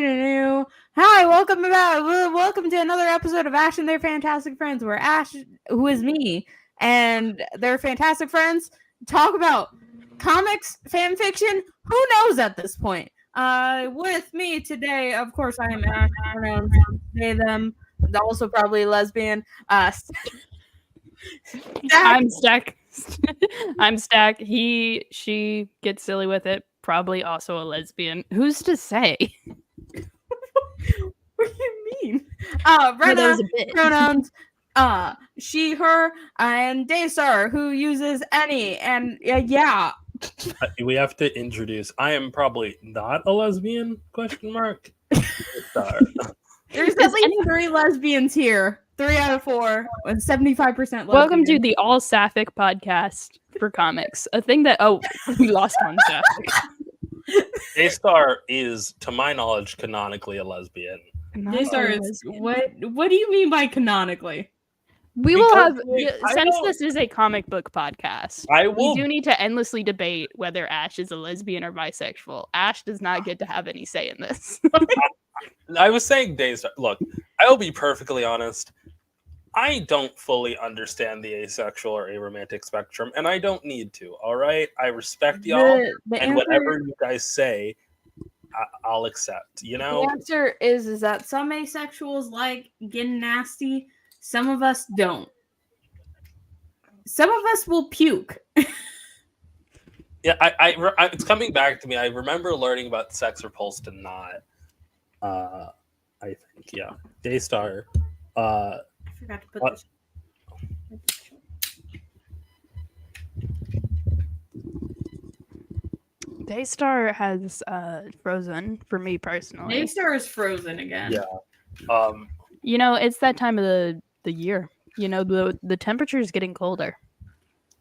new. Hi, welcome about. Welcome to another episode of Ash and Their Fantastic Friends, where Ash, who is me, and their fantastic friends talk about comics, fan fiction. Who knows at this point? With me today, of course, I am Ash. Pronouns they them. Also probably lesbian. I'm Stack. I'm Stack. He, she gets silly with it. Probably also a lesbian. Who's to say? What do you mean? Rena, pronouns, she, her, and Daystar, who uses any, and yeah. We have to introduce. I am probably not a lesbian? Question mark. There's at least 3 lesbians here. 3 out of 4, and 75% lesbian. Welcome to the All Sapphic podcast for comics. A thing that we lost on Sapphic. Daystar is, to my knowledge, canonically a lesbian. Daystar is what do you mean by canonically? We will have since this is a comic book podcast. We do need to endlessly debate whether Ash is a lesbian or bisexual. Ash does not get to have any say in this. I was saying Daystar. Look, I will be perfectly honest. I don't fully understand the asexual or aromantic spectrum, and I don't need to. All right, I respect y'all, and whatever you guys say, I'll accept. You know, the answer is that some asexuals like getting nasty. Some of us don't. Some of us will puke. Yeah, it's coming back to me. I remember learning about sex repulsed and not. I think Daystar. I forgot to put this. Daystar has frozen for me personally. Daystar is frozen again. Yeah. You know, it's that time of the year. You know, the temperature is getting colder.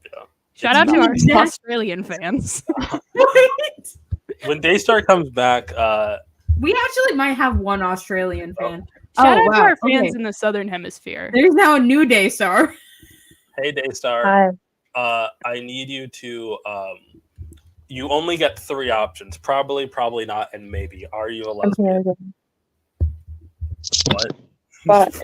Yeah. Shout out to our Australian fans. When Daystar comes back, we actually might have one Australian fan. Shout out to our fans in the Southern Hemisphere. There's now a new Daystar. Hey, Daystar. Hi. I need you to. You only get 3 options: probably, probably not, and maybe. Are you a lesbian? What?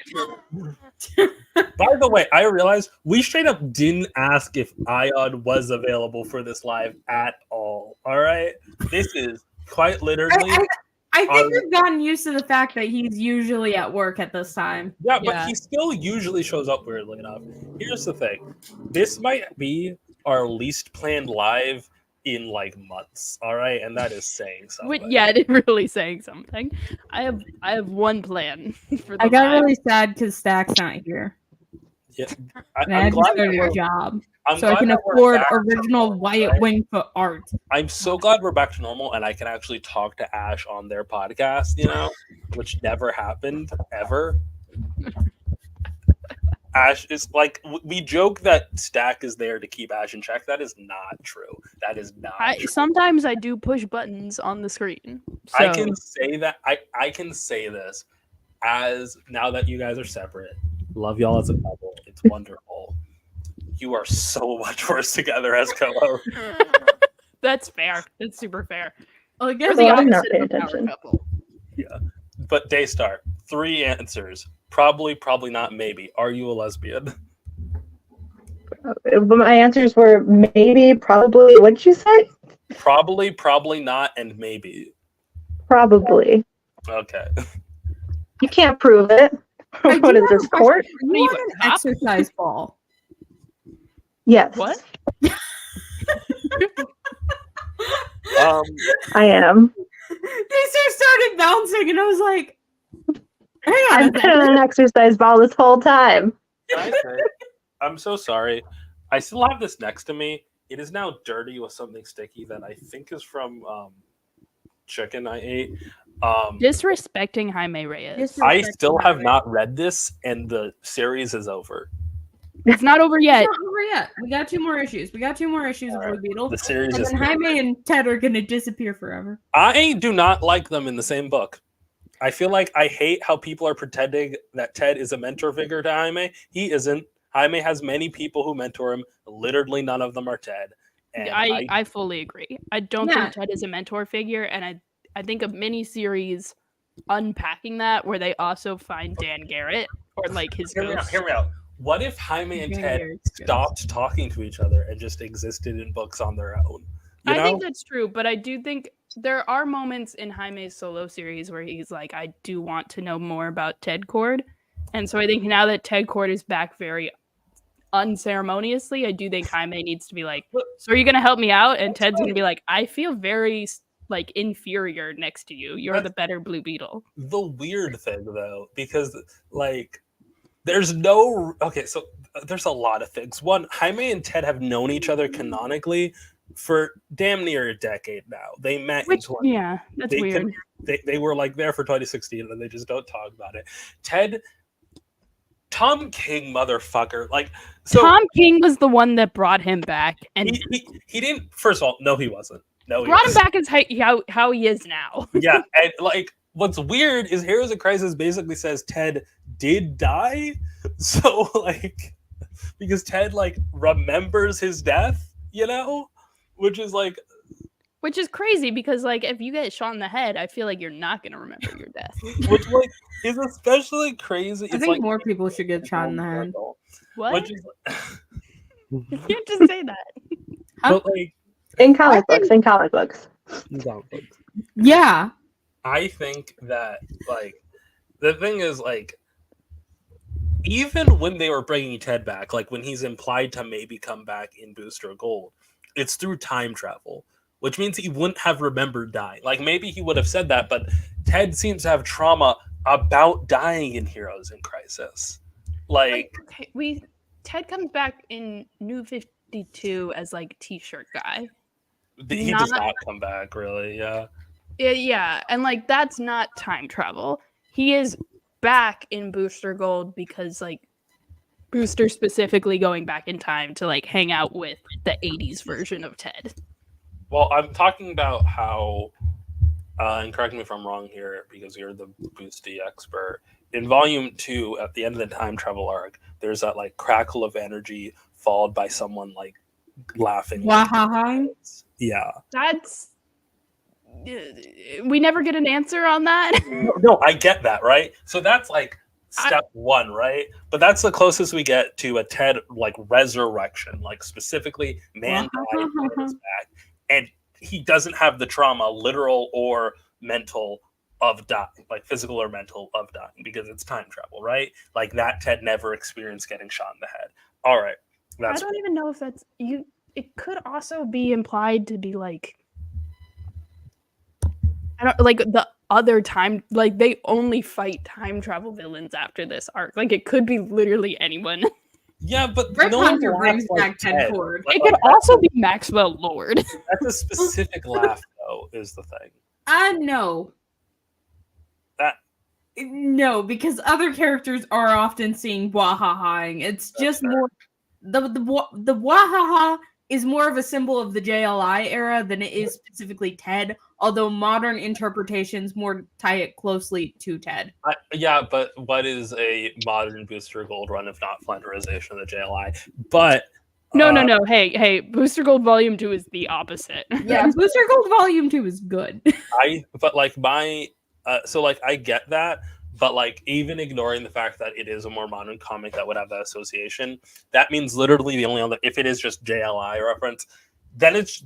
By the way, I realized we straight up didn't ask if Ayaan was available for this live at all. All right, this is quite literally. I think we've gotten used to the fact that he's usually at work at this time. Yeah, but he still usually shows up weirdly enough. Here's the thing: this might be our least planned live in like months. All right, and that is saying something. Yeah, it is really saying something. I have one plan for the I got really sad because Stack's not here. Yeah, I'm glad to your job. So I can afford original White Wingfoot art. I'm so glad we're back to normal and I can actually talk to Ash on their podcast, you know, which never happened ever. Ash is like, we joke that Stack is there to keep Ash in check. That is not true. That is not true. Sometimes I do push buttons on the screen. So. I can say that. I can say this as now that you guys are separate. Love y'all as a couple. It's wonderful. You are so much worse together as co-host. That's fair. That's super fair. Well, I guess I'm not paying attention. Yeah, but Daystar, 3 answers. Probably, probably not, maybe. Are you a lesbian? My answers were maybe, probably. What did you say? Probably, probably not, and maybe. Probably. Okay. You can't prove it. What is this, court? You want an exercise ball? Yes. What? I am. Daystar started bouncing, and I was like, hang on. I've been on an exercise ball this whole time. I'm so sorry. I still have this next to me. It is now dirty with something sticky that I think is from chicken I ate. Disrespecting Jaime Reyes. I still have not read this, and the series is over. It's not over yet. It's not over yet. We got 2 more issues. of Blue Beetle. The series and is then Jaime and Ted are going to disappear forever. I do not like them in the same book. I feel like I hate how people are pretending that Ted is a mentor figure to Jaime. He isn't. Jaime has many people who mentor him. Literally none of them are Ted. And I fully agree. I don't think Ted is a mentor figure, and I think a miniseries unpacking that, where they also find Dan Garrett or like his ghost. Hear me out. What if Jaime and Ted stopped talking to each other and just existed in books on their own? I think that's true, but I do think there are moments in Jaime's solo series where he's like, I do want to know more about Ted Cord. And so I think now that Ted Cord is back very unceremoniously, I do think Jaime needs to be like, so are you going to help me out? And Ted's going to be like, I feel very like inferior next to you. You're the better Blue Beetle. The weird thing though, because like there's no, okay, so there's a lot of things. One, Jaime and Ted have known each other canonically for damn near a decade now. They met in 20. Yeah, that's weird. They were like there for 2016 and they just don't talk about it. Ted, Tom King, motherfucker. Like, so Tom King was the one that brought him back, and he didn't. First of all, no, he wasn't. No, he brought him back as how he is now. Yeah, and like what's weird is Heroes of Crisis basically says Ted did die, so like because Ted like remembers his death, you know, which is crazy because like if you get shot in the head, I feel like you're not gonna remember your death. Which like is especially crazy. I think more people should get shot in the head. What? You can't just say that. But like in comic books. Yeah. I think that like the thing is like even when they were bringing Ted back, like when he's implied to maybe come back in Booster Gold, it's through time travel, which means he wouldn't have remembered dying. Like maybe he would have said that, but Ted seems to have trauma about dying in Heroes in Crisis. Like Ted comes back in New 52 as like t-shirt guy. He does not come back, really. Yeah, and like that's not time travel. He is back in Booster Gold because like Booster specifically going back in time to like hang out with the 80s version of Ted. Well, I'm talking about how, and correct me if I'm wrong here because you're the Boosty expert. In Volume 2, at the end of the time travel arc, there's that like crackle of energy followed by someone like laughing. Wahaha. Yeah. That's we never get an answer on that. No, I get that, right? So that's like step one, right? But that's the closest we get to a Ted like resurrection, like specifically man died, man is back, and he doesn't have the trauma, literal or mental, of dying, like physical or mental of dying, because it's time travel, right? Like that Ted never experienced getting shot in the head. All right, I don't even know if that's you. It could also be implied to be like, I don't like the other time. Like they only fight time travel villains after this arc. Like it could be literally anyone. Yeah, but Red no Hunter one brings laughs back like Ted Cord. It could also be Maxwell Lord. That's a specific laugh, though. Is the thing. No. No, because other characters are often seeing wahahaing. It's just more the wahaha is more of a symbol of the JLI era than it is specifically Ted. Although modern interpretations more tie it closely to Ted. Yeah, but what is a modern Booster Gold run if not flanderization of the JLI? But no. Hey, Booster Gold Volume 2 is the opposite. Yeah, Booster Gold Volume 2 is good. I get that, but like even ignoring the fact that it is a more modern comic that would have that association, that means literally the only other, if it is just JLI reference, then it's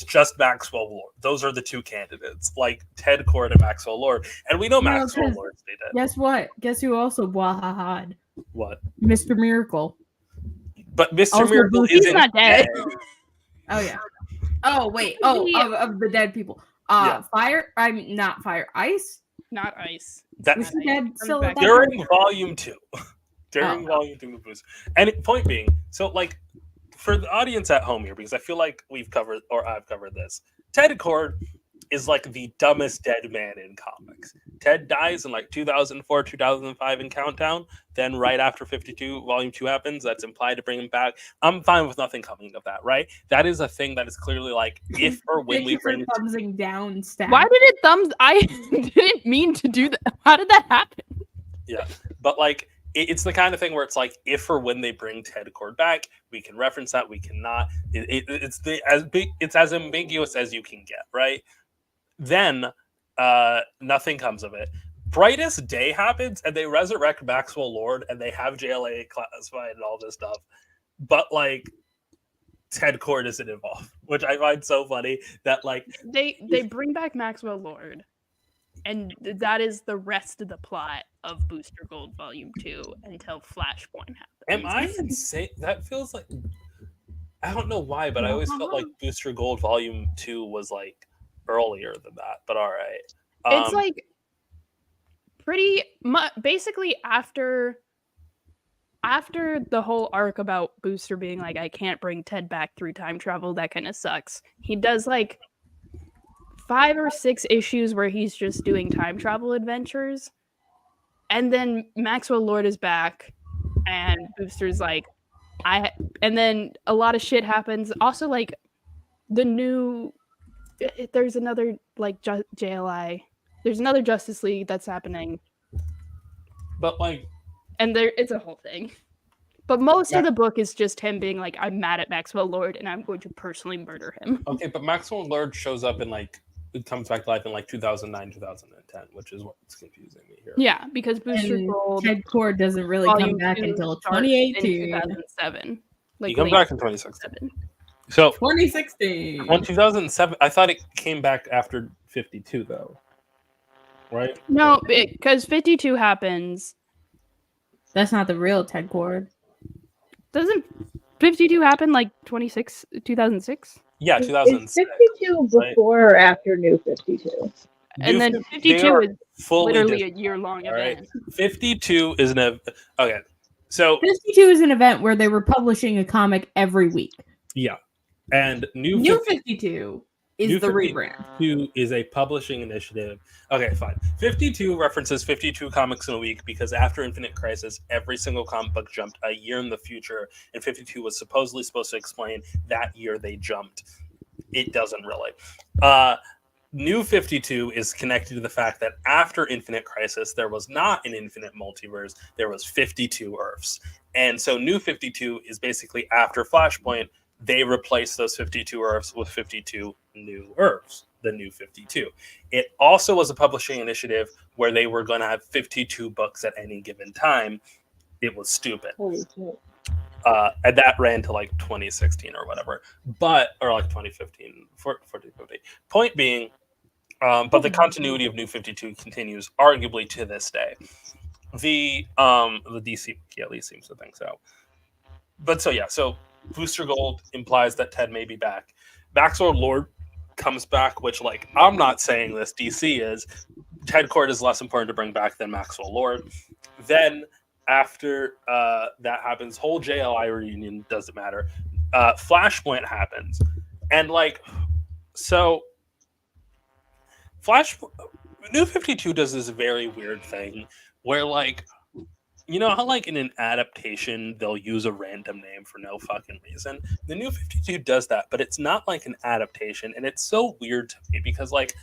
just Maxwell Lord. Those are the two candidates, like Ted Cord and Maxwell Lord, and we know Maxwell Lord stayed dead. Guess what? Guess who also wahaha'd? What? Mr. Miracle. But Mr. Miracle isn't not dead. Oh yeah. Oh wait. Oh, of the dead people. Fire. I'm not fire. Ice. Not ice. Was he dead still during Volume 2. Volume 2 of Booster. And point being, so like for the audience at home here, because I feel like I've covered this. Ted Cord is like the dumbest dead man in comics. Ted dies in like 2004, 2005 in Countdown. Then right after 52, Volume 2 happens. That's implied to bring him back. I'm fine with nothing coming of that, right? That is a thing that is clearly like if or when we bring thumbsing down stat. Why did it thumbs? I didn't mean to do that. How did that happen? Yeah, but like it's the kind of thing where it's like if or when they bring Ted Cord back, we can reference that. We cannot. It's as ambiguous as you can get, right? Then nothing comes of it. Brightest Day happens, and they resurrect Maxwell Lord, and they have JLA classified and all this stuff. But like, Ted Cord isn't involved, which I find so funny. That like they bring back Maxwell Lord, and that is the rest of the plot of Booster Gold Volume 2 until Flashpoint happens. Am I insane? That feels like, I don't know why, but I always felt like Booster Gold Volume 2 was like earlier than that. But all right, it's like pretty much basically after the whole arc about Booster being like, I can't bring Ted back through time travel, that kind of sucks. He does like 5 or 6 issues where he's just doing time travel adventures, and then Maxwell Lord is back, and Booster's like, and then a lot of shit happens. Also, like there's another like JLI. There's another Justice League that's happening, but like, and it's a whole thing. But most of the book is just him being like, I'm mad at Maxwell Lord, and I'm going to personally murder him. Okay, but Maxwell Lord shows up in like, it comes back to life in like 2009, 2010, which is what's confusing me here. Yeah, because Booster Gold Ted Cord doesn't really come back until 2018. 2007. Like, he comes back in 2016. So 2016. When 2007, I thought it came back after 52 though, right? No, because 52 happens. That's not the real Ted Cord. Doesn't 52 happen like 2006? Yeah, 2006. Is 52 before or after New 52? And then 52 is literally a year-long event. 52 is an event. Okay, so 52 is an event where they were publishing a comic every week. Yeah, and New 52 is the rebrand. 52 is a publishing initiative. Okay, fine. 52 references 52 comics in a week because after Infinite Crisis, every single comic book jumped a year in the future, and 52 was supposedly supposed to explain that year they jumped. It doesn't really. New 52 is connected to the fact that after Infinite Crisis, there was not an infinite multiverse. There was 52 Earths. And so New 52 is basically after Flashpoint, they replaced those 52 Earths with 52 new Earths, the New 52. It also was a publishing initiative where they were going to have 52 books at any given time. It was stupid. Holy shit. And that ran to like 2016 or whatever, or like 2015, 1450. Point being, but the continuity of New 52 continues arguably to this day. The DC at least seems to think so. But so Booster Gold implies that Ted may be back. Maxwell Lord comes back, which like, I'm not saying this, DC is. Ted Cord is less important to bring back than Maxwell Lord. Then after that happens, whole JLI reunion doesn't matter. Flashpoint happens, and like, so New 52 does this very weird thing where like, you know how like in an adaptation they'll use a random name for no fucking reason? The New 52 does that, but it's not like an adaptation, and it's so weird to me because like,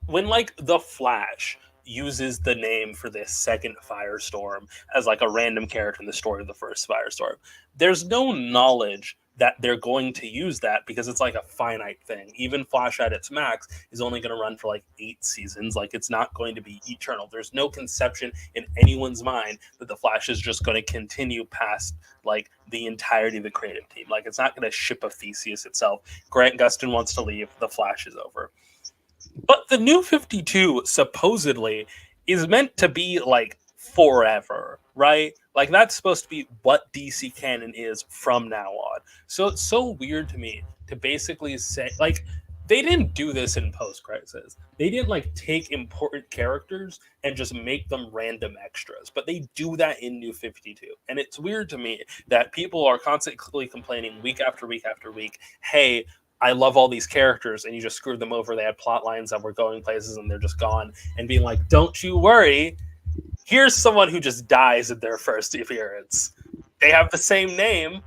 when like The Flash uses the name for this second Firestorm as like a random character in the story of the first Firestorm, there's no knowledge that they're going to use that because it's like a finite thing. Even Flash at its max is only going to run for like 8 seasons. Like, it's not going to be eternal. There's no conception in anyone's mind that the Flash is just going to continue past like the entirety of the creative team. Like, it's not going to ship a Theseus itself. Grant Gustin wants to leave. The Flash is over. But the New 52 supposedly is meant to be like forever, right? Like, that's supposed to be what DC canon is from now on. So it's so weird to me to basically say, like, they didn't do this in Post-Crisis. They didn't like take important characters and just make them random extras, but they do that in New 52. And it's weird to me that people are constantly complaining week after week after week, hey, I love all these characters, and you just screwed them over. They had plot lines that were going places, and they're just gone. And being like, don't you worry. Here's someone who just dies in their first appearance. They have the same name.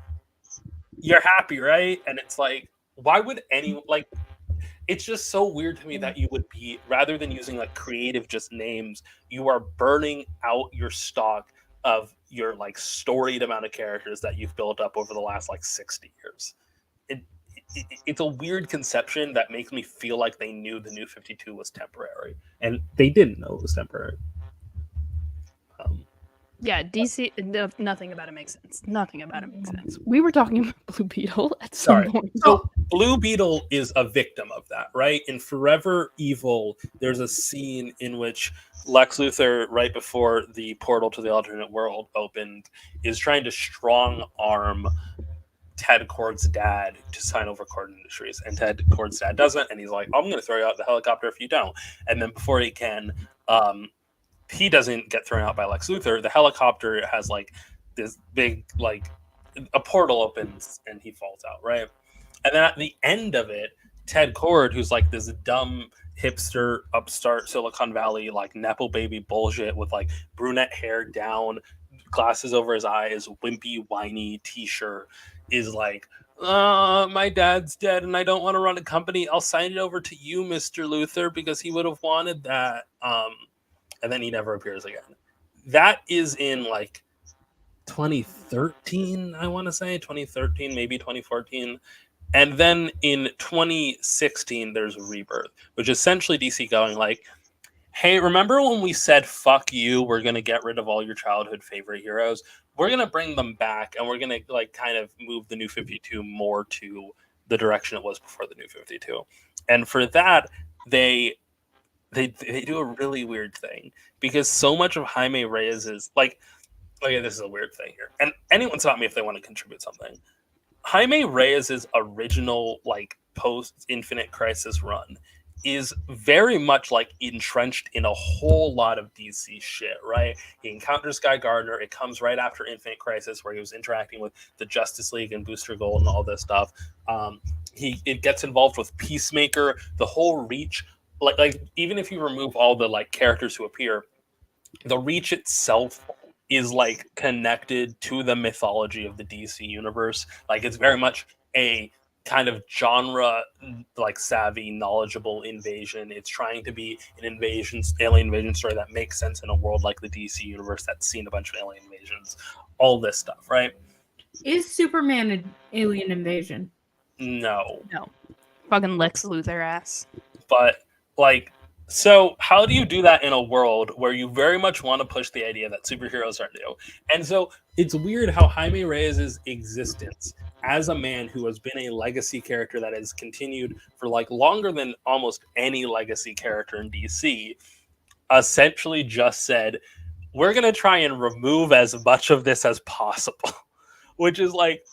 You're happy, right? And it's like, why would anyone, like, it's just so weird to me that you would be, rather than using like creative just names, you are burning out your stock of your like storied amount of characters that you've built up over the last like 60 years. it's a weird conception that makes me feel like they knew the New 52 was temporary, and they didn't know it was temporary. Yeah, DC. Nothing about it makes sense. Nothing about it makes sense. We were talking about Blue Beetle at some point. So Blue Beetle is a victim of that, right? In Forever Evil, there's a scene in which Lex Luthor, right before the portal to the alternate world opened, is trying to strong arm Ted Kord's dad to sign over Kord Industries, and Ted Kord's dad doesn't, and he's like, "I'm going to throw you out the helicopter if you don't." And then before he can, he doesn't get thrown out by Lex Luthor. The helicopter has like this big, like, a portal opens and he falls out, right? And then at the end of it, Ted Kord, who's like this dumb hipster upstart Silicon Valley like nepo baby bullshit with like brunette hair down, glasses over his eyes, wimpy, whiny t-shirt, is like, my dad's dead and I don't want to run a company. I'll sign it over to you, Mr. Luthor, because he would have wanted that. And then he never appears again. That is in like 2013, I want to say 2013, maybe 2014. And then in 2016, there's Rebirth, which is essentially DC going like, hey, remember when we said, fuck you, we're going to get rid of all your childhood favorite heroes? We're going to bring them back, and we're going to like kind of move the New 52 more to the direction it was before the New 52. And for that, they do a really weird thing, because so much of Jaime Reyes's like, okay, this is a weird thing here, and anyone stop me if they want to contribute something. Jaime Reyes's original like post Infinite Crisis run is very much like entrenched in a whole lot of DC shit, right? He encounters Guy Gardner. It comes right after Infinite Crisis, where he was interacting with the Justice League and Booster Gold and all this stuff. It gets involved with Peacemaker, the whole Reach. Like even if you remove all the like characters who appear, the Reach itself is like connected to the mythology of the DC universe. Like it's very much a kind of genre like savvy, knowledgeable invasion. It's trying to be an alien invasion story that makes sense in a world like the DC universe that's seen a bunch of alien invasions, all this stuff, right? Is Superman an alien invasion? No. Fucking Lex Luthor ass. But like, so how do you do that in a world where you very much want to push the idea that superheroes are new? And so it's weird how Jaime Reyes' existence as a man who has been a legacy character that has continued for like longer than almost any legacy character in DC, essentially just said, we're going to try and remove as much of this as possible, which is like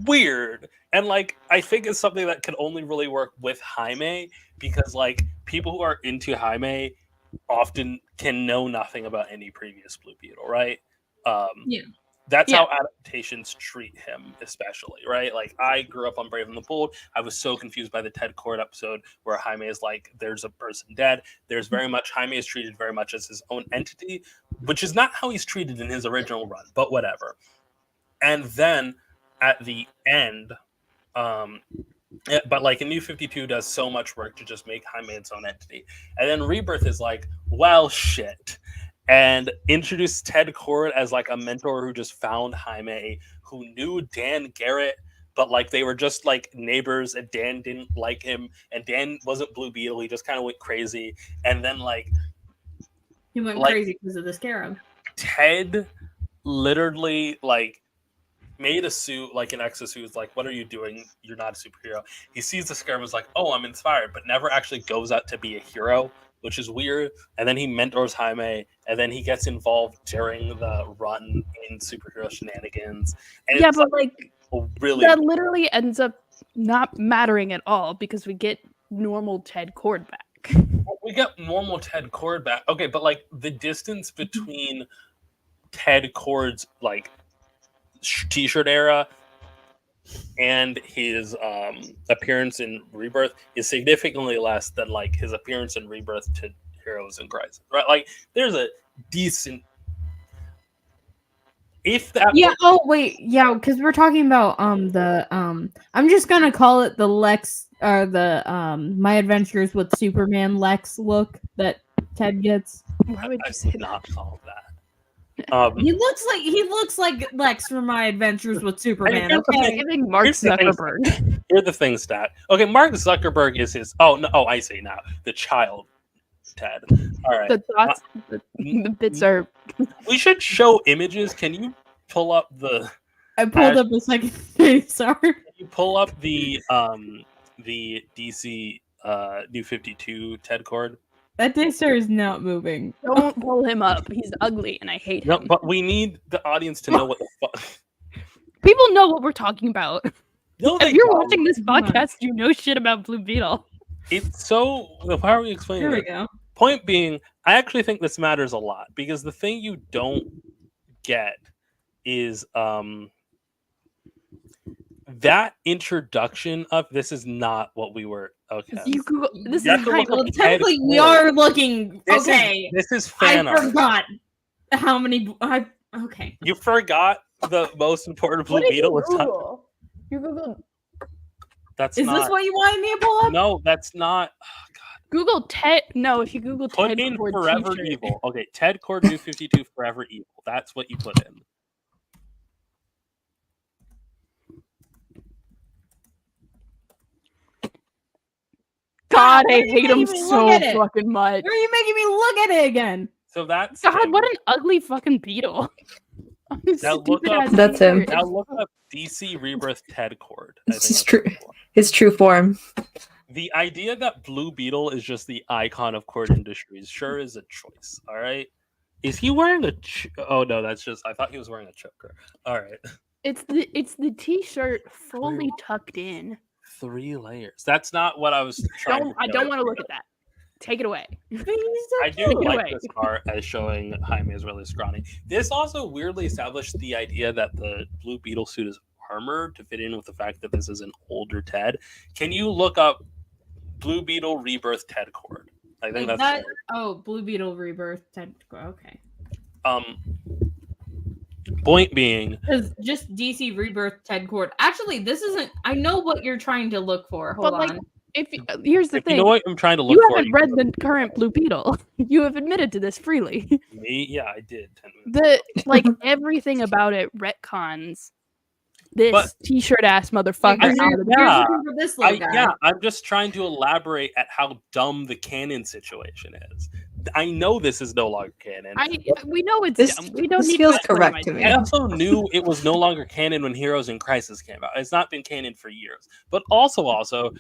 weird. And like, I think it's something that can only really work with Jaime, because like people who are into Jaime often can know nothing about any previous Blue Beetle, right? That's how adaptations treat him, especially, right? Like, I grew up on Brave and the Bold. I was so confused by the Ted Kord episode where Jaime is like, there's a person dead. There's very much, Jaime is treated very much as his own entity, which is not how he's treated in his original run, but whatever. And then at the end, but like, a New 52 does so much work to just make Jaime its own entity. And then Rebirth is like, well, shit. And introduced Ted Kord as like a mentor who just found Jaime, who knew Dan Garrett, but like they were just like neighbors, and Dan didn't like him, and Dan wasn't Blue Beetle. He just kind of went crazy. And then like he went crazy because of the scarab. Ted literally like made a suit, like an exosuit. Was like, what are you doing? You're not a superhero. He sees the scarab and is like, oh, I'm inspired, but never actually goes out to be a hero, which is weird. And then he mentors Jaime, and then he gets involved during the run in superhero shenanigans. And yeah, but like really, that literally ends up not mattering at all, because we get normal Ted Kord back. We get normal Ted Kord back. Okay, but like the distance between Ted Kord's like t-shirt era and his appearance in Rebirth is significantly less than like his appearance in Rebirth to Heroes in Crisis, right? Like, there's a decent, if that. Yeah. Oh wait. Yeah, because we're talking about I'm just gonna call it the Lex or the My Adventures with Superman Lex look that Ted gets. Why would I you say not call that? He looks like Lex from My Adventures with Superman. here's the Okay. thing. Giving Mark Here's the thing. Zuckerberg. Here's the thing, stat. Okay, Mark Zuckerberg is his. Oh no! Oh, I see now. The child, Ted. All right. The thoughts, the bits are. We should show images. Can you pull up the? I pulled up a second thing. Sorry. Can you pull up the DC New 52 Ted cord? That Daystar is not moving. Don't pull him up. He's ugly, and I hate No, him. but we need the audience to know what the fuck. People know what we're talking about. No, If they you're don't. watching this Come on. podcast, you know shit about Blue Beetle. It's so. How are we explaining Here it? we go. Point being, I actually think this matters a lot because the thing you don't get is that introduction of this is not what we were. Okay. You Google, this You is have to high- look up Well, Ted technically, we Cord. are looking. Okay. This is I fan art. forgot how many. Okay. You forgot the most important Blue What did Beetle you was time. Google? You Googled That's Is not. this what you wanted me to pull up? No, that's not. Google Ted. No, if you Google Put Ted in Cord Forever t-shirt. Evil. Okay, Ted Cord New 52 Forever Evil. That's what you put in. God, why I are you hate him making me look so at it? fucking much. Why are you making me look at it again? So that's God, him. what an ugly fucking beetle. Now look Stupid up- ass That's him. t-shirt. Now look up DC Rebirth Ted Cord. I think It's that's true. what it's for. His true form. The idea that Blue Beetle is just the icon of cord industries sure is a choice. All right. Is he wearing a? Oh no, that's just. I thought he was wearing a choker. All right. It's the t-shirt fully tucked in. 3 layers. That's not what I was trying. I don't want to look at that. Take it away. I do Take it like away. this art as showing Jaime is really scrawny. This also weirdly established the idea that the Blue Beetle suit is armored to fit in with the fact that this is an older Ted. Can you look up Blue Beetle Rebirth Ted Cord? I think that's that. Oh, Blue Beetle Rebirth. Okay. Point being, Because just DC Rebirth Ted Cord. Actually, this isn't. I know what you're trying to look for. Hold But, like, on. Here's the if thing. you know what I'm trying to look You for, haven't read the current Blue Beetle. You have admitted to this freely. me. Yeah, I did. 10 minutes. Everything about it retcons this But- t-shirt ass motherfucker I- out of You're yeah, looking for this little guy. Yeah, I'm just trying to elaborate at how dumb the canon situation is. I know this is no longer canon. We know it's This- dumb. We don't this need feels to explain correct my to me. I thing. also knew it was no longer canon when Heroes in Crisis came out. It's not been canon for years. But also,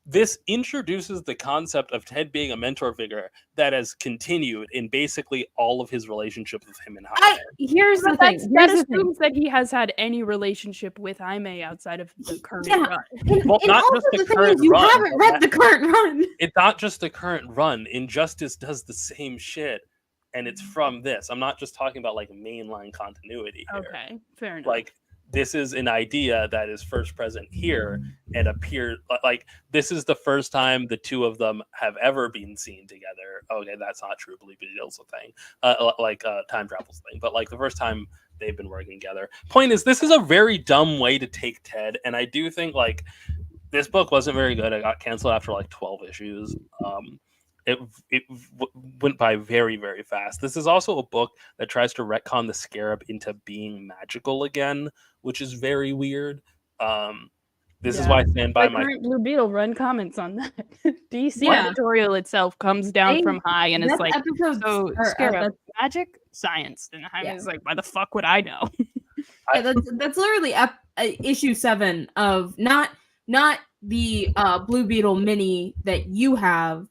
this introduces the concept of Ted being a mentor figure that has continued in basically all of his relationships with him and Jaime. Here's the But thing. that Here's the thing. assumes that he has had any relationship with Jaime outside of the current Yeah. run. Well, And not also just the the thing current is, you run, haven't read the current run. It's not just the current run. Injustice does the same shit, and it's from this. I'm not just talking about like mainline continuity here. Okay, fair enough. Like, this is an idea that is first present here and appears like this is the first time the two of them have ever been seen together. Okay, that's not true. Blue Beetle's a thing, time travel's a thing, but like the first time they've been working together. Point is, this is a very dumb way to take Ted, and I do think like this book wasn't very good. It got canceled after like 12 issues. It went by very, very fast. This is also a book that tries to retcon the Scarab into being magical again, which is very weird. This is why I stand by The my. current Blue Beetle run comments on that. DC Yeah. editorial itself comes down They- from high and it's That like, episode- so or, Scarab, magic, science, and Jaime's like, why the fuck would I know? Yeah, that's literally issue 7 of not the Blue Beetle mini that you have.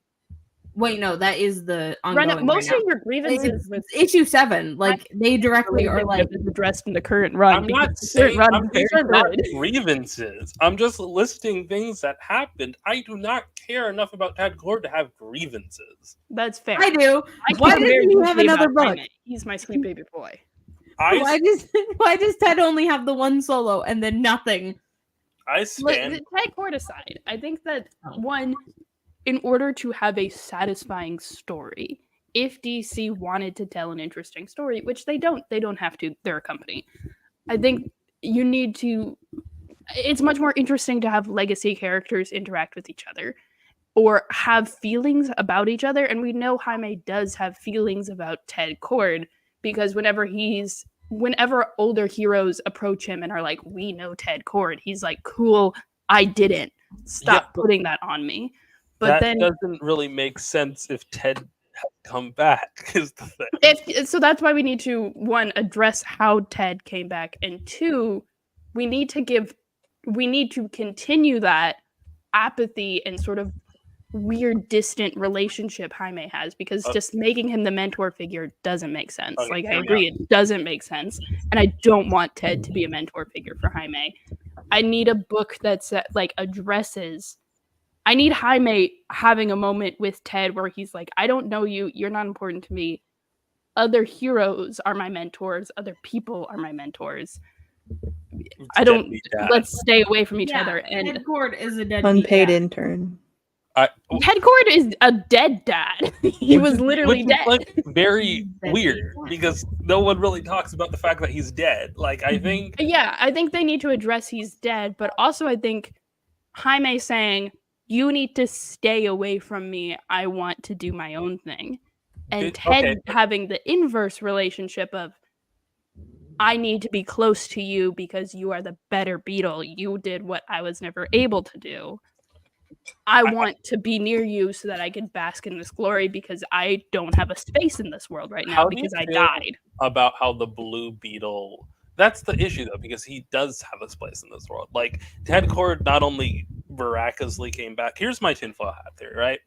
Wait, no, that is the ongoing. Rena, most right of your grievances with now. Issue 7, like they directly are like. is addressed in the current run. I'm not because the current saying run is these very are not good. grievances. I'm just listing things that happened. I do not care enough about Ted Cord to have grievances. That's fair. I do. I Why care doesn't very he have deeply another about book? Jaime. He's my sweet baby boy. Why does Ted only have the one solo and then nothing? I Look, stand. Ted Cord aside, I think that Oh. one, in order to have a satisfying story, if DC wanted to tell an interesting story, which they don't have to, they're a company. I think you need to. It's much more interesting to have legacy characters interact with each other or have feelings about each other. And we know Jaime does have feelings about Ted Cord because whenever older heroes approach him and are like, we know Ted Cord, he's like, cool, I didn't. Stop putting that on me. But that doesn't really make sense if Ted has come back, is the thing. So that's why we need to, one, address how Ted came back, and two, we need to continue that apathy and sort of weird distant relationship Jaime has, because just making him the mentor figure doesn't make sense. Okay, like, I agree, it doesn't make sense, and I don't want Ted to be a mentor figure for Jaime. I need a book that's like addresses. I need Jaime having a moment with Ted where he's like, I don't know you, you're not important to me. Other heroes are my mentors, other people are my mentors. Let's stay away from each other. And Ted Cord is a dead unpaid intern. Ted Cord is a dead dad. He was literally dead. Is, like, very weird because no one really talks about the fact that he's dead. Like, I think they need to address he's dead, but also I think Jaime saying, you need to stay away from me, I want to do my own thing. And Ted having the inverse relationship of, I need to be close to you because you are the better beetle. You did what I was never able to do. I want to be near you so that I can bask in this glory because I don't have a space in this world right now because I died. About how the blue beetle, that's the issue though, because he does have a place in this world. Like, Ted Cord not only miraculously came back. Here's my tinfoil hat theory, right?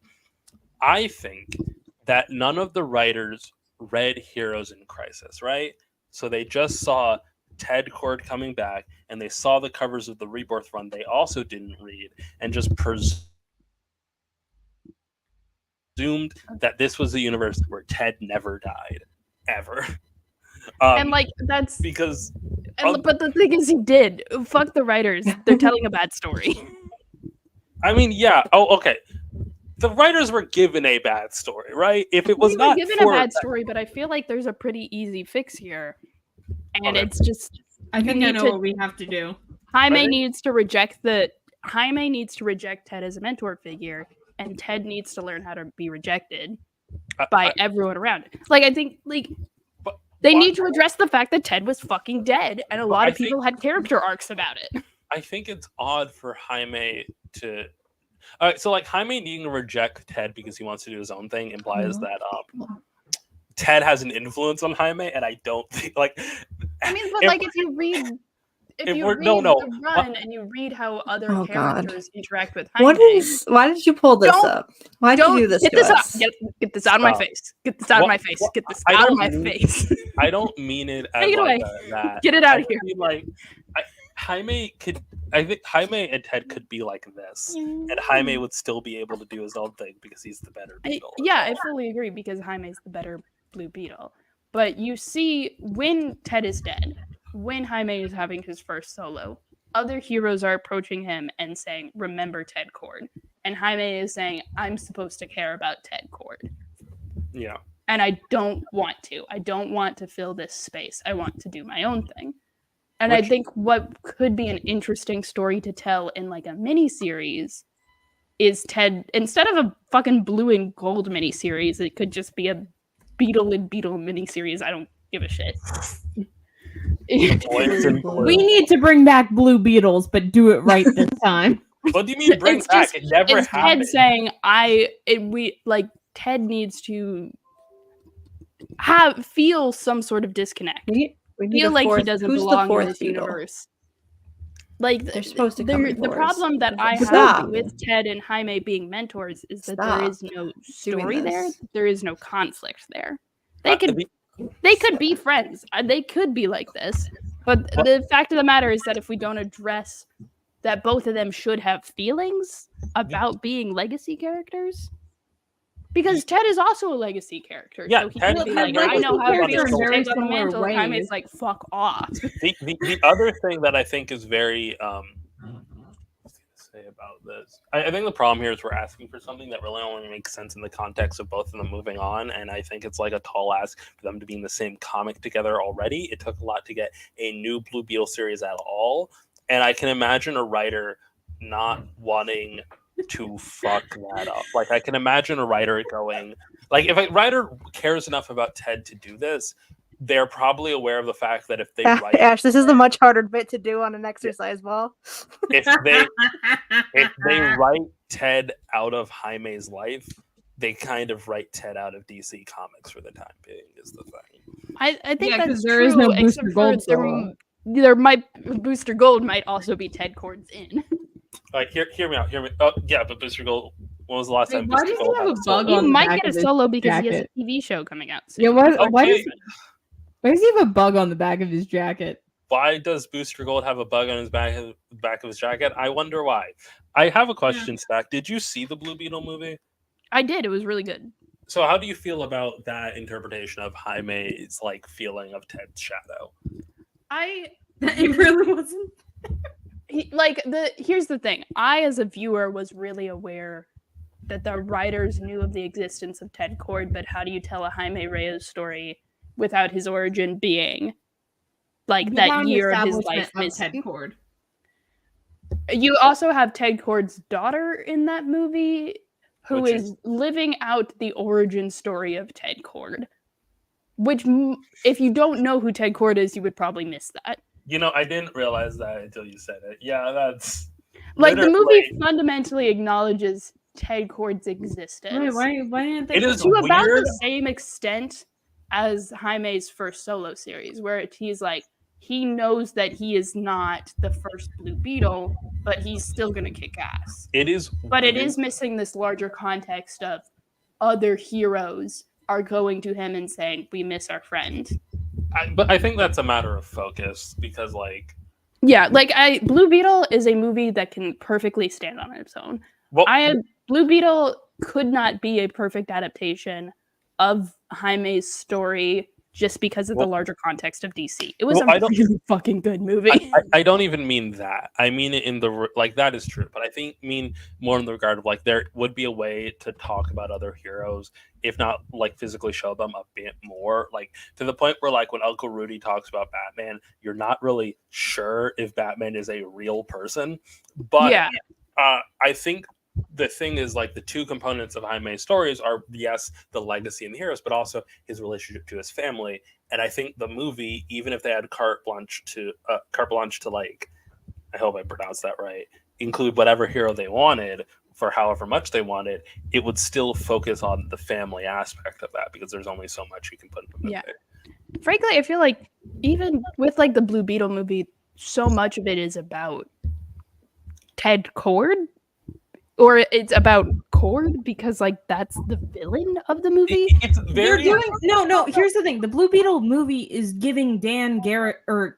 I think that none of the writers read Heroes in Crisis, right? So they just saw Ted Cord coming back, and they saw the covers of the Rebirth run they also didn't read, and just presumed that this was a universe where Ted never died, ever. And like, that's because... but the thing is, he did. Fuck the writers. They're telling a bad story. I mean, yeah. Oh, okay. The writers were given a bad story, right? If it was not given a bad story, but I feel like there's a pretty easy fix here, and it's just. I think I know what we have to do. Jaime needs to reject Ted as a mentor figure, and Ted needs to learn how to be rejected by everyone around. Like, I think, like. They need to address the fact that Ted was fucking dead, and a lot of people had character arcs about it. I think it's odd for Jaime to... All right, so, like, Jaime needing to reject Ted because he wants to do his own thing implies that Ted has an influence on Jaime, and I don't think, like... I mean, but, like, if you read the run and you read how other characters interact with Jaime... Why did you pull this up? Why did you do this to us? Get this out of my face. Get this out of my face. Get this out of my face. I don't mean it as that. Get it out of here. Like, I think Jaime and Ted could be like this, and Jaime would still be able to do his own thing because he's the better beetle. I fully agree because Jaime's the better blue beetle. But you see, when Ted is dead, when Jaime is having his first solo, other heroes are approaching him and saying, remember Ted Cord. And Jaime is saying, I'm supposed to care about Ted Cord. Yeah. And I don't want to. I don't want to fill this space. I want to do my own thing. And I think what could be an interesting story to tell in like a mini-series is Ted, instead of a fucking blue and gold mini-series, it could just be a Beetle and Beetle mini-series. I don't give a shit. We need to bring back Blue Beetles, but do it right this time. What do you mean bring back? It never happened. Ted saying Ted needs to feel some sort of disconnect. We feel like he doesn't belong in this universe. Like, they're supposed to come the problem that I have with Ted and Jaime being mentors is that there is no story there. There is no conflict there. They could be friends. They could be like this. But the fact of the matter is that if we don't address that both of them should have feelings about being legacy characters, because Ted is also a legacy character. Yeah, so he could be like, I know how to feel very sentimental. Jaime's like, fuck off. The other thing that I think is very say about this, I think the problem here is we're asking for something that really only makes sense in the context of both of them moving on, and I think it's like a tall ask for them to be in the same comic together already. It took a lot to get a new Blue Beetle series at all, and I can imagine a writer not wanting to fuck that up. Like, I can imagine a writer going, like, if a writer cares enough about Ted to do this, they're probably aware of the fact that if they Ah, write Ash, this is the much harder bit to do on an exercise ball. if they write Ted out of Jaime's life, they kind of write Ted out of DC Comics for the time being. Is the thing. I think Yeah, 'cause that's there true. is no Except Booster for Gold solo. there might Booster Gold might also be Ted Cord's in. Like, hear me out. Hear me. Oh, yeah, but Booster Gold. When was the last Wait, time why Booster does he Gold have had a a solo? bug He on the might back get a of his solo because he has jacket? a TV show coming out soon. Yeah, why does Okay. why does he have a bug on the back of his jacket? Why does Booster Gold have a bug on his back of his jacket? I wonder why. I have a question, Stack. Did you see the Blue Beetle movie? I did. It was really good. So how do you feel about that interpretation of Jaime's like feeling of Ted's shadow? It really wasn't. Here's the thing. I, as a viewer, was really aware that the writers knew of the existence of Ted Cord, but how do you tell a Jaime Reyes story without his origin being like that year of his life missing? Ted Cord. You also have Ted Cord's daughter in that movie, who Which is living out the origin story of Ted Cord. Which, if you don't know who Ted Cord is, you would probably miss that. You know, I didn't realize that until you said it. Yeah, that's like the movie literally- fundamentally acknowledges Ted Cord's existence. Why didn't they? It is To about weird. the same extent as Jaime's first solo series, where he's like, he knows that he is not the first Blue Beetle, but he's still gonna kick ass. It is, But it weird. is missing this larger context of other heroes are going to him and saying, "We miss our friend." But I think that's a matter of focus because, like, Yeah, Blue Beetle is a movie that can perfectly stand on its own. well, Blue Beetle could not be a perfect adaptation of Jaime's story just because of the larger context of DC. It was a really fucking good movie. I don't even mean that. I mean it in the like that is true, but I mean more in the regard of like there would be a way to talk about other heroes, if not like physically show them a bit more, like to the point where like when Uncle Rudy talks about Batman, you're not really sure if Batman is a real person. But yeah, I think the thing is like the two components of Jaime's stories are yes, the legacy and the heroes, but also his relationship to his family. And I think the movie, even if they had carte blanche to like, I hope I pronounced that right, include whatever hero they wanted for however much they wanted, it would still focus on the family aspect of that because there's only so much you can put in the movie. Yeah. Frankly, I feel like even with like the Blue Beetle movie, so much of it is about Ted Cord. Or it's about Cord because like that's the villain of the movie. It's very no. Here's the thing: the Blue Beetle movie is giving Dan Garrett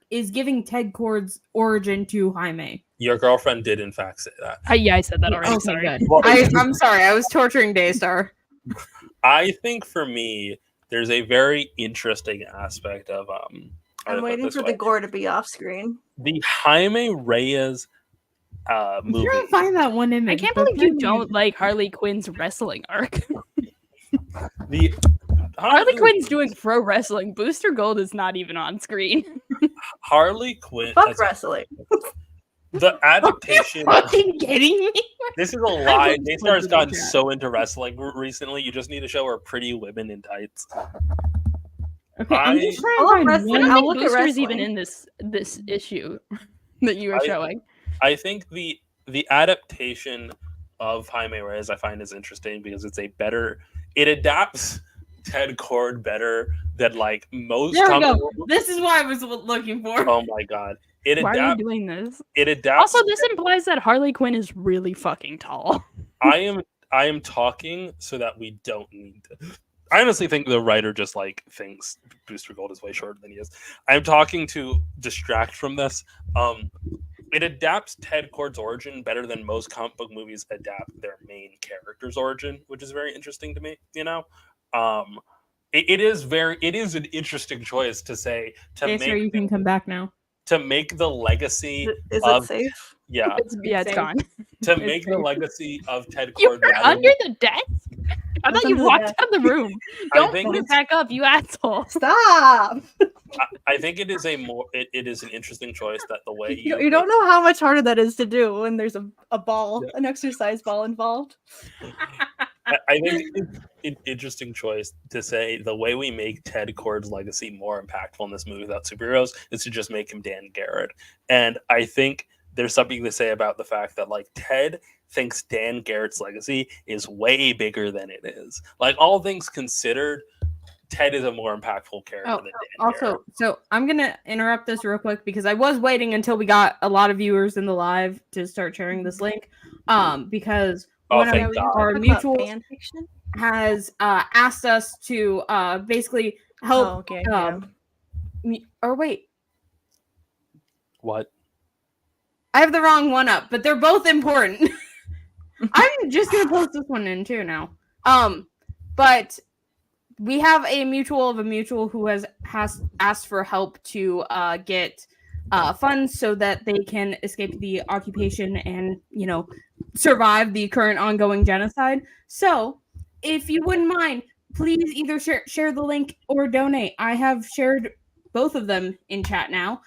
is giving Ted Cord's origin to Jaime. Your girlfriend did in fact say that. I said that already. Okay, Sorry. good. Well, I'm sorry. I was torturing Daystar. I think for me, there's a very interesting aspect of I'm waiting for the gore to be off screen. The Jaime Reyes movie. You're gonna find that one image. I can't believe you don't like Harley Quinn's wrestling arc. The Harley Quinn's doing pro wrestling. Booster Gold is not even on screen. Harley Quinn. Fuck wrestling. The adaptation. Fucking kidding me? This is a lie. Daystar has gotten so into wrestling recently. You just need to show her pretty women in tights. Okay, I'm just trying I'll to find wrestle- one. I I'll don't look think at Booster's wrestling. even in this issue that you are showing. I think the adaptation of Jaime Reyes I find is interesting because it adapts Ted Cord better than like most. There we go. This is what I was looking for. Oh my god! Why are you doing this? It adapts. Also, this implies that Harley Quinn is really fucking tall. I am talking so that we don't need to. I honestly think the writer just like thinks Booster Gold is way shorter than he is. I'm talking to distract from this. It adapts Ted Cord's origin better than most comic book movies adapt their main character's origin, which is very interesting to me. You know, it is an interesting choice to say to Okay, make. sir, you can come back now. To make the legacy Is of it safe? yeah It's gone. to make the legacy of Ted You Cord were under the desk? I thought you under the walked desk. out of the room. I Don't think put it it's- back up, you asshole. Stop! I think it is it is an interesting choice that the way You don't know how much harder that is to do when there's a ball, an exercise ball involved. I think it's an interesting choice to say the way we make Ted Kord's legacy more impactful in this movie without superheroes is to just make him Dan Garrett. And I think there's something to say about the fact that like Ted thinks Dan Garrett's legacy is way bigger than it is. Like all things considered, Ted is a more impactful character than Dan Garrett. So I'm gonna interrupt this real quick because I was waiting until we got a lot of viewers in the live to start sharing this link. Because one of thank God. our Talk about mutual fan fiction? has asked us to basically help. Oh, okay, Or wait, What? I have the wrong one up, but they're both important. I'm just gonna post this one in too now. But we have a mutual who has asked for help to get funds so that they can escape the occupation and survive the current ongoing genocide. So, if you wouldn't mind, please either share the link or donate. I have shared both of them in chat now.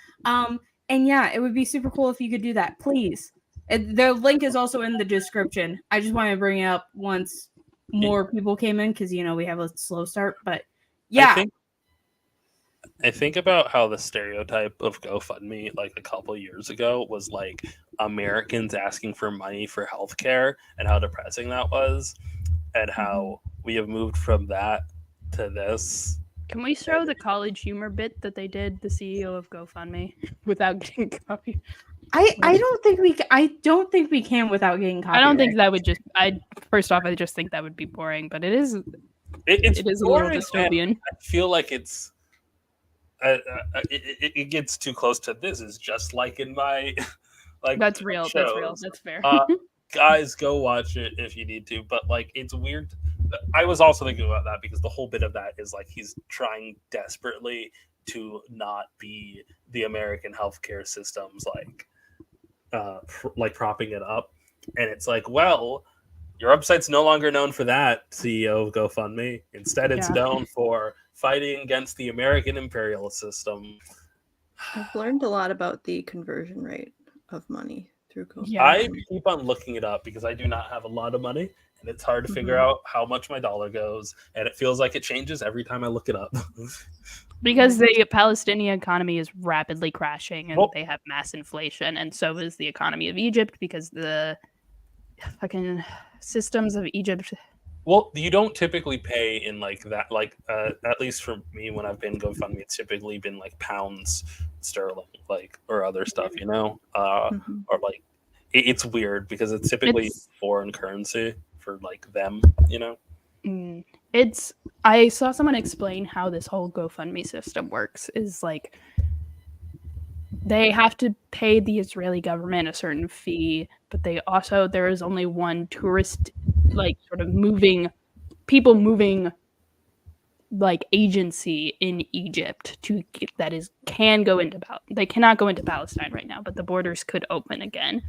And yeah, it would be super cool if you could do that, please. The link is also in the description. I just want to bring it up once more people came in because we have a slow start. But yeah, I think about how the stereotype of GoFundMe like a couple years ago was like Americans asking for money for healthcare and how depressing that was, and how we have moved from that to this. Can we show the college humor bit that they did, the CEO of GoFundMe, without getting copy? I don't think we. I don't think we can without getting copyright. I don't think that would just. First off, I just think that would be boring. But it is. It is a little dystopian. I feel like it's. It gets too close to this. Is just like in my. Like that's real. shows. That's real. That's fair. Guys, go watch it if you need to. But like, it's weird. I was also thinking about that because the whole bit of that is like he's trying desperately to not be the American healthcare system's like propping it up, and it's like, well, your website's no longer known for that, CEO of GoFundMe. Instead, it's known for fighting against the American imperial system. I've learned a lot about the conversion rate of money through GoFundMe. Yeah. I keep on looking it up because I do not have a lot of money, and it's hard to figure out how much my dollar goes, and it feels like it changes every time I look it up. Because the Palestinian economy is rapidly crashing and they have mass inflation, and so is the economy of Egypt because the fucking systems of Egypt. Well, you don't typically pay in like that, like at least for me when I've been GoFundMe, it's typically been like pounds sterling, like or other stuff, or like it's weird because it's typically foreign currency for like them, I saw someone explain how this whole GoFundMe system works is like they have to pay the Israeli government a certain fee, but there is only one tourist like sort of moving like agency in Egypt can go into they cannot go into Palestine right now, but the borders could open again.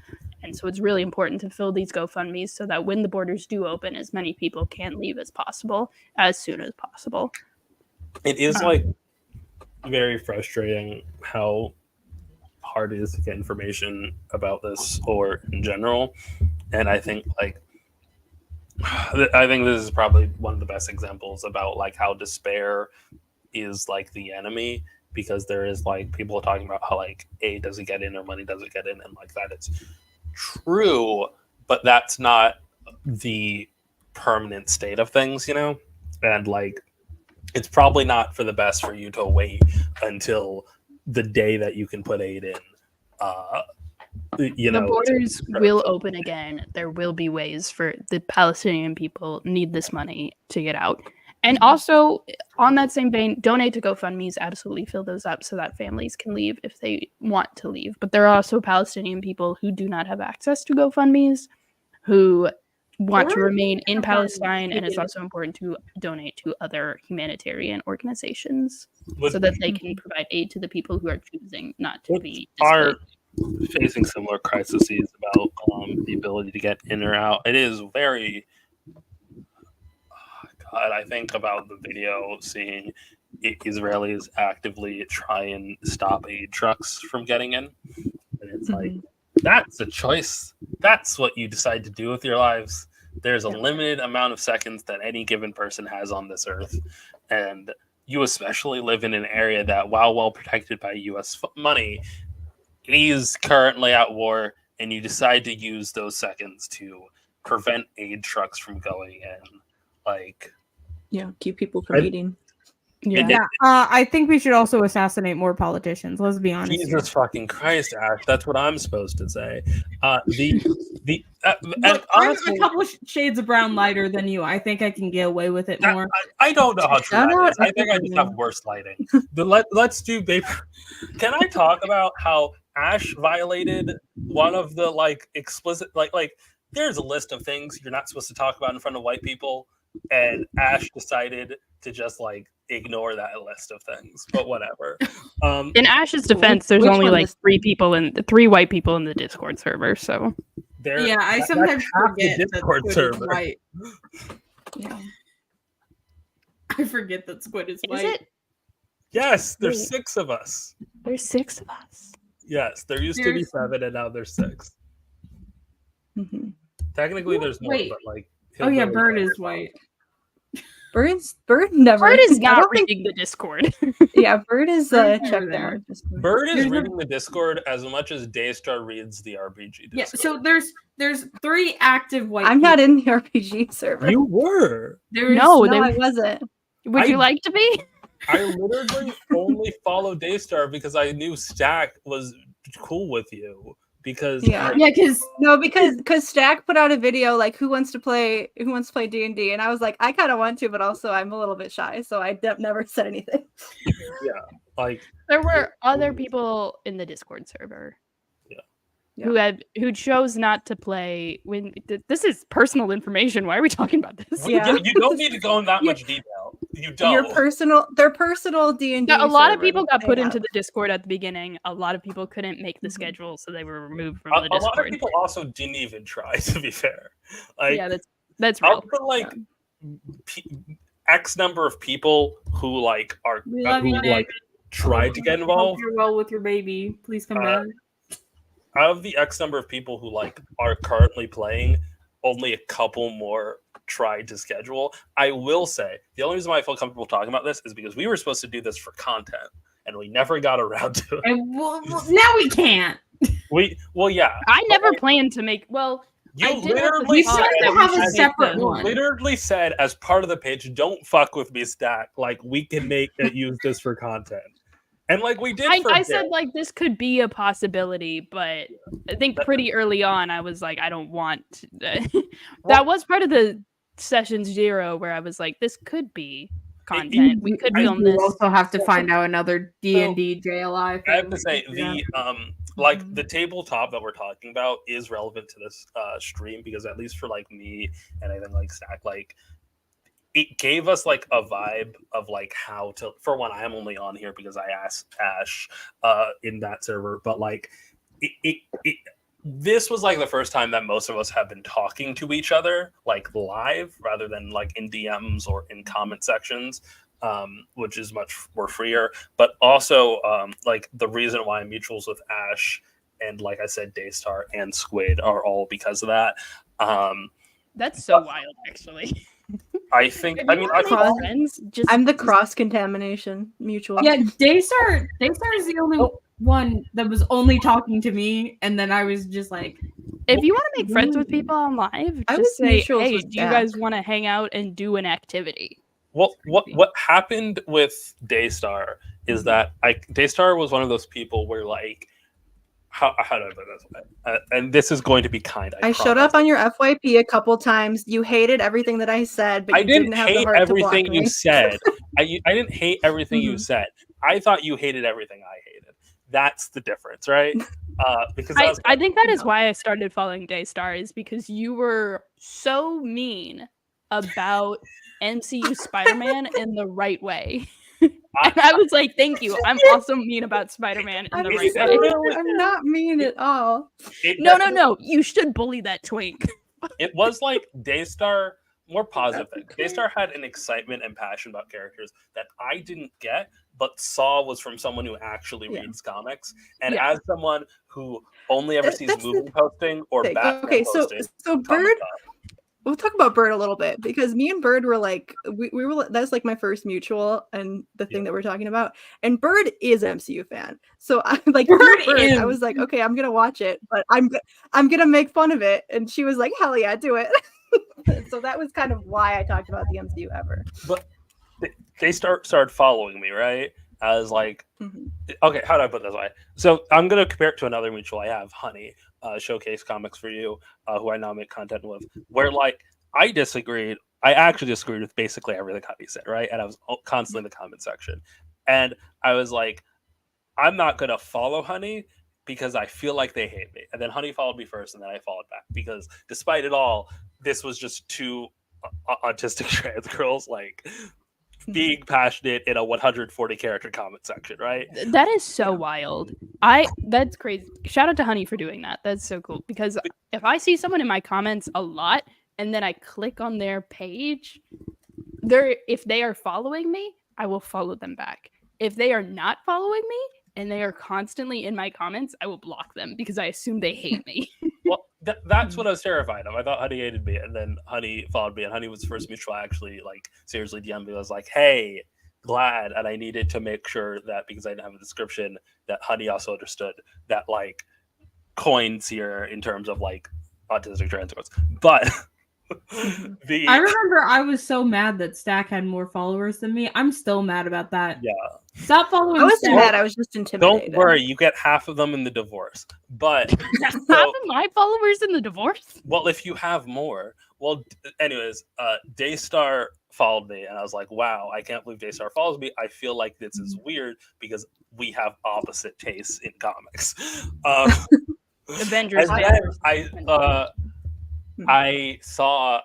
And so it's really important to fill these GoFundMes so that when the borders do open, as many people can leave as possible, as soon as possible. It is like very frustrating how hard it is to get information about this or in general. And I think this is probably one of the best examples about like how despair is like the enemy, because there is like people talking about how like aid doesn't get in or money doesn't get in, and like that it's true, but that's not the permanent state of things, and like it's probably not for the best for you to wait until the day that you can put aid in. The borders will open again. There will be ways for the Palestinian people need this money to get out. And also, on that same vein, donate to GoFundMes, absolutely fill those up so that families can leave if they want to leave. But there are also Palestinian people who do not have access to GoFundMes, who want to remain in Palestine, and it's also important to donate to other humanitarian organizations so that they can provide aid to the people who are choosing not to be displaced. Facing similar crises about the ability to get in or out. It is very... I think about the video seeing Israelis actively try and stop aid trucks from getting in. And it's like, that's a choice. That's what you decide to do with your lives. there's a limited amount of seconds that any given person has on this earth, and you especially live in an area that, while well protected by U.S. money, is currently at war, and you decide to use those seconds to prevent aid trucks from going in. Like, Yeah, keep people from eating. Yeah. I think we should also assassinate more politicians. Let's be honest. Jesus fucking Christ, Ash! That's what I'm supposed to say. And Look, I'm honestly, a couple shades of brown lighter than you. I think I can get away with it more. I don't know how true Shout that out is. I think I just have worse lighting. Let's do paper. Can I talk about how Ash violated one of the explicit like there's a list of things you're not supposed to talk about in front of white people, and Ash decided to just ignore that list of things. But whatever. In Ash's defense, there's Which only one is- three white people in the Discord server, so Yeah, I that's sometimes half the forget that Discord Squid server. is white. Yeah. I forget that Squid is is white. it? Yes, there's Wait. 6 of us. There's 6 of us. Yes, there used to be 7, and now there's 6. Mhm. Technically, there's more, Wait. but Oh yeah, hillbilly Bird never is white. Bird never. Bird is I not don't think- reading the Discord. Yeah, Bird is Bird's never checked there. out. Bird is There's a- reading the Discord as much as Daystar reads the RPG Discord. Yeah, so there's 3 active white. I'm not people. in the RPG server. You were. There's No, No, I wasn't. Would you like to be? I literally only followed Daystar because I knew Stack was cool with you. Because Yeah. Yeah, because No, because Stack put out a video like who wants to play D&D, and I was like, I kind of want to, but also I'm a little bit shy, so I never said anything. There were other people in the Discord server. Yeah. Who chose not to play when this is personal information. Why are we talking about this? Yeah. You don't need to go in that much detail. You don't. Their personal D&D. A lot of server people got they put have. into the Discord at the beginning. A lot of people couldn't make the schedule, so they were removed from A the lot of Discord. people also didn't even try. To be fair, Yeah, that's I'll real. put X number of people who are We love you, who Nick. tried to get Hope involved. you're well with your baby. Please come back. Out of the X number of people who are currently playing, only a couple more tried to schedule. I will say the only reason why I feel comfortable talking about this is because we were supposed to do this for content, and we never got around to it. And now we can't. Yeah. I never planned to make. Well, You I did have to literally We thought should said, that we have a should make separate them. you one. literally said as part of the page, "Don't fuck with me, Stack. We can use this for content." And we did. I said this could be a possibility, but I think pretty early on I was like, I don't want. That was part of the session 0 where I was like, this could be content. We could film You this. also have to find out another D&D JLI. I have to say Yeah. the tabletop that we're talking about is relevant to this stream because at least for me and I think Stack it gave us a vibe of how to. For one, I'm only on here because I asked Ash in that server, but this was the first time that most of us have been talking to each other live rather than in DMs or in comment sections, which is much more freer. But also the reason why I'm mutuals with Ash and I said Daystar and Squid are all because of that. That's so wild, actually. I think. If I you mean, wanna I make thought friends. Just I'm the cross contamination mutual. Yeah, Daystar is the only one that was only talking to me, and then I was just like, if you want to make friends with people on live, I just was say, mutuals "Hey, with do you guys want to hang out and do an activity?" Well, what happened with Daystar is that Daystar was one of those people where how do I put this? And this is going to be kind. I showed up on your FYP a couple times. You hated everything that I said, but I you didn't have the hate heart to block everything you me. said. I didn't hate everything you Mhm. said. I thought you hated everything I hated. That's the difference, right? Because I think that is why I started following Daystar, is because you were so mean about MCU Spider-Man in the right way. And I was like, thank you. I'm also mean about Spider-Man in the right way. I'm not mean at all. No. You should bully that twink. It was Daystar, more positive thing. Daystar had an excitement and passion about characters that I didn't get, but saw was from someone who actually reads comics. And Yeah. as someone who only ever sees That's the movie posting or thing. Batman Okay, so posting, Bird we'll talk about Bird a little bit because me and Bird were like, we were that's like my first mutual and the thing that we're talking about. And Bird is an MCU fan, so I like Bird Bird. is. I was like, okay, I'm gonna watch it, but I'm gonna make fun of it. And she was like, hell yeah, do it. So that was kind of why I talked about the MCU ever. But they started following me, right? I was like, okay, how do I put this way? So I'm gonna compare it to another mutual I have, Honey, Showcase Comics for You, who I now make content with. Where like I actually disagreed with basically everything Honey said, right? And I was constantly in the comment section, and I was like, I'm not gonna follow Honey because I feel like they hate me. And then Honey followed me first, and then I followed back because despite it all, this was just two autistic trans girls like being passionate in a 140 character comment section, right? That is so wild. That's crazy. Shout out to Honey for doing that. That's so cool. Because if I see someone in my comments a lot and then I click on their page, if they are following me, I will follow them back. If they are not following me and they are constantly in my comments, I will block them because I assume they hate me. Well, that's what I was terrified of. I thought Honey hated me, and then Honey followed me, and Honey was the first mutual I actually like seriously DM'd me. I was like, "Hey, glad," and I needed to make sure that because I didn't have a description, that Honey also understood that like coins here in terms of like autistic trans girls. But I remember I was so mad that Stack had more followers than me. I'm still mad about that. Yeah. Stop following. I wasn't Stack. mad. I was just intimidated. Don't worry, you get half of them in the divorce. But Half of my followers in the divorce? well, if you have more. Well, anyways, Daystar followed me, and I was like, wow, I can't believe Daystar follows me. I feel like this is weird because we have opposite tastes in comics. Avengers. I saw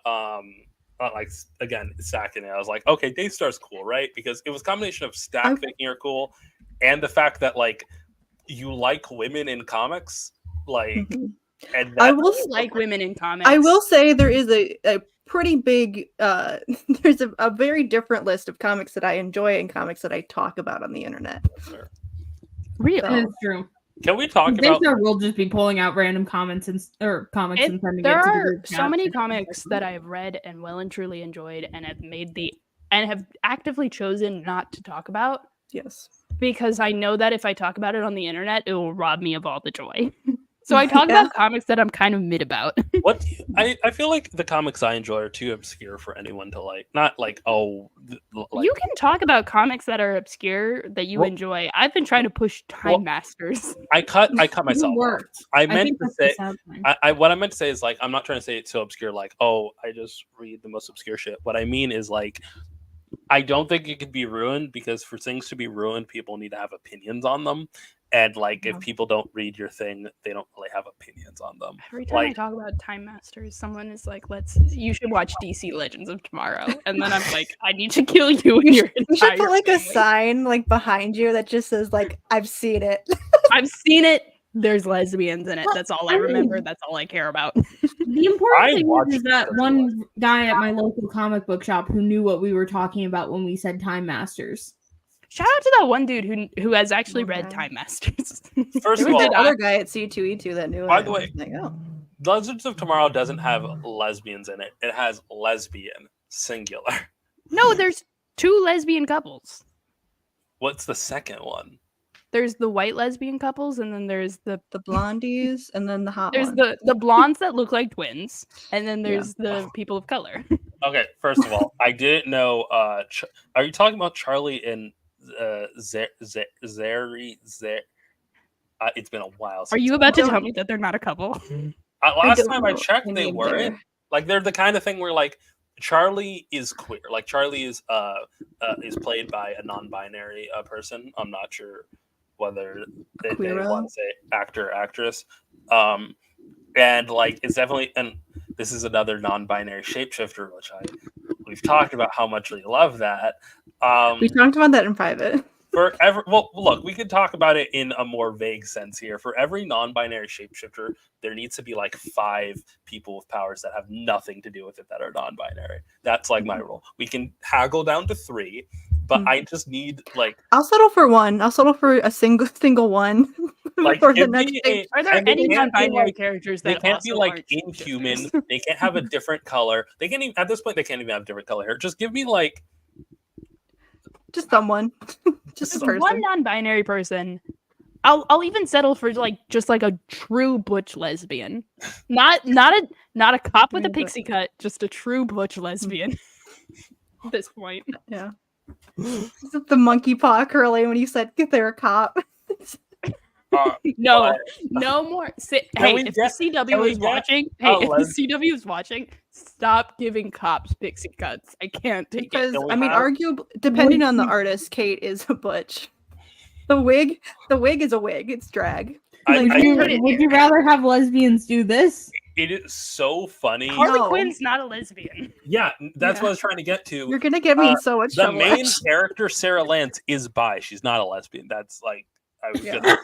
like again Stack in it. I was like, okay, Daystar's cool, right? Because it was a combination of Stack thinking you're cool and the fact that like you like women in comics, like. And I will like women in comics. I will say there is a pretty big there's a very different list of comics that I enjoy and comics that I talk about on the internet. Really? That's true. Can we talk about? We'll just be pulling out random comments and comics and sending there it to the are group so chat. many comics that I have read and well and truly enjoyed and have actively chosen not to talk about. Yes. Because I know that if I talk about it on the internet, it will rob me of all the joy. So I talk about comics that I'm kind of mid about. What I feel like the comics I enjoy are too obscure for anyone to like. Not like like, you can talk about comics that are obscure that you enjoy. I've been trying to push Time Masters. I cut myself off. I meant to say what I meant to say is like I'm not trying to say it's so obscure like I just read the most obscure shit. What I mean is like I don't think it could be ruined because for things to be ruined, people need to have opinions on them. And like, if people don't read your thing, they don't really have opinions on them. Every time I talk about Time Masters, someone is like, "You should watch DC Legends of Tomorrow," and then I'm like, "I need to kill you in your entire." You should put like a sign like behind you that just says like, "I've seen it." I've seen it. There's lesbians in it. That's all I remember. That's all I care about. The important thing is that one guy at my local comic book shop who knew what we were talking about when we said Time Masters. Shout out to that one dude who has actually read Time Masters. First of all, that other guy at C2E2 that knew it. By the way, like, Legends of Tomorrow doesn't have lesbians in it. It has lesbian singular. No, there's 2 lesbian couples. What's the second one? There's the white lesbian couples, and then there's the blondies, and then the hot there's one. the blondes that look like twins, and then there's the people of color. Okay, first of all, I didn't know. Are you talking about Charlie and Zeri? It's been a while. Are you about to tell me that they're not a couple? Last time I checked, they weren't. Like they're the kind of thing where like Charlie is queer. Like Charlie is played by a non-binary person. I'm not sure whether they want to say actor or actress. And like it's definitely, and this is another non-binary shapeshifter, which we've talked about how much we love that. We talked about that in private. Well, look, we could talk about it in a more vague sense here. For every non-binary shapeshifter, there needs to be like 5 people with powers that have nothing to do with it that are non-binary. That's like my rule. We can haggle down to 3, but I just need like. I'll settle for 1. I'll settle for a single one. Like, for the give next me thing. Are there and they any can't be, non-binary like- characters They that can't be also like aren't inhuman. shapeshifters? They can't have a different color. They can't even at this point. They can't even have different color hair. Just give me like Just someone. Just a Just person. one non-binary person. I'll even settle for like just like a true butch lesbian, not a cop with a Yeah, but- pixie cut, just a true butch lesbian. At this point, Yeah. Is it the monkey paw curly when you said they're a cop? no, but- no more. Can Hey, we if get- the CW can we is get watching, a hey, if les- the CW is watching, stop giving cops pixie cuts. I can't take Because Can we I mean, have- arguably, depending Would on the you- artist, Kate is a butch. The wig is a wig. It's drag. I- Like, I- Would you rather have lesbians do this? it is so funny. Harley No. Quinn's not a lesbian. Yeah, that's Yeah. what I was trying to get to. You're gonna get me in so much The trouble. main Ash. character, Sarah Lance, is bi. She's not a lesbian. That's like I was Yeah. just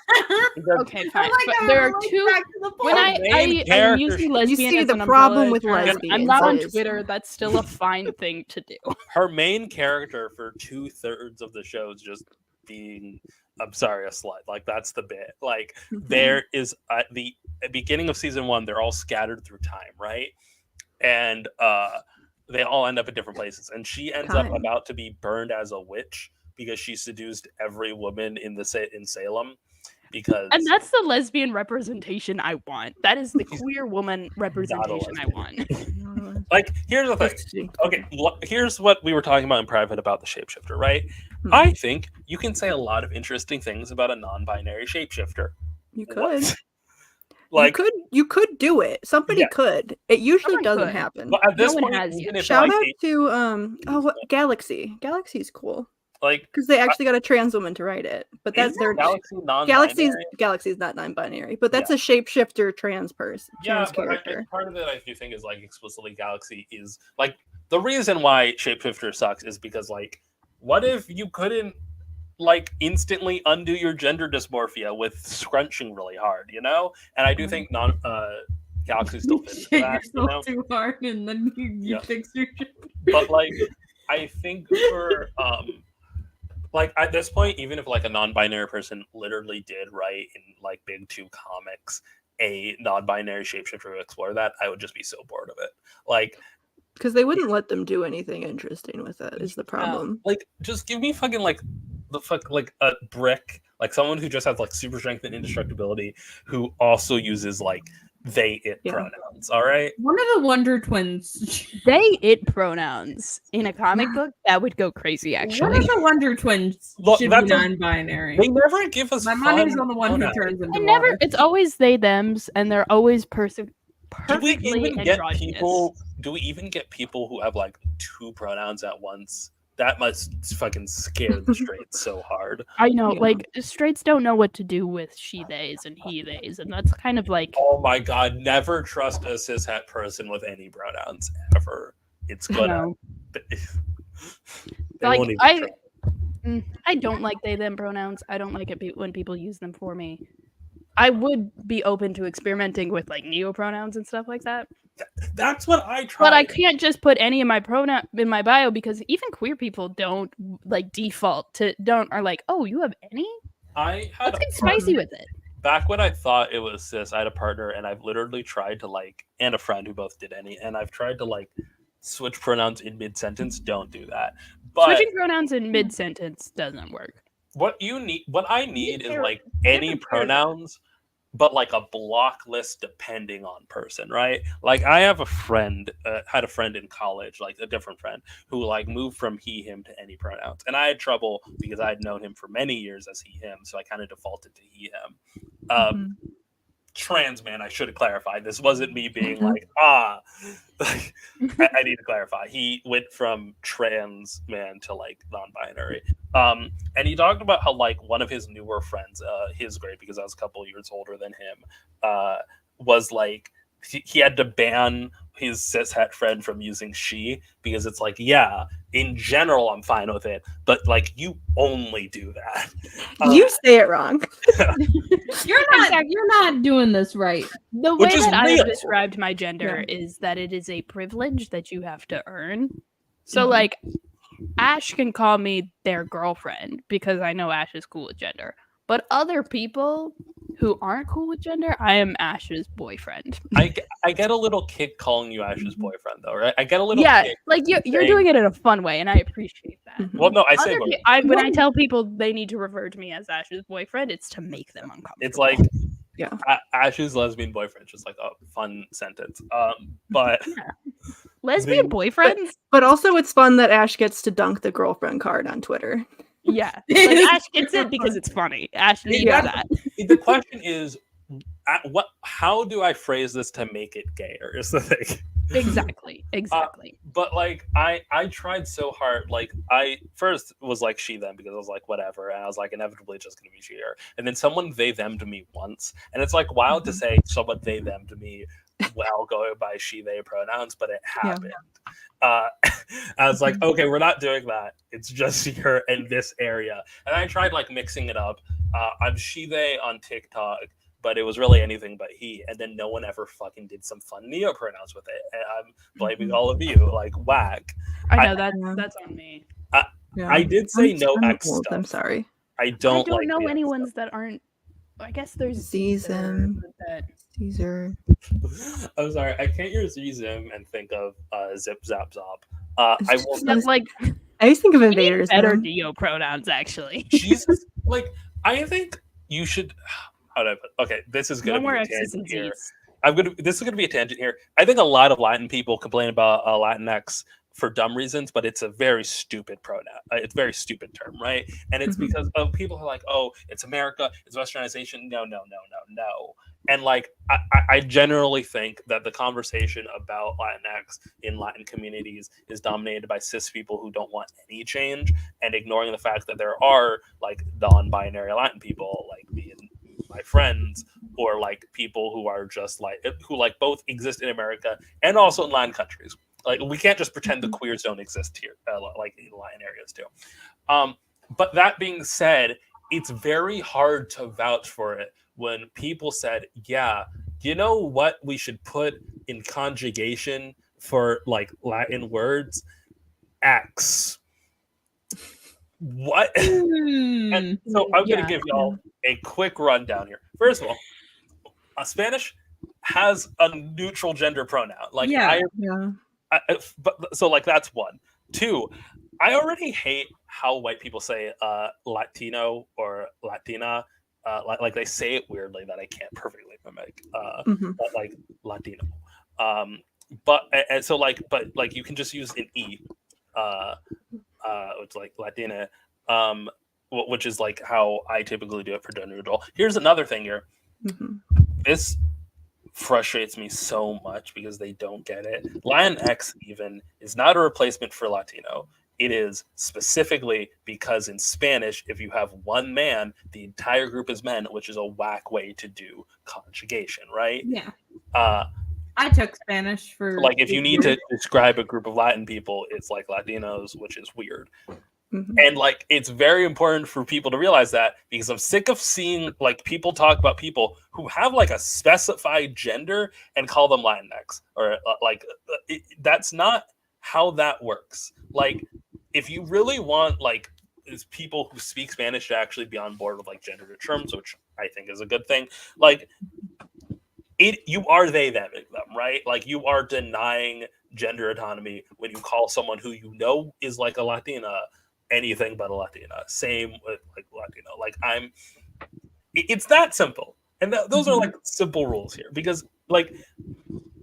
Okay, fine. But there are two. When The I main am character- using You lesbian see as the an problem umbrella with term, I'm lesbians not on is- Twitter. That's still a fine thing to do. her main character for 2/3 of the show is just being I'm sorry, a slut. Like that's the bit. Like there is at the beginning of season 1, they're all scattered through time, right? And they all end up at different places. And she ends up Time. about to be burned as a witch because she seduced every woman in Salem. Because And that's the lesbian representation I want. That is the queer woman representation I want. like here's the thing. Interesting. Okay, here's what we were talking about in private about the shapeshifter, right? Hmm. I think you can say a lot of interesting things about a non-binary shapeshifter. You could. What? Like, you could do it. Somebody Yeah. could. It usually Someone doesn't could. happen. but at this No one point, has even yet. if Shout like, out to Galaxy. Galaxy's cool like because they actually got a trans woman to write it. But that's is their Galaxy non-binary? Galaxy's not non-binary, but that's a shapeshifter trans person, Yeah, trans but character. part of it I do think is like explicitly Galaxy is like the reason why shapeshifter sucks is because like what if you couldn't like instantly undo your gender dysmorphia with scrunching really hard, you know? And I do think Galaxy still fits into Shake that, you know? yourself too hard and then you Yeah. fix your shit. But like I think for like at this point, even if like a non-binary person literally did write in like big 2 comics a non-binary shapeshifter to explore that, I would just be so bored of it. Like Because they wouldn't let them do anything interesting with it. Is the problem? like just give me fucking like the fuck like a brick, like someone who just has like super strength and indestructibility, who also uses like they it Yeah. pronouns. All right. One of the Wonder Twins. They it pronouns in a comic book that would go crazy. One Actually, of the Wonder Twins Look, should be that's a- non-binary. They never give us. My money's fun on the one who pronouns. turns into I never. water. It's always they them's, and they're always Do we perfectly even get androgynous. people? Do we even get people who have like 2 pronouns at once? That must fucking scare the straights so hard. I know, Yeah. like straights don't know what to do with she theys and he theys, and that's kind of like Oh my god! Never trust a cishet person with any pronouns ever. It's you gonna. know, They Like, won't even I- try. I don't like they them pronouns. I don't like it when people use them for me. I would be open to experimenting with like neo pronouns and stuff like that, That's what I tried. but I can't just put any of my pronoun in my bio because even queer people don't like default to are like, oh, you have any? I had Let's a get spicy with it. back when I thought it was cis. I had a partner, and I've literally tried to like, and a friend who both did any, and I've tried to like switch pronouns in mid sentence. Don't do that. But Switching pronouns in mid sentence doesn't work. what I need is like any pronouns, but like a block list depending on person, right? Like I have a friend, had a friend in college, like a different friend, who like moved from he, him to any pronouns. And I had trouble because I had known him for many years as he, him. So I kind of defaulted to he, him. Trans man, I should have clarified. This wasn't me being like, like, I need to clarify. He went from trans man to like non-binary. And he talked about how like one of his newer friends, his grade, because I was a couple years older than him, was like he had to ban his cishet friend from using she because it's like, yeah, in general I'm fine with it, but like you only do that. You say it wrong. You're not doing this right. The way Which is that I have real. described my gender is that it is a privilege that you have to earn. So, like, Ash can call me their girlfriend because I know Ash is cool with gender. But other people, who aren't cool with gender, I am Ash's boyfriend. I get a little kick calling you Ash's boyfriend, though, right? I get a little kick. Like you're saying- doing it in a fun way, and I appreciate that. Well, no, I say Other both. when I tell people they need to refer to me as Ash's boyfriend, it's to make them uncomfortable. It's like Yeah. Ash's lesbian boyfriend, just like a fun sentence. But lesbian boyfriends. But also, it's fun that Ash gets to dunk the girlfriend card on Twitter. Yeah, like Ash gets it because it's funny. Ash needs that. the question is, how do I phrase this to make it gayer? Is the thing. Exactly. But like I tried so hard. Like I first was like she them because I was like whatever, and I was like inevitably just gonna be she her. And then someone they them to me once, and it's like wild to say someone they them to me while going by she they pronouns, but it happened. I was like, okay, we're not doing that. It's just she her in this area, and I tried like mixing it up. I'm she they on TikTok. But it was really anything but he, and then no one ever fucking did some fun neo pronouns with it, and I'm blaming all of you, like whack. I know that's on me. I did say no I'm X old, stuff. I'm sorry. I don't like know the any X ones that aren't. I guess there's Season. Caesar. stuff. I'm sorry, I can't hear Z-Zim and think of Zip Zap Zop. I will That's like I used to think of we need invaders. better man. neo pronouns actually. Jesus, like I think you should. How do I put? Okay, this is No gonna be more a X's and tangent here. Z's. This is gonna be a tangent here. I think a lot of Latin people complain about Latinx for dumb reasons, but it's a very stupid pronoun. It's a very stupid term, right? And it's because of people who are like, oh, it's America, it's Westernization. No. And like, I generally think that the conversation about Latinx in Latin communities is dominated by cis people who don't want any change and ignoring the fact that there are like non-binary Latin people, like my friends, or like people who are just like who like both exist in America and also in Latin countries. Like we can't just pretend the queers don't exist here, like in Latin areas too. But that being said, it's very hard to vouch for it when people said, yeah, you know what we should put in conjugation for like Latin words? X. What? And so I'm going to give y'all a quick rundown here. First of all, Spanish has a neutral gender pronoun. Like so like that's one. Two, I already hate how white people say Latino or Latina. Like they say it weirdly that I can't perfectly mimic. But like Latino. But you can just use an E. It's like Latina, which is like how I typically do it for gender neutral. Here's another thing here. This frustrates me so much because they don't get it. Latinx even is not a replacement for Latino. It is specifically because in Spanish, if you have one man, the entire group is men, which is a whack way to do conjugation, right? Yeah. I took Spanish for like if you need to describe a group of Latin people, it's like Latinos, which is weird. And like it's very important for people to realize that because I'm sick of seeing like people talk about people who have like a specified gender and call them Latinx or that's not how that works. Like if you really want like is people who speak Spanish to actually be on board with like gender terms, which I think is a good thing, like you are they them, right? Like you are denying gender autonomy when you call someone who you know is like a Latina anything but a Latina. Same with like Latino. Like it's that simple. And those are like simple rules here because like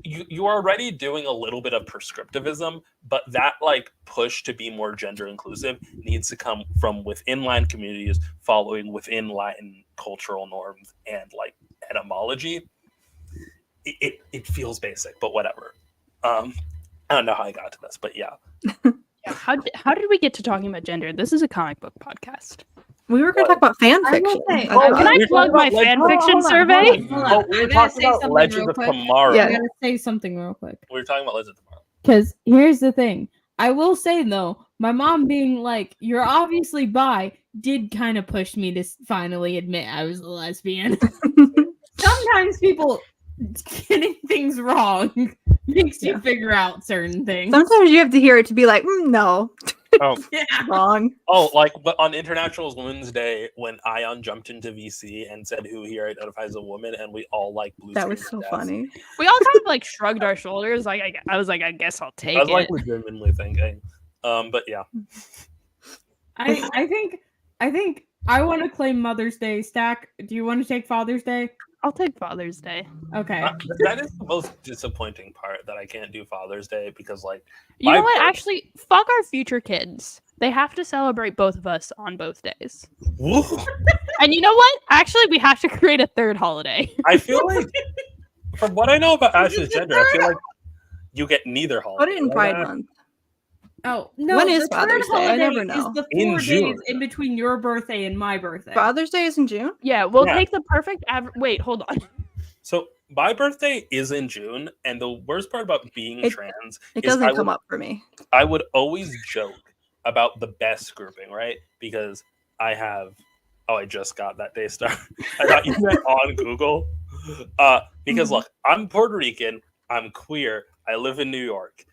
you are already doing a little bit of prescriptivism, but that like push to be more gender inclusive needs to come from within Latin communities, following within Latin cultural norms and like etymology. It feels basic, but whatever. I don't know how I got to this, but yeah. How did we get to talking about gender? This is a comic book podcast. We were going to talk about fan fiction. Say, can I plug my fan fiction survey? We were talking about Legends of Tomorrow. I gotta say something real quick. We were talking about Legends of Tomorrow. Because here's the thing. I will say though, my mom being like, "You're obviously bi," did kind of push me to finally admit I was a lesbian. Sometimes people getting things wrong makes you figure out certain things. Sometimes you have to hear it to be like, no. Oh, Yeah. Wrong. but on International Women's Day, when Ayaan jumped into VC and said who he identifies as a woman, and we all like blue. That was so funny. We all kind of like shrugged our shoulders. Like I was like, I guess I'll take I was it. like legitimately thinking. But yeah. I think I want to claim Mother's Day. Stack, do you want to take Father's Day? I'll take Father's Day. Okay. That is the most disappointing part, that I can't do Father's Day because, like, You know my what? birth- Actually, fuck our future kids. They have to celebrate both of us on both days. Woo! And you know what? Actually, we have to create a third holiday. I feel like, from what I know about Ash's gender, I feel like you get neither holiday. Put it in right, Pride Ash? Month. Oh no! When is the Father's third Day? I holiday never know. Is the In 4 days June. in between your birthday and my birthday? Father's Day is in June. Yeah, we'll Yeah. take the perfect wait, hold on. So my birthday is in June, and the worst part about being trans It is doesn't come up for me. I would always joke about the best grouping, right? Because I just got that Daystar. I thought you meant on Google. Because look, I'm Puerto Rican, I'm queer, I live in New York.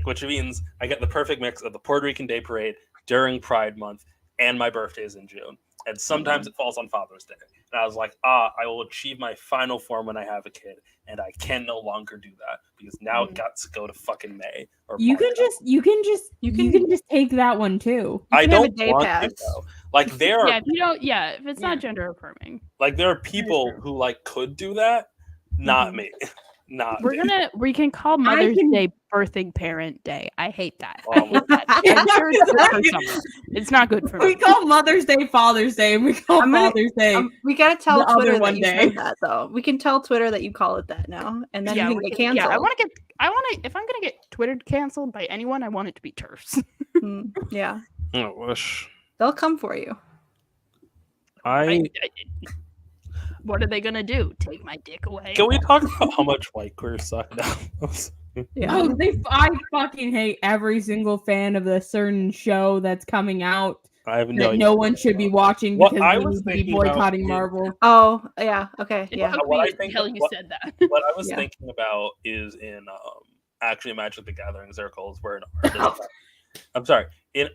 Which means I get the perfect mix of the Puerto Rican Day Parade during Pride Month, and my birthday is in June. And sometimes it falls on Father's Day. And I was like, I will achieve my final form when I have a kid, and I can no longer do that because now it got to go to fucking May. Or You can March. just take that one too. I can have a don't day want pass. to though. Like there are Yeah, if you don't if it's not gender affirming. like there are people who like could do that, not me. Not me. We can call Mother's Day Birthing Parent Day. I hate that. I Oh hate that. I'm sure it's good for someone. It's not good for We me. call Mother's Day Father's Day, and we call Father's Day. We gotta tell the Twitter other that one you day. said that though. We can tell Twitter that you call it that now, and then you can get canceled. Yeah, I want to. If I'm gonna get Twitter canceled by anyone, I want it to be TERFs. Yeah, I wish. they'll come for you. What are they gonna do? Take my dick away? Can we talk about how much white queers suck now? Yeah. Oh, I fucking hate every single fan of the certain show that's coming out I have that no one should be watching because I we was need to be thinking about boycotting is- Marvel. Oh, yeah. Okay. It Yeah. took What me I think until of- you what- said that. What I was Yeah. thinking about is in actually Magic the Gathering circles where an artist. I'm sorry.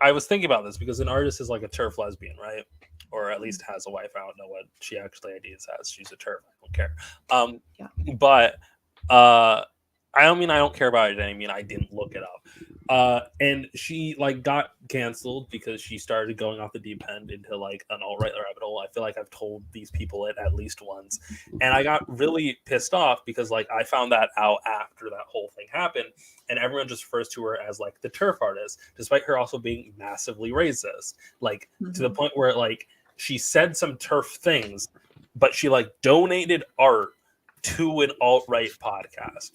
I was thinking about this because an artist is like a TERF lesbian, right? Or at least has a wife. I don't know what she actually IDs as. She's a TERF. I don't care. But I don't mean I don't care about it. I mean I didn't look it up. And she like got canceled because she started going off the deep end into like an alt-right rabbit hole. I feel like I've told these people it at least once, and I got really pissed off because like I found that out after that whole thing happened, and everyone just refers to her as like the TERF artist, despite her also being massively racist, like to the point where like she said some TERF things, but she like donated art to an alt-right podcast.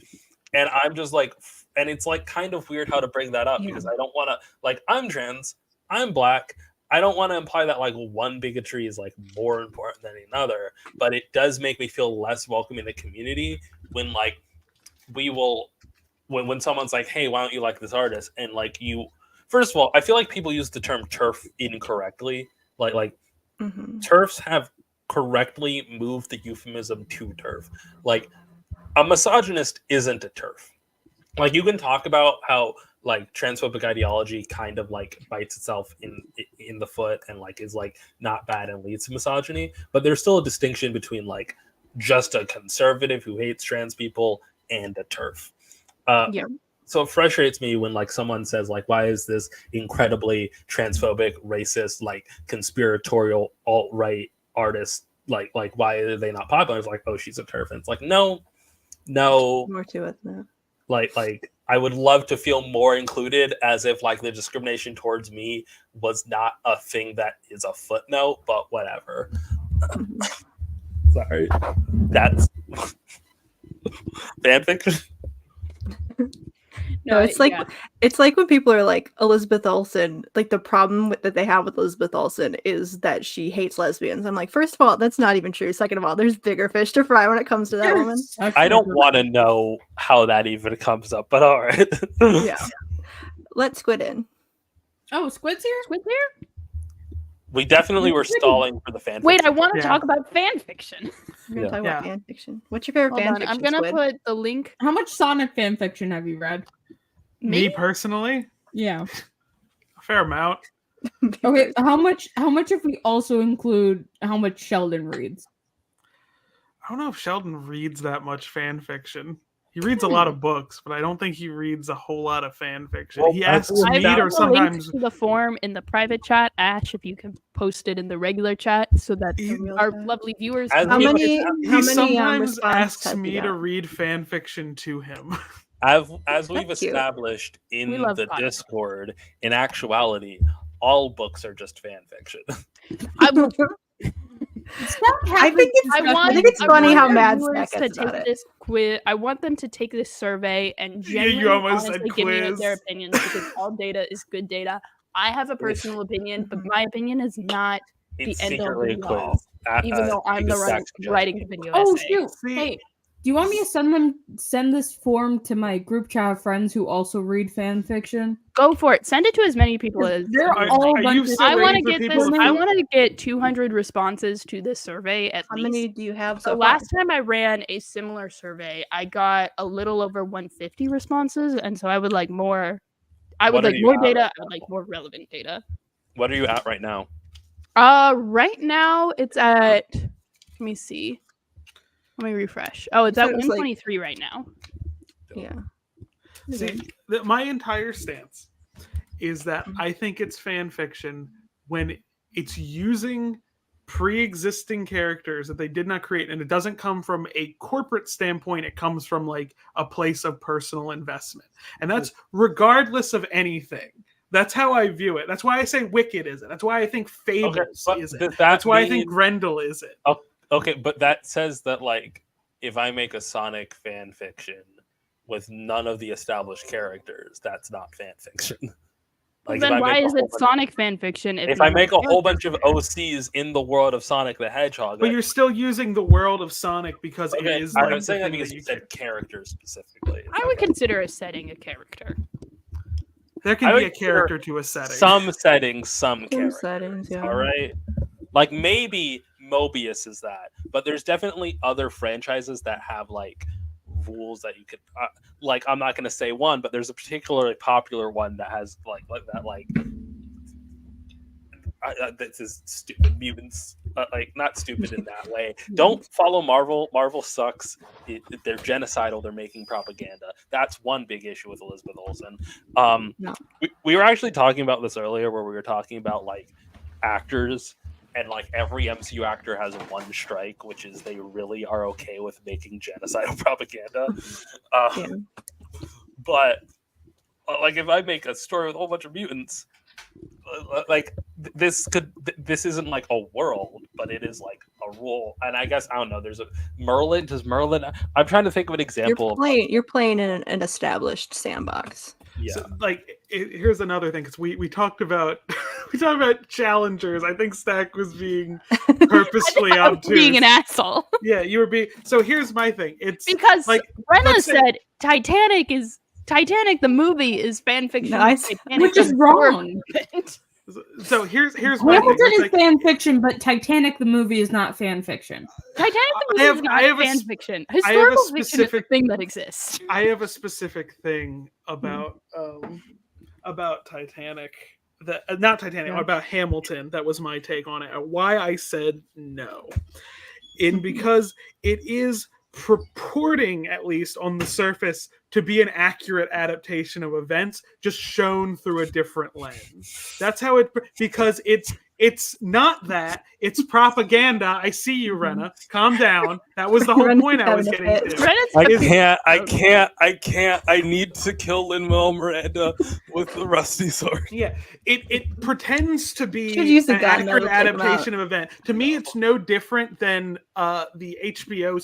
And I'm just like, and it's like kind of weird how to bring that up because I don't want to, like, I'm trans, I'm black. I don't want to imply that like one bigotry is like more important than another, but it does make me feel less welcome in the community when like when someone's like, hey, why don't you like this artist? And like first of all, I feel like people use the term TERF incorrectly. Like TERFs have correctly moved the euphemism to TERF. Like, a misogynist isn't a TERF. Like you can talk about how like transphobic ideology kind of like bites itself in the foot and like is like not bad and leads to misogyny, but there's still a distinction between like just a conservative who hates trans people and a TERF. So it frustrates me when like someone says like, why is this incredibly transphobic, racist, like conspiratorial alt-right artist like why are they not popular? It's like, oh, she's a TERF. And it's like, no, more to it than that. Like I would love to feel more included, as if like the discrimination towards me was not a thing that is a footnote, but whatever. Sorry, that's fanfiction. No, it's like when people are like Elizabeth Olsen, like the problem that they have with Elizabeth Olsen is that she hates lesbians. I'm like, first of all, that's not even true. Second of all, there's bigger fish to fry when it comes to that woman. I don't want to know how that even comes up, but all right. Yeah. Let Squid in. Oh, Squid's here? Squid's here? We definitely were stalling for the fan. Wait, I want to talk about fan fiction. We're gonna talk about fan fiction. What's your favorite fan fiction? I'm gonna Squid? put the link. How much Sonic fan fiction have you read? Me personally? Yeah. fair amount. Okay, how much if we also include how much Sheldon reads? I don't know if Sheldon reads that much fan fiction. He reads a lot of books, but I don't think he reads a whole lot of fan fiction. Well, He I asks think me I or put the sometimes link to the form in the private chat. Ash, if you can post it in the regular chat so that our lovely viewers As can How we- many? he How many sometimes response asks has he me to got? read fan fiction to him. As we've That's cute. established in We love the podcasts. Discord, in actuality, all books are just fan fiction. I would I think it's funny how mad viewers Stack to gets about take it. this quiz. I want them to take this survey and Yeah, you genuinely almost said honestly give me quiz. their opinions because all data is good data. I have a personal opinion, but my opinion is not It's the end all secretly a be quiz. all. Even though I'm the because one Zach suggested writing the it. video Oh essay. shoot! See- Hey, do you want me to send this form to my group chat of friends who also read fan fiction? Go for it. Send it to as many people as They're Are- all are you bunches. still I want to waiting for get people this. to I vote? want to get 200 responses to this survey at How least. many do you have So so far? last time I ran a similar survey, I got a little over 150 responses, and so I would like more. I would What are like you more at data. right I would like more relevant data. What are you at right now? Right now it's at. Let me see. Let me refresh. Oh, it's You at said it was, like- 123 right now. Yeah. See, my entire stance is that I think it's fan fiction when it's using pre-existing characters that they did not create, and it doesn't come from a corporate standpoint. It comes from like a place of personal investment, and that's regardless of anything. That's how I view it. That's why I say Wicked is it. That's why I think Fables but is it. does that That's why I think mean- Grendel is it. Okay, but that says that like if I make a Sonic fan fiction with none of the established characters, that's not fan fiction. Like, Then if I why make a is whole it bunch- Sonic fan fiction? If I make a whole bunch of of OCs in the world of Sonic the Hedgehog, But you're still using the world of Sonic because okay, it is I'm like the saying that thing because that you you said characters specifically. I would consider a setting a character. There can I be would a character to a setting. Some settings, some Some characters. settings, yeah. All right, like maybe Mobius is that, but there's definitely other franchises that have like rules that you could like. I'm not going to say one, but there's a particularly popular one that has like that like. This is stupid. Mutants, like not stupid in that way. Don't follow Marvel. Marvel sucks. They're genocidal. They're making propaganda. That's one big issue with Elizabeth Olsen. No. We were actually talking about this earlier, where we were talking about like actors, and like every MCU actor has one strike, which is they really are okay with making genocidal propaganda. Yeah. But like if I make a story with a whole bunch of mutants, like this isn't like a world, but it is like a rule. And I guess I don't know. There's a Merlin. Does Merlin? I'm trying to think of an example. You're playing in an established sandbox. Yeah. So, like, here's another thing because we talked about we talked about challengers. I think Stack was being purposefully I was obtuse. being an asshole Yeah, you were being. So here's my thing. It's because like Rena let's say- said Titanic the movie is fan fiction, Nice. Titanic Which is the wrong. movement. so here's my thing. Hamilton It's is like, fan fiction, but Titanic the movie is not fan fiction. Titanic the I movie have- is I have not a fan s- fiction. I have a Historical fiction is the specific- thing that exists. I have a specific thing about Titanic. That not Titanic, Yeah. about Hamilton. That was my take on it. Why I said no, because it is purporting, at least on the surface, to be an accurate adaptation of events, just shown through a different lens. That's how it, because it's not that, it's propaganda. I see you, Rena. Calm down. That was the whole Rena's point I was having getting a fit. to. Rena's I can't. I need to kill Lin-Manuel Miranda with the rusty sword. Yeah, it pretends to be Should use the an gun, accurate though, to take 'em adaptation of event. To me, it's no different than the HBO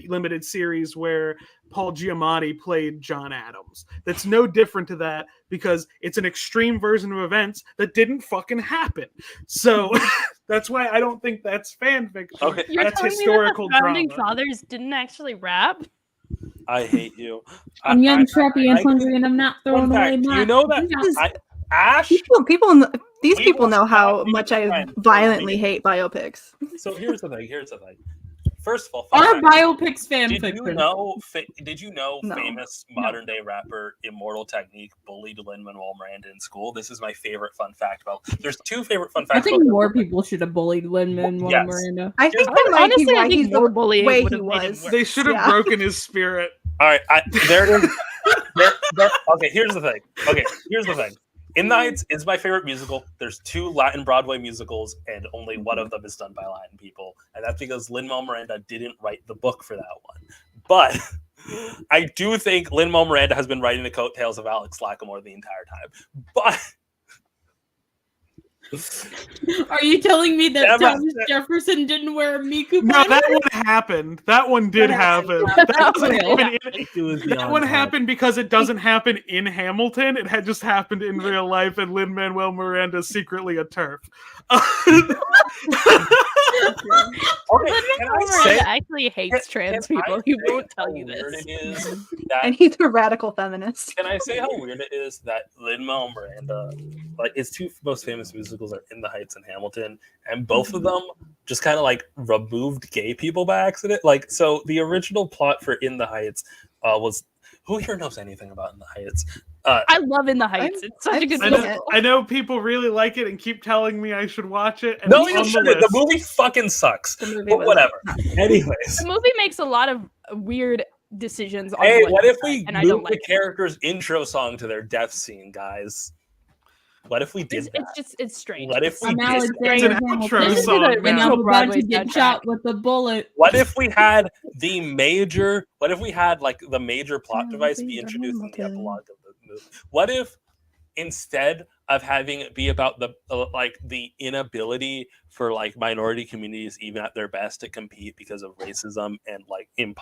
limited series where Paul Giamatti played John Adams. That's no different to that because it's an extreme version of events that didn't fucking happen. So that's why I don't think that's fan fiction. Okay, You're That's telling historical me that the founding drama. fathers didn't actually rap? I hate you. I'm young, I- trappy, and hungry, and I'm not Fun throwing away fact, my. you know that Ash. These We people will know how not be much I friends. violently hate biopics. So here's the thing. first of all, Our fact, biopics fan did fiction. you know No. famous modern day rapper Immortal Technique bullied Lin-Manuel Miranda in school? This is my favorite fun fact about. There's two favorite fun I facts. think about more people should have bullied Lin-Manuel Yes. Miranda. I think Here's- that might be Honestly, I why think he's more the bullying way would he have made him was. worse. They should have Yeah. broken his spirit. All right, there it is. Okay, here's the thing. In the Heights is my favorite musical. There's 2 Latin Broadway musicals, and only one of them is done by Latin people, and that's because Lin-Manuel Miranda didn't write the book for that one. But I do think Lin-Manuel Miranda has been writing the coattails of Alex Lacamoire the entire time. But Are you telling me that Never- Thomas Jefferson didn't wear a Miku No, bonnet? that one happened. That one did That happen. happened. That doesn't That happen in, It was that beyond one time. happened because it doesn't happen in Hamilton. It had just happened in real life, and Lin-Manuel Miranda is secretly a TERF. okay, can I say Miranda actually hates trans can I people. He say won't tell how you weird this. it is that And he's a radical feminist. Can I say how weird it is that Lin-Manuel Miranda, like his 2 most famous musicals are In the Heights and Hamilton, and both of them just kind of like removed gay people by accident. Like, so the original plot for In the Heights was, who here knows anything about In the Heights? I love In the Heights. It's such a I've good seen musical. it. I know people really like it and keep telling me I should watch it. And No, it's you on shouldn't. the The list. movie fucking sucks. The movie But was whatever. Anyways. The movie makes a lot of weird decisions. On Hey, the what if website, we and I don't moved like the character's intro song to their death scene, guys? What if we did that? It's strange. What if we I'm did Alexander that? It's an Hamilton. outro This is song the now. And original I'm about Broadway to get soundtrack. shot with a bullet. What if we had what if we had like the major plot device be introduced in the epilogue of the movie? What if instead of having it be about the like the inability for like minority communities even at their best to compete because of racism and like and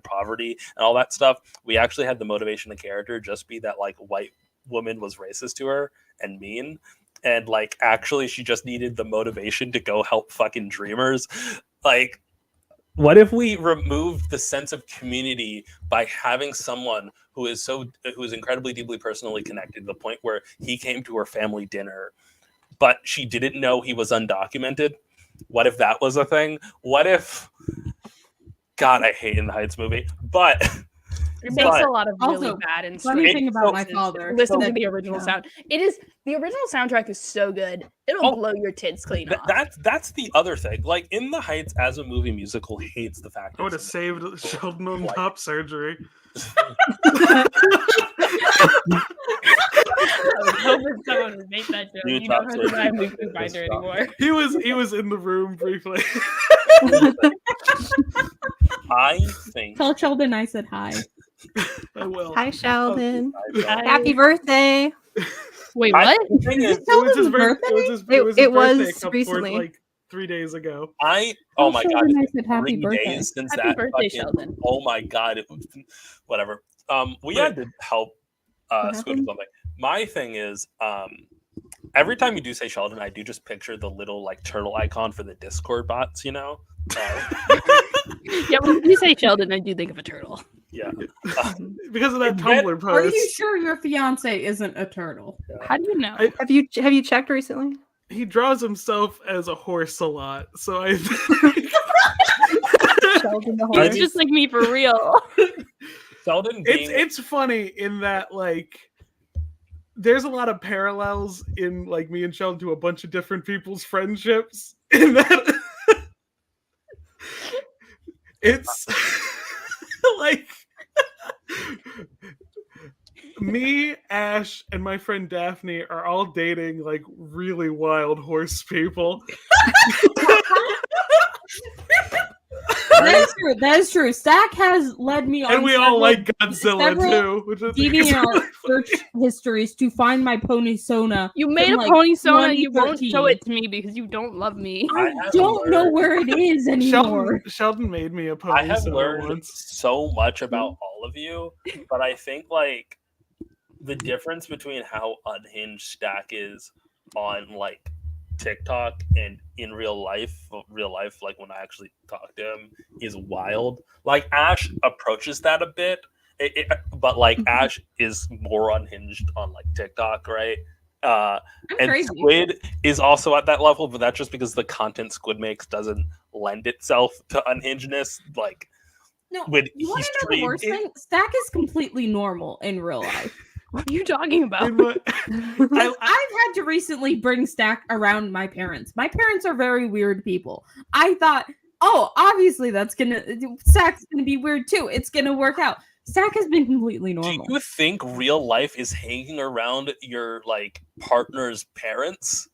poverty and all that stuff, we actually had the motivation of the character just be that like white woman was racist to her and mean, and like actually she just needed the motivation to go help fucking dreamers. Like, what if we removed the sense of community by having someone who is incredibly deeply personally connected to the point where he came to her family dinner, but she didn't know he was undocumented? What if that was a thing? What if, God, I hate In the Heights movie, but It makes But- a lot of really Also, bad and Funny strange thing about my choices. father. Listen that- to the original yeah. sound. The original soundtrack is so good. It'll Oh, blow your tits clean off. that's the other thing. Like, In the Heights as a movie musical hates the fact I would have that saved Sheldon on Like- top surgery. I was hoping someone would make that joke. You You don't top have to buy a surgery. movie binder anymore. He was in the room briefly. I think Tell Sheldon I said hi. I will. Hi, Sheldon. Hi. Happy birthday. Wait, I- what? the thing is, It was his Sheldon's birthday. It was his, It- was his it was birthday a couple- recently. like 3 days ago. oh Tell my god, Sheldon I it's said been happy 3 birthday. days since Happy that birthday, fucking, Sheldon. oh my god, it was whatever. We Wait. had to help What Squid with happened? something. My thing is, every time you do say Sheldon, I do just picture the little like turtle icon for the Discord bots, you know? Yeah, when you say Sheldon, I do think of a turtle. Yeah. Because of that And then- Tumblr Are you post. sure your fiance isn't a turtle? How do you know? Have you checked recently? He draws himself as a horse a lot, so I Sheldon the I horse. He's just like me for real. Sheldon being it's funny in that like there's a lot of parallels in like me and Sheldon to a bunch of different people's friendships in that it's like me, Ash, and my friend Daphne are all dating like really wild horse people. That is true. That is true. Stack has led me on And we all several like Godzilla several too, which I think is DeviantArt really funny. search histories to find my pony Sona. You made a From, like, pony Sona, you won't 2013. show it to me because you don't love me. I I have don't know learned- where it is anymore. Sheldon made me a pony I have Sona learned once. so much about all of you, but I think like the difference between how unhinged Stack is on like TikTok and in real life, like when I actually talk to him, is wild. Like Ash approaches that a bit, but like Ash is more unhinged on like TikTok, right? And crazy. Squid is also at that level, but that's just because the content Squid makes doesn't lend itself to unhingedness. Like, No, when you want he to know the streamed worst thing? Stack is completely normal in real life. What are you talking about? In what- I've had to recently bring Stack around my parents. My parents are very weird people. I thought, oh, obviously Stack's gonna be weird too. It's gonna work out. Stack has been completely Do normal. you think real life is hanging around your like partner's parents?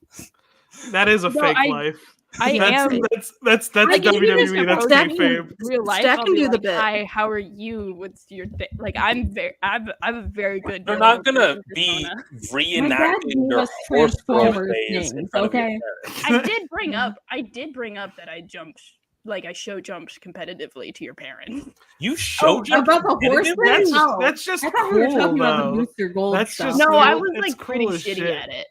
That is a No, fake I- life. I that's, am. that's I get you just WWE. That's Stack- kayfabe. Real life, Stack I'll can be do the like, bit. Hi, how are you? What's your thing? Like, I'm a very good. They're normal not gonna person be persona. My dad reenacting gave your us horse girl Transformers phase in things, front of your okay? parents. I did bring up that I jumped, like I show jumped competitively to your parents. You showed Oh, about the horse competitive? thing? That's, Oh, that's just I thought cool, we were talking about though. the Booster Gold That's stuff. just No, cool. I was It's like cool pretty as shitty shit. at it.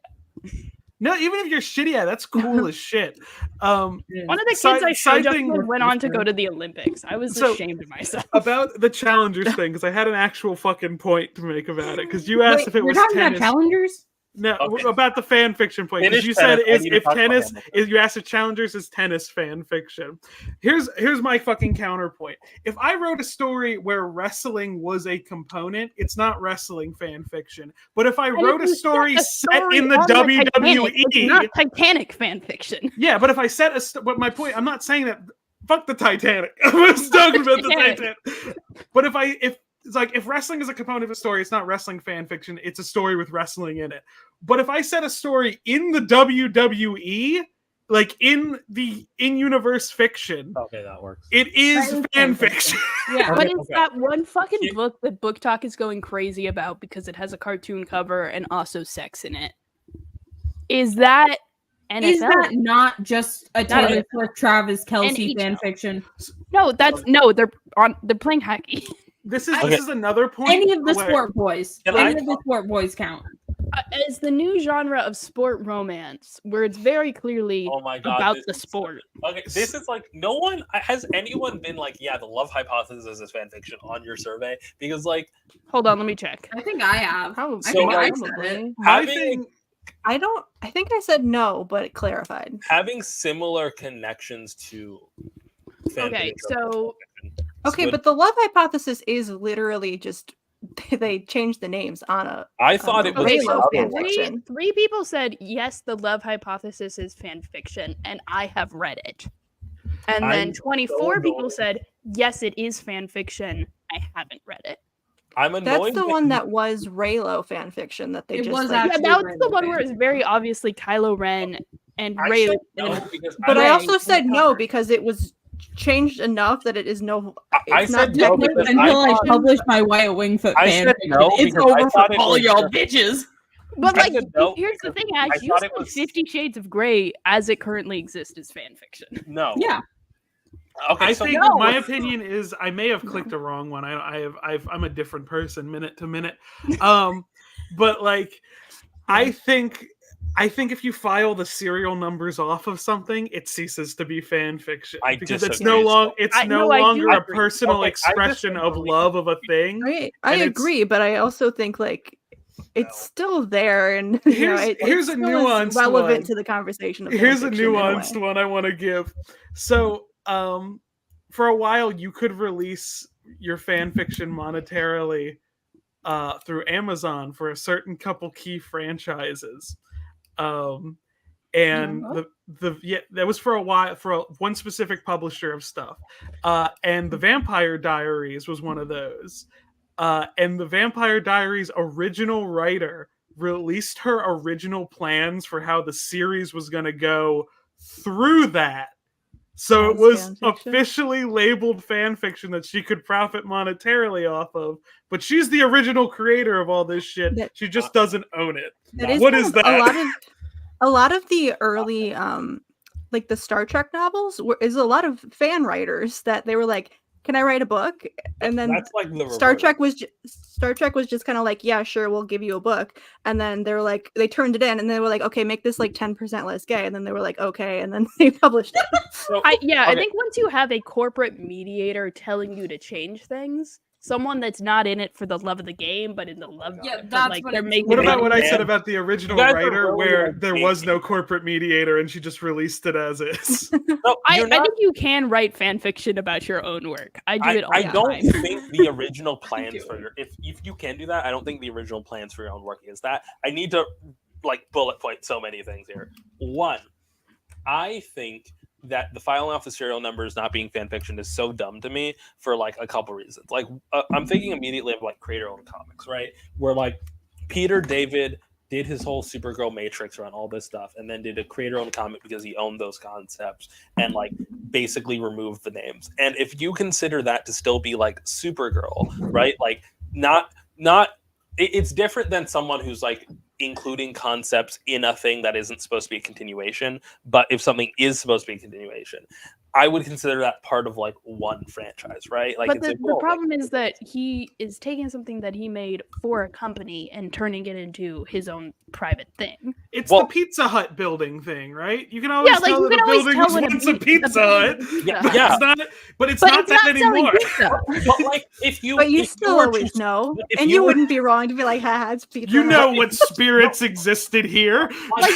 No, even if you're shitty at it, that's cool as shit. One of the kids Side- I side showed jumped thing- with went on to go to the Olympics. I was So- ashamed of myself. About the challengers thing, because I had an actual fucking point to make about it. Because you asked Wait, if it we're was talking about tennis. challengers? No, Okay. about the fan fiction point. Because Finish you said tennis, I need to if talk about tennis, Hamilton. if you asked if challengers is tennis fan fiction. Here's my fucking counterpoint. If I wrote a story where wrestling was a component, it's not wrestling fan fiction. But if I And wrote if a you story set story in the on WWE, Titanic, it's not Titanic fan fiction. yeah, but if I set but my point, I'm not saying that. Fuck the Titanic. I was talking about the Titanic. Titanic. But if it's like if wrestling is a component of a story, it's not wrestling fan fiction. It's a story with wrestling in it. But if I set a story in the WWE, like in universe fiction, Okay, that works. it is That is fan fan fiction. Yeah. What Okay, is okay. that one fucking Yeah. book that Book Talk is going crazy about because it has a cartoon cover and also sex in it? Is that NFL? Is that not just a Taylor Not Swift, Travis Kelsey NHL. fan fiction? No, they're playing hockey. This is Okay. this is another point. Any of the where- sport boys. Can Any I of the sport boys count. As the new genre of sport romance, where it's very clearly Oh my god, about this the is- sport. Okay, this is like no one has anyone been like, yeah, the love hypothesis is fan fiction on your survey because like Hold on, let me check. I think I have. Probably. I So, think I like, said it. My having thing, I think I said no, but it clarified. having similar connections to fan Okay, fiction. so Okay, Squid- but the love hypothesis is literally just they changed the names on a I thought it was Okay, the so other fan one. fiction. three people said yes, the love hypothesis is fan fiction, and I have read it. And then I'm 24 so people annoyed. said yes, it is fan fiction. I haven't read it. I'm That's annoyed. the one that was Raylo fan fiction that they It just was like, Yeah, actually that was Ren the one fan where it's very obviously Kylo Ren and I Rey. said no because But I Ray also in said the no cover. because it was changed enough that it is no. I It's said not no technically because Until I thought- published my White Wingfoot I fan said fiction. no It's because I over thought for it all was y'all just- bitches. But I like, said no here's the because thing, Ash. I You thought said it was- 50 Shades of Grey as it currently exists as fan fiction. No. Yeah. Okay. I so think No. my opinion is I may have clicked a wrong one. I'm a different person minute to minute. But like I think if you file the serial numbers off of something, it ceases to be fan fiction I because it's disagree. no long it's I- no no, I do longer a agree. personal Okay, I expression of disagree. love of a thing. I And it's- agree, but I also think like it's still there, and Here's a still nuanced is relevant one. to the conversation. Of Here's a fan fiction in nuanced way. one I want to give. So, for a while, you could release your fan fiction monetarily through Amazon for a certain couple key franchises. And that was for a while for one specific publisher of stuff. And the Vampire Diaries was one of those. And the Vampire Diaries original writer released her original plans for how the series was going to go through that. So it As was fan fiction? officially labeled fan fiction that she could profit monetarily off of. But she's the original creator of all this shit. That- She just doesn't own it. That is What kind is of that? A lot of the early like the Star Trek novels is a lot of fan writers that they were like, "Can I write a book?" And then that's like the Star reverse. Trek was just kind of like, "Yeah, sure, we'll give you a book." And then they were like, they turned it in, and they were like, "Okay, make this like 10% less gay." And then they were like, "Okay," and then they published it. So, I Okay. think once you have a corporate mediator telling you to change things, someone that's not in it for the love of the game, but in the love. Yeah, but, that's like what they're it's- making. What about it- what I said Man, about the original you guys are writer, really, where like, there was no corporate mediator and she just released it as is? No, I you're not. think you can write fan fiction about your own work. I do it all I the don't time. think the original plans for your if you can do that, I don't think the original plans for your own work is that. I need to like bullet point so many things here. One, I think that the filing off the serial numbers not being fan fiction is so dumb to me for like a couple reasons. Like I'm thinking immediately of like creator-owned comics, right? Where like Peter David did his whole Supergirl Matrix run, all this stuff, and then did a creator-owned comic because he owned those concepts and like basically removed the names. And if you consider that to still be like Supergirl, right? Like not it's different than someone who's like including concepts in a thing that isn't supposed to be a continuation. But if something is supposed to be a continuation, I would consider that part of like one franchise, right? Like, But it's the, like, the oh, problem is that he is taking something that he made for a company and turning it into his own private thing. It's Well- the Pizza Hut building thing, right? You can always Yeah, like tell you that can a always building tell was when once a the Pizza building Hut. is a Pizza Yeah, Hut. yeah. It's not, but it's But not it's that not selling anymore. pizza. but like if you But you if still were always to- know, if and you you were- wouldn't be wrong to be like, "Ha, it's Pizza You Hut." know what spirits existed here. Like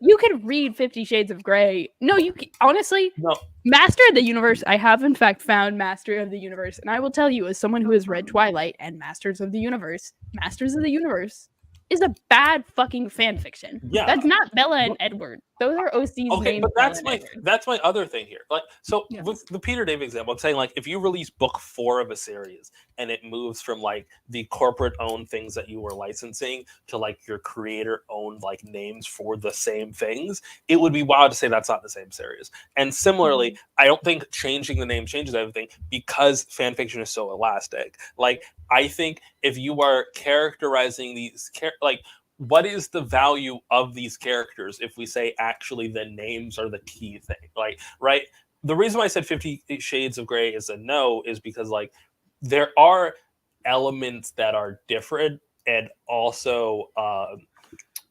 you could read 50 Shades of Grey. No, honestly, no, Master of the Universe. I have in fact found Master of the Universe, and I will tell you, as someone who has read Twilight and Masters of the Universe is a bad fucking fan fiction. Yeah. That's not Bella and Edward. Those are OC's okay, names. but Bella and Edward. that's my other thing here. Like, so Yeah. with the Peter David example, I'm saying like if you release book 4 of a series and it moves from like the corporate owned things that you were licensing to like your creator owned like names for the same things, it would be wild to say that's not the same series. And similarly, I don't think changing the name changes everything because fan fiction is so elastic. Like, I think if you are characterizing these like, what is the value of these characters if we say actually the names are the key thing? Like, right? The reason why I said 50 Shades of Grey is a no is because like there are elements that are different, and also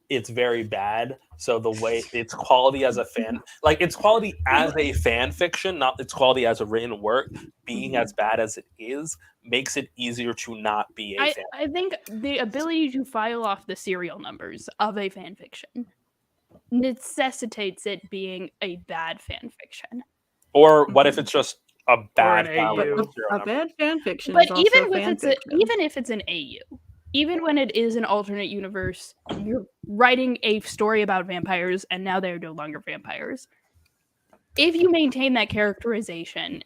it's very bad. So the way its quality as a fan, like its quality as a fan fiction, not its quality as a written work, being as bad as it is, makes it easier to not be a fan. I think the ability to file off the serial numbers of a fan fiction necessitates it being a bad fan fiction. Or what if it's just a bad an file AU. with zero A number? bad fan fiction But is also even fan if fiction. even if it's an AU, even when it is an alternate universe, you're writing a story about vampires and now they're no longer vampires. If you maintain that characterization,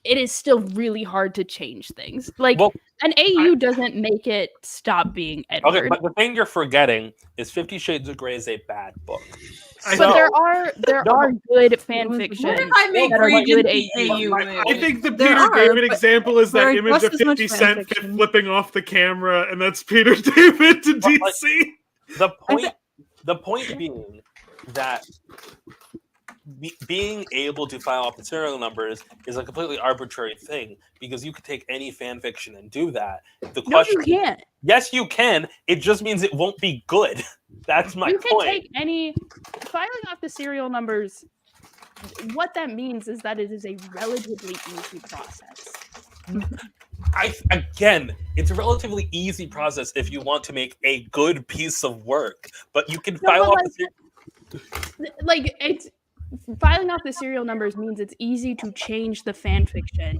it is still really hard to change things. Like, Well, an AU doesn't make it stop being Edward. okay, but the thing you're forgetting is 50 Shades of Grey is a bad book. I But know. there are good fan What fiction. What if I make that are Regan good the AU? I think the There Peter are, David but example is there that are image just of as much 50 fan Cent fiction. flipping off the camera, and that's Peter David to But, like, DC. The point being that being able to file off the serial numbers is a completely arbitrary thing because you could take any fan fiction and do that. The No, question, you can't. yes, you can. It just means it won't be good. That's my You can point. take any filing off the serial numbers. What that means is that it is a relatively easy process. Again, it's a relatively easy process if you want to make a good piece of work, but you can No, file but, off like it's filing off the serial numbers means it's easy to change the fan fiction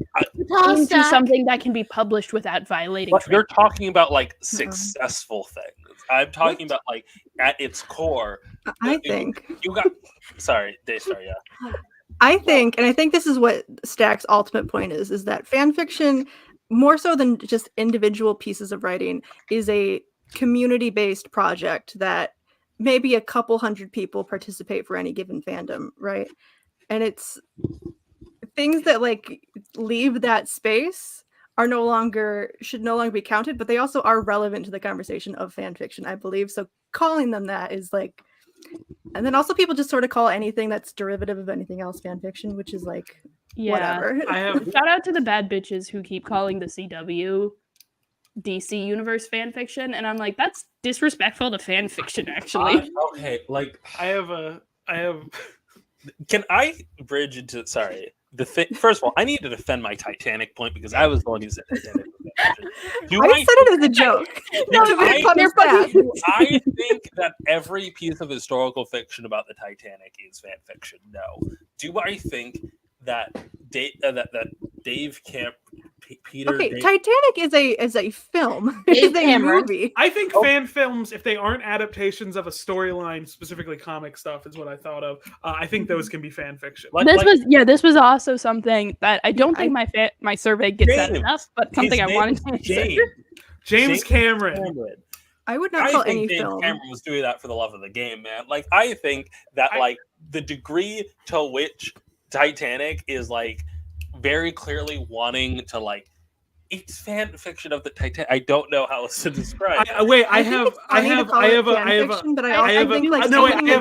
into something that can be published without violating. But you're trademark. talking about like successful things. I'm talking about like at its core. I think. You got sorry, Daystar, yeah. I think this is what Stack's ultimate point is that fan fiction, more so than just individual pieces of writing, is a community-based project that maybe a couple hundred people participate for any given fandom, right? And it's things that like leave that space should no longer be counted, but they also are relevant to the conversation of fan fiction, I believe. So calling them that is like, and then also people just sort of call anything that's derivative of anything else fan fiction, which is like whatever. I have Shout out to the bad bitches who keep calling the CW DC Universe fan fiction, and I'm like, that's disrespectful to fan fiction, actually. Okay, like I have can I bridge into sorry. First of all, I need to defend my Titanic point because I was the one who said Titanic was fan fiction. I said it as a joke. No, To make I- fun of that. I think that every piece of historical fiction about the Titanic is fan fiction. No. Do I think that Dave Camp Peter? Okay, Dave, Titanic is a film. Dave It's a Cameron. movie. I think fan films, if they aren't adaptations of a storyline, specifically comic stuff, is what I thought of. I think those can be fan fiction. This was also something that I don't think my survey gets that James. enough, but something I His wanted name to is say. James Cameron. I would not I call think any James film. Cameron was doing that for the love of the game, man. Like, I think that like the degree to which Titanic is like very clearly wanting to like it's fan fiction of the Titanic. I don't know how else to describe. I have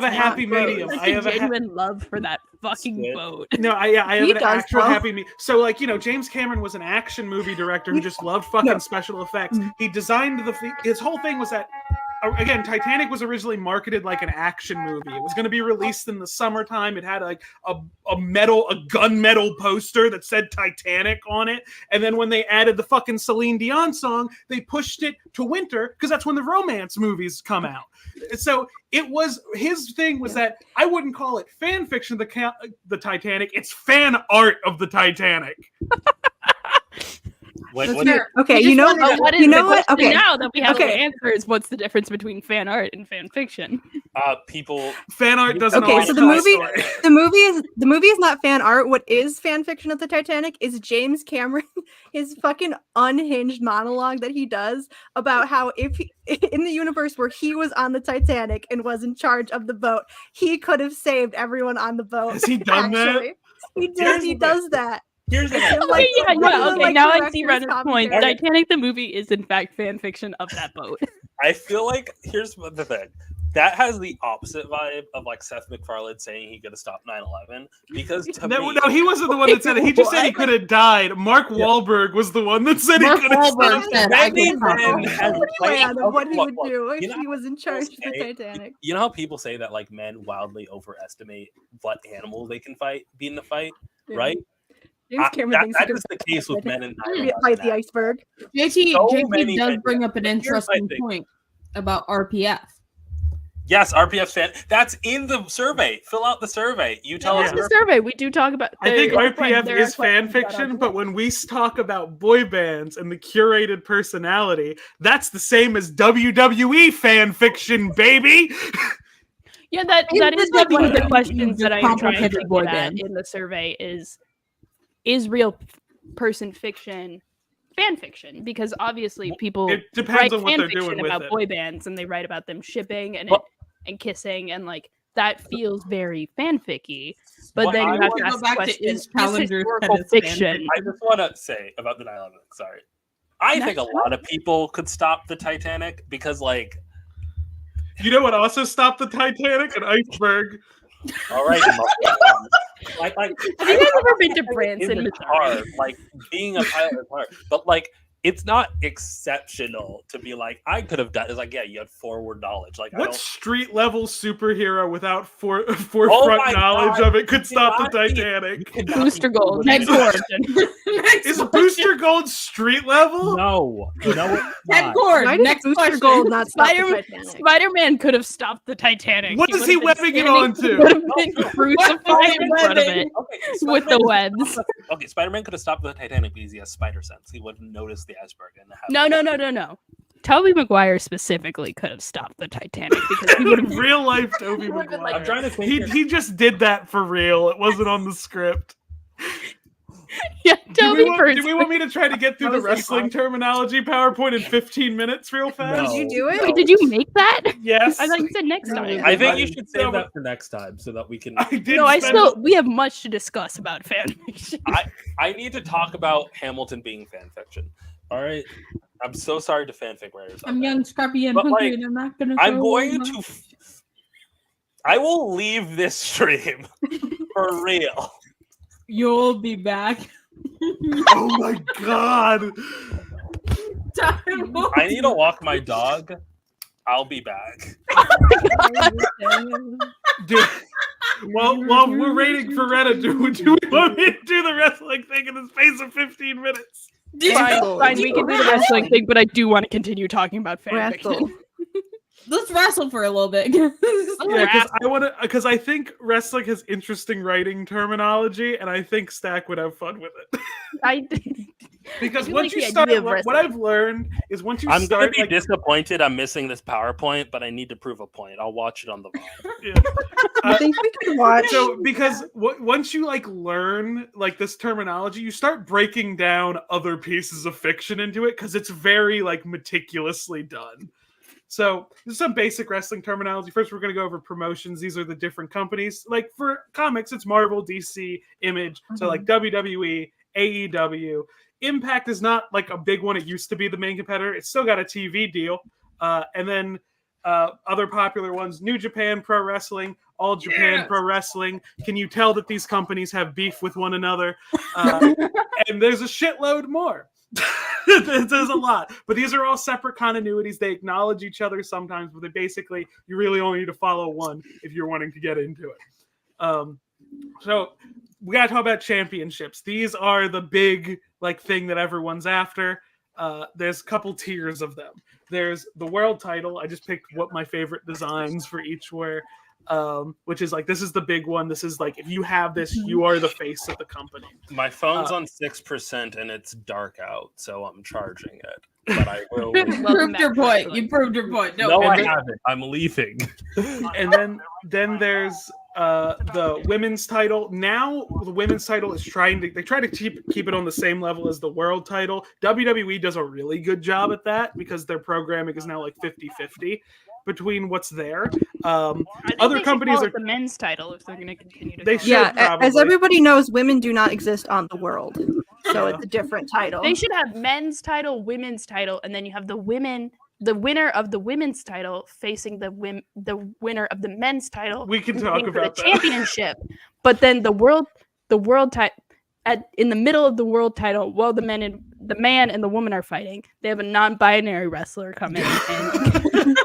a happy medium. Such I have a a genuine love for that fucking Squid. boat. No, I have He an does, actual though. happy medium. So, like, James Cameron was an action movie director who just loved fucking special effects. He designed his whole thing was that, again, Titanic was originally marketed like an action movie. It was going to be released in the summertime. It had like a gunmetal poster that said Titanic on it. And then when they added the fucking Celine Dion song, they pushed it to winter because that's when the romance movies come out. So his thing was that I wouldn't call it fan fiction of the Titanic. It's fan art of the Titanic. Okay, you know What is you the know what? question Okay, now that we have the Okay. answers? What's the difference between fan art and fan fiction? People. Fan art doesn't Okay, always so the tell a movie- story. the movie is not fan art. What is fan fiction of the Titanic is James Cameron, his fucking unhinged monologue that he does about how if in the universe where he was on the Titanic and was in charge of the boat, he could have saved everyone on the boat. Has he done that? actually. He does. Here's He the does that. Here's the And, thing. like, Okay, rather than, okay. like, Now I see director's Rena's point. commentary. Titanic the movie is in fact fan fiction of that boat. I feel like here's the thing. That has the opposite vibe of like Seth MacFarlane saying he could have stopped 9/11 because to No, me, no, he wasn't the one that said it. He just said he could have died. Mark Wahlberg was the one that said Mark he could have Wahlberg stopped. said, Many I can men stop. have What played- of what he look, would look, do if you know he was in charge of the say- Titanic. You know how people say that like men wildly overestimate what animals they can be in the fight, right? James Cameron thinks he That could is the case with men in fight the iceberg. JT, So JT many does men- bring up an Here's my interesting thing. point about RPF. Yes, RPF fan. That's in the survey. Fill out the survey. You tell us. That's the survey. We do talk about. I think there RPF are is fan questions about fiction, RPF. but when we talk about boy bands and the curated personality, that's the same as WWE fan fiction, baby. Yeah, that It's is like one of the one of questions the that I'm trying to complicated boy get at band. in the survey is real person fiction fan fiction? Because obviously people It depends write on what fan they're fiction doing with about it. boy bands and they write about them shipping and Well- and kissing and like that feels very fanficky. But What then I you have would to go ask the back to question: is is Challenger historical tennis fan fiction? I just want to say about the 9/11. Sorry, I think a lot of people could stop the Titanic because, like, You know what also stopped the Titanic? An iceberg. all right, like, Have you guys ever been to It Branson, is Missouri? hard. Like being a pilot is hard, but like it's not exceptional to be like I could have done. It's like yeah, you had forward knowledge. Like I What don't. street level superhero without Oh forefront my knowledge God, of it could you stop the cannot be- Titanic? cannot Booster be Gold. forward Next knowledge. question. Is Booster Gold street level? No, it's Ted not. Cord, Why did next Booster question. Gold not stop the Spider- Titanic? Spider-Man could have stopped the Titanic. What is he would have been webbing it standing- onto? Would have been crucified in front of it Okay, with the Spider-Man- webs. Okay, Spider-Man could have stopped the Titanic because he has spider sense. He would have noticed the iceberg and have. No. Tobey Maguire specifically could have stopped the Titanic because he would have. Real life Tobey He would've been Maguire. I'm trying to think. He just did that for real. It wasn't on the script. Yeah, Do we, Toby do we want me to try to get through That the was wrestling terminology PowerPoint in 15 minutes real fast? No. Did you do it? Wait, did you make that? Yes. I thought you said next time. I think you should No, save but- that for next time so that we can. I did No, spend- we have much to discuss about fan fiction. I need to talk about Hamilton being fan fiction. All right, I'm so sorry to fanfic writers. out I'm there. young, scrappy, and But, hungry, like, and I'm not gonna. I'm throw going away to. my- I will leave this stream for real. You'll be back. Oh my god. I need to walk my dog. I'll be back. While we're waiting for Rena, do we want me to do the wrestling thing in the space of 15 minutes? Fine, we can do the wrestling thing, but I do want to continue talking about fanfiction. Wrestle. Let's wrestle for a little bit. Yeah, because I think wrestling has interesting writing terminology, and I think Stack would have fun with it. Because I once like you the start, idea of what wrestling. I've learned is once you I'm start, gonna be disappointed I'm missing this PowerPoint, but I need to prove a point. I'll watch it on the VOD. Yeah. I think we can watch. So because once you learn this terminology, you start breaking down other pieces of fiction into it because it's very meticulously done. So there's some basic wrestling terminology. First, we're going to go over promotions. These are the different companies. Like for comics, it's Marvel, DC, Image. So like WWE, AEW. Impact is not a big one. It used to be the main competitor. It's still got a TV deal. And then other popular ones, New Japan Pro Wrestling, All Japan Pro Wrestling. Can you tell that these companies have beef with one another? And there's a shitload more. There's a lot. But these are all separate continuities. They acknowledge each other sometimes, but basically, you really only need to follow one if you're wanting to get into it. So we got to talk about championships. These are the big thing that everyone's after. There's a couple tiers of them. There's the world title. I just picked what my favorite designs for each were, which is this is the big one. This is if you have this, you are the face of the company. My phone's on 6% and it's dark out, so I'm charging it. But I will. You proved your point. You proved your point. No, I haven't. I'm leaving. And then there's the women's title. Now the women's title is try to keep it on the same level as the world title. WWE does a really good job at that because their programming is now 50-50 between what's there. Other companies are the men's title if they're going to continue to. They should, Yeah, probably. as everybody knows, women do not exist on the world, so it's a different title. They should have men's title, women's title, and then you have the winner of the women's title facing the winner of the men's title. We can talk about the that. championship, but then the world title in the middle of the world title. While the man and the woman are fighting, they have a non-binary wrestler come in. And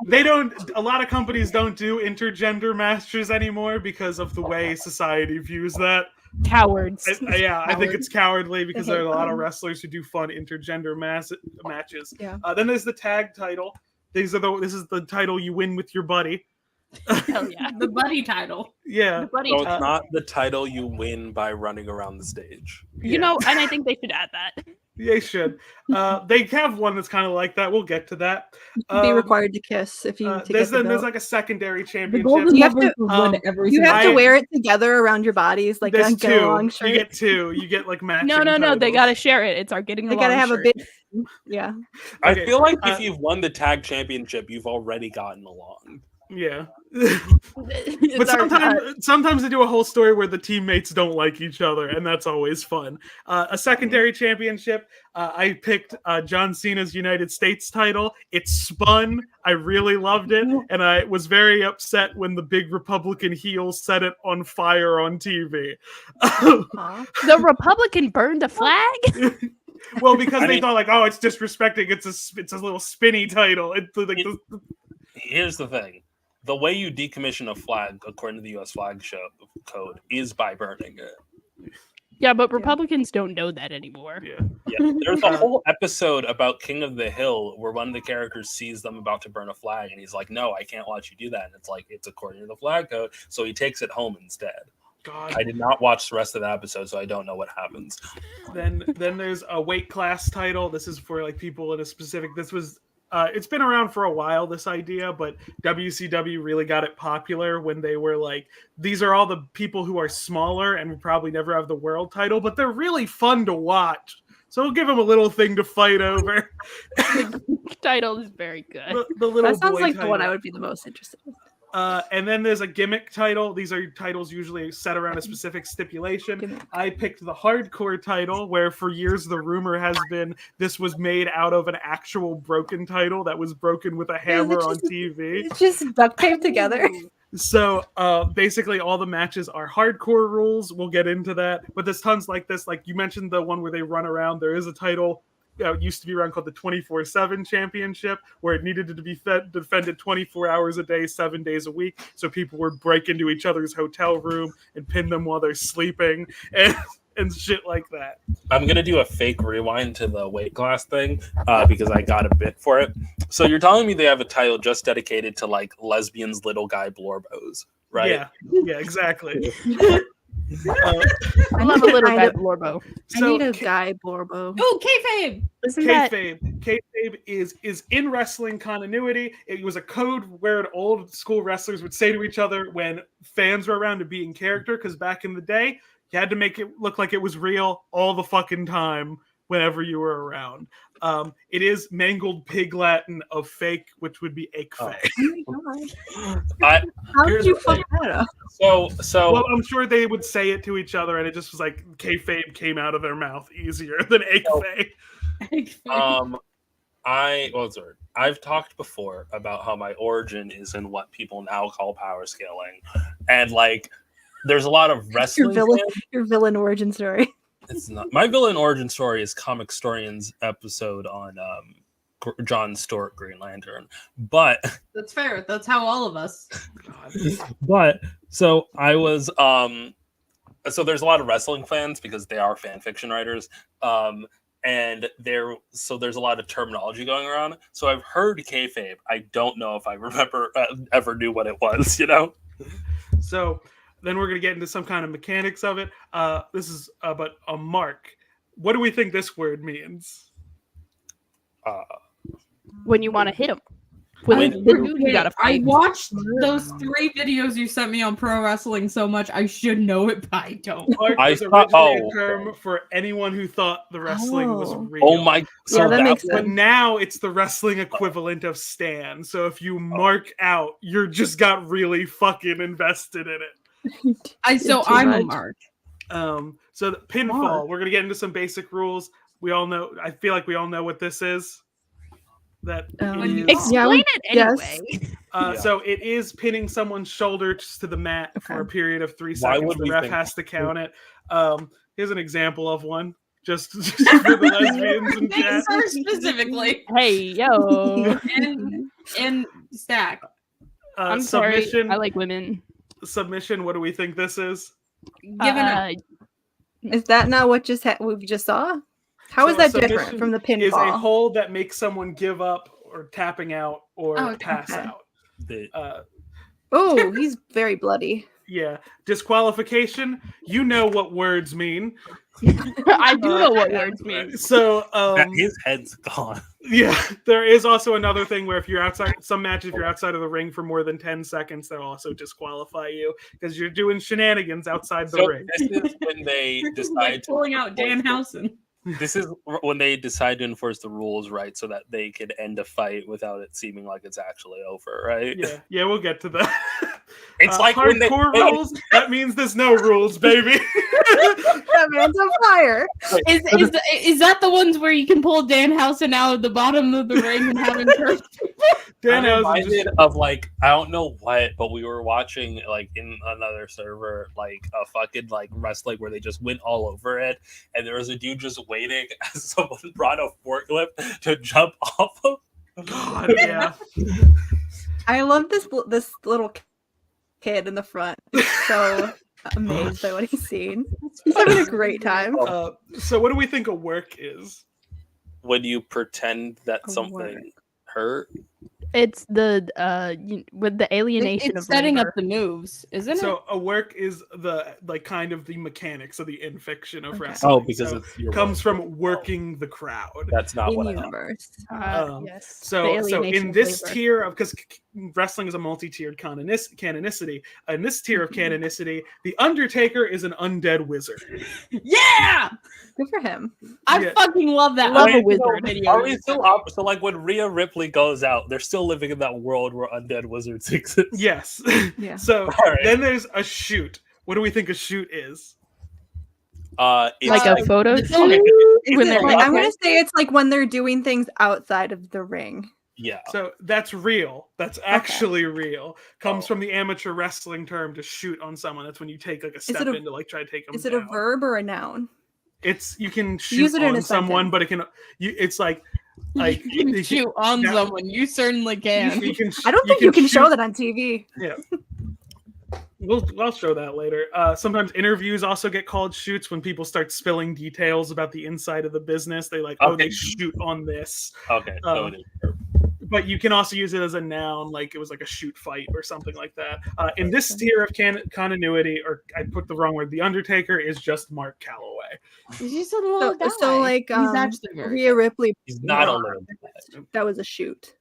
They don't. A lot of companies don't do intergender matches anymore because of the way society views that. Cowards. I think it's cowardly because there are a lot of wrestlers who do fun intergender matches. Yeah. Then there's the tag title. This is the title you win with your buddy. Hell yeah. The buddy title. Yeah. The buddy So title. it's not the title you win by running around the stage. You know, and I think they should add that. They should. They have one that's kind of like that. We'll get to that. Be required to kiss if you. There's a secondary The championship. golden You have Lovers to- will win every You have single to wear it together around your bodies, like There's a get along two. shirt. You get two. You get matching. No. They titles. gotta share it. It's our getting They along gotta have shirt. a big. Yeah. I Okay, feel like if you've won the tag championship, you've already gotten along. Yeah. It's But our- sometimes they do a whole story where the teammates don't like each other, and that's always fun. A secondary championship, I picked John Cena's United States title. It spun. I really loved it, and I was very upset when the big Republican heel set it on fire on TV. the Republican burned the flag. Well, because they thought oh, it's disrespecting. It's a little spinny title. Here's the thing. The way you decommission a flag, according to the U.S. flag code, is by burning it. Yeah, but Republicans don't know that anymore. Yeah, there's a whole episode about King of the Hill where one of the characters sees them about to burn a flag, and he's like, "No, I can't watch you do that." And it's it's according to the flag code, so he takes it home instead. God. I did not watch the rest of the episode, so I don't know what happens. Then there's a weight class title. This is for people in a specific. This was. It's been around for a while, this idea, but WCW really got it popular when they were these are all the people who are smaller and will probably never have the world title, but they're really fun to watch. So we'll give them a little thing to fight over. Title is very good. The little That sounds boy like the one title. I would be the most interested in. And then there's a gimmick title. These are titles usually set around a specific stipulation. Gimmick. I picked the hardcore title, where for years the rumor has been this was made out of an actual broken title that was broken with a hammer on TV. It's just duct taped together. So basically all the matches are hardcore rules. We'll get into that. But there's tons like this. Like you mentioned the one where they run around. There is a title used to be around called the 24/7 championship, where it needed to be defended 24 hours a day, 7 days a week. So people would break into each other's hotel room and pin them while they're sleeping and shit like that. I'm gonna do a fake rewind to the weight class thing because I got a bit for it. So you're telling me they have a title just dedicated to like lesbians, little guy blorbos, right? Yeah, exactly. I love a little guy Blorbo. I need a guy Blorbo. Oh, kayfabe. Isn't that Kayfabe is in wrestling continuity. It was a code word old school wrestlers would say to each other when fans were around to be in character, because back in the day, you had to make it look like it was real all the fucking time whenever you were around. It is mangled pig Latin of fake, which would be ache-fake. How did you fuck that up? So Well, I'm sure they would say it to each other, and it just was like kayfabe came out of their mouth easier than ache-fake. I've talked before about how my origin is in what people now call power scaling, and like there's a lot of wrestling. Your villain origin story. It's not my villain origin story is Comic Storian's episode on John Stewart Green Lantern, but That's fair. That's how all of us. but so I was so there's a lot of wrestling fans because they are fan fiction writers, and there's a lot of terminology going around. So I've heard kayfabe. I don't know if I remember ever knew what it was. You know. So then we're going to get into some kind of mechanics of it. This is about a mark. What do we think this word means? when you want to hit him? You gotta fight. I watched those 3 videos you sent me on pro wrestling so much. I should know it, but I don't. Mark is originally a term for anyone who thought the wrestling was real. Oh my! So that makes sense. But now it's the wrestling equivalent of stan. So if you mark out, you're just got really fucking invested in it. I'm a mark. So the pinfall. We're gonna get into some basic rules. We all know. I feel like we all know what this is. Explain it anyway. So it is pinning someone's shoulders to the mat for a period of 3 Why seconds. would The we ref think has to count it. Here's an example of one. Just for the lesbians and chat. Daystar specifically. Hey, yo. and Stack. I'm submission, sorry. I like women. Submission. What do we think this is? Is that not what we just saw? How is that different from the pinfall? Is a hold that makes someone give up or tapping out or pass out. He's very bloody. Yeah. Disqualification. You know what words mean. I do know what words mean. So his head's gone. Yeah, there is also another thing where if you're outside some matches, if you're outside of the ring for more than 10 seconds, they'll also disqualify you because you're doing shenanigans outside the ring. This is when they decide like pulling out Danhausen. This is when they decide to enforce the rules, right, so that they can end a fight without it seeming like it's actually over, right? Yeah, we'll get to that. It's like hardcore rules. That means there's no rules, baby. That man's on fire. Is that the ones where you can pull Danhausen out of the bottom of the ring and have him turn? I'm reminded of like I don't know what, but we were watching like in another server like a fucking like wrestling where they just went all over it, and there was a dude just waiting as someone brought a forklift to jump off of. God, yeah. I love this little kid in the front. He's so amazed by what he's seen. He's having a great time. So what do we think a work is? When you pretend that something hurt. It's the with the alienation it's of setting labor. up the moves, isn't it? So a work is the like kind of the mechanics of the in-fiction of wrestling. Oh, because so it's comes from working the crowd. That's not In what I universe. Yes. So in this tier of because wrestling is a multi-tiered canonicity. In this tier of canonicity, the Undertaker is an undead wizard. Yeah, Good for him. I fucking love that. Love a Wait, wizard. Are we still up? So like when Rhea Ripley goes out, they're still living in that world where undead wizards exist. Yes. Yeah. So Right. then there's a shoot. What do we think a shoot is? It's Like a photo the- shoot? When they're I'm gonna say it's like when they're doing things outside of the ring. yeah. So that's real. That's actually real. Comes from the amateur wrestling term to shoot on someone. That's when you take like a step in to like try to take them Is it down. a verb or a noun? It's you can shoot Use it in on a someone, sentence. but it can. It's like You can shoot on that- someone. You certainly can. you can. I don't think you can show shoot- that on TV. Yeah. I'll show that later. Sometimes interviews also get called shoots when people start spilling details about the inside of the business. They like, oh, Okay. they shoot on this. Okay, so it is. But you can also use it as a noun, like it was like a shoot fight or something like that. In this tier of continuity, or I put the wrong word, the Undertaker is just Mark Calloway. He's just a little guy. So like he's actually very Rhea Ripley, He's not No. a little bit. that was a shoot.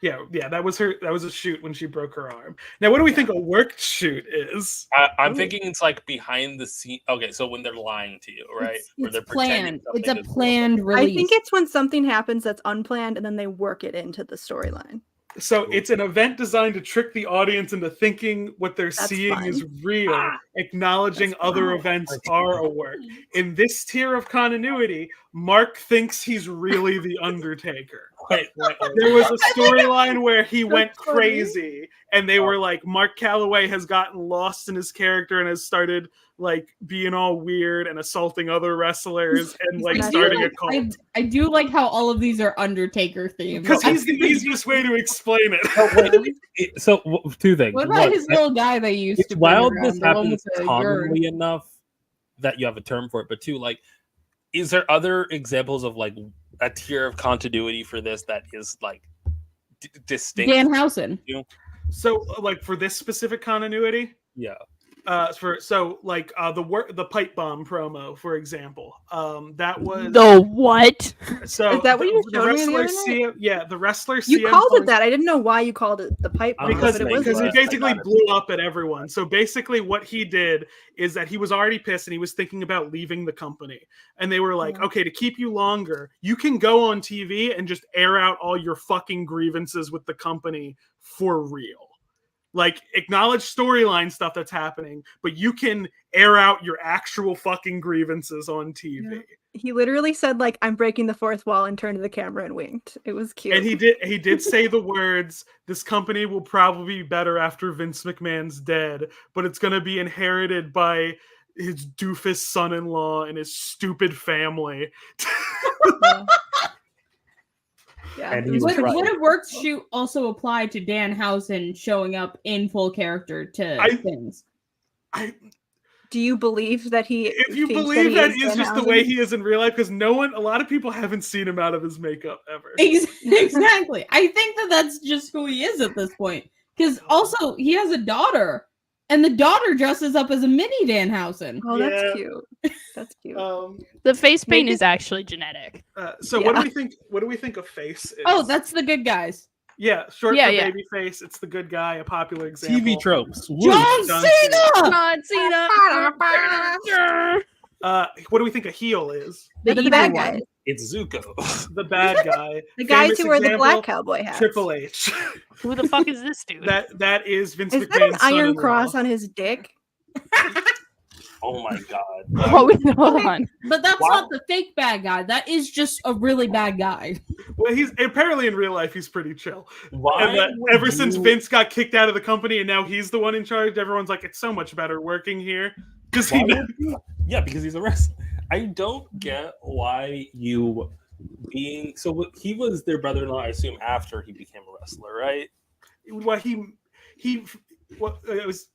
Yeah, that was her. That was a shoot when she broke her arm. Now, what do we think a worked shoot is? I'm thinking it's like behind the scene. Okay, so when they're lying to you, right? Where It's they're planned. pretending It's a something is- planned release. I think it's when something happens that's unplanned and then they work it into the storyline. So it's an event designed to trick the audience into thinking what they're That's seeing fun. is real, acknowledging That's other fun. events are a work. In this tier of continuity, Mark thinks he's really the Undertaker. Wait. There was a storyline where he went funny. crazy, and they were like, Mark Calloway has gotten lost in his character and has started like being all weird and assaulting other wrestlers and like I do starting a like- cult. I do like how all of these are Undertaker themed. Because he's the easiest way to explain it. Oh, wait. So two things. What about One, his little guy they used it's to bring wild around, this the one happens with the urn? commonly enough that you have a term for it, but two, like, is there other examples of like a tier of continuity for this that is like distinct? Danhausen. So, like for this specific continuity, Yeah. the pipe bomb promo, for example, that was The what? so Is that what you the showed me the wrestler other night? the wrestler You CM called Punk- it that. I didn't know why you called it the pipe bomb, because but it listening, was because he but basically I got it. blew up at everyone. So basically, what he did is that he was already pissed and he was thinking about leaving the company. And they were like, Yeah. "Okay, to keep you longer, you can go on TV and just air out all your fucking grievances with the company for real. Like, acknowledge storyline stuff that's happening, but you can air out your actual fucking grievances on TV." Yeah. He literally said like, "I'm breaking the fourth wall," and turned to the camera and winked. It was cute. And he did say the words, "This company will probably be better after Vince McMahon's dead, but it's going to be inherited by his doofus son-in-law and his stupid family." Yeah, And it he was was Would, right. would a work shoot also apply to Danhausen showing up in full character to things? Do you believe that he? If you thinks believe he that is just the Danhausen? way he is in real life, because a lot of people haven't seen him out of his makeup ever. Exactly. I think that's just who he is at this point. Because also he has a daughter, and the daughter dresses up as a mini Danhausen. Oh, Yeah. that's cute. That's cute. The face paint Maybe- is actually genetic. So what do we think? What do we think of Face is? Oh, that's the good guys. yeah, short Yeah, for yeah. baby face. It's the good guy, a popular example. TV tropes. Woo. John John Cena. John Cena. What do we think a heel is? The evil bad one. guys. It's Zuko. The bad guy. The guys Famous who wear the example, black cowboy hats. Triple H. Who the fuck is this dude? That is Vince Is McMahon's that an iron son-in-law. cross on his dick? Oh my god. Oh, hold on. But that's Wow. not the fake bad guy. That is just a really bad guy. Well, he's apparently in real life he's pretty chill. Why? And that would ever since you- Vince got kicked out of the company and now he's the one in charge, everyone's like, it's so much better working here. Because Why he would you- Yeah, because he's a wrestler. I don't get why you being so. He was their brother-in-law, I assume, after he became a wrestler, right? what what it was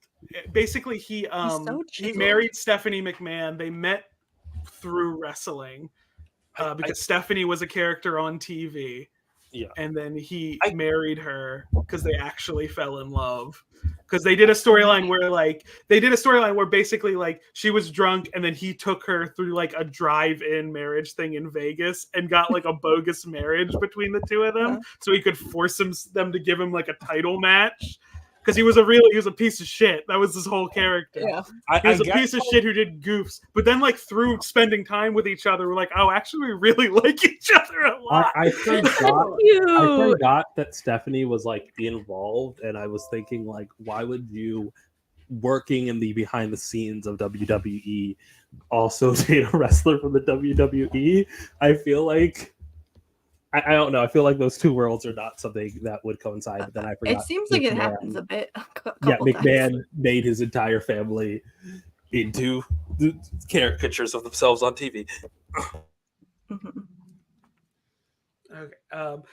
basically he so he chiseled. married Stephanie McMahon. They met through wrestling because Stephanie was a character on TV. Yeah. And then he I- married her because they actually fell in love. Because they did a storyline where basically like she was drunk and then he took her through like a drive-in marriage thing in Vegas and got like a bogus marriage between the two of them, so he could force them to give him like a title match. Because he was a piece of shit. That was his whole character. Yeah. He was a guess- piece of shit who did goofs. But then, like, through spending time with each other, we're like, oh, actually, we really like each other a lot. I forgot. I forgot that Stephanie was like involved, and I was thinking like, why would you, working in the behind the scenes of WWE, also date a wrestler from the WWE? I feel like I don't know. I feel like those two worlds are not something that would coincide. But then I forgot. It seems like it McMahon- happens a bit. Yeah, Couple McMahon times. made his entire family into the caricatures of themselves on TV. Mhm. Okay.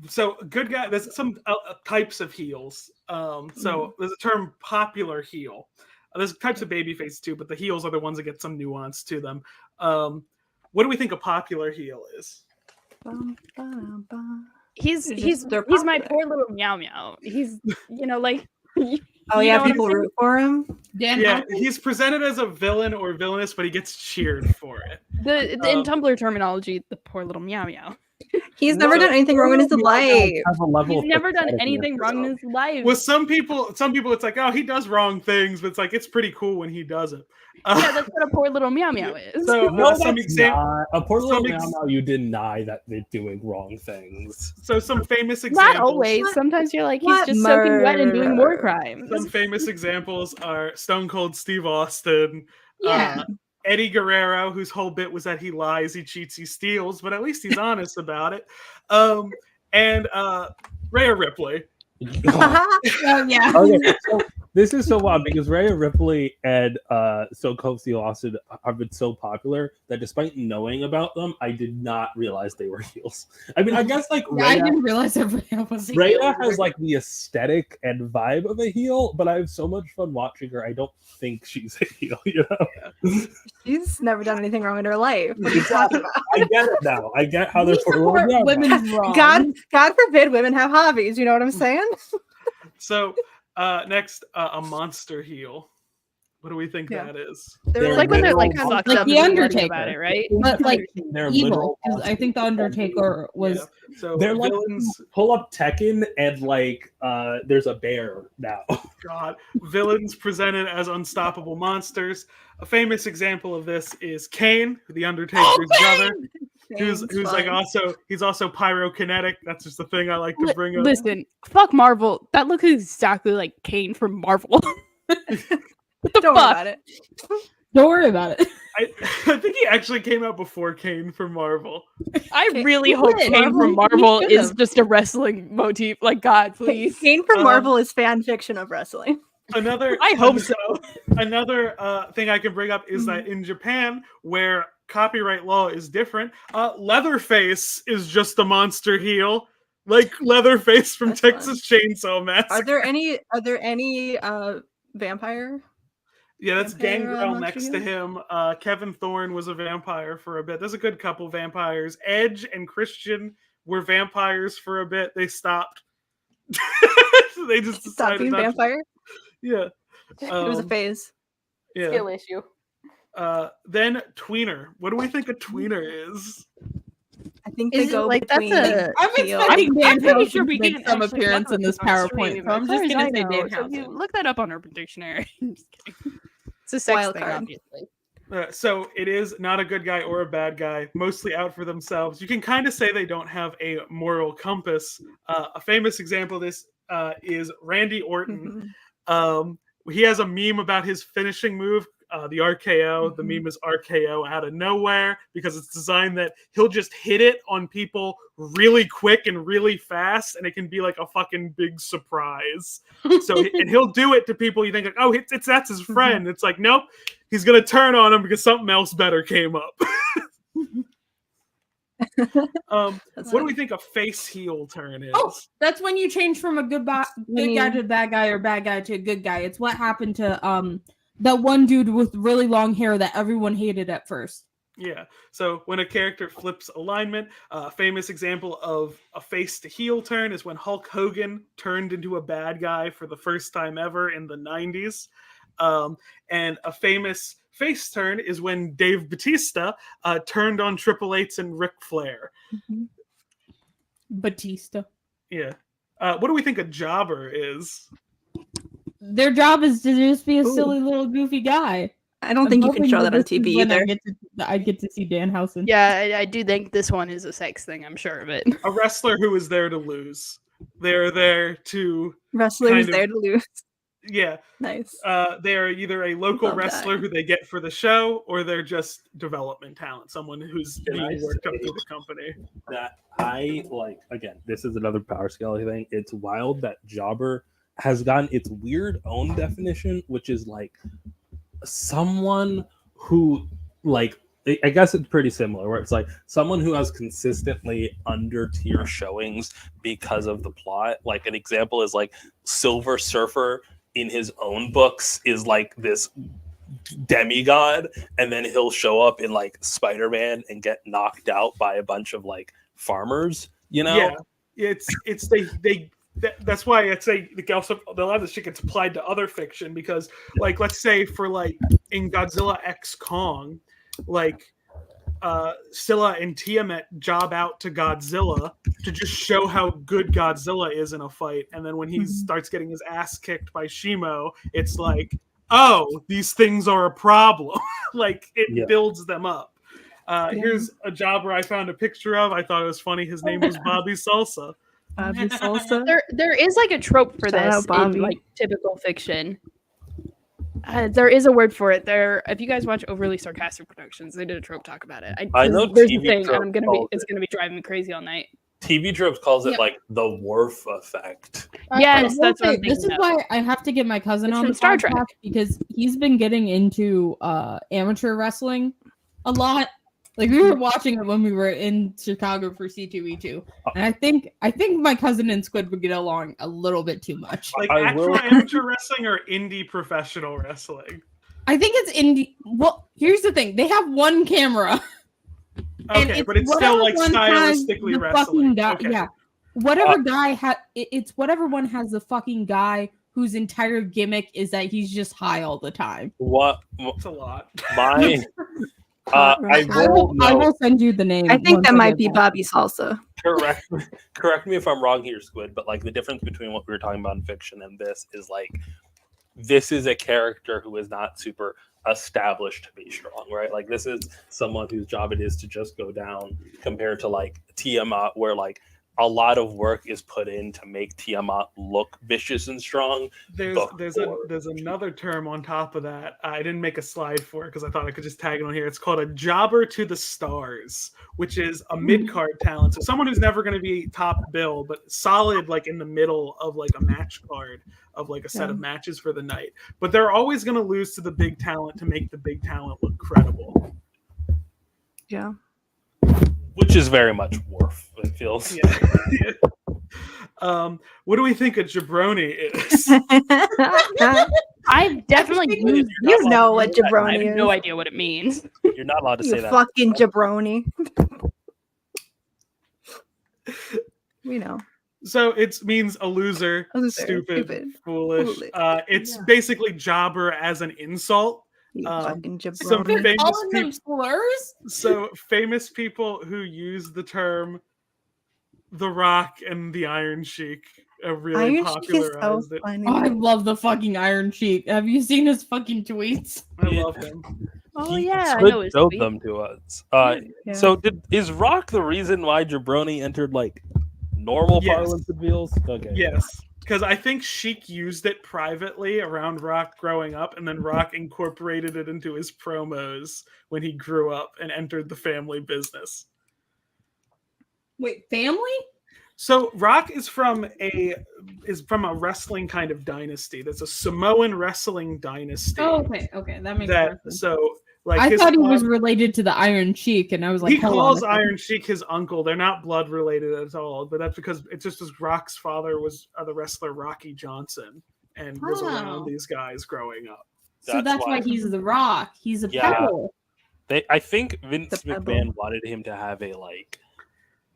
So good guy. There's some types of heels. So there's a term popular heel. There's types of baby faces too, but the heels are the ones that get some nuance to them. What do we think a popular heel is? Bum, bum, bum. He's They're my popular. poor little meow meow. He's like Oh you yeah, know what I'm people saying? root for him. Dan, Yeah, he's presented as a villain or villainous, but he gets cheered for it. In Tumblr terminology, the poor little meow meow. He's never done anything wrong in his life. Have a level He's of never done patheticness. anything wrong in his life. With some people, it's like, oh, he does wrong things, but it's like it's pretty cool when he does it. Yeah, that's what a poor little meow meow is. So No, some that's examples. not. A poor little some meow meow, you deny that they're doing wrong things. So some famous examples. Not always. Sometimes you're like, he's What just soaking wet and doing war murder? crimes. Some famous examples are Stone Cold Steve Austin, Yeah. Eddie Guerrero, whose whole bit was that he lies, he cheats, he steals, but at least he's honest about it. And Rhea Ripley. Oh, yeah. okay, so this is so wild because Rhea Ripley and Stone Cold Steve Austin have been so popular that despite knowing about them, I did not realize they were heels. I mean, I guess like Yeah, I Rhea, didn't realize that Rhea was a Rhea heel. has like the aesthetic and vibe of a heel, but I have so much fun watching her. I don't think she's a heel, you know? She's never done anything wrong in her life. What are you talking about? I get it now. I get how We they're support women's wrong. God forbid women have hobbies. You know what I'm saying? So next, a monster heel. What do we think Yeah. that is? They're It's like when they're like literal fucked like up the and bloody Undertaker. about it, right? But like They're evil. literal 'Cause I think the Undertaker was. Yeah. So They're like villains. pull up Tekken and like there's a bear now. God, villains presented as unstoppable monsters. A famous example of this is Kane, the Undertaker's brother, who's like he's also pyrokinetic. That's just the thing I like to bring up. Listen, fuck Marvel. That looks exactly like Kane from Marvel. What the Don't worry fuck? about it. Don't worry about it. I think he actually came out before Kane for Marvel. I Kane- really He hope did. Kane from Marvel- Marvel he is should've. just a wrestling motif. Like, God, please. Kane from Um, Marvel is fan fiction of wrestling. Another I hope so. Another thing I can bring up is that in Japan, where copyright law is different, Leatherface is just a monster heel, like Leatherface from That's Texas Chainsaw Massacre. Are there any vampire? Yeah, that's vampire, Gangrel monster next to him. Kevin Thorne was a vampire for a bit. There's a good couple vampires. Edge and Christian were vampires for a bit. They stopped. They just Stop decided being not to- vampire? Yeah. It was a Um, phase. yeah. Skill issue. Then tweener. What do we think a tweener is? I think Is they it go like that's between a- I'm heel. expecting Dan I'm pretty Housen sure to we make can some actually appearance talk in this about this on PowerPoint, stream, so I'm as just far as gonna I say know. Dan So if you Housen. look that up on Urban Dictionary. I'm just kidding. It's a sex Wild thing, card. obviously. So it is not a good guy or a bad guy, mostly out for themselves. You can kind of say they don't have a moral compass. A famous example of this is Randy Orton. Mhm. He has a meme about his finishing move, the RKO. The Mhm. meme is RKO out of nowhere because it's designed that he'll just hit it on people really quick and really fast, and it can be like a fucking big surprise. And he'll do it to people you think like, oh, that's his friend. It's like, nope, he's gonna turn on him because something else better came up. That's What do funny. we think a face heel turn is? Oh, that's when you change from a good guy mean- to a bad guy or bad guy to a good guy. It's what happened to that one dude with really long hair that everyone hated at first. Yeah. So when a character flips alignment, a famous example of a face to heel turn is when Hulk Hogan turned into a bad guy for the first time ever in the 90s. And a famous face turn is when Dave Bautista turned on Triple H and Ric Flair. Mhm. Batista. Yeah. What do we think a jobber is? Their job is to just be a Ooh. silly little goofy guy. I don't think you can show that on TV either. I get to see Dan Housen. Yeah, I do think this one is a sex thing. I'm sure of it. A wrestler who is there to lose. They're there to, Wrestler kind who's of- there to lose. yeah. Nice. They are either a local Love that. wrestler who they get for the show, or they're just development talent, someone who's Can I being worked up say- through the company. That I like again, this is another power scale thing. It's wild that Jobber has gotten its weird own definition, which is like someone who like I guess it's pretty similar, where it's like someone who has consistently under tier showings because of the plot. Like an example is like Silver Surfer in his own books is like this demigod, and then he'll show up in like Spider-Man and get knocked out by a bunch of like farmers, you know? Yeah, that's why I'd say also a lot of this shit gets applied to other fiction, because like let's say for like in Godzilla X Kong, like Scylla and Tiamat job out to Godzilla to just show how good Godzilla is in a fight, and then when he starts getting his ass kicked by Shimo, it's like, oh, these things are a problem. Like it builds them up. Here's a jobber I found a picture of. I thought it was funny. His name was Bobby Salsa. Bobby Salsa. There is like a trope for Shout this out Bobby. in like typical fiction. There is a word for it. If you guys watch Overly Sarcastic Productions, they did a trope talk about it. I know there's TV a thing, and trope it's gonna be driving me crazy all night. TV Tropes calls it like the Worf effect. Yes, that's what I'm This is thinking of. why I have to get my cousin It's on from the Star podcast Trek. because he's been getting into amateur wrestling a lot. Like we were watching it when we were in Chicago for C2E2, and I think my cousin and Squid would get along a little bit too much. Like I actual will- amateur wrestling or indie professional wrestling? I think it's indie. Well, here's the thing: they have one camera. And Okay, but it's still whatever like one has stylistically the wrestling. fucking guy, Okay. yeah. Whatever guy it's whatever one has the fucking guy whose entire gimmick is that he's just high all the time. What It's a lot. my Hot I wrestler. will I know. will send you the name. I think once that I might get be back. Bobby Salsa. Correct me if I'm wrong here, Squid, but like the difference between what we were talking about in fiction and this is like this is a character who is not super established to be strong, right? Like this is someone whose job it is to just go down, compared to like Tiamat, where like a lot of work is put in to make Tiamat look vicious and strong. There's another term on top of that. I didn't make a slide for it because I thought I could just tag it on here. It's called a jobber to the stars, which is a mid-card talent. So someone who's never going to be top bill, but solid like in the middle of like a match card of like a set of matches for the night. But they're always going to lose to the big talent to make the big talent look credible. Yeah. Which is very much Worf, it feels. Yeah. What do we think a jabroni is? I've definitely used You know what that. I jabroni have no is. idea what it means. You're not allowed to say You that. fucking jabroni. We know. So it means a loser, stupid, foolish. It's basically jobber as an insult. You fucking Some jabroni. famous Calling them people, slurs? so famous people who use the term The Rock and the Iron Sheik have really Iron Sheik is so popularized it. funny. Oh, I love the fucking Iron Sheik. Have you seen his fucking tweets? I love him. Oh He- yeah, I Squid know his showed tweet. them to us. Yeah. So is Rock the reason why jabroni entered like normal Yes. parlance of feels? Okay. Yes, because I think Sheik used it privately around Rock growing up, and then Rock incorporated it into his promos when he grew up and entered the family business. Wait, family? So Rock is from a wrestling kind of dynasty. That's a Samoan wrestling dynasty. Oh, okay, that makes sense. So like I his thought he was father- related to the Iron Sheik, and I was like, he hold calls on a second. Iron Sheik his uncle. They're not blood related at all, but that's because it's just as Rock's father was the wrestler Rocky Johnson and was Oh. around these guys growing up. So that's why he's the Rock. He's a pebble. I think Vince The pebble. McMahon wanted him to have a like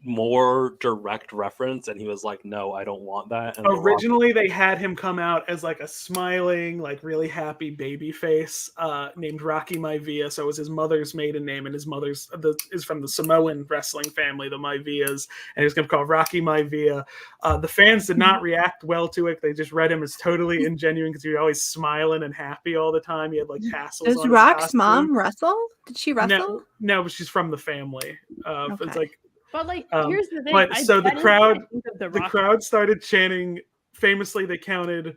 more direct reference, and he was like, "No, I don't want that." And The Rock- Originally, they had him come out as like a smiling, like really happy baby face named Rocky Maivia. So it was his mother's maiden name, and his mother's is from the Samoan wrestling family, the Maivias, and he was going to call Rocky Maivia. The fans did not react well to it. They just read him as totally ingenuine because he was always smiling and happy all the time. He had like tassels. Does on his Rock's costume. mom wrestle? Did she wrestle? No, but she's from the family. It's Okay. like. But like, Um, here's the thing. but so the that is crowd- what I think of the The Rock. crowd started chanting. Famously, they chanted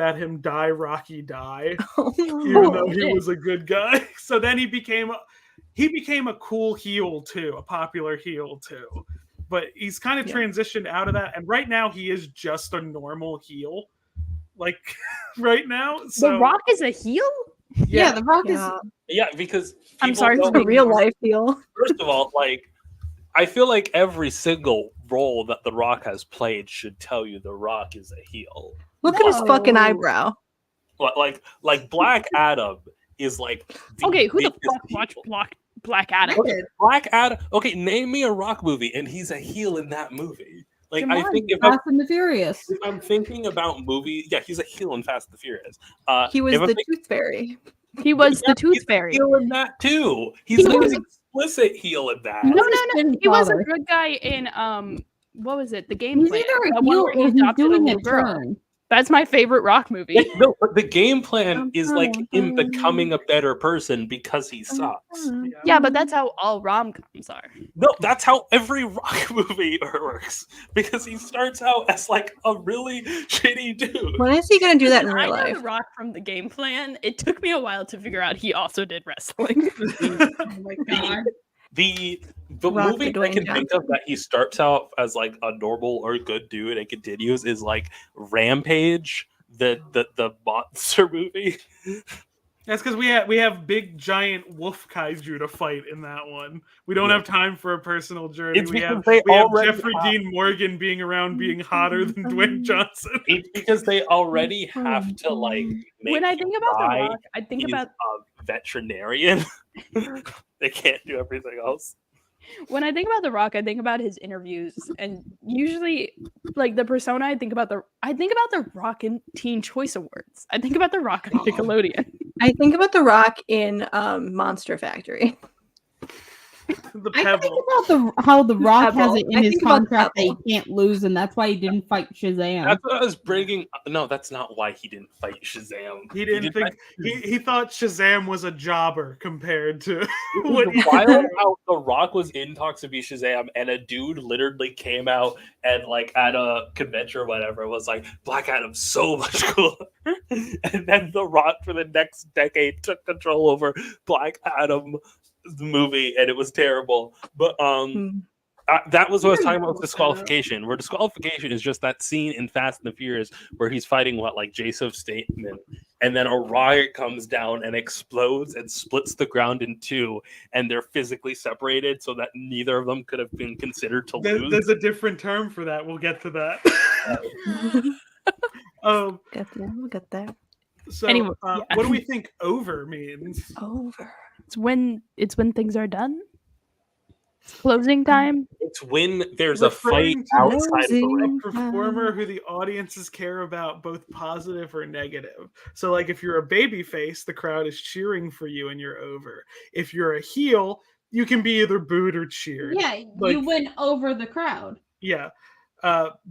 at him, "Die, Rocky, die," even though he shit. was a good guy. So then he became a cool heel too, a popular heel too. But he's kind of Yeah. transitioned out of that, and right now he is just a normal heel. like right now. The So Rock is a heel? Yeah, The Rock is. Yeah. Yeah, because I'm people sorry, don't- It's a real life deal. First of all, like I feel like every single role that The Rock has played should tell you The Rock is a heel. Look at his fucking No. eyebrow. Like Black Adam is like Okay, who the biggest fuck watched heel. Black Adam? Okay, Black Adam. Okay, name me a Rock movie, and he's a heel in that movie. Like I think Fast and the Furious. if I'm thinking about movie, yeah, he's a heel in Fast and the Furious. He was if I'm the thinking- Tooth Fairy. He was the Yeah, Tooth he's a Fairy. heel in that too. He's He like was- an explicit heel in that. No. Didn't He was a bother. good guy in what was it? The Game He's Plan. either a That one heel where he or he's adopted doing a little girl. turn. That's my favorite Rock movie. Yeah, no, but the game plan is like him becoming a better person because he sucks. Yeah, but that's how all rom-coms are. No, that's how every Rock movie works. Because he starts out as like a really shitty dude. When is he gonna do that in I real know life? The Rock from the Game Plan. It took me a while to figure out he also did wrestling. Oh my god. The Rock movie the I Dwayne can think of that he starts out as like a normal or good dude and continues is like Rampage, the monster movie. that's because we have big giant wolf kaiju to fight in that one. We don't Yeah. have time for a personal journey. It's We because have, they we have already Jeffrey have- Dean Morgan being around being hotter than Dwayne Johnson. It's because they already have to like make When I think about The guy Rock, I think he's about a veterinarian. They can't do everything else. when I think about The Rock, I think about his interviews, and usually, like the persona I think about the Rock in Teen Choice Awards. I think about The Rock on Nickelodeon. I think about The Rock in Monster Factory. The I Pebble. think about how the Rock has Pebble. it in I his think about contract that he Pebble. can't lose, and that's why he didn't fight Shazam. That's what I was bringing. No, that's not why he didn't fight Shazam. He didn't think he thought Shazam was a jobber compared to It what was he wild how The Rock was in talks to be Shazam, and a dude literally came out and like at a convention or whatever was like, Black Adam's so much cooler. And then The Rock for the next decade took control over Black Adam the movie, and it was terrible. But that was what I was talking about with disqualification. Where disqualification is just that scene in Fast and the Furious where he's fighting Jason Statham, and then a riot comes down and explodes and splits the ground in two, and they're physically separated so that neither of them could have been considered to lose. There's a different term for that. We'll get to that. Get there. We'll get there. So, Anyway, what do we think over means? Over. It's when things are done. It's closing time. It's when there's a fight Referring to outside of the ring. A performer who the audiences care about, both positive or negative. So, like, if you're a baby face, the crowd is cheering for you and you're over. If you're a heel, you can be either booed or cheered. Yeah, Like- you went over the crowd. Yeah.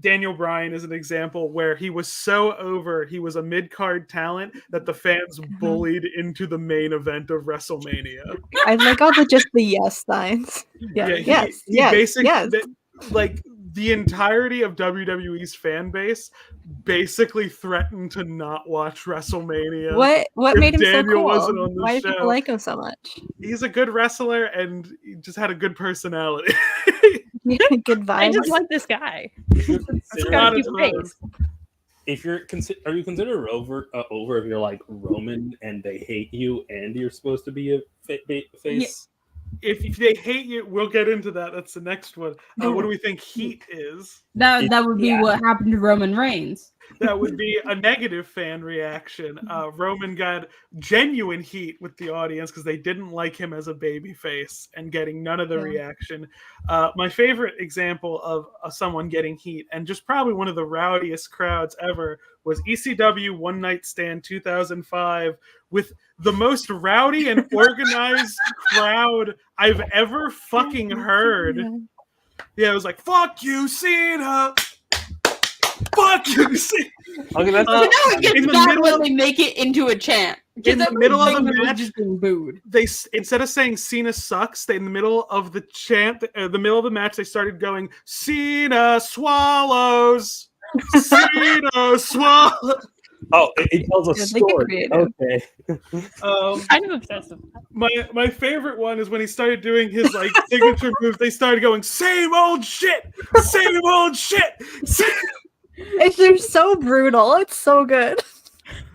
Daniel Bryan is an example where he was so over, he was a mid-card talent that the fans bullied into the main event of WrestleMania. I like all the yes signs. Yeah. Yeah, yes. he yes. basically, yes. like the entirety of WWE's fan base basically threatened to not watch WrestleMania. What if made him Daniel so cool? wasn't on the Why do show. people like him so much? He's a good wrestler and he just had a good personality. Good I vibes. just like this guy. If you're He's considered- got a not cute as face. if you're are you considered over if you're like Roman and they hate you and you're supposed to be a face? If they hate you, we'll get into that. That's the next one. What do we think heat is? That would be what happened to Roman Reigns. That would be a negative fan reaction. Roman got genuine heat with the audience because they didn't like him as a baby face and getting none of the reaction. My favorite example of someone getting heat and just probably one of the rowdiest crowds ever was ECW One Night Stand 2005 with the most rowdy and organized crowd I've ever fucking heard. Yeah, it was like, fuck you, Cena! Fuck you, Cena! Okay, that's You know it in gets the bad middle when of- they make it into a chant. in the middle of the match, just being booed. they instead of saying Cena sucks, they in the middle of the chant, the middle of the match, they started going Cena swallows, Cena swallows. oh, it tells a Yeah, they get story. creative. Okay. Kind of obsessive. My favorite one is when he started doing his like signature move. They started going same old shit, same old shit. They're so brutal. It's so good.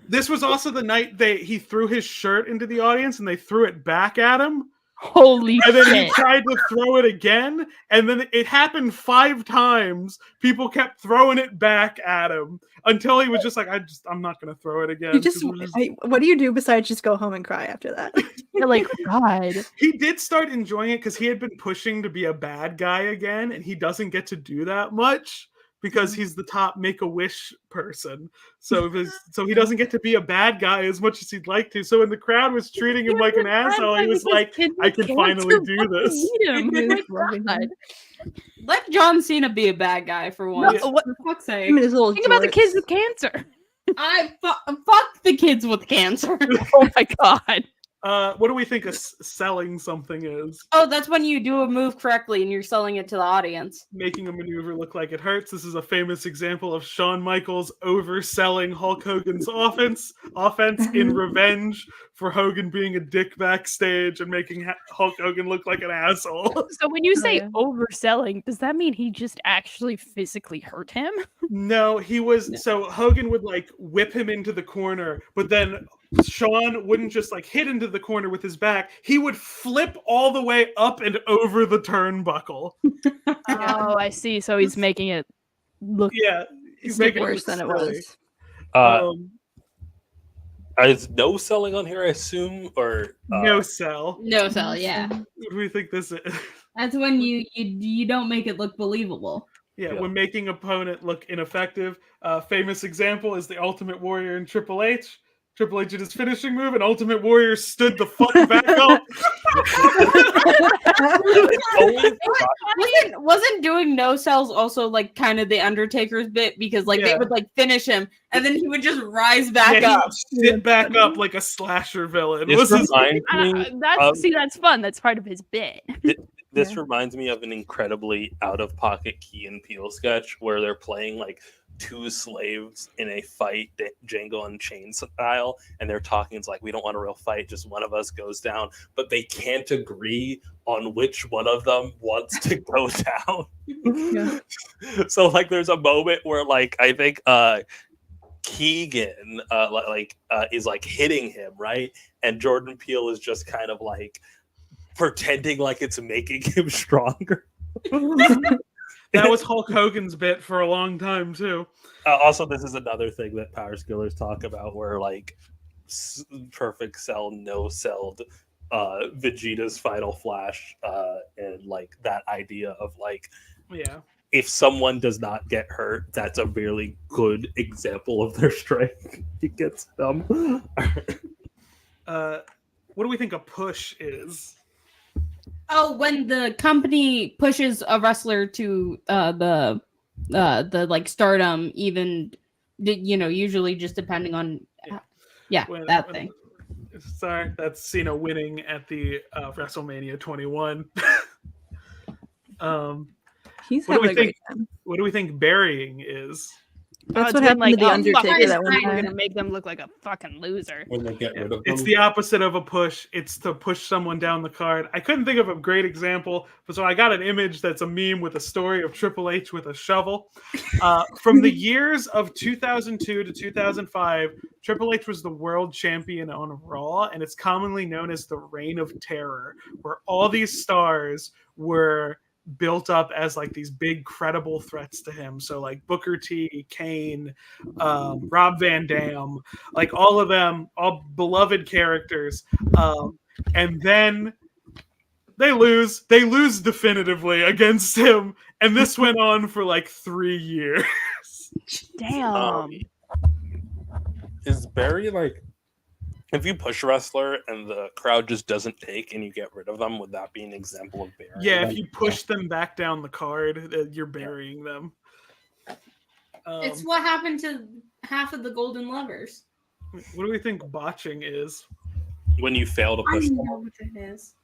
This was also the night he threw his shirt into the audience and they threw it back at him. Holy And then he shit. tried to throw it again, and then it happened 5 times. People kept throwing it back at him until he was just like, I'm not gonna throw it again. What do you do besides just go home and cry after that? You're like, God. He did start enjoying it because he had been pushing to be a bad guy again, and he doesn't get to do that much because he's the top Make-A-Wish person. So he doesn't get to be a bad guy as much as he'd like to. So when the crowd was treating him like an asshole, he was like, I can finally do this. Let John Cena be a bad guy for once. No, For fuck's sake. Think about the kids with cancer. Fuck the kids with cancer. Oh my God. What do we think selling something is? Oh, that's when you do a move correctly and you're selling it to the audience. Making a maneuver look like it hurts. This is a famous example of Shawn Michaels overselling Hulk Hogan's offense in revenge for Hogan being a dick backstage and making Hulk Hogan look like an asshole. So when you say overselling, does that mean he just actually physically hurt him? No, he was. So Hogan would like whip him into the corner, but then Shawn wouldn't just like hit into the corner with his back. He would flip all the way up and over the turnbuckle. Oh, I see. So he's making it look he's look making worse than it silly. was. Is no selling on here, I assume, or No sell. No sell, yeah. What do we think this is? That's when you don't make it look believable. Yeah, Yeah. when making opponent look ineffective. Famous example is the Ultimate Warrior and Triple H. Triple H did his finishing move, and Ultimate Warrior stood the fuck back up. Wasn't doing no sells also like kind of the Undertaker's bit because like they would like finish him and then he would just rise back He up. would sit back up like a slasher villain. This reminds me that's fun. That's part of his bit. This reminds me of an incredibly out-of-pocket Key and Peele sketch where they're playing like 2 slaves in a fight, Django Unchained style, and they're talking. It's like, we don't want a real fight, just one of us goes down, but they can't agree on which one of them wants to go down. Yeah. So like there's a moment where like I think Keegan is like hitting him, right? And Jordan Peele is just kind of like pretending like it's making him stronger. That was Hulk Hogan's bit for a long time too. Also, this is another thing that power skillers talk about, where like perfect sell, no selled Vegeta's Final Flash, and like that idea of like, if someone does not get hurt, that's a really good example of their strength against them. What do we think a push is? Oh, when the company pushes a wrestler to the like stardom, even usually just depending on that thing. Sorry, that's Cena winning at the WrestleMania 21. He's What do we having a great think? time. What do we think burying is? That's It's what been happened to the fuck, Undertaker that one we're time. gonna make them look like a fucking loser. When they get rid of It's them. the opposite of a push. It's to push someone down the card. I couldn't think of a great example, but so I got an image that's a meme with a story of Triple H with a shovel. From the years of 2002 to 2005, Triple H was the world champion on Raw, and it's commonly known as the Reign of Terror, where all these stars were built up as like these big credible threats to him. So like Booker T, Kane, Rob Van Dam, like all of them, all beloved characters. And then they lose definitively against him. And this went on for like 3 years. Damn. Is Barry like, if you push a wrestler and the crowd just doesn't take and you get rid of them, would that be an example of burying? Yeah, them? if you push them back down the card, you're burying them. It's what happened to half of the Golden Lovers. What do we think botching is? When you fail to I push know them. what it is.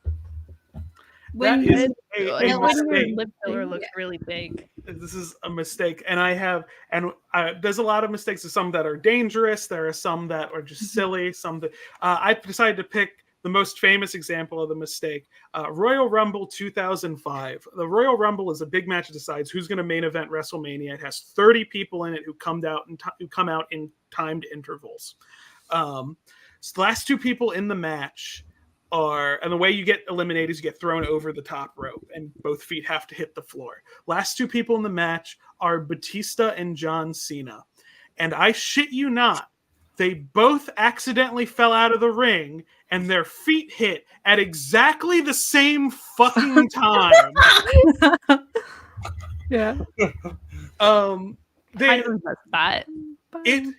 That When is a When your mistake. lip filler looks really big. This is a mistake, and there's a lot of mistakes. There's some that are dangerous. There are some that are just silly. Some that I decided to pick the most famous example of the mistake. Royal Rumble 2005. The Royal Rumble is a big match that decides who's going to main event WrestleMania. It has 30 people in it who come out in timed intervals. So the last two people in the match and the way you get eliminated is you get thrown over the top rope and both feet have to hit the floor. Last two people in the match are Batista and John Cena. And I shit you not, they both accidentally fell out of the ring and their feet hit at exactly the same fucking time. Yeah. They, I remember that. it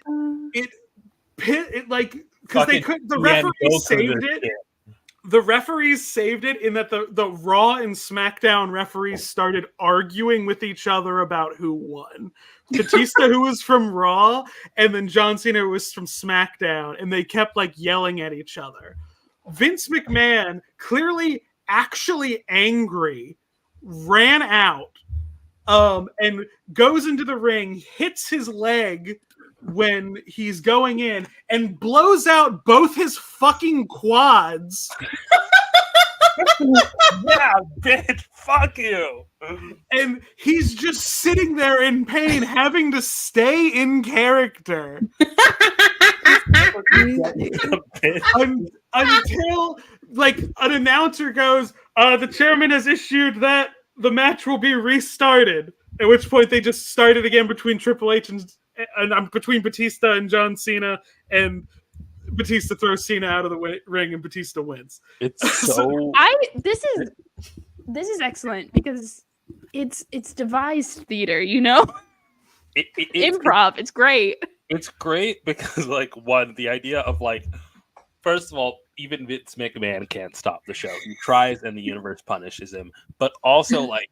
like because they Fucking could the man, referees go through saved this it. shit. The referees saved it in that the Raw and SmackDown referees started arguing with each other about who won. Batista, who was from Raw, and then John Cena, who was from SmackDown, and they kept like yelling at each other. Vince McMahon, clearly actually angry, ran out and goes into the ring, hits his leg when he's going in, and blows out both his fucking quads. Yeah, bitch, fuck you. And he's just sitting there in pain, having to stay in character until like an announcer goes, the chairman has issued that the match will be restarted. At which point they just started again between Triple H and between Batista and John Cena, and Batista throws Cena out of the ring and Batista wins. It's so This is excellent because it's devised theater, you know? Improv. It's great. It's great because, like, one, the idea of, like, first of all, even Vince McMahon can't stop the show. He tries and the universe punishes him. But also, like,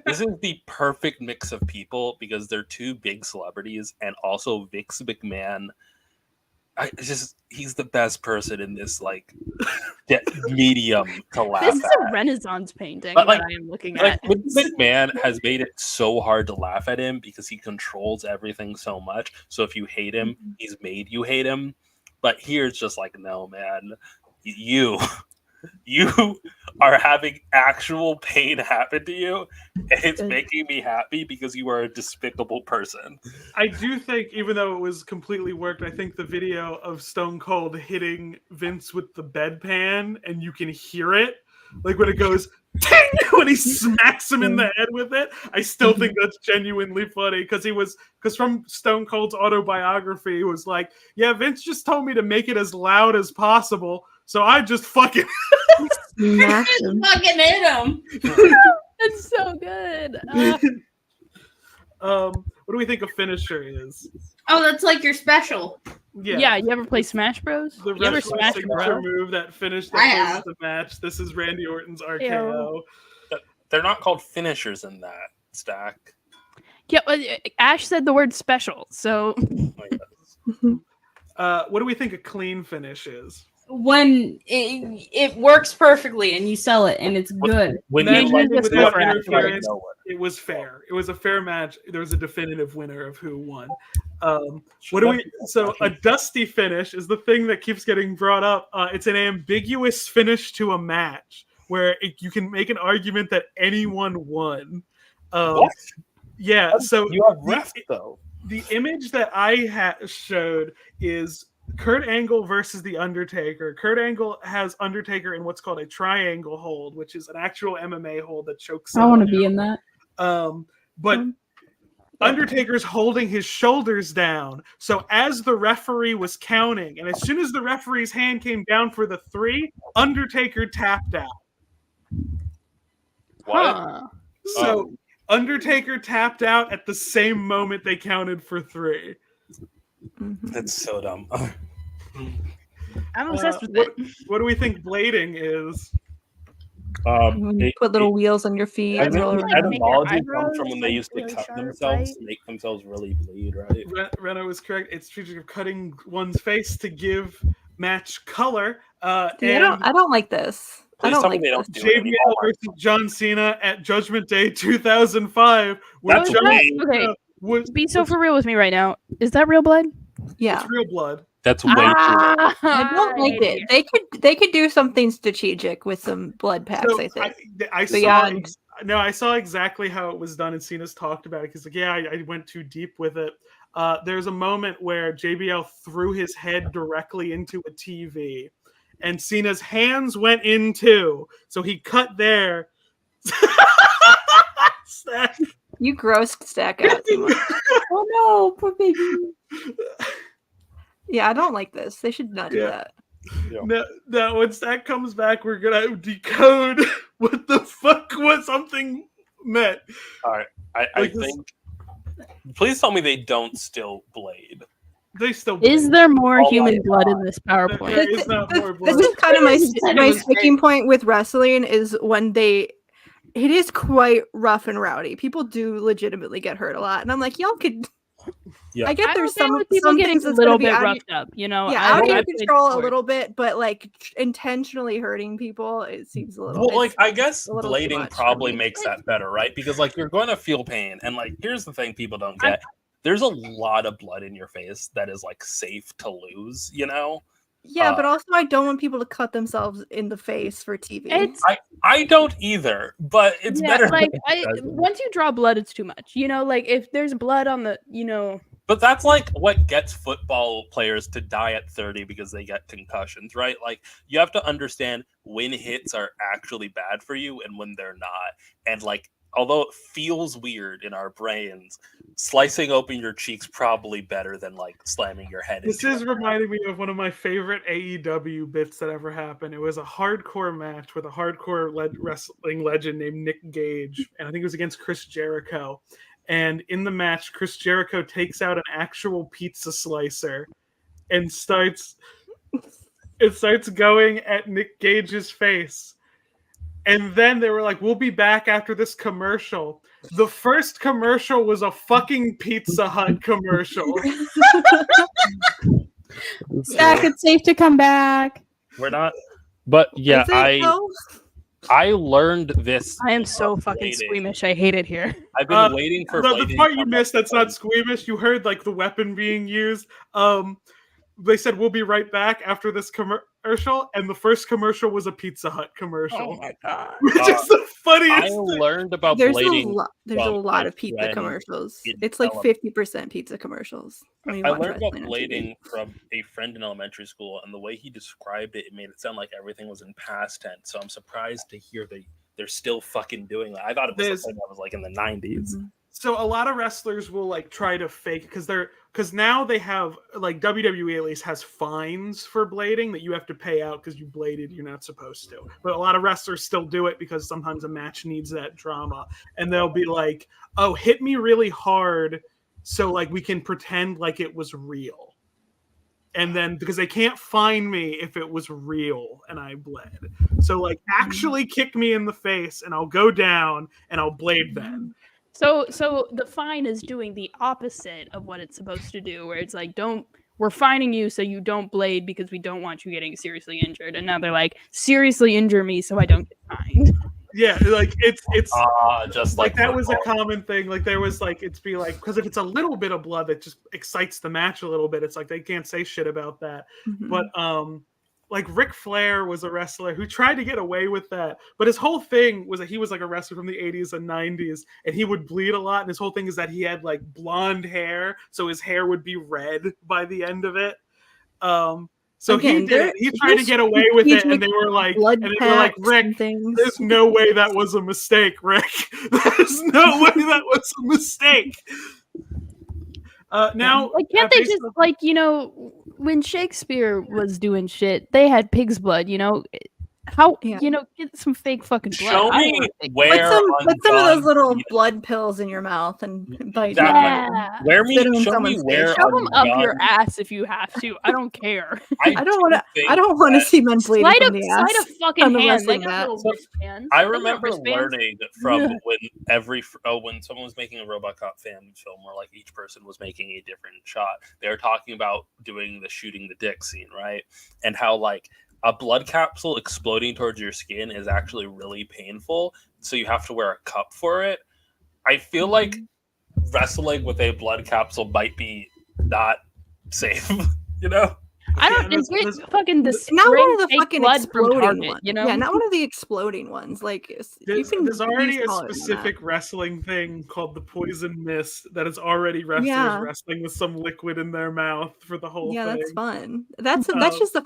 this is the perfect mix of people because they're two big celebrities, and also Vince McMahon. He's the best person in this like medium to laugh at. This is a Renaissance painting But, like, that I am looking Like, at. Vince McMahon has made it so hard to laugh at him because he controls everything so much. So if you hate him, he's made you hate him. But here it's just like, no, man, you are having actual pain happen to you, and it's making me happy because you are a despicable person. I do think, even though it was completely worked, I think the video of Stone Cold hitting Vince with the bedpan, and you can hear it, like when it goes, ting, when he smacks him in the head with it. I still think that's genuinely funny because from Stone Cold's autobiography, he was like, yeah, Vince just told me to make it as loud as possible, so I just fucking Fucking hit him. That's so good. what do we think a finisher is? Oh, that's like your special. Yeah, you ever play Smash Bros? The You ever wrestler's smash signature bro? move that finished I the have. match. This is Randy Orton's RKO. They're not called finishers in that stack. Yeah, Ash said the word special, so What do we think a clean finish is? When it works perfectly and you sell it and it's good. When Match you ended just without go for it. interference, it was fair. It was a fair match. There was a definitive winner of who won. What do we? So a dusty finish is the thing that keeps getting brought up. It's an ambiguous finish to a match where you can make an argument that anyone won. What? Yeah. So You have ref though. the image that I showed is Kurt Angle versus The Undertaker. Kurt Angle has Undertaker in what's called a triangle hold, which is an actual MMA hold that chokes. I want to be in that. But Undertaker's holding his shoulders down. So as the referee was counting, and as soon as the referee's hand came down for the 3, Undertaker tapped out. What? Huh. So Undertaker tapped out at the same moment they counted for 3. That's so dumb. I'm obsessed with what, it. what do we think blading is? Put little wheels on your feet. I and think roll the around. Make your etymology eyebrows, comes from when they like, used to really cut sharp, themselves right? to make themselves really bleed, right? Rena was correct. It's strategic of cutting one's face to give match color. See, I And don't like this. I Please don't tell me like they this. don't do it JBL anymore. versus John Cena at Judgment Day 2005. Where That's John okay. Cena Okay. was Be so for real with me right now. Is that real blood? Yeah. it's real blood. That's way too. I don't like it. They could do something strategic with some blood packs. So I think. I saw Beyond. I saw exactly how it was done, and Cena's talked about it. He's like, yeah, I went too deep with it. There's a moment where JBL threw his head directly into a TV, and Cena's hands went in too. So he cut there. Stack. You grossed Stack out too much. Oh no, poor baby. Yeah, I don't like this. They should not do that. Now, when Stack comes back, we're gonna decode what the fuck was something meant. All right, I think. Please tell me they don't still blade. They still. Is there more Oh human my blood God. in this PowerPoint? There is not more This blood. is kind of my sticking point with wrestling is when it is quite rough and rowdy. People do legitimately get hurt a lot, and I'm like, y'all could. Yeah. I get I'm there's okay some with people some getting things a that's little gonna be bit out of roughed up, you know. out of your I've played control a sports. little bit, but like intentionally hurting people, it seems a little. Well, like it's I guess a little too blading much for probably me. makes that better, right? Because like you're going to feel pain, and like here's the thing people don't get: there's a lot of blood in your face that is like safe to lose, you know. Yeah, but also I don't want people to cut themselves in the face for TV. It's I don't either, but it's better. Like than once you draw blood, it's too much. You know, like if there's blood on the, you know. But that's like what gets football players to die at 30 because they get concussions, right? Like you have to understand when hits are actually bad for you and when they're not. And like, although it feels weird in our brains, slicing open your cheeks probably better than like slamming your head. This is reminding me of one of my favorite AEW bits that ever happened. It was a hardcore match with a hardcore wrestling legend named Nick Gage, and I think it was against Chris Jericho. And in the match, Chris Jericho takes out an actual pizza slicer and starts going at Nick Gage's face. And then they were like, we'll be back after this commercial. The first commercial was a fucking Pizza Hut commercial. Stack, it's safe to come back. We're not. But yeah, Is it, though? I learned this. I am so fucking blading. squeamish. I hate it here. I've been waiting for the blading part to you come missed up. that's not squeamish. You heard like the weapon being used. They said we'll be right back after this commercial, and the first commercial was a Pizza Hut commercial. Oh my god! Which is the funniest I thing. learned about There's blading. a from lot my of pizza friend commercials. in It's like Element. 50% pizza commercials. when you I watch learned about wrestling on TV. blading from a friend in elementary school, and the way he described it, it made it sound like everything was in past tense. So I'm surprised to hear that they're still fucking doing that. I thought it was There's- something that was like in the 90s. Mhm. So a lot of wrestlers will like try to fake because now they have like WWE at least has fines for blading that you have to pay out because you bladed you're not supposed to. But a lot of wrestlers still do it because sometimes a match needs that drama, and they'll be like, "Oh, hit me really hard, so like we can pretend like it was real." And then because they can't find me if it was real and I bled, so like actually kick me in the face and I'll go down and I'll blade them. So the fine is doing the opposite of what it's supposed to do, where it's like, we're fining you so you don't blade because we don't want you getting seriously injured. And now they're like, seriously injure me so I don't get fined. Yeah, like it's Just like that was a common thing. Like there was like it's be like because if it's a little bit of blood that just excites the match a little bit, it's like they can't say shit about that. Mhm. But like Ric Flair was a wrestler who tried to get away with that, but his whole thing was that he was like a wrestler from the 80s and 90s, and he would bleed a lot. And his whole thing is that he had like blonde hair, so his hair would be red by the end of it. So Again, he did it. He tried to get away with it, and they were like, blood Rick, and things. there's no way that was a mistake, Rick. There's no way that was a mistake. Now, Like, can't they just, like, you know, when Shakespeare was doing shit, they had pig's blood, you know? How, Yeah. you know, get some fake fucking blood. Show I me don't wanna think- Put where some of those little Undone- blood pills in your mouth and bite That- down. Yeah. Where me? Spit 'em in Show me someone's where. face. Shove them up Undone- your ass if you have to. I don't care. I don't want to. think I don't want to that- see men bleeding Slide from the ass. a fucking on the hand. They wrestling got mat. little So, wristbands. I They got remember wristbands. learning from when someone was making a RoboCop fan film where like each person was making a different shot. They were talking about doing the shooting the dick scene, right? And how like a blood capsule exploding towards your skin is actually really painful, so you have to wear a cup for it. I feel like wrestling with a blood capsule might be not safe, you know? I don't. Yeah, Is that's- it fucking the Not one of the fake fucking blood from exploding Target? ones. You know? Yeah, not one of the exploding ones. Like you There's, can there's already use a coloring on that. specific wrestling thing called the poison mist that is already wrestlers Yeah. wrestling with some liquid in their mouth for the whole Yeah, thing. that's fun. That's Um, just a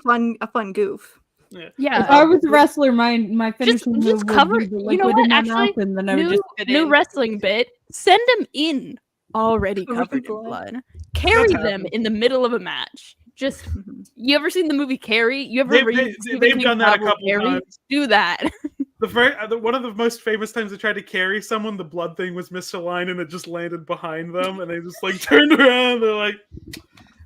fun goof. Yeah. If I was a wrestler, my finishing move just would cover. be the You know liquid what? in my Actually, mouth, and then I would new just fit new in. wrestling bit. Send them in already Covered covered in in blood. blood. Carry That's them happened. in the middle of a match. Just you ever seen the movie Carrie? You ever They've- read they- Stephen they've King's done that a novel couple Carrie? times. Do that. One of the most famous times they tried to carry someone, the blood thing was misaligned and it just landed behind them, and they just like turned around. They're like,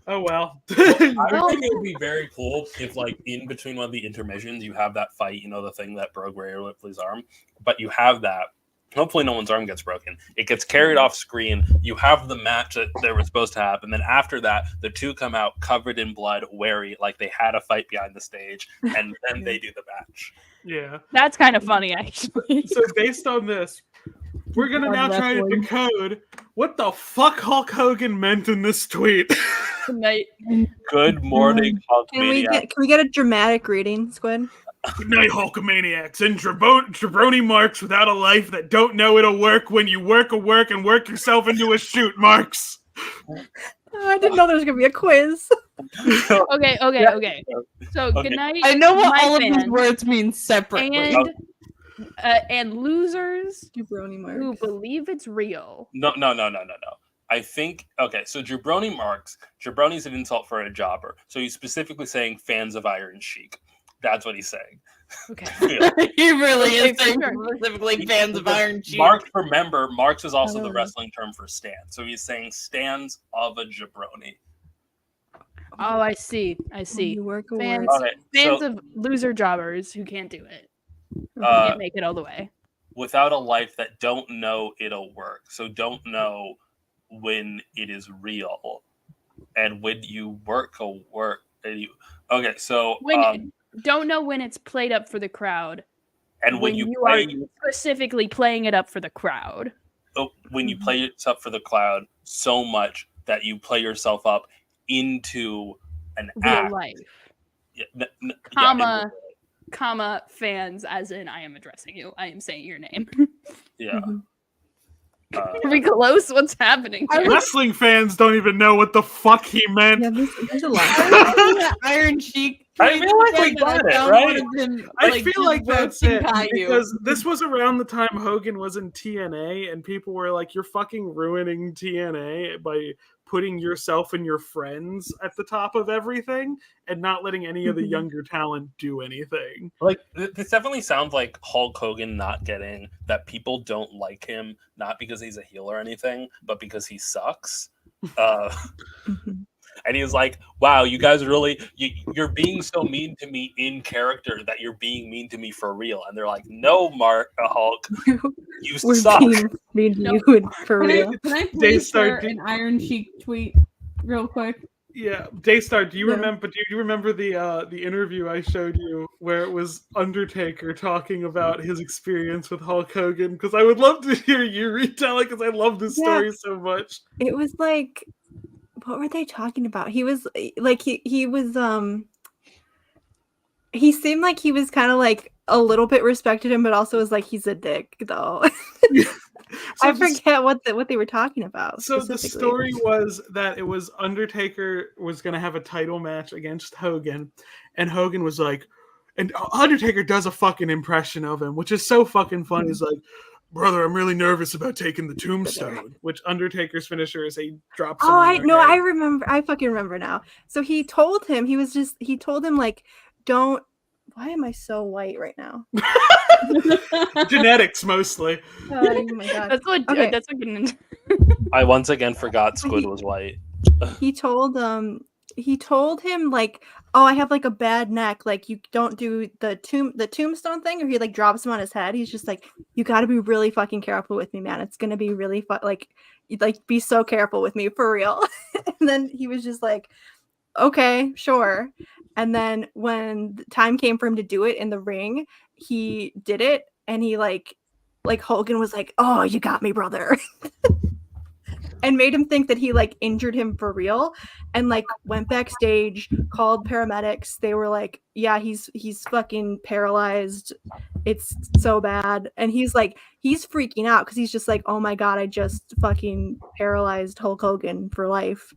"Oh well." I would think it would be very cool if, like, in between one of the intermissions, you have that fight. You know, the thing that broke Rhea Ripley's arm, but you have that. Hopefully, no one's arm gets broken. It gets carried off screen. You have the match that they were supposed to have, and then after that, the two come out covered in blood, wary, like they had a fight behind the stage, and then they do the match. Yeah. That's kind of funny, actually. So based on this, we're gonna Blood now try to wrestling. decode what the fuck Hulk Hogan meant in this tweet. Night. Good morning, Hulk Can we Maniac. get a dramatic reading, Squid? Good night, Hulkamaniacs and jabroni marks without a life that don't know it'll work when you work a work and work yourself into a shoot, Marks. Oh, I didn't know there was gonna be a quiz. Okay. So Okay. good night. I know what my all of these fans, words mean separately. and losers Jabroni who marks. believe it's real. No. I think so. Jabroni marks. Jabroni's an insult for a jobber. So he's specifically saying fans of Iron Sheik. That's what he's saying. Okay. Yeah. He really Okay, is saying sure. specifically fans of Iron Sheik. Marks, remember, Marks is also the Oh. wrestling term for stan. So he's saying stands of a jabroni. Oh, I see. You work a Fans, work. Okay, fans so of loser jobbers who can't do it. uh, Can't make it all the way. without a life that don't know it'll work. So don't know when it is real, and when you work a work. Okay, so When don't know when it's played up for the crowd. and when you are play specifically playing it up for the crowd. when you play it up for the crowd so much that you play yourself up into an Real act. life. Yeah, Comma, comma, fans, as in I am addressing you. I am saying your name. yeah. Are we close? What's happening here? Wrestling fans don't even know what the fuck he meant. Yeah, there's a lot. Iron Sheik. I feel like we got it, right? I feel like that's it Caillou. because this was around the time Hogan was in TNA, and people were like, "You're fucking ruining TNA by putting yourself and your friends at the top of everything, and not letting any of the younger talent do anything." Like this definitely sounds like Hulk Hogan not getting that people don't like him, not because he's a heel or anything, but because he sucks. And he was like, "Wow, you guys really you're being so mean to me in character that you're being mean to me for real." And they're like, "No, Hulk, you We're suck." being you for real. Can I please Daystar, share an Iron Sheik tweet real quick? Yeah, Daystar, do you Yeah. remember? Do you remember the interview I showed you where it was Undertaker talking about his experience with Hulk Hogan? Because I would love to hear you retell it because I love this Yeah. story so much. It was like, what were they talking about? He was like he was he seemed like he was kind of like a little bit respected him, but also was like he's a dick though. So I the- forget what they were talking about. So the specifically. story was that it was Undertaker was going to have a title match against Hogan, and Hogan was like, and Undertaker does a fucking impression of him, which is so fucking funny. He's like, "Brother, I'm really nervous about taking the tombstone," which Undertaker's finisher is he drops. Oh, I know. I remember. I fucking remember now. So he told him he told him like, don't. Why am I so white right now? Genetics mostly. Oh my god. That's what. Okay. That's what. I once again forgot Squid was white. He told him like, oh, I have like a bad neck, like you don't do the tombstone thing, or he like drops him on his head. He's just like, you got to be really fucking careful with me, man. It's gonna be really like be so careful with me for real. And then he was just like, okay, sure. And then when the time came for him to do it in the ring, he did it, and he like Hogan was like, oh, you got me, brother. and made him think that he like injured him for real, and like went backstage, called paramedics. They were like, yeah, he's fucking paralyzed. It's so bad. And he's freaking out because he's just like, oh my god, I just fucking paralyzed Hulk Hogan for life.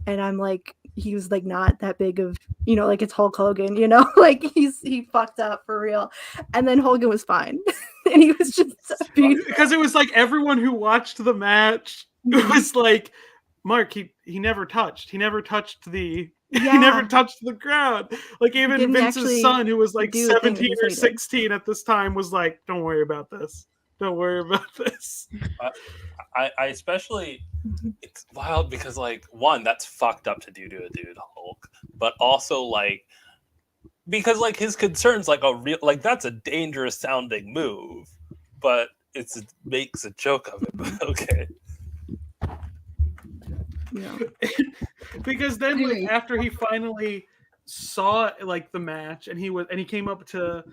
And I'm like, he was like not that big of, like it's Hulk Hogan, like he fucked up for real. And then Hogan was fine. And he was just because it was like everyone who watched the match, it was like, Mark, he never touched the he never touched the crowd. Like even Vince's son, who was like 17 or 16 at this time, was like, don't worry about this. Don't worry about this. I especially, it's wild because like, one, that's fucked up to do to a dude Hulk, but also like, because like his concerns like a real, like that's a dangerous sounding move, but it makes a joke of it. But okay. Yeah. Because then like, after he finally saw like the match and he came up to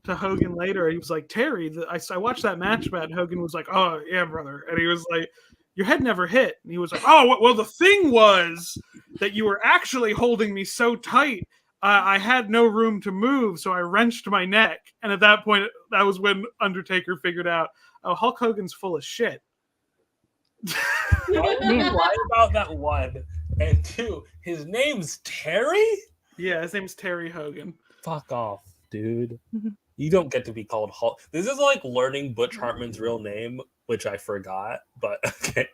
Hogan later, he was like, Terry, I watched that match, Matt. And Hogan was like, oh yeah, brother. And he was like, your head never hit. And he was like, oh, well, the thing was that you were actually holding me so tight, I had no room to move, so I wrenched my neck. And at that point, that was when Undertaker figured out, oh, Hulk Hogan's full of shit. Why about that one? And two, his name's Terry? Yeah, his name's Terry Hogan. Fuck off, dude. You don't get to be called Hulk. This is like learning Butch Hartman's real name, which I forgot, but okay.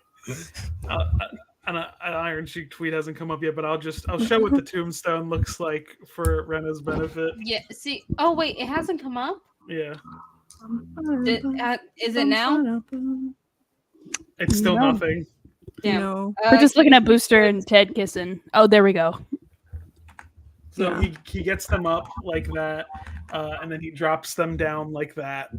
An Iron Sheik tweet hasn't come up yet, but I'll show what the tombstone looks like for Rena's benefit. Yeah, see. Oh, wait, it hasn't come up? Yeah. Is it now? It's still nothing. Damn. No. We're just looking at Booster and Ted kissing. Oh, there we go. So he gets them up like that, and then he drops them down like that.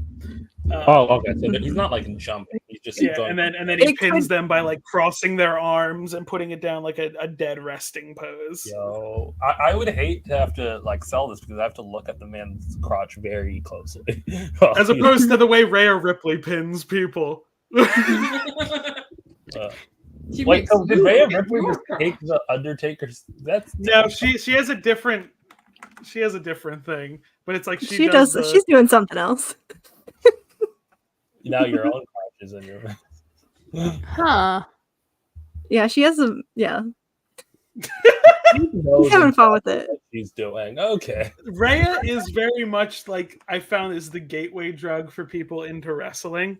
Okay. So he's not like jumping. He's just and then he pins them by like crossing their arms and putting it down like a dead resting pose. Yo, I would hate to have to like sell this because I have to look at the man's crotch very closely, as opposed to the way Rhea Ripley pins people. Wait, so did Rhea Ripley just take the Undertaker's? No, she has a different thing, but it's like she does. She's doing something else. Now your own crotch is in your mouth. Huh. Yeah, she has a He's having fun with it. She's doing okay. Rhea is very much like I found is the gateway drug for people into wrestling.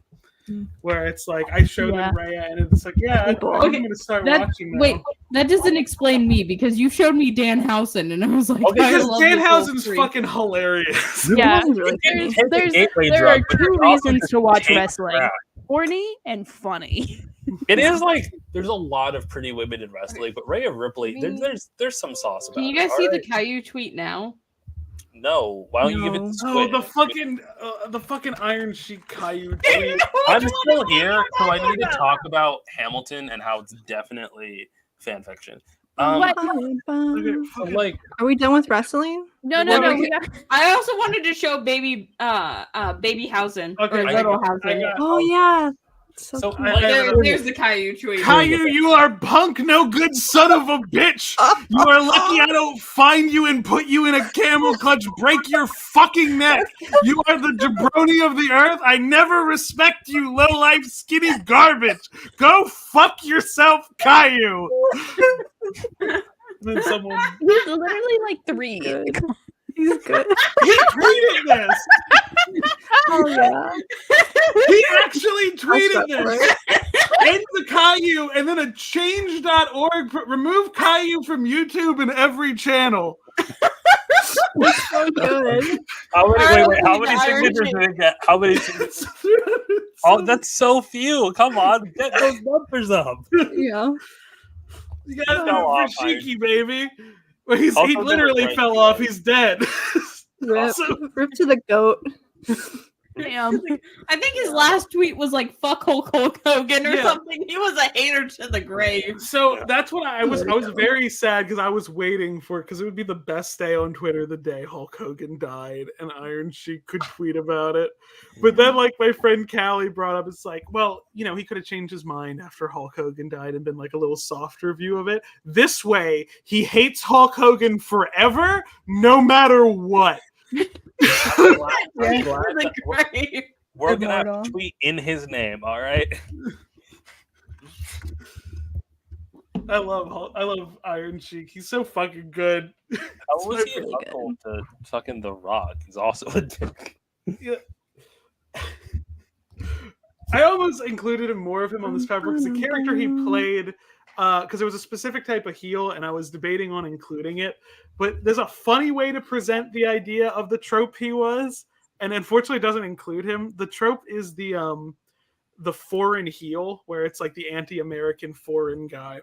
Where it's like I showed them Rhea and it's like, I'm going to start watching now. Wait, that doesn't explain me because you showed me Dan Housen and I was like, because Danhausen's fucking hilarious. Yeah, there are two reasons to watch wrestling: horny and funny. It is like there's a lot of pretty women in wrestling, but Rhea Ripley, there's some sauce about it. Can you guys see the Caillou tweet now? No, why don't you give it to Squid? The fucking Iron Sheik Caillou tweet. I'm still here, so I need to talk about Hamilton and how it's definitely fan fiction. Like, are we done with wrestling? No. I also wanted to show baby Housen. Okay, Little Housen. Oh yeah. So there's the Caillou tweet. Caillou, you are punk, no good son of a bitch. You are lucky I don't find you and put you in a camel clutch, break your fucking neck. You are the jabroni of the earth. I never respect you, low-life, skinny garbage. Go fuck yourself, Caillou. Then someone... He's literally like 3. He's good. He tweeted this. Oh yeah. He actually tweeted this. End the Caillou and then a change.org remove Caillou from YouTube and every channel. So good. How many signatures did it get? How many signatures? Oh, that's so few. Come on, get those numbers up. Yeah. You gotta do it for Sheiky, baby. He literally fell off. He's dead. Rip to the goat. Damn. I think his last tweet was like "fuck Hulk Hogan" or Yeah. something. He was a hater to the grave. So that's what I was very sad because I was waiting for because it would be the best day on Twitter the day Hulk Hogan died and Iron Sheik could tweet about it. But then like my friend Callie brought up, it's like, well, you know, he could have changed his mind after Hulk Hogan died and been like a little softer view of it. This way, he hates Hulk Hogan forever, no matter what. I'm glad that Grave. we're gonna have Immortal. to tweet in his name. All right. I love Iron Sheik. He's so fucking good. How was he an really uncle to fucking The Rock? He's also a dick. Yeah. I almost included more of him on this cover because the character he played, because there was a specific type of heel, and I was debating on including it. But there's a funny way to present the idea of the trope he was, and unfortunately it doesn't include him. The trope is the foreign heel, where it's like the anti-American foreign guy.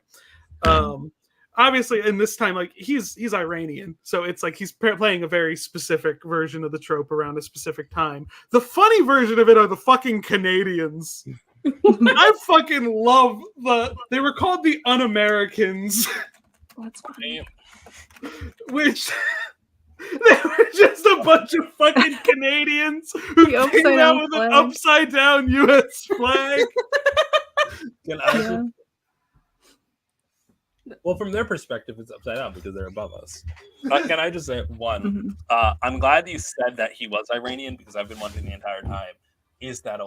Obviously, in this time, like he's Iranian, so it's like he's playing a very specific version of the trope around a specific time. The funny version of it are the fucking Canadians. I fucking love they were called the Un-Americans, That's funny. which they were just a bunch of fucking Canadians who The came upside out down with flag. an upside down U.S. flag. Can I Yeah. Well, from their perspective, it's upside down because they're above us. Can I just say one? Mhm. I'm glad you said that he was Iranian because I've been wondering the entire time. Is that a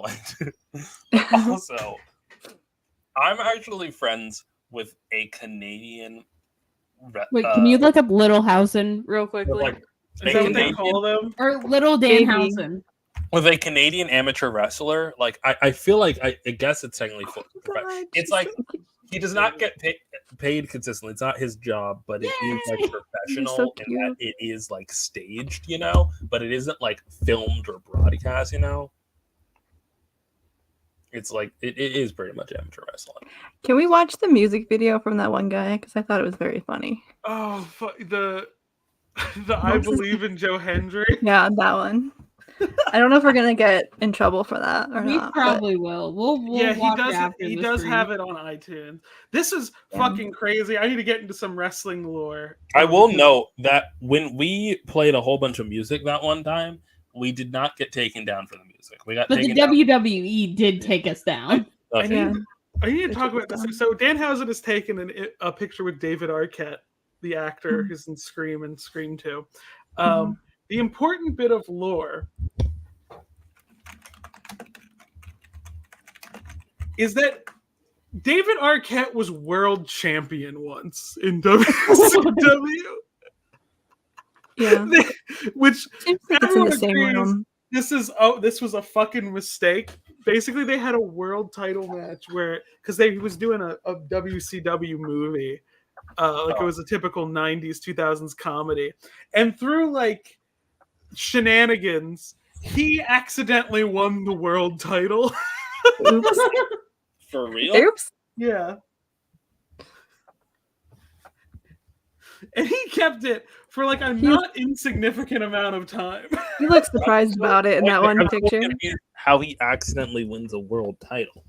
But also, I'm actually friends with a Canadian. Wait, can you look up Littlehausen real with, quickly? like, Is that what they call them? Or Little Danhausen? with a Canadian amateur wrestler? Like, I feel like I guess it's technically God, it's like he does not get paid consistently. It's not his job, but it is like professional so in that cute. it is like staged, you know, but it isn't like filmed or broadcast, you know. It's like it is pretty much amateur wrestling. Can we watch the music video from that one guy? Because I thought it was very funny. Oh, the I believe in Joe Hendry. Yeah, that one. I don't know if we're gonna get in trouble for that or We not. but- probably will. We'll Yeah, he watch does. it after He the does stream. have it on iTunes. This is Yeah. fucking crazy. I need to get into some wrestling lore. I will note that when we played a whole bunch of music that one time, we did not get taken down for the music. We got But the taken down. WWE did take us down. I Okay. need, I need to They talk took about it this. So Danhausen has taken a picture with David Arquette, the actor who's in Scream and Scream 2. The important bit of lore is that David Arquette was world champion once in WCW, Yeah. which Seems like it's in everyone the same agrees room. this was a fucking mistake. Basically, they had a world title match where because he was doing a WCW movie, it was a typical 90s 2000s comedy, and through like shenanigans, he accidentally won the world title. Oops. For real? Oops. Yeah. And he kept it for like a not insignificant amount of time. He looks surprised about it in that one I'm so picture. confused how he accidentally wins a world title.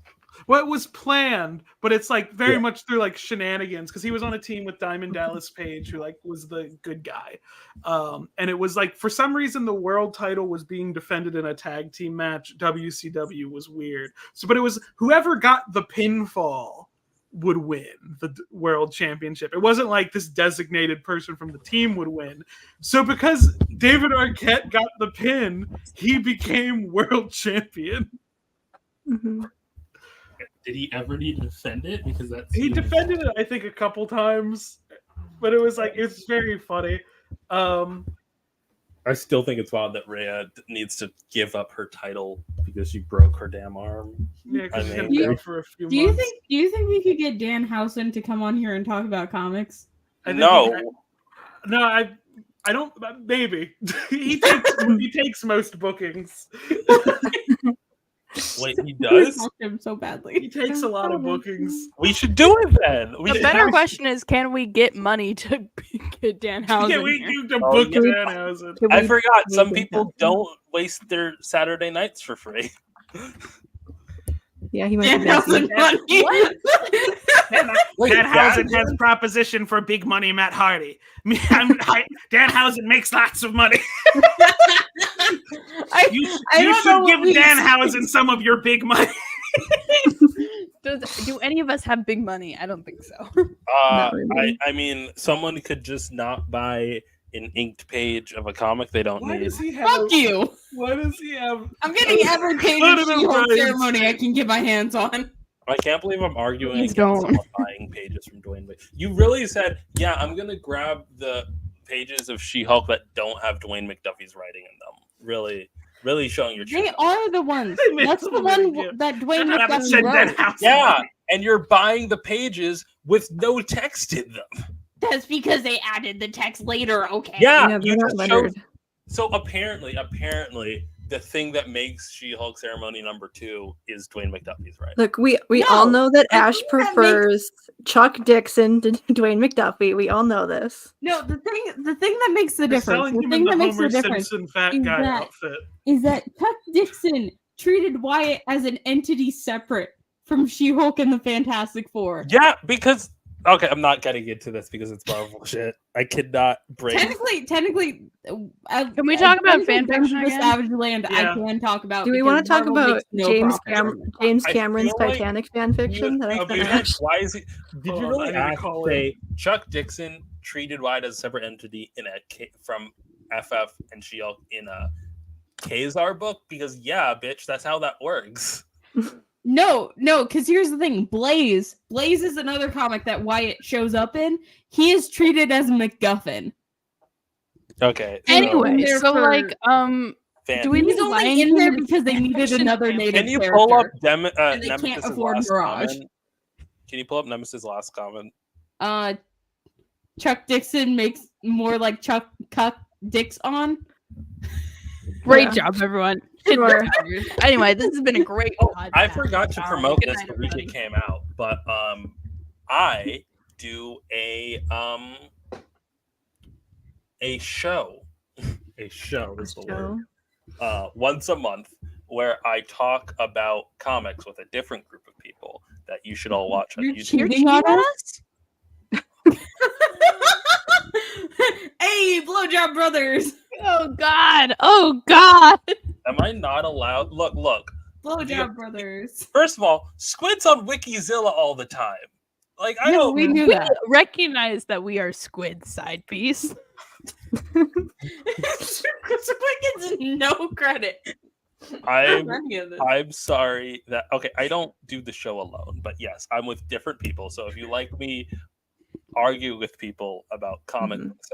Well, it was planned, but it's like very Yeah. much through like shenanigans because he was on a team with Diamond Dallas Page, who like was the good guy, and it was like for some reason the world title was being defended in a tag team match. WCW was weird, but it was whoever got the pinfall would win the world championship. It wasn't like this designated person from the team would win. So because David Arquette got the pin, he became world champion. Mhm. Did he ever need to defend it? Because that's He defended it, I think, a couple times, but it was like it's very funny. I still think it's wild that Rhea needs to give up her title because she broke her damn arm. Yeah, because he's I gonna mean- be out for a few Do you months. think we could get Danhausen to come on here and talk about comics? I think No, no, I don't. Maybe he takes most bookings. wait, he does? I want him so badly. He takes a lot of bookings. We should do it then. We The should better have- question is, can we get money to get Danhausen Yeah, we here? need to Oh, book yeah. Danhausen. Can I we- forgot. we Some can people have- don't waste their Saturday nights for free. Yeah, he might be busy. Danhausen has proposition for big money Matt Hardy. Danhausen makes lots of money. You should give Danhausen some of your big money. Do any of us have big money? I don't think so. Not really. I mean, someone could just not buy an inked page of a comic they don't Why need. does he have? Fuck you! Why does he have? I'm getting every page Put of it in She-Hulk writing. ceremony I can get my hands on. I can't believe I'm arguing Please against don't. someone buying pages from Dwayne Wade. You really said, yeah, I'm going to grab the pages of She-Hulk that don't have Dwayne McDuffie's writing in them. Really showing your They truth. are the ones. They made That's the them one really good. that Dwayne I haven't McDuffie said wrote. Danhausen. Yeah, and you're buying the pages with no text in them. That's because they added the text later, okay? Yeah, Yeah, you they're just not showed. lettered. So apparently, the thing that makes She-Hulk Ceremony #2 is Dwayne McDuffie's writing. Look, we No, all know that the Ash thing that prefers Chuck Dixon to Dwayne McDuffie. We all know this. No, the thing that makes the They're difference. selling The him thing in that the makes the Homer difference Simpson fat is guy that- outfit. is that Chuck Dixon treated Wyatt as an entity separate from She-Hulk and the Fantastic Four. Yeah, because okay, I'm not getting into this because it's Marvel shit. I cannot bring. Technically, Can we talk about fan fiction the again? Savage Land? Yeah. I can talk about. Do we want to because talk Marvel about makes no James profit. I Cameron's feel like Titanic fan fiction that I sent Ash? Why is he? Did Hold you on, I really need to ask call say Chuck Dixon treated Wyatt as a separate entity in from FF and She-Hulk in a Kazar book? Because yeah, bitch, that's how that works. No, because here's the thing. Blaze is another comic that Wyatt shows up in. He is treated as a MacGuffin. Okay. So Anyway, there so for- like, fan- do we He's need only Lion in there King because they needed fiction another fan native can you character. pull up and they can't Nemesis's afford last Mirage. comment? Can you pull up Nemesis's last comment? Chuck Dixon makes more like Chuck Cuck Dix on. Great Yeah. job, everyone. Sure. Anyway, this has been a great podcast. I forgot to promote Good this night, the week everybody. it came out, but I do a show. A show is the word. Once a month, where I talk about comics with a different group of people that you should all watch on You're YouTube. cheating on us? Hey, Blowjob Brothers! Oh God! Oh God! Am I not allowed? Look. Blowjob Yeah. Brothers. First of all, Squid's on Wikizilla all the time. Like I No, don't. we knew We that. recognize that we are Squid side piece. Squid gets no credit. I'm for any of this. I'm sorry that okay, I don't do the show alone, but yes, I'm with different people. So if you like me argue with people about comics,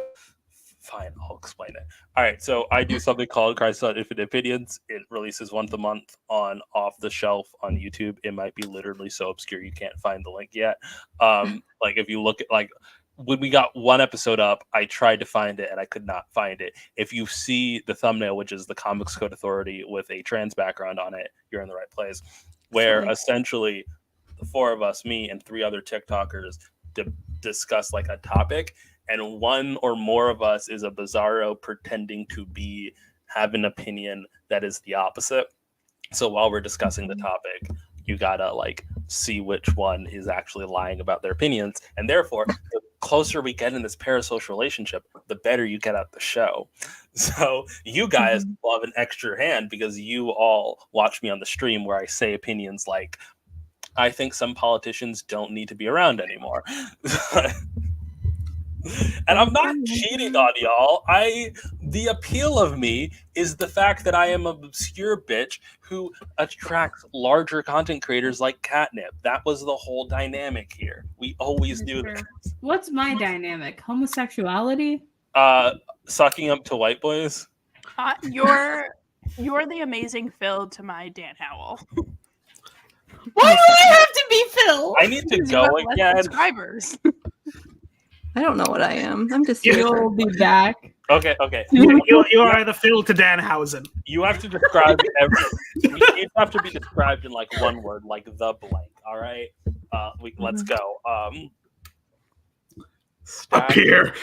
fine, I'll explain it. All right, so I do something called Crisis on Infinite Opinions. It releases once a month on Off the Shelf on YouTube. It might be literally so obscure you can't find the link yet. Like if you look at like when we got one episode up, I tried to find it and I could not find it. If you see the thumbnail, which is the Comics Code Authority with a trans background on it, you're in the right place. Where Sorry. essentially the four of us, me and three other TikTokers, discuss like a topic, and one or more of us is a bizarro pretending to have an opinion that is the opposite. So while we're discussing the topic, you gotta like see which one is actually lying about their opinions, and therefore the closer we get in this parasocial relationship, the better you get at the show. So you guys will have an extra hand because you all watch me on the stream where I say opinions like, I think some politicians don't need to be around anymore. And I'm not cheating on y'all. The appeal of me is the fact that I am an obscure bitch who attracts larger content creators like Catnip. That was the whole dynamic here. We always do this. What's my dynamic? Homosexuality? Sucking up to white boys. You're the amazing Phil to my Dan Howell. Why do I have to be Phil? I need to You go have less again. subscribers. I don't know what I am. I'm just You'll be back. Okay. You are the Phil to Danhausen. You have to describe you have to be described in like one word, like the blank. All right. Let's go. Up Stack. here.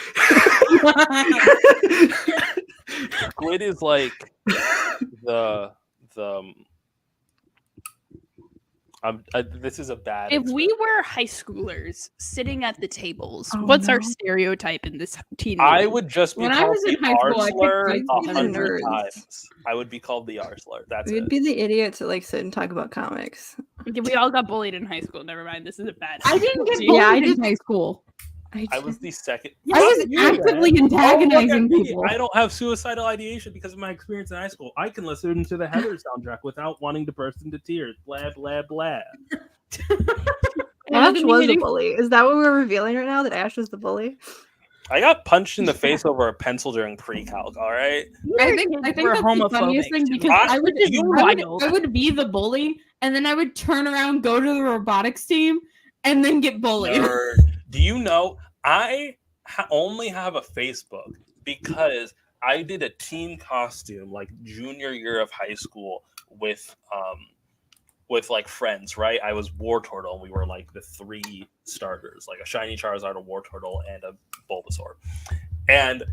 Squid is like the this is a bad. If we experiment. were high schoolers sitting at the tables, Oh, what's our no. stereotype in this teen I movie? would just be When I called was in the high school, I R picked slur high school 100 nerds. times. I would be called the R slur. That's We'd it. be the idiots that like sit and talk about comics. We all got bullied in high school. Never mind. This is a bad. I didn't get analogy. bullied Yeah, I in just- high school. I was the second. I was You, actively man. Oh, look at antagonizing me. people. I don't have suicidal ideation because of my experience in high school. I can listen to the Heather soundtrack without wanting to burst into tears. Blah blah blah. Ash was a bully. Is that what we're revealing right now? That Ash was the bully? I got punched in the face over a pencil during pre-calc. All right. I think that's the funniest thing because I would just I would be the bully and then I would turn around, go to the robotics team, and then get bullied. Nerd. Do you know I only have a Facebook because I did a team costume like junior year of high school with like friends, right? I was War Turtle and we were like the 3 starters, like a shiny Charizard, a War Turtle, and a Bulbasaur. And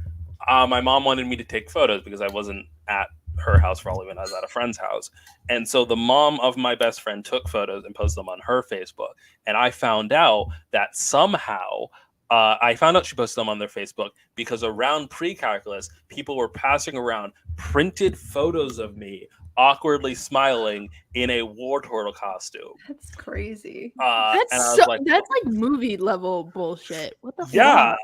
my mom wanted me to take photos because I wasn't at her house for all of it. I was at a friend's house. And so the mom of my best friend took photos and posted them on her Facebook. And I found out that somehow she posted them on their Facebook because around pre-calculus, people were passing around printed photos of me awkwardly smiling in a War Turtle costume. That's crazy. That's and I was so, like, that's like movie level bullshit. What the yeah. fuck?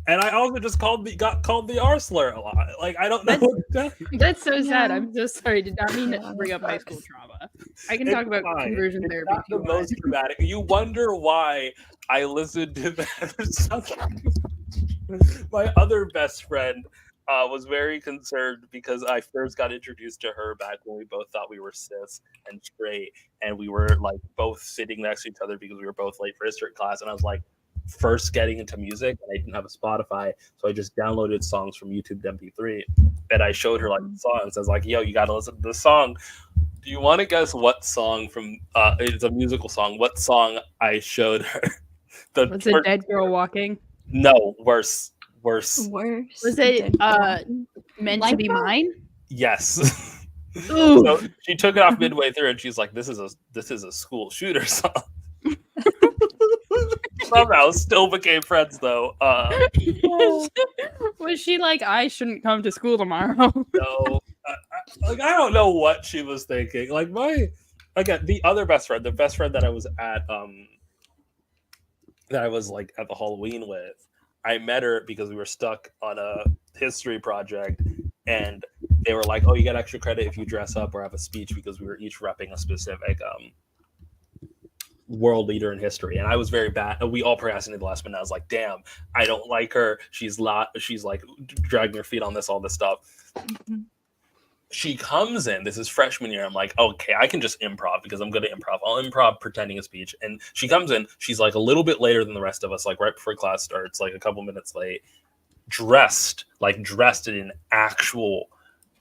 And I also just got called the R slur a lot. Like I don't know what to tell you. That's so sad. Yeah. I'm so sorry. Did not mean to bring up high school trauma. I can talk about fine. conversion It's therapy. not if you the want. most dramatic. You wonder why I listened to that. My other best friend was very concerned because I first got introduced to her back when we both thought we were cis and straight, and we were like both sitting next to each other because we were both late for history class. And I was like first getting into music, and I didn't have a Spotify, so I just downloaded songs from YouTube to MP3, and I showed her like the songs. I was like, "Yo, you got to listen to this song." Do you want to guess what song from? It's a musical song. What song I showed her? Was it Dead Girl Walking? No, worse. Worse. Was it Meant to Be Mine? Yes. So she took it off midway through, and she's like, "This is a school shooter song." Somehow, still became friends though. Was she like, I shouldn't come to school tomorrow? No, I don't know what she was thinking. Like the other best friend, the best friend that I was at, that I was like at the Halloween with. I met her because we were stuck on a history project, and they were like, "Oh, you get extra credit if you dress up or have a speech," because we were each repping a specific world leader in history. And I was very bad. We all procrastinated the last minute. I was like, "Damn, I don't like her. She's like dragging her feet on all this stuff." Mm-hmm. She comes in. This is freshman year. I'm like, okay, I can just improv because I'm good at improv. I'll improv pretending a speech. And she comes in. She's like a little bit later than the rest of us, like right before class starts, like a couple minutes late, dressed in an actual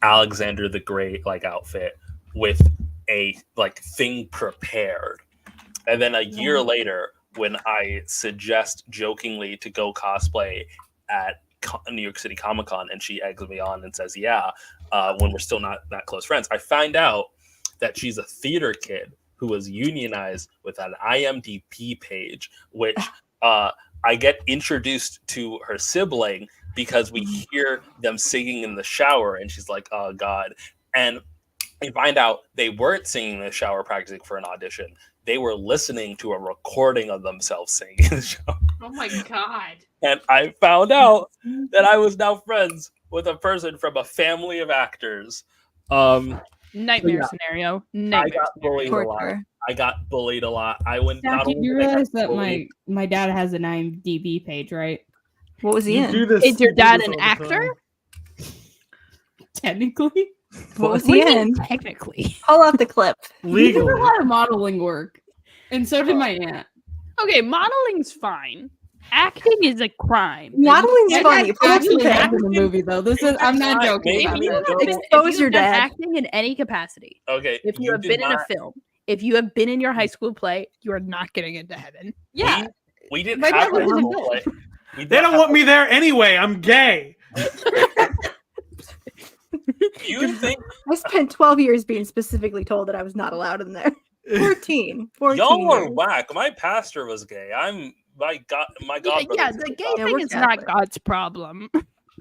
Alexander the Great like outfit with a like thing prepared. And then a year later, when I suggest jokingly to go cosplay at New York City Comic Con, and she eggs me on and says, "Yeah," when we're still not that close friends, I find out that she's a theater kid who was unionized with an IMDb page, which I get introduced to her sibling because we hear them singing in the shower, and she's like, "Oh God." And I find out they weren't singing in the shower practicing for an audition. They were listening to a recording of themselves singing in the shower. Oh my God. And I found out that I was now friends with a person from a family of actors. Nightmare scenario. Nightmare. I got bullied a lot. I went. Zach, not did only you did I realize get that bullied- my dad has an IMDb page, right? What was he in? Is your dad an actor? Technically. What was he in? Technically. Pull out the clip. He did Legally. a lot of modeling work, and so did my aunt. Okay, modeling's fine. Acting is a crime. Modeling's My funny. dad Pull up actually the acted clip. in the movie, though. I'm not joking. Maybe about you that. don't- Expose your done dad. acting in any capacity. Okay. If you have did been in a not- film, if you have been in your high school play, you are not getting into heaven. Yeah, we didn't my dad have a was in school both. play. They don't want me there anyway. I'm gay. You think I spent 12 years being specifically told that I was not allowed in there. 14 y'all are years. whack? My pastor was gay. My God. Yeah, the gay Yeah, thing we're is not Catholic. God's problem.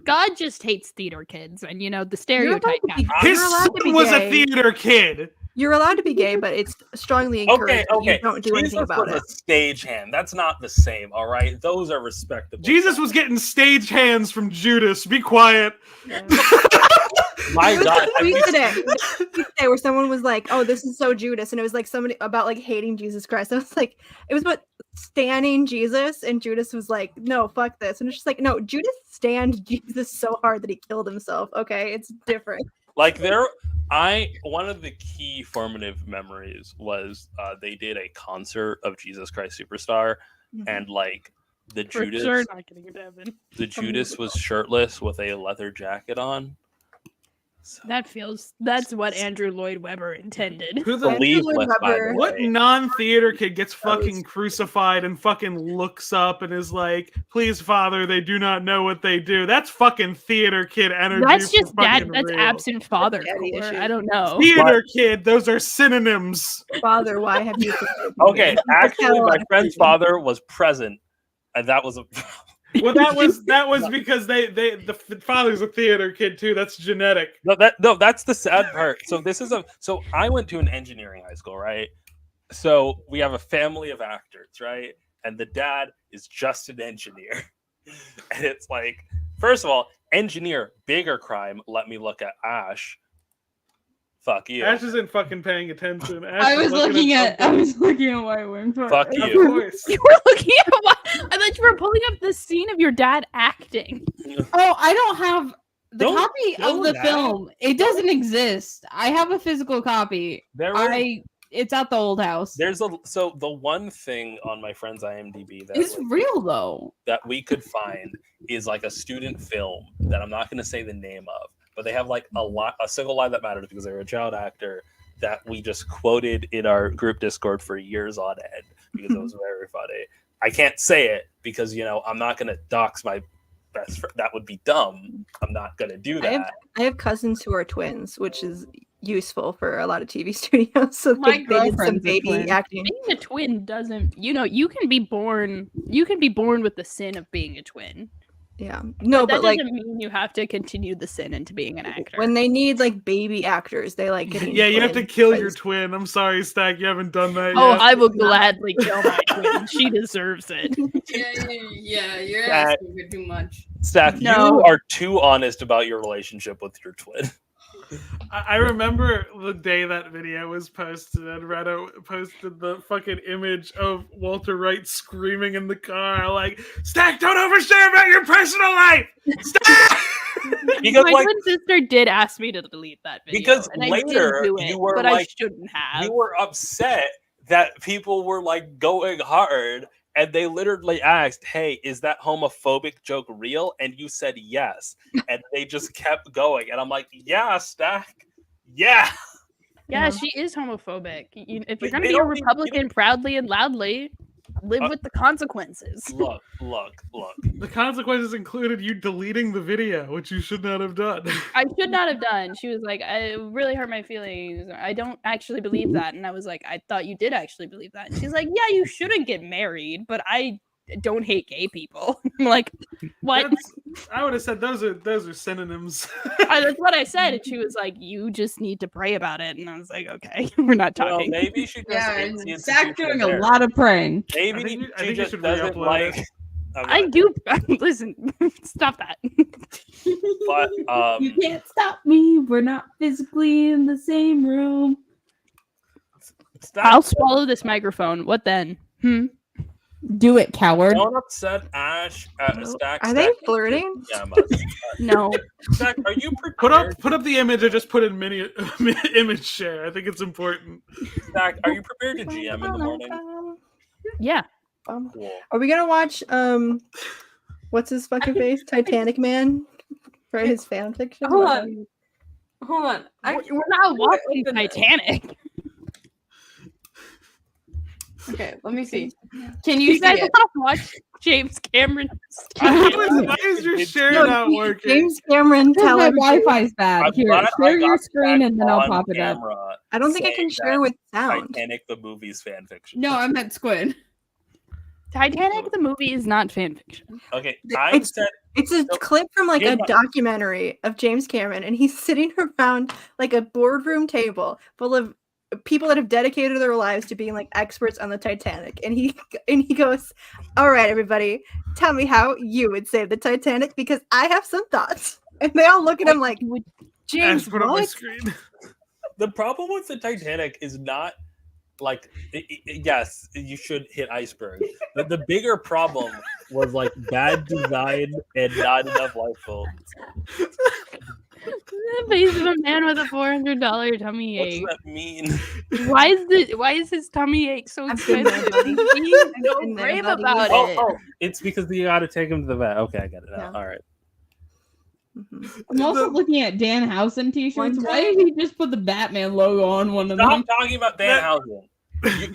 God just hates theater kids, and the You're allowed stereotype. to be- His you're allowed to be son was a gay. theater kid. You're allowed to be gay, but it's strongly encouraged that you don't do Jesus anything about was it. a stagehand. That's not the same. All right, those are respectable. Jesus was getting stage hands from Judas. Be quiet. My God. There was a tweet today where someone was like, "Oh, this is so Judas," and it was like somebody about like hating Jesus Christ. I was like, it was about standing Jesus, and Judas was like, "No, fuck this," and it's just like, no, Judas stand Jesus so hard that he killed himself. Okay, it's different. Like one of the key formative memories was they did a concert of Jesus Christ Superstar, and like the For Judas, sure not getting into heaven. the Judas was shirtless with a leather jacket on. So, That's what Andrew Lloyd Webber intended. Who the sleeveless, by the Webber. What way. non-theater kid gets That was- fucking crucified and fucking looks up and is like, "Please, Father, they do not know what they do." That's fucking theater kid energy. That's for just dad. fucking That's real. absent father. daddy core. issues. I don't know. Theater kid. Those are synonyms. Father, why have you? Okay, actually, my friend's father was present, and that was a. Well, that was because the father's a theater kid too. That's genetic. No, that's the sad part. So I went to an engineering high school, right? So we have a family of actors, right? And the dad is just an engineer. And it's like, first of all, engineer, bigger crime. Let me look at Ash. Fuck you. Ash isn't fucking paying attention. Ash I is was looking at something. White Wing. Fuck Of you. course. You were looking at what? I thought you were pulling up the scene of your dad acting. Oh, I don't have the Don't copy show of the that. film. It doesn't exist. I have a physical copy. It's at the old house. So the one thing on my friend's IMDb It's real though. that we could find is like a student film that I'm not going to say the name of, but they have like a single line that matters because they were a child actor that we just quoted in our group Discord for years on end because it was very funny. I can't say it because I'm not going to dox my best friend. That would be dumb. I'm not going to do that. I have cousins who are twins, which is useful for a lot of TV studios. So My they did some girlfriend's a baby twin. acting. Being a twin doesn't. You can be born. You can be born with the sin of being a twin. Yeah, no, that but like doesn't mean you have to continue the sin into being an actor. when they need like baby actors, they like getting. Yeah, you have to twins kill your because- twin. I'm sorry, Stack. You haven't done that Oh, yet. I will gladly kill my twin. She deserves it. Yeah, you're That- asking for too much. Stack, No. you are too honest about your relationship with your twin. I remember the day that video was posted, and Rena posted the fucking image of Walter Wright screaming in the car, like, "Stack, don't overshare about your personal life! Stack!" Because My like twin sister did ask me to delete that video. Because and I later, did do it, you were but I like- shouldn't have. you were upset that people were like going hard and they literally asked, "Hey, is that homophobic joke real?" And you said yes, and they just kept going, and I'm like, "Yeah, Stack, yeah." Yeah, she is homophobic. If you're But going they to be a don't mean- Republican proudly and loudly, live with the consequences. Look. The consequences included you deleting the video, which you should not have done. I should not have done. She was like, "It really hurt my feelings. I don't actually believe that." And I was like, "I thought you did actually believe that." And she's like, "Yeah, you shouldn't get married, but I don't hate gay people." I'm like, "What?" I would have said those are synonyms. That's what I said. And she was like, "You just need to pray about it." And I was like, "Okay, we're not Well, talking." maybe she just Yeah, hates the Zach institution doing of a marriage. lot of praying. Maybe I think you she just should doesn't re-upload like. it. I do. Listen, stop that. But You can't stop me. We're not physically in the same room. Stack, I'll swallow this microphone. What then? Do it, coward. don't upset Ash. Stack. Are they Stack, flirting? Yeah, No. Stack, are you prepared? Put up the image. I just put in mini image share. I think it's important. Stack, are you prepared to GM in the morning? Yeah. Cool. Are we gonna watch what's his fucking face? Titanic Man for his fan fiction? Hold on. Hold on. We're not watching Titanic. Okay, let me see. Can you You guys see it? want to watch James Cameron? Why is your share No, not working? James Cameron Because tell my everybody- Wi-Fi's bad. I'm Here, glad I share your got screen back and then I'll on pop it up. camera I don't think I can saying share that with sound. Titanic the movie's fan fiction. No, I meant Squid. Titanic the movie is not fan fiction. Okay, It's- It's a So- clip from like a Here's my- documentary of James Cameron, and he's sitting around like a boardroom table full of people that have dedicated their lives to being like experts on the Titanic. And he goes, "All right, everybody, tell me how you would save the Titanic because I have some thoughts." And they all look at him like, "James, Ash, put up my what?" screen. The problem with the Titanic is not like yes, you should hit iceberg. But the bigger problem was like bad design and not enough lifeboats. The face of a man with a $400 tummy What does ache. that mean? Why is his tummy ache so I've been there, expensive? buddy. He's I've so been there, brave buddy. about Oh, it. oh, It's because you got to take him to the vet. Okay, I get it now. Yeah. All right. Mhm. I'm also looking at Dan Housen t-shirts. One Why did he just put the Batman logo on one of them? Stop talking about Dan Housen.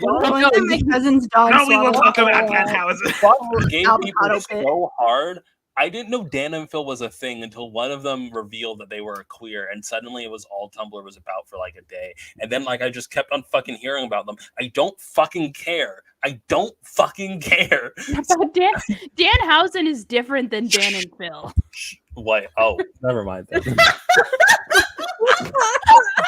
One time my cousin's dog No, we will swallowed talk about a, Danhausen. Gay avocado people pit. so hard. I didn't know Dan and Phil was a thing until one of them revealed that they were queer, and suddenly it was all Tumblr was about for like a day. And then like I just kept on fucking hearing about them. I don't fucking care. I don't fucking care. But Dan Housen is different than Dan and Phil. What? Oh, Never mind. That.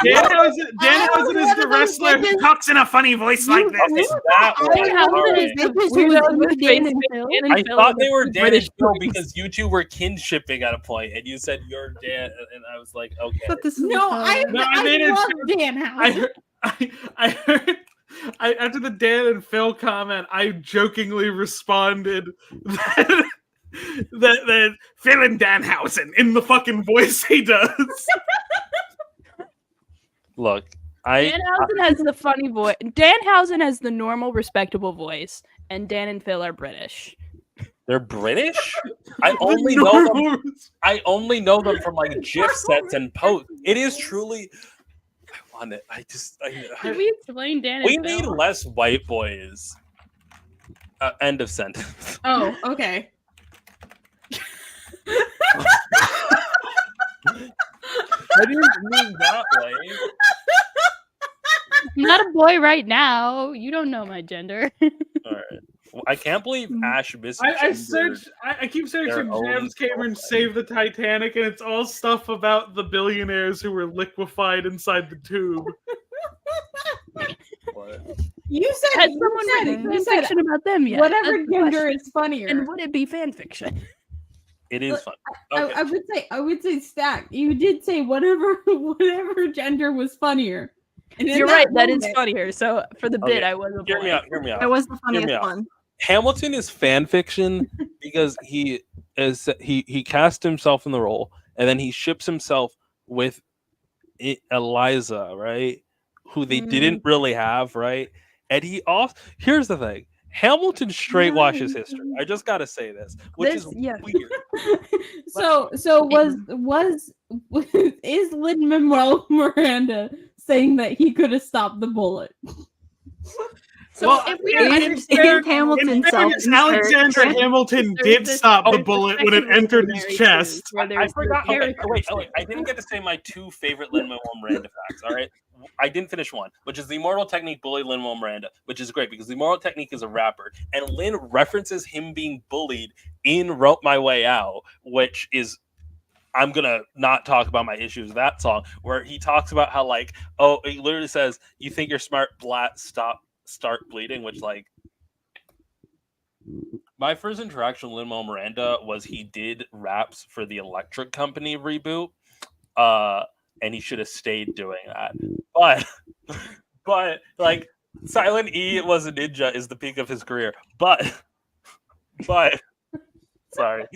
Danhausen is the wrestler who talks in a funny voice like this. okay, that Dan one. Housen All is right. the Because weirdo you're with Dan face and fit Phil. Dan and I Phil thought are they were the Dan British and Phil boys. because you two were kinshipping at a point, and you said you're Dan, and I was like, okay. But this is No, I made it love true. Dan I Housen. heard, I heard after the Dan and Phil comment, I jokingly responded that Phil and Danhausen in the fucking voice he does. Look, I Danhausen has the funny voice. Danhausen has the normal, respectable voice, and Dan and Phil are British. they're British. I only know them. I only know them from like GIF sets and posts. It is truly. I want it. Can we explain Dan and We Phil? need less white boys. End of sentence. Oh, okay. I didn't mean that way. I'm not a boy right now. You don't know my gender. All right. Well, I can't believe Ash missed. I keep searching their own James Cameron stuff. Save the Titanic, and it's all stuff about the billionaires who were liquefied inside the tube. You said Has someone written fan fiction about them yet? whatever That's the gender question. is funnier. And would it be fan fiction? It is fun. I, Okay. I would say Stack. You did say whatever gender was funnier. And in You're right. That is moment- funnier. So for the Okay, bit, I was a boy. Hear me out. Hear me out. That was the me funniest out. one. Hamilton is fan fiction because he cast himself in the role and then he ships himself with Eliza, right? Who they didn't really have, right? And he also here's the thing. Hamilton straight washes history. I just gotta say this, which is Yeah. weird. So is Lin-Manuel Miranda saying that he could have stopped the bullet? So Well, if we in- in Hamilton In fairness, self-insert- Alexander Hamilton There's did this- stop the there's this bullet when it section entered with his Mary chest. Sue, where I there's the forgot. Okay, characters. wait. I didn't get to say my two favorite Lin-Manuel Miranda facts. All right, I didn't finish one, which is the Immortal Technique bully Lin-Manuel Miranda, which is great because the Immortal Technique is a rapper, and Lin references him being bullied in "Wrote My Way Out," which is. I'm gonna not talk about my issues with that song, where he talks about how like, oh, he literally says, "You think you're smart, blat, start bleeding," which like. My first interaction with Lin-Manuel Miranda was he did raps for the Electric Company reboot, and he should have stayed doing that. But like Silent E was a ninja is the peak of his career. But sorry.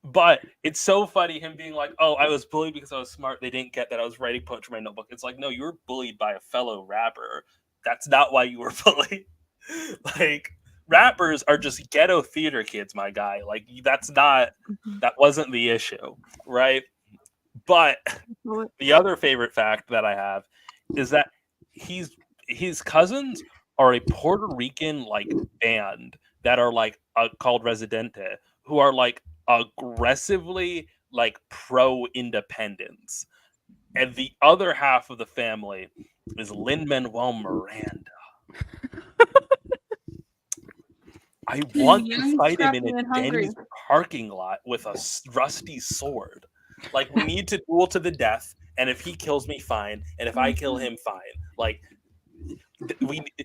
But it's so funny him being like, "Oh, I was bullied because I was smart. They didn't get that I was writing poetry in my notebook." It's like, no, you were bullied by a fellow rapper. That's not why you were bullied. Like rappers are just ghetto theater kids, my guy. Like that wasn't the issue, right? But the other favorite fact that I have is that his cousins are a Puerto Rican like band that are like called Residente, who are like aggressively like pro-independence, and the other half of the family is Lin-Manuel Miranda. I want to young, fight him in scrappy, a and hungry. Denny's parking lot with a rusty sword. Like, we need to duel to the death, and if he kills me, fine, and if I kill him, fine. Like,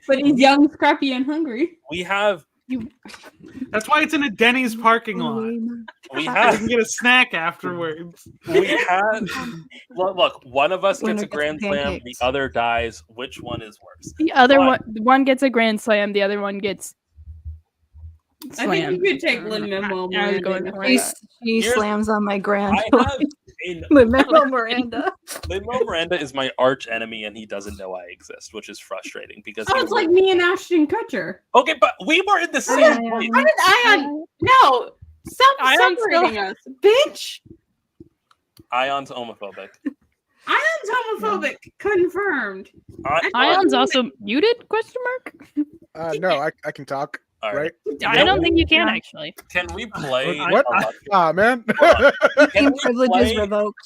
But he's young, scrappy, and hungry. we have That's why it's in a Denny's parking lot. we You have can get a snack afterwards. look, one of us Winner gets a gets grand slam, the pancakes. other dies. Which one is worse? The other But- one gets a grand slam. The other one gets I think you could take Lin-Manuel I was Miranda. going in for a She, fight. she Here's- slams on my grand. I have a Lin-Manuel Miranda. Lin-Manuel Miranda is my arch enemy, and he doesn't know I exist, which is frustrating because Sounds like me and Ashton Kutcher. okay, but we were in the same Yeah. place. How did Ayaan? No, stop Ayaan separating us, bitch. Ayon's homophobic. Ayon's homophobic. Confirmed. Ion's also muted? Question mark. No, I can talk. All Right? I don't think you can actually. Can we play? What? Man. Can Team we privilege is play revoked.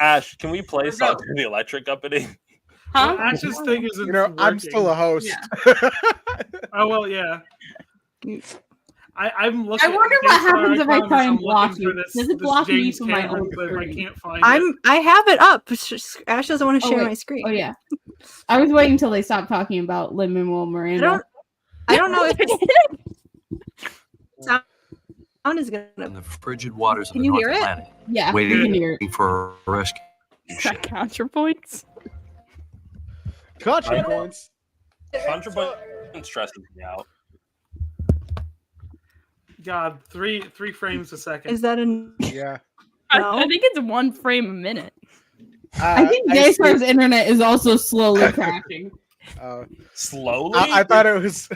Ash, can we play Song to the Electric Company? Huh? Ash's thing isn't You know, I'm working. still a host. Oh well, yeah. I'm looking. I wonder what Daystar, happens if I promise try I'm and block looking you. for this- Does it this block me James from my Cameron own clip. I screen? can't find it. I have it up. It's just- Ash doesn't want to Oh, share wait. my screen. Oh yeah. I was waiting until they stopped talking about Lin-Manuel Miranda. I don't know if this sound is gonna. in the frigid waters of Can the you North hear it? Atlantic, Yeah, waiting we can hear it. for a rescue Does ship. that count your points? Gotcha points. Contraband stresses me out. God, three frames a second. Is that a Yeah. I No. think it's 1 frame a minute. I think Daystar's internet is also slowly crashing. Slowly? I thought it was.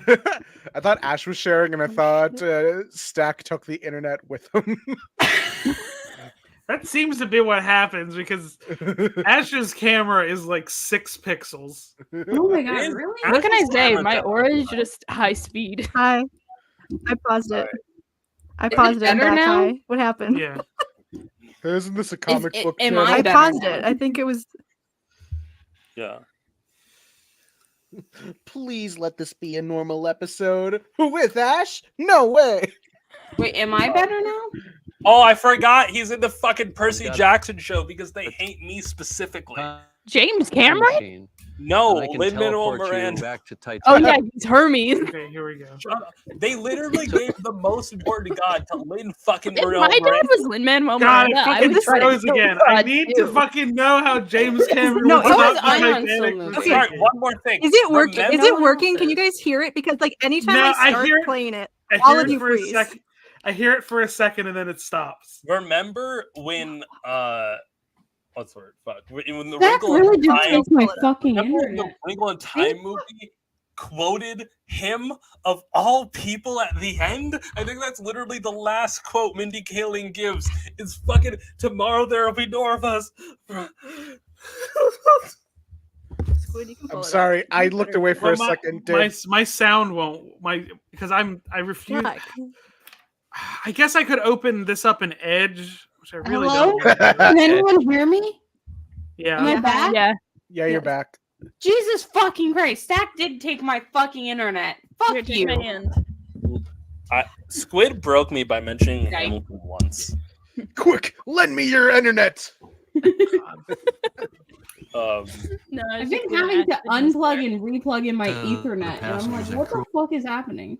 I thought Ash was sharing, and I thought Stack took the internet with him. That seems to be what happens because Ash's camera is like 6 pixels. Oh my god, Is- really? What can I Ash's say? camera My does- aura is just high speed. Hi. I paused it. I it paused it. I'm better back. now? Hi. What happened? Yeah. Isn't this a comic book? am channel? I I better paused now? it. I think it was. Yeah. Please let this be a normal episode with Ash. No way. Wait, am I better now? Oh, I forgot he's in the fucking Percy Jackson show because they hate me specifically. James Cameron? No, I can Lin-Manuel teleport you Miranda. back to Titan. Oh yeah, he's Hermes. Okay, here we go. They literally gave the most important god to Lin fucking If Manuel my dad Miranda. was Lin-Manuel God, Miranda, I fucking would try to froze kill again. God I need too. to fucking know how James Cameron No, was how not is the Ayaan Titanic still was moving? Okay. Sorry, sinking. one more thing. Is it working? Is Remember- it working? Can you guys hear it? Because like anytime No, I I start hear it. playing it, I all hear of it you for a freeze. second. I hear it for a second and then it stops. Remember when what's the word? Fuck. When the That Wrinkle really in just Time, takes my fucking remember when the internet. Wrinkle in Time movie quoted him of all people at the end? I think that's literally the last quote Mindy Kaling gives. Is fucking tomorrow there will be more of us. Squid, you can pull I'm it up. sorry. I looked away for a Well, second. My sound won't. Because I refuse. Fuck. I guess I could open this up in Edge, which I really Hello? don't. Can anyone hear me? Am I Yeah. back? Yeah, Yeah, you're back. Jesus fucking Christ. Stack did take my fucking internet. here, Fuck take you. my hand. Squid broke me by mentioning Right. Hamilton once. Quick, lend me your internet. No, I've it's been just having to an unplug and replug in my The Ethernet, and I'm like, passengers what the and fuck is happening?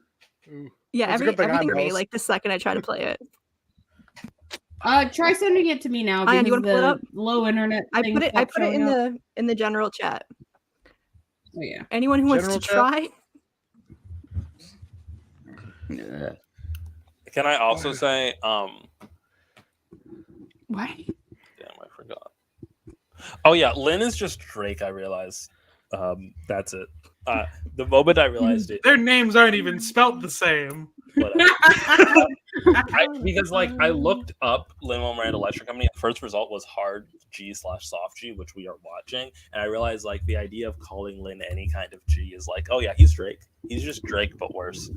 Yeah, It's a good thing I'm everything me host. like the second I try to play it. Try sending it to me now Ayaan, because you wanna pull it the up? low internet. I thing put it. I kept put it showing up. in the general chat. Oh yeah. Anyone who wants General to chat? try. Can I also say, What? damn, I forgot. Oh yeah, Lynn is just Drake, I realize. That's it. The moment I realized it, Their names aren't even spelt the same. whatever. Because like I looked up Lin-Manuel Miranda Electric Company. The first result was hard G/soft G, which we are watching, and I realized like the idea of calling Lin any kind of G is like, oh yeah, he's Drake. He's just Drake, but worse.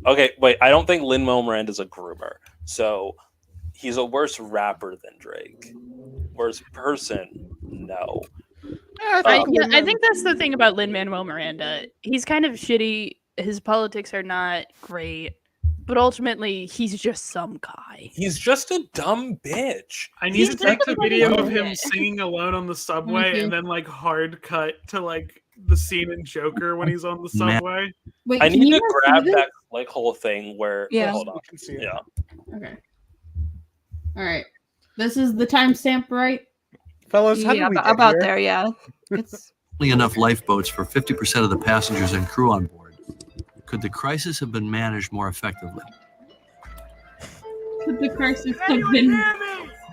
Okay, wait. I don't think Lin-Manuel Miranda's a groomer, so he's a worse rapper than Drake. Worse person, no. I think that's the thing about Lin-Manuel Miranda. He's kind of shitty. His politics are not great, but ultimately, he's just some guy. He's just a dumb bitch. I need to take the video of him Yeah. singing alone on the subway you. and then like hard cut to like the scene in Joker when he's on the subway. Wait, I can need you to guys see grab this? that like whole thing where. Yeah. Hold on. You can see it. Yeah. Okay. All right. This is the timestamp, right? Fellas, how Yeah, did we get about here? there. Yeah, it's Enough lifeboats for 50% of the passengers and crew on board. Could the crisis have been managed more effectively? The crisis have been.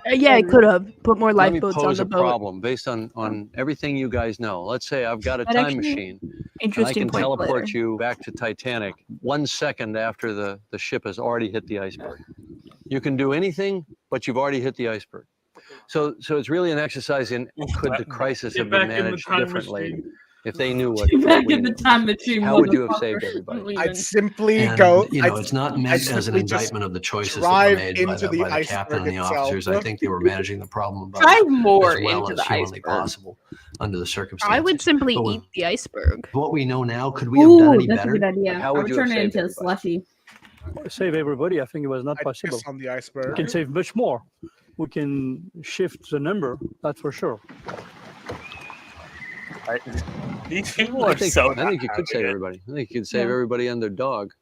Yeah, I could have put more Let me lifeboats on pose the a boat. problem based on everything you guys know. Let's say I've got a That time actually- machine and I interesting can point. teleport later. you back to Titanic 1 second after the ship has already hit the iceberg. You can do anything, but you've already hit the iceberg. So it's really an exercise in could the crisis Get have been back in the managed time differently machine. if they knew what Back we in the knew? time machine. How would you have motherfucker. saved everybody? I'd simply And, go. you know, I'd- it's not I'd meant as an simply just indictment of the choices that were drive made by into the the captain and the iceberg officers. I itself. think they were managing the problem about Drive more as well into as the humanly iceberg. possible under the circumstances. I would simply But with eat the iceberg. what we know now, could we have done Ooh, any that's a better? good idea. Like, how I would would you turn have it saved into a everybody? slushy. Save everybody, I think it was not I'd possible. piss on the We iceberg. can save much more. We can shift the number, that's for sure. These people are I think so. you could save everybody. I think you could save Yeah. everybody and their dog.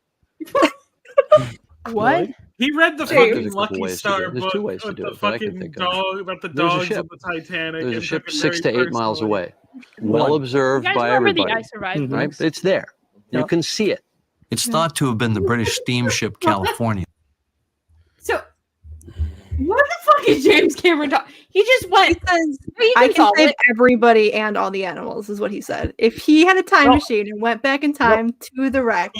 What? Really? He read the I think there's fucking a couple Lucky ways to Star do it. There's book two ways to with do the it that I can fucking think of. dog about the There's a dogs ship. of the Titanic. There's a and ship took it 6 to very 8 miles personally. away, well observed You guys by remember everybody. the I Survived Mhm. Right? books? It's there. Yeah. You can see it. It's thought to have been the British steamship California. So, what the fuck is James Cameron talking? He just went. He says, He I can can solve save it. everybody and all the animals, is what he said. If he had a time No. machine and went back in time to the wreck,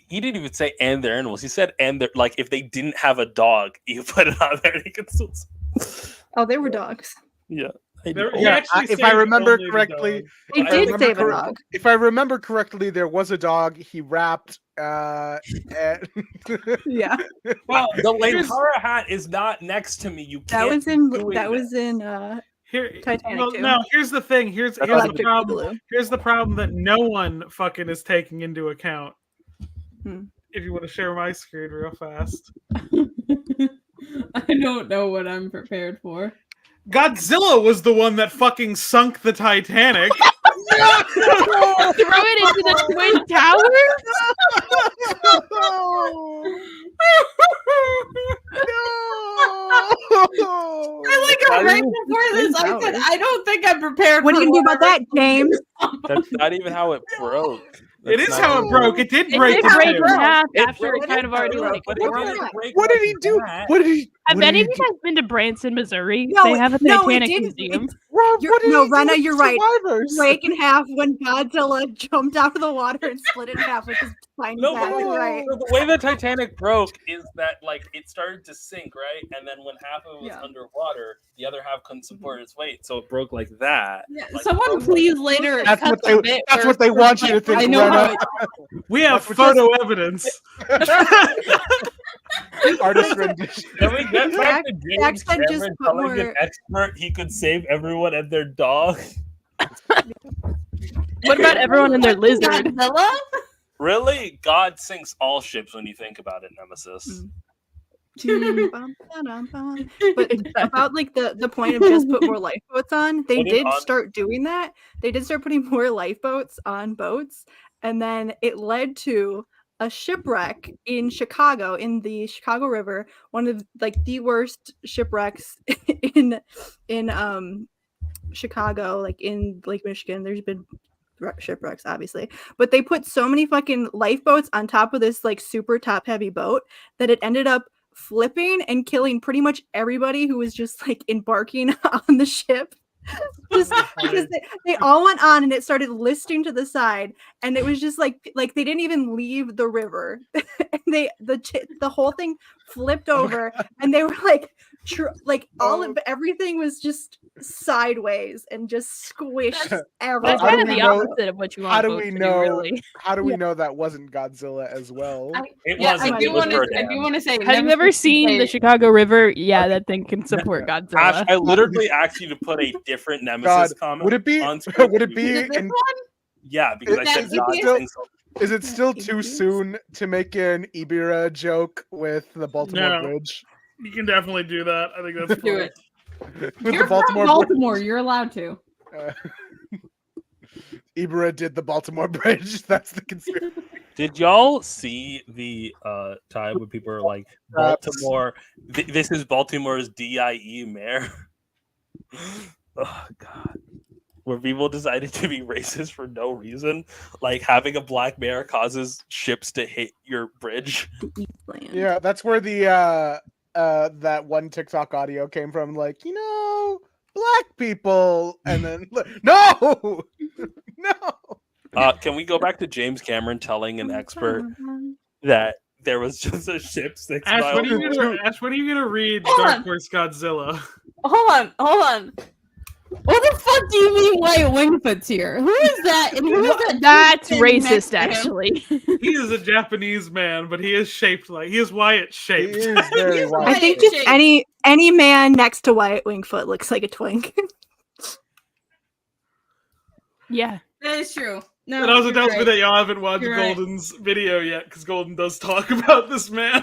He didn't even say and their animals. He said and their like if they didn't have a dog, you put it on there and he could still. oh, they were dogs. Yeah. There- he Yeah, actually if I saved remember only the correctly, dog. He I did remember save a correct- dog. If I remember correctly, there was a dog. He rapped. And... Yeah, Well, the Here's- Lankara hat is not next to me. You that can't. was in. doing That was this. in. Here, Titanic well, too. no. Here's the thing. Here's the Electric problem. Boogaloo. Here's the problem that no one fucking is taking into account. Hmm. If you want to share my screen real fast, I don't know what I'm prepared for. Godzilla was the one that fucking sunk the Titanic. Throw it into the Twin Towers? I like how right before this, I said, I don't think I'm prepared. What are for you gonna do about water." that, James? That's not even how it broke. It That's is not how even- it broke. It did It break. did in break two. in half It after broke it kind of already like. But it didn't break What did like he do? that. What did he? Have what did any he of you do? guys been to Branson, Missouri? No, They have a no, it Titanic didn't. museum. Rob, You're- what did no, he do Rena, with you're the right. survivors? Break in half when Godzilla jumped out of the water and split it in half with his tiny No, back. but You're right. so the way the Titanic broke is that like it started to sink, right? And then when half of it was Yeah. underwater, the other half couldn't support its weight, so it broke like that. Yeah, Like, someone broke please later. That's cut what the they. bit That's where what they it's want you to like, think. I know how Rena. We have That's what photo evidence. Artist rendition. Can we get back to Jack James said just Cameron put telling an more- expert he could save everyone and their dog? What about everyone and their lizard? Godzilla? Really? God sinks all ships when you think about it, Nemesis. But about like the point of just put more lifeboats on, they Put it did on- start doing that. They did start putting more lifeboats on boats, and then it led to a shipwreck in Chicago, in the Chicago River, one of like the worst shipwrecks in Chicago, like in Lake Michigan. There's been shipwrecks, obviously, but they put so many fucking lifeboats on top of this like super top heavy boat that it ended up flipping and killing pretty much everybody who was just like embarking on the ship. Just because they all went on and it started listing to the side, and it was just like they didn't even leave the river. And the whole thing flipped over, and they were like, everything was just sideways and just squished everything. That's kind of the opposite of what you want. How do we know? Really. How do we know that wasn't Godzilla as well? I do want to say. Have you ever seen the Chicago River? Yeah, that thing can support Godzilla. Ash, I literally asked you to put a different Nemesis comment. Would it be? On screen. Would it be? Is it this one? Yeah, because I said God. Is it still too soon to make an Ibira joke with the Baltimore Bridge? You can definitely do that. I think that's do it. With You're the Baltimore from Baltimore. You're allowed to. Ibira did the Baltimore Bridge. That's the conspiracy. Did y'all see the time when people are like, Baltimore? This is Baltimore's DIE mayor. Oh God. Where people decided to be racist for no reason, like having a black mayor causes ships to hit your bridge. Yeah, that's where the that one TikTok audio came from. Like, black people, and then no. Can we go back to James Cameron telling an expert that there was just a ship 6 miles? Ash, when are you gonna read Dark Horse Godzilla? Hold on. What the fuck do you mean White Wingfoot's here? Who is that? And who is that? That's racist, actually. He is a Japanese man, but he is shaped like he is Wyatt shaped. He is very Wyatt. I think just any man next to Wyatt Wingfoot looks like a twink. Yeah, that is true. No, it also tells me right. that y'all haven't watched You're Golden's video yet, because Golden does talk about this man.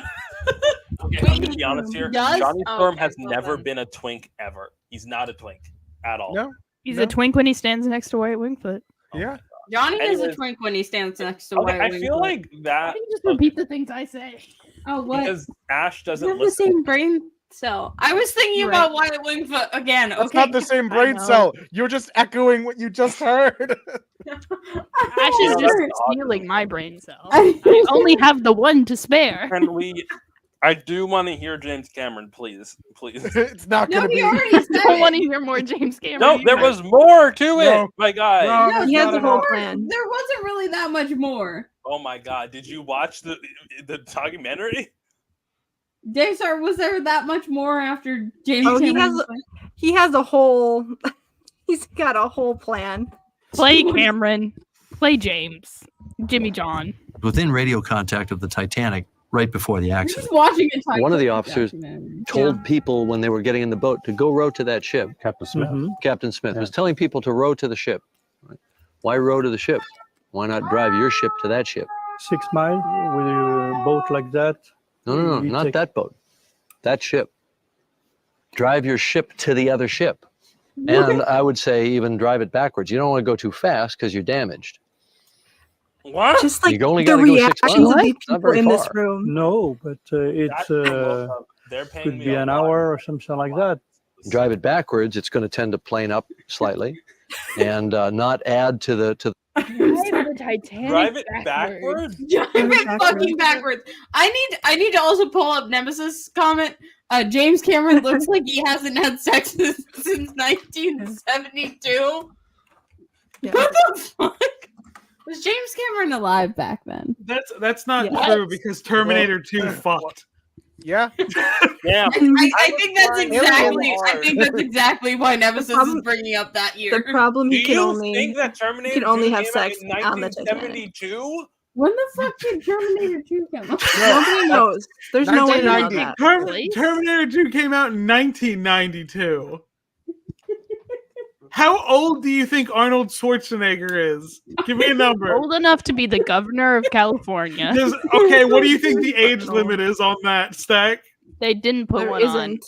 Okay, I'm gonna be honest here. Johnny Storm has never been a twink ever. He's not a twink at all. No, he's a twink when he stands next to Wyatt Wingfoot. Yeah, Johnny is a twink when he stands next to Wyatt Wingfoot. I feel like that. I just repeat the things I say. Oh, what? Because Ash doesn't you have the listen. same brain cell. I was thinking about Wyatt Wingfoot again. It's not the same brain cell. You're just echoing what you just heard. Ash is just stealing my brain cell. I only have the one to spare. Can we? I do want to hear James Cameron, please. It's not going to be. I don't want to hear more James Cameron. No, there was more to it, my guy. No, he has a whole plan. There wasn't really that much more. Oh my God! Did you watch the documentary? Daystar, was there that much more after James? Oh, Cameron? he has a whole. He's got a whole plan. Play Cameron. Play James. Jimmy John. Within radio contact of the Titanic, right before the accident. Just watching it. One of the officers told people when they were getting in the boat to go row to that ship. Captain Smith. Captain Smith was telling people to row to the ship. Right? Why row to the ship? Why not drive your ship to that ship? 6 miles with a boat like that. No, not that boat. That ship. Drive your ship to the other ship. And I would say even drive it backwards. You don't want to go too fast because you're damaged. What? Just like You only the gotta go 6 reactions miles. of these Not people very in this far. room. No, but it's They're paying could me be a an lot. hour or something like that. Drive it backwards, it's going to tend to plane up slightly and not add to the Drive the Titanic. Drive it backwards. Drive it fucking backwards. I need to also pull up Nemesis comment. James Cameron looks like he hasn't had sex since 1972. Yeah. What the fuck? Was James Cameron alive back then? That's not Yes. true because Terminator 2 fucked. Yeah. Yeah. I think that's exactly why Nemesis is bringing up that year. The problem Do he can you only think that Terminator can only 2 have came sex out in on the Titanic. 1972? When the fuck did Terminator 2 come out? Nobody knows. There's no way to know that. Terminator 2 came out in 1992. How old do you think Arnold Schwarzenegger is? Give me a number. Old enough to be the governor of California. Okay, what do you think the age limit is on that, Stack? They didn't put There one isn't.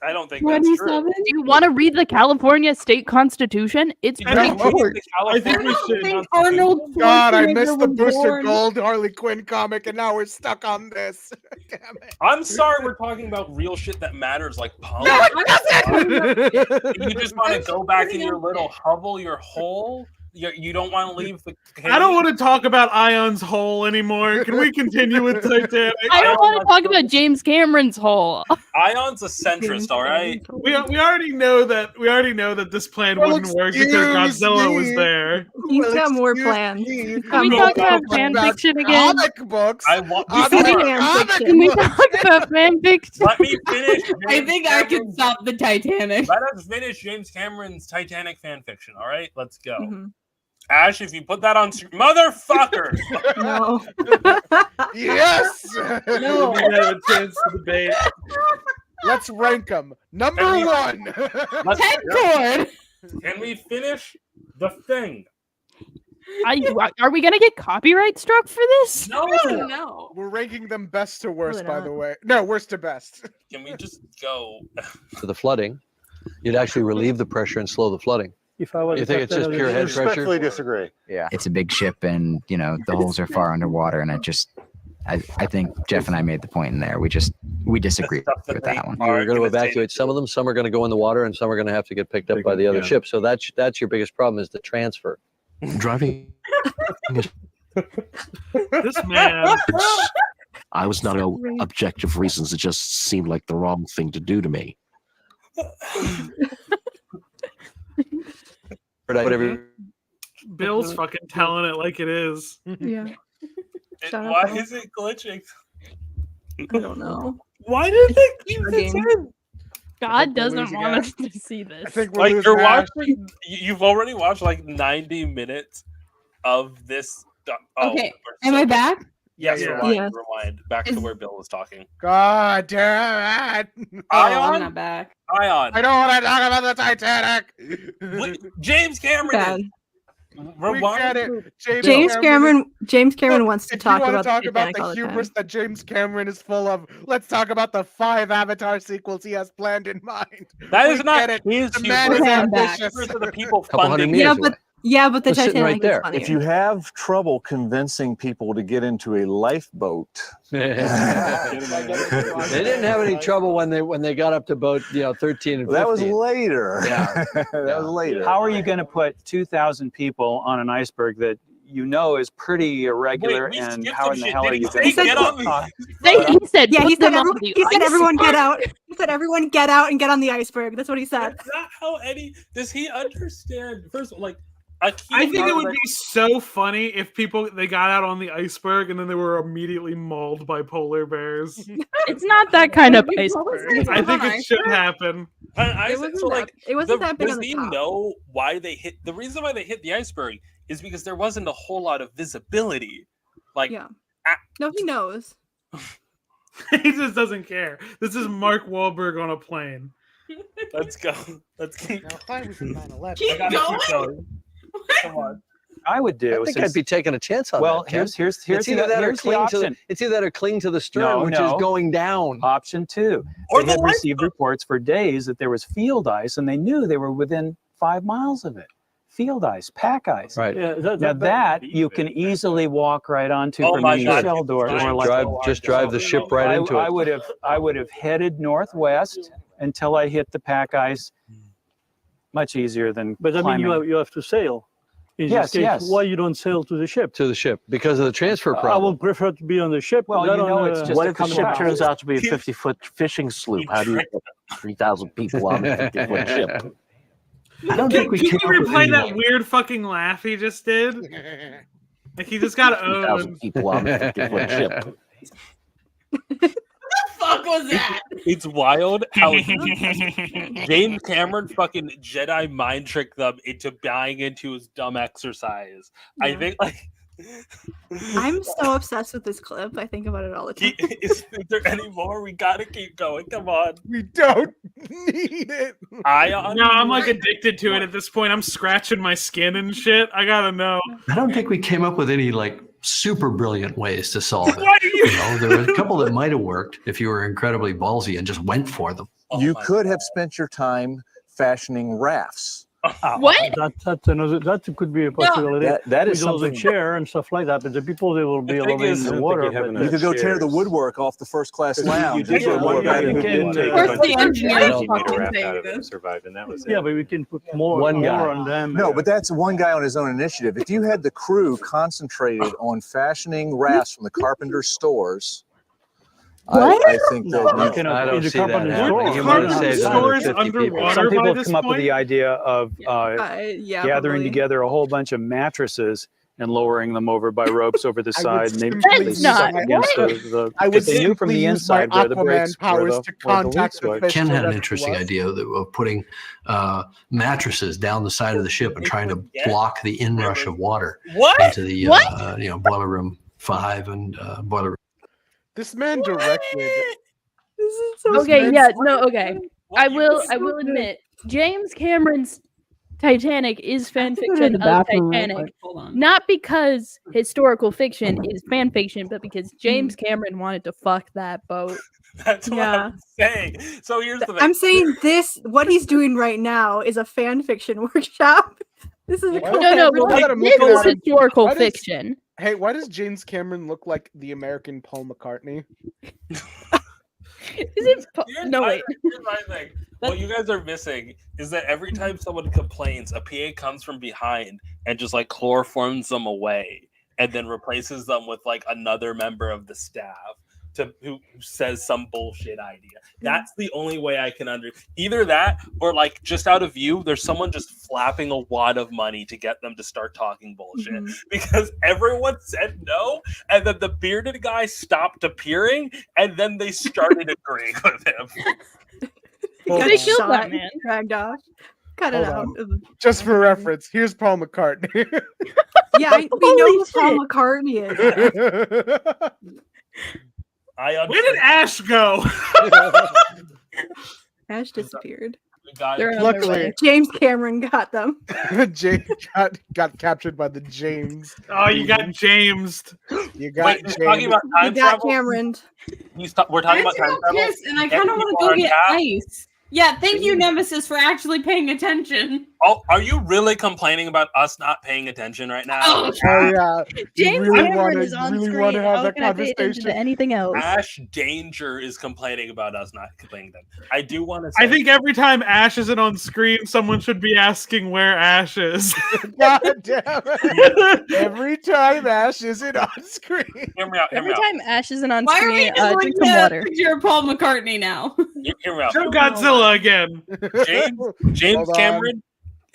I don't think that's 27? true. Do you want to read the California state constitution? It's I pretty think- short. I think we should. think Arnold God, I Schwarzenegger missed the was Booster born- Gold Harley Quinn comic, and now we're stuck on this. Damn it. I'm sorry, we're talking about real shit that matters, like punk. No, You just want to go back in your little hovel, your hole, You don't want to leave the I don't want to talk about Ayon's hole anymore. Can we continue with Titanic? I don't want to talk about James Cameron's hole. Ayon's a centrist, all right? We already know that this plan wouldn't work because Godzilla was there. He's got more plans. Can we talk about fan fiction again? Comic books. I want Can we talk about fan fiction? Let me finish. I think I can stop the Titanic. Let us finish James Cameron's Titanic fan fiction. All right, let's go. Mm-hmm. Ash, if you put that on motherfucker. No. Yes. No, we have a chance to debate. Let's rank them. Number Can we- one. Ted Cord. Can we finish the thing? Are we gonna get copyright struck for this? No. No. We're ranking them best to worst, Probably by the not. way. No, worst to best. Can we just go? To the flooding, you'd actually relieve the pressure and slow the flooding. If I was You think it's just pure head pressure? Respectfully disagree. Yeah. It's a big ship, and the holes are far underwater, and I think Jeff and I made the point in there. We disagree with that one. You're going to evacuate some of them. Some are going to go in the water, and some are going to have to get picked up by the other ship. So that's your biggest problem is the transfer. Driving. This man. I was not objective reasons. It just seemed like the wrong thing to do to me. Whatever. Bill's fucking telling it like it is. Yeah. Shut up, Why Bill. is it glitching? I don't know. Why did they keep Our this game. in? God we're doesn't losing want Ash. us to see I this. think we're Like losing you're Ash. watching. You've already watched like 90 minutes of this. Okay, we're am I so- back? Yes, Yeah. rewind. Yes. Rewind. Back to where Bill was talking. God damn it. Oh, I'm Ion. not back. Ion. I don't want to talk about the Titanic. James Cameron. Bad. We get it. James Cameron wants to If talk you want about to talk the about Titanic the all the hubris time. that James Cameron is full of, let's talk about the 5 Avatar sequels he has planned in mind. That We is not get it. his The man hubris. is I'm back. ambitious. Hubris are the people Couple hundred funding. meters it. Yeah, but the We're sitting Titanic right there. is funnier. If you have trouble convincing people to get into a lifeboat, They didn't have any trouble when they got up to boat 13 and 15. that was later. Yeah. That was later. How are you going to put 2,000 people on an iceberg that is pretty irregular, Wait, we and skipped how some in the shit. hell Did are he you say going to get on the- He said, Yeah, he put them said, on the he said everyone iceberg. get out. He said everyone get out and get on the iceberg. That's what he said. That's not how any. Does he understand? First of all, like, a key I think part it of would be so funny if they got out on the iceberg and then they were immediately mauled by polar bears. It's not that kind of iceberg. I think it should happen. It wasn't that big does on the he top. know why they hit? The reason why they hit the iceberg is because there wasn't a whole lot of visibility. Like, Yeah. No, he knows. He just doesn't care. This is Mark Wahlberg on a plane. let's go. Let's keep. Now, if I was in 9/11, Keep I gotta going. keep going. Come on. I would do. I think since- I'd be taking a chance on well, that. Ken. here's It's either that or here's the cling to option. it's either that or cling to the stern, No, which no. is going down. Option 2. Or They the had lifeboat. received reports for days that there was field ice, and they knew they were within 5 miles of it. Field ice, pack ice. Right. Now that you can easily walk right onto Oh from my any God. shell door, Just or like Just drive the ship right into it. I would have headed northwest until I hit the pack ice. Much easier than But I mean, climbing. you have to sail. In Yes, this case, yes. why you don't sail to the ship? To the ship because of the transfer I problem. would prefer to be on the ship. Well, not you know, on it's a- just What a if the couple ship miles. turns out to be a 50-foot fishing sloop? How do you get 3,000 people on a 50-foot ship? I don't think we Can came you up with replay any that weird fucking laugh he just did? Like he just got 3,000 owned. people on a 50-foot ship. Fuck was that? It's wild how James Cameron fucking Jedi mind tricked them into buying into his dumb exercise. I Yeah. think like I'm so obsessed with this clip. I think about it all the time. is there any more? We gotta keep going. Come on. we don't need it. Ion. No, I'm like addicted to it at this point. I'm scratching my skin and shit. I gotta know. I don't think we came up with any like super brilliant ways to solve it. Why do you- You know, there were a couple that might have worked if you were incredibly ballsy and just went for them. Oh You my could God. have spent your time fashioning rafts What? That's another. That could be a possibility. That is with all the something. chair and stuff like that. But the people they will be The thing alone is, in I the don't water. think you have but enough You could go tear the chairs. woodwork off the first class Because you lounge. did That's what one one guy guy who did. did take Of course, a bunch the of engineers metal meter fucking raft say out of it and this. survived, and that was it. yeah, but we can put more One guy. on them. No, but that's one guy on his own initiative. If you had the crew concentrated on fashioning rafts from the carpenter stores, I think that No, you you cannot I in don't the see that carpenter happening. store. You might have Carpenter saved stores 150 people. underwater. Some people by have this come up with the point? idea of Yeah, gathering probably. together a whole bunch of mattresses and lowering them over by ropes over the I would side, and they simply they use suck my- against what? the. I would If they knew from simply the use my inside where the brakes, Aquaman where powers the to where the contact leaks the were. fish. Ken to had an rescue interesting us. idea of putting mattresses down the side of the ship and trying to block the inrush of water What? into the boiler room 5 and boiler room. This man directed. This is so Okay, good. yeah, no, okay. What I you- will so good. admit, James Cameron's Titanic is fan to go to fiction the of bathroom real Titanic. quick. Hold on. Not because historical fiction is fan fiction, but because James Cameron wanted to fuck that boat. That's what Yeah. I'm saying. So here's the thing. I'm saying what he's doing right now is a fan fiction workshop. This is a What? cool No, Every but time like, I'm this looking is at him, historical why does- fiction. Hey, why does James Cameron look like the American Paul McCartney? Is it? No, wait. Here's my thing. What you guys are missing is that every time someone complains, a PA comes from behind and just like chloroforms them away, and then replaces them with like another member of the staff who says some bullshit idea. That's the only way I can either that or like just out of view, there's someone just flapping a wad of money to get them to start talking bullshit because everyone said no, and then the bearded guy stopped appearing, and then they started agreeing with him. Hold They on. killed Shot that and man. dragged off. Cut it out. Hold Just for reference, here's Paul McCartney. Yeah, we know Holy who Paul shit. McCartney is. Where did Ash go? Ash disappeared. They're on their Luckily, way. James Cameron got them. James got captured by the James. Oh, you got Jamesed. You got Wait, you're talking James. about He time got travel? Cameron. We're talking about time travel? Pissed, and I kind of want to go get ice. Yeah, thank you, Nemesis, for actually paying attention. Oh, are you really complaining about us not paying attention right now? Oh, Oh yeah, James really Cameron wanna- is on really screen. wanna have How that can I pay attention conversation. to anything else? Ash Danger is complaining about us not complaining them. I do want to say I think every time Ash isn't on screen, someone should be asking where Ash is. God damn it. Every time Ash isn't on screen. hear me out. Hear Every me out. time Ash isn't on why are we screen, just drink looking some at water. a picture of Paul McCartney now? Hear me out. Show Godzilla again. James Hold on. Cameron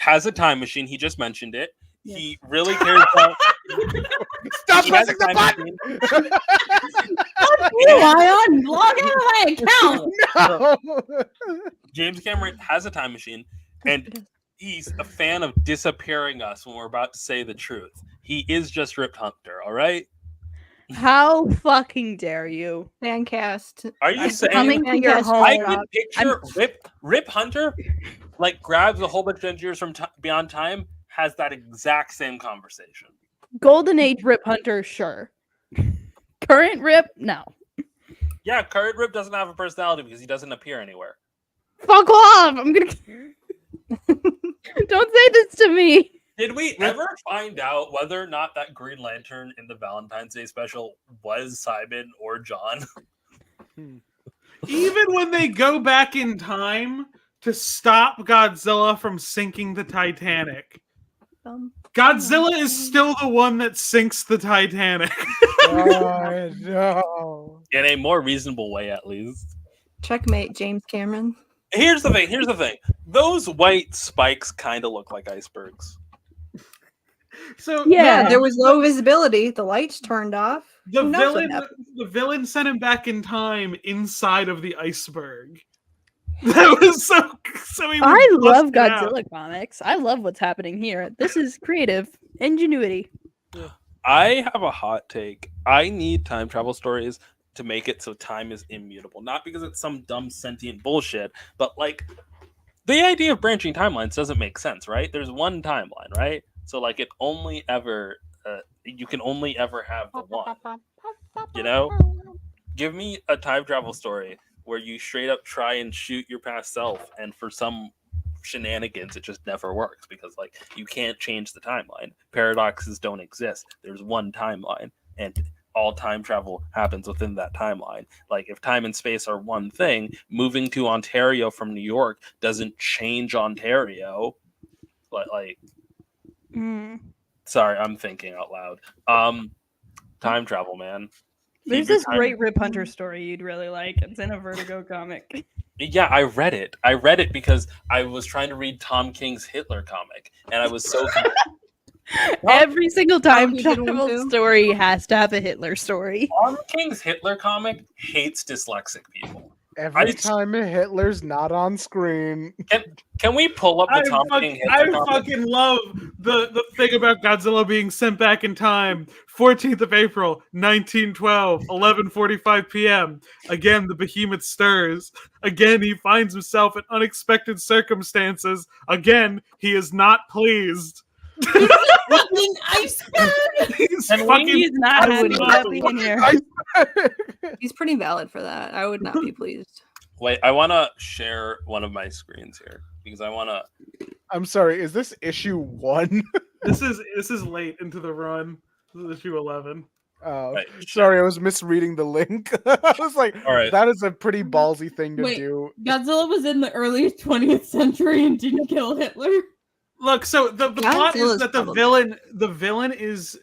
has a time machine. He just mentioned it. He really cares about. Stop He has pressing a the time button. You, Ayaan, log out of my account. No. James Cameron has a time machine, and he's a fan of disappearing us when we're about to say the truth. He is just Rip Hunter, all right? How fucking dare you? Fan cast. Are you I'm saying coming to your Yes, home. I can picture Rip Hunter like grabs a whole bunch of engineers from Beyond Time, has that exact same conversation. Golden Age Rip Hunter, sure. Current Rip, no. Yeah, current Rip doesn't have a personality because he doesn't appear anywhere. Fuck off! I'm gonna. Don't say this to me. Did we ever find out whether or not that Green Lantern in the Valentine's Day special was Simon or John? Even when they go back in time to stop Godzilla from sinking the Titanic, Godzilla is still the one that sinks the Titanic. Oh, no. In a more reasonable way, at least. Checkmate, James Cameron. Here's the thing. Those white spikes kind of look like icebergs. So Yeah, there was low visibility. The lights turned off. the Who knows what villain, happened? the villain sent him back in time inside of the iceberg. That was so he would I love bust it out. Godzilla comics. I love what's happening here. This is creative ingenuity. I have a hot take. I need time travel stories to make it so time is immutable. Not because it's some dumb sentient bullshit, but like the idea of branching timelines doesn't make sense, right? There's one timeline, right? So like it only ever you can only ever have the one. You know? Give me a time travel story where you straight up try and shoot your past self, and for some shenanigans. It just never works because like you can't change the timeline. Paradoxes don't exist. There's one timeline, and all time travel happens within that timeline. Like if time and space are one thing, moving to Ontario from New York doesn't change Ontario. But like, sorry, I'm thinking out loud. Time travel, man. There's this great Rip Hunter story you'd really like. It's in a Vertigo comic. Yeah, I read it. I read it because I was trying to read Tom King's Hitler comic, and I was so Every single time travel story has to have a Hitler story. Tom King's Hitler comic hates dyslexic people. Every time Hitler's not on screen. Can we pull up the Tom King Hitler comic? fucking love the thing about Godzilla being sent back in time. 14th of April, 1912, 11:45 p.m. Again, the behemoth stirs. Again, he finds himself in unexpected circumstances. Again, he is not pleased. Fucking iceberg. He's not happy in here. He's pretty valid for that. I would not be pleased. Wait, I want to share one of my screens here because I want to. I'm sorry. Is this issue 1? This is late into the run. This is issue 11. Oh, right, sorry, I was misreading the link. I was like, all right, that is a pretty ballsy thing to do. Godzilla was in the early 20th century and didn't kill Hitler. Look, so the plot is that the villain is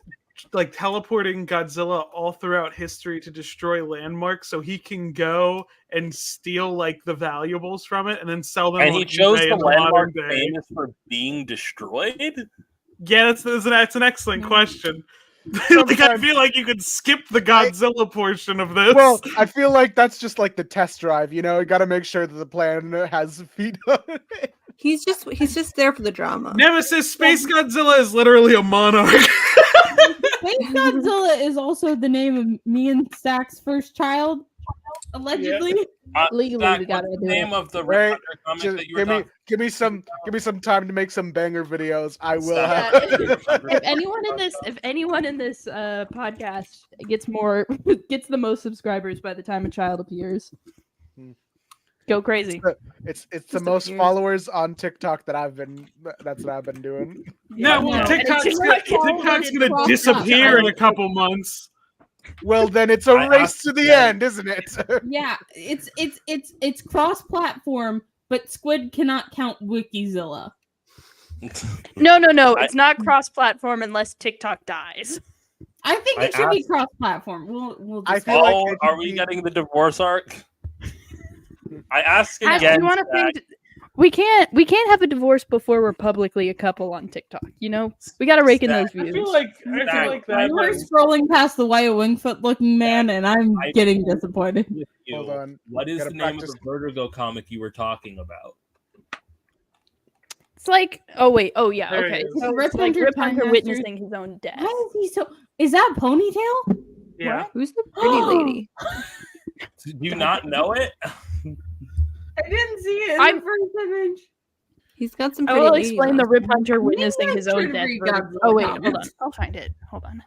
like teleporting Godzilla all throughout history to destroy landmarks, so he can go and steal like the valuables from it and then sell them. And he chose eBay the in modern landmark day. famous for being destroyed. Yeah, that's an excellent question. Like, I feel like you could skip the Godzilla portion of this. Well, I feel like that's just like the test drive. You know, you got to make sure that the plan has feet on it. He's just there for the drama. Nemesis Space Godzilla is literally a monarch. Space Godzilla is also the name of me and Stack's first child, allegedly. Legally, Zach, we gotta what's do the name it. of the Right, Rip Hunter comic just that you were give me some time to make some banger videos. I will. Stop. If anyone in this podcast gets the most subscribers by the time a child appears, go crazy. It's the most followers on TikTok that's what I've been doing. No, well, TikTok's gonna disappear in a couple months. Well, then it's a race to the end, isn't it? Yeah, it's cross-platform, but Squid cannot count Wikizilla. No. It's not cross-platform unless TikTok dies. I think it should be cross-platform. We'll I just feel like are we getting the divorce arc? I ask Ash, again. you want to we can't have a divorce before we're publicly a couple on TikTok. You know, we got to rake in those views. I feel like that. You were scrolling past the Wyatt Wingfoot-looking man, and I'm getting disappointed. Hold on. What is Gotta the name practice. of the Vertigo comic you were talking about? It's like, There okay. it is. So Rip it's like Hunter Rip Hunter Time witnessing his own death. How is he so? Is that Ponytail? Yeah. Who's the pretty lady? Do you not know it? I didn't see it in the first image. He's got some I pretty will ladies explain on the him. Rip Hunter witnessing Maybe I his own should death. read version. Godzilla Oh wait, hold on. comics. I'll find it. Hold on.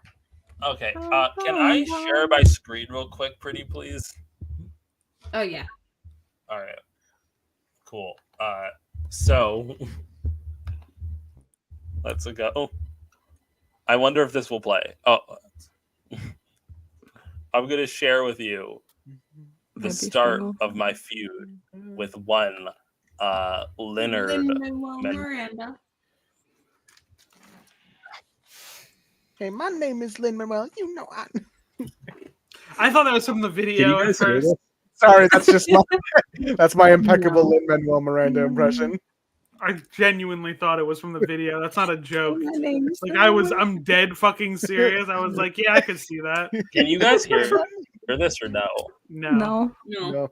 Okay. Can I share my screen real quick, pretty please? Oh yeah. All right. Cool. So let's go. I wonder if this will play. Oh, I'm gonna share with you the start of my feud with one Leonard. Miranda. Hey, my name is Lin-Manuel. You know I thought that was from the video at first. Sorry, that's just my impeccable Lin-Manuel Miranda impression. I genuinely thought it was from the video. That's not a joke. Like I'm dead fucking serious. I was like, yeah, I could see that. Can you guys hear this or no? No. No.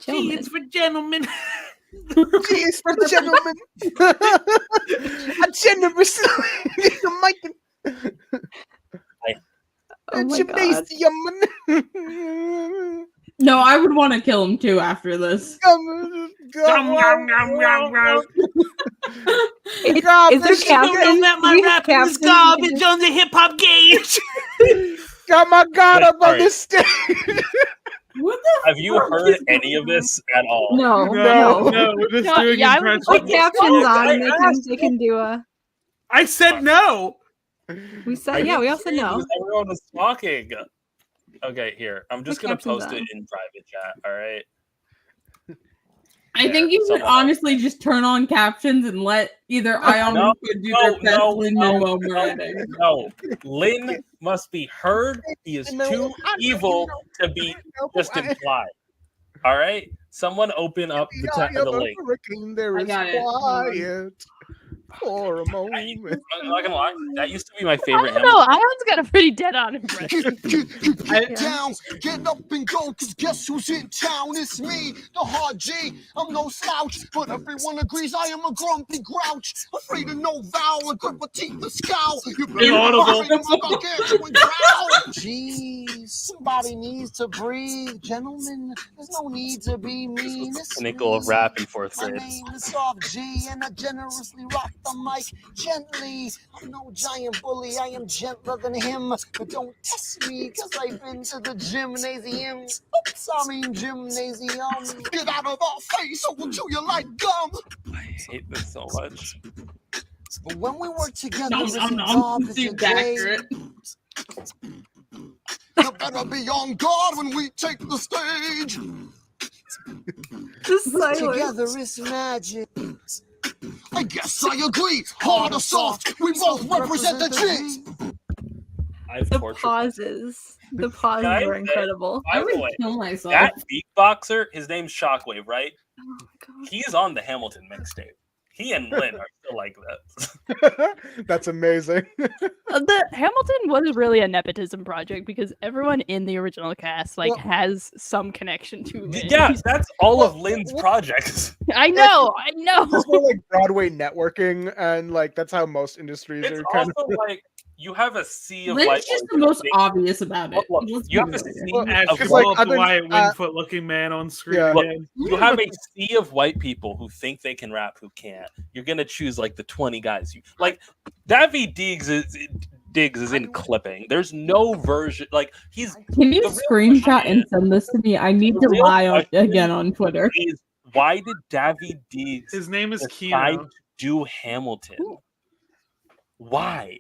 Gee, it's for gentlemen. Gee, it's for gentlemen. A generous gymnasium. No, I would want to kill him too after this. Is there captions? my rapping is garbage on the hip hop gauge. Got my God up on this stage. What Have you heard any of this at all? No, No, we're just No, doing yeah, I impressions. Put captions on, and I they can do a. I said no. We I said yeah. We didn't all said hear you no. because everyone was talking. Okay, here. I'm just Put gonna captions post it on. in private chat. All right. I think you should honestly just turn on captions and let either Ayaan or Squid do their best Lin-Manuel Miranda. No, Lin must be heard. He is too evil to be just implied. All right, someone open up the link. Hurricane, there I is got it. quiet for a moment. I'm not gonna lie, that used to be my I favorite. don't know. Ayon's got a pretty dead-on impression. Get down, get up and go, cause guess who's in town? It's me, the hard G. I'm no slouch, but everyone agrees I am a grumpy grouch. Afraid of no vowel, and grip a teeth to scowl. You better Inaudible. Jeez, somebody needs to breathe. Gentlemen, there's no need to be mean. It's Pinnacle of rap in fourth my grade. name is Soft G, and I generously rock the mic gently. I'm no giant bully, I am gentler than him. But don't test me, cause I've been to the gymnasium. Oops, I mean gymnasium. Get out of our face, or we'll chew you like gum. I hate this so much. But when we work together, No, it's I'm garbage super a day. accurate. You better be on guard when we take the stage. Just silence. Together it's magic. I guess I agree. Hard or soft, we both represent the G's. The pauses. The pauses Can I were say, incredible. by the way, Kill myself. that beatboxer, his name's Shockwave, right? He's on the Hamilton mixtape. He and Lynn are still like that. That's amazing. The Hamilton was really a nepotism project because everyone in the original cast has some connection to it. Yeah, that's all of Lynn's projects. I know. It's more like Broadway networking, and like that's how most industries It's are kind also of like you have a sea of Lynn's white just people the most think- obvious about it. Look, Let's you be have a real sea here. Ash, of just white like the Wyatt Wingfoot looking man on screen Look, again. you have a sea of white people who think they can rap who can't. You're gonna choose like the 20 guys you like. Daveed Diggs is in clipping. There's no version like he's. Can you the real screenshot and send this to me? I need to real lie on, question again on Twitter. is why did Daveed Diggs His name is decide Kino. to do Hamilton? Why?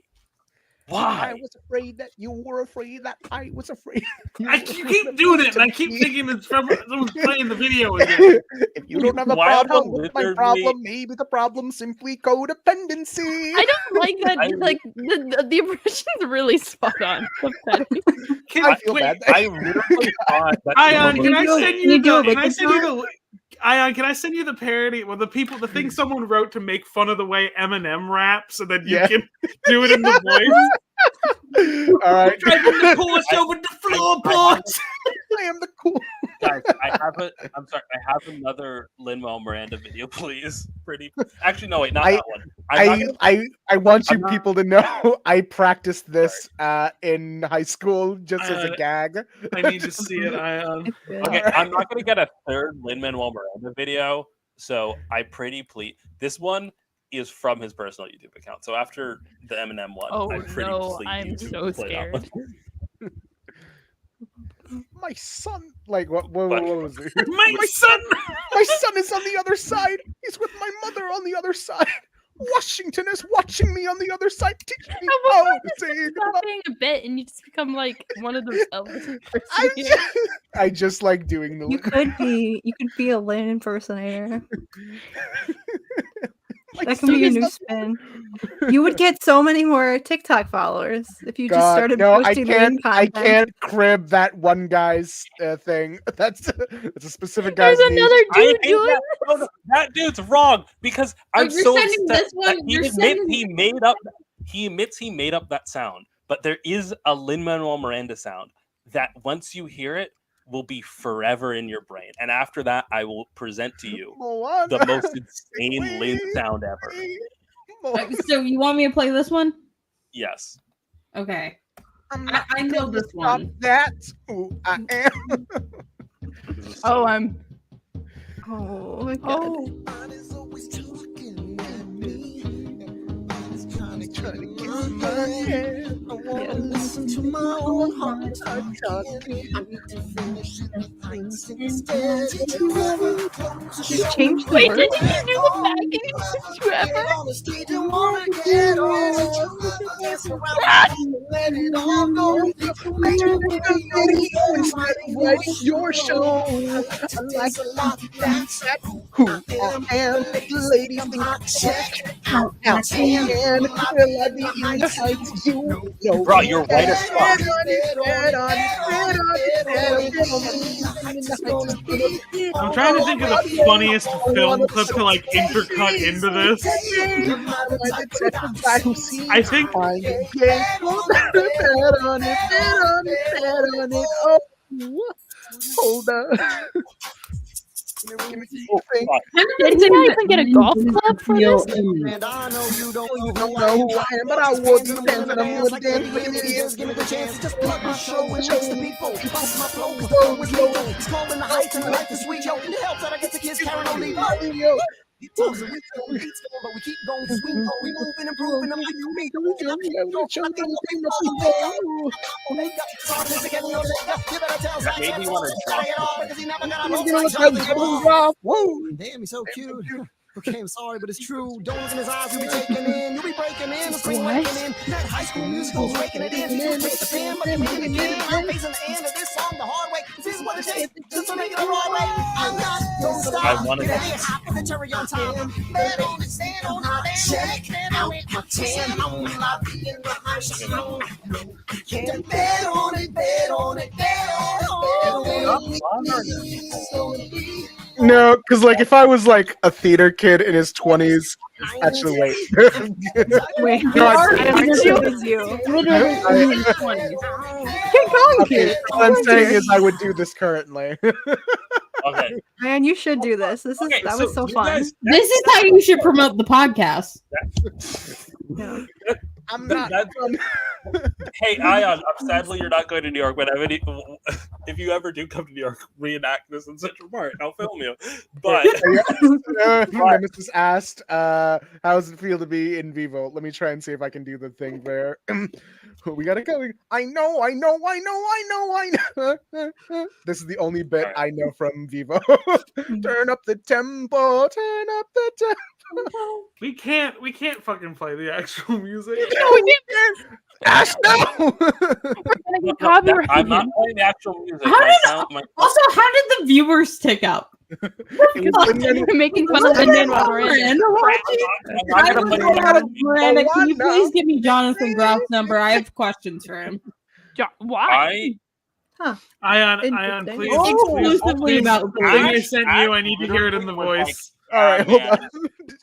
I Why? was afraid that you were afraid that I was afraid. You keep doing it, and I keep thinking it's from someone's playing the video again. If you don't have a Why problem would with my literally- problem, maybe the problem simply codependency. I don't like that. Like the impression's really spot on. I feel bad. I literally thought that Ayaan, can I do- send can you you do a the? Can I wicked send you song? the? Ayaan, can I send you the parody? Well, the thing someone wrote to make fun of the way Eminem raps, and then you Yeah. can do it in the voice. All right. Try to pull us over the floorboards. I am the cool. Guys, I'm sorry. I have another Lin-Manuel Miranda video, please. Actually, no, wait, not that one. I want you I'm not- people to know I practiced this in high school just as a gag. I need to see it. Okay, I'm not gonna get a third Lin-Manuel Miranda video, so I pretty please. This one is from his personal YouTube account. So after the Eminem one, Oh I pretty no, please I'm YouTube so play that scared. one. My son, like what was it? My son, my son is on the other side. He's with my mother on the other side. Washington is watching me on the other side. Teach me how to sing. Stop being a bit, and you just become like one of those Elvis I just like doing the. You could be a Lynn impersonator. That can be your new spin. You would get so many more TikTok followers if you just started posting Lynn I content. can't crib that one guy's thing. That's a specific guy's. There's another I dude hate doing that. No, that dude's wrong because I'm you're so sending upset this one- that he you're admits sending- he admits he made up that sound, but there is a Lin-Manuel Miranda sound that once you hear it will be forever in your brain, and after that I will present to you the most insane Lin sound ever. So you want me to play this one? Yes. Okay. I know this one. That's who I am. Oh, I'm. Oh my god. trying to get my head. I wanna listen to my own heart talking. I need to finish the fights instead. Did you ever close a You show? changed the Wait, word. did you do the backing? Did you ever? Get on the stage and wanna get on. Dance around and let it all go. Did you make the video Instead of writing your show, I like a lot. That's who I am. The ladies think I check out and will I be in the heights? You know, Bro, you're right as fuck. I'm trying to think of the funniest film clip to like intercut into this. I think hold on. Did he not even get a golf club for this? And I know you don't know who I am, but I wouldn't dance and I would dance with idiots. Give me the chance. Just plug my show and reach the people. Bounce my flow with flow with flow. It's called in the heights and the life is sweet. Yo, it helps that I get to kiss Karen O'Neill. He tells us we go, but we keep going because we know we moving and improving. I'm like, Maybe you want to drop. Damn, he's so cute. Okay, I'm sorry, but it's true. Don't look in his eyes, you'll be taking in. You'll be breaking in, the spring awakening. That high school musical's raking it in. You take the pen, but you make it again. I'm facing the end of this song the hard way. This is what it takes just to make it the wrong way. I'm not gonna stop. I wanted Get a hop with the cherry on top. Bet on it, stand on my check. Out my 10 on my beat in the high school. Bet on it, bet on it, bet on it. No, because like if I was like a theater kid in his 20s, actually wait. Wait, No, all I'm saying is I would do this currently. Okay. Man, you should do this. This is that was so fun. This is how you should promote the podcast. Yeah. I'm not. Hey, Ayaan, sadly you're not going to New York, but if you ever do come to New York, reenact this in Central Park. I'll film you. But Nemesis asked, how does it feel to be in Vivo? Let me try and see if I can do the thing where we got it going. I know. This is the only bit I know from Vivo. Turn up the tempo. Turn up the tempo. we can't fucking play the actual music. No, we can't. Ash, no. We're gonna get copyrighted. I'm not playing the actual music. Also, how did the viewers tick up? We're making fun of Lin-Man while we're in. Miranda, can you please give me Jonathan Groff's number? I have questions for him. Why? Ayaan, please. Exclusively about the I sent you. I need to hear it in the voice. All right, hold on.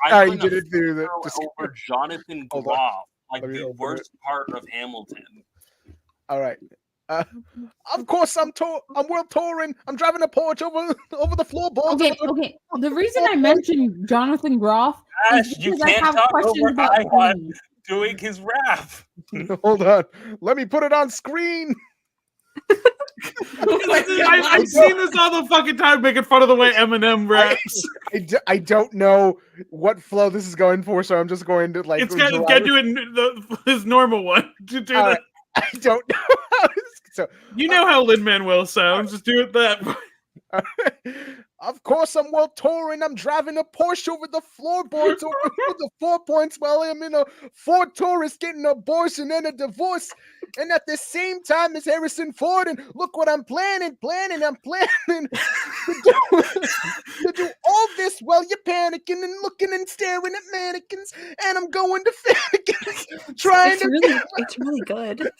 I you did it through the over Jonathan Groff, like the worst part of Hamilton. All right. Of course, I'm world touring. I'm driving a Porsche over the floorboards. Okay. The reason I mentioned Jonathan Groff is you because I can't have talk questions over about Ayaan doing his rap. Hold on. Let me put it on screen. I've seen this all the fucking time, making fun of the way Eminem raps. I don't know what flow this is going for, so I'm just going to like. It's got doing his normal one. To do that. I don't know. So you know how Lin-Manuel sounds. Just do it that way. Of course, I'm world touring. I'm driving a Porsche over the floorboards, over the 4 points, while I'm in a Ford Taurus getting an abortion and a divorce. And at the same time as Harrison Ford, and look what I'm planning. I'm planning to do all this while you're panicking and looking and staring at mannequins. And I'm going to Fannikins, It's really good.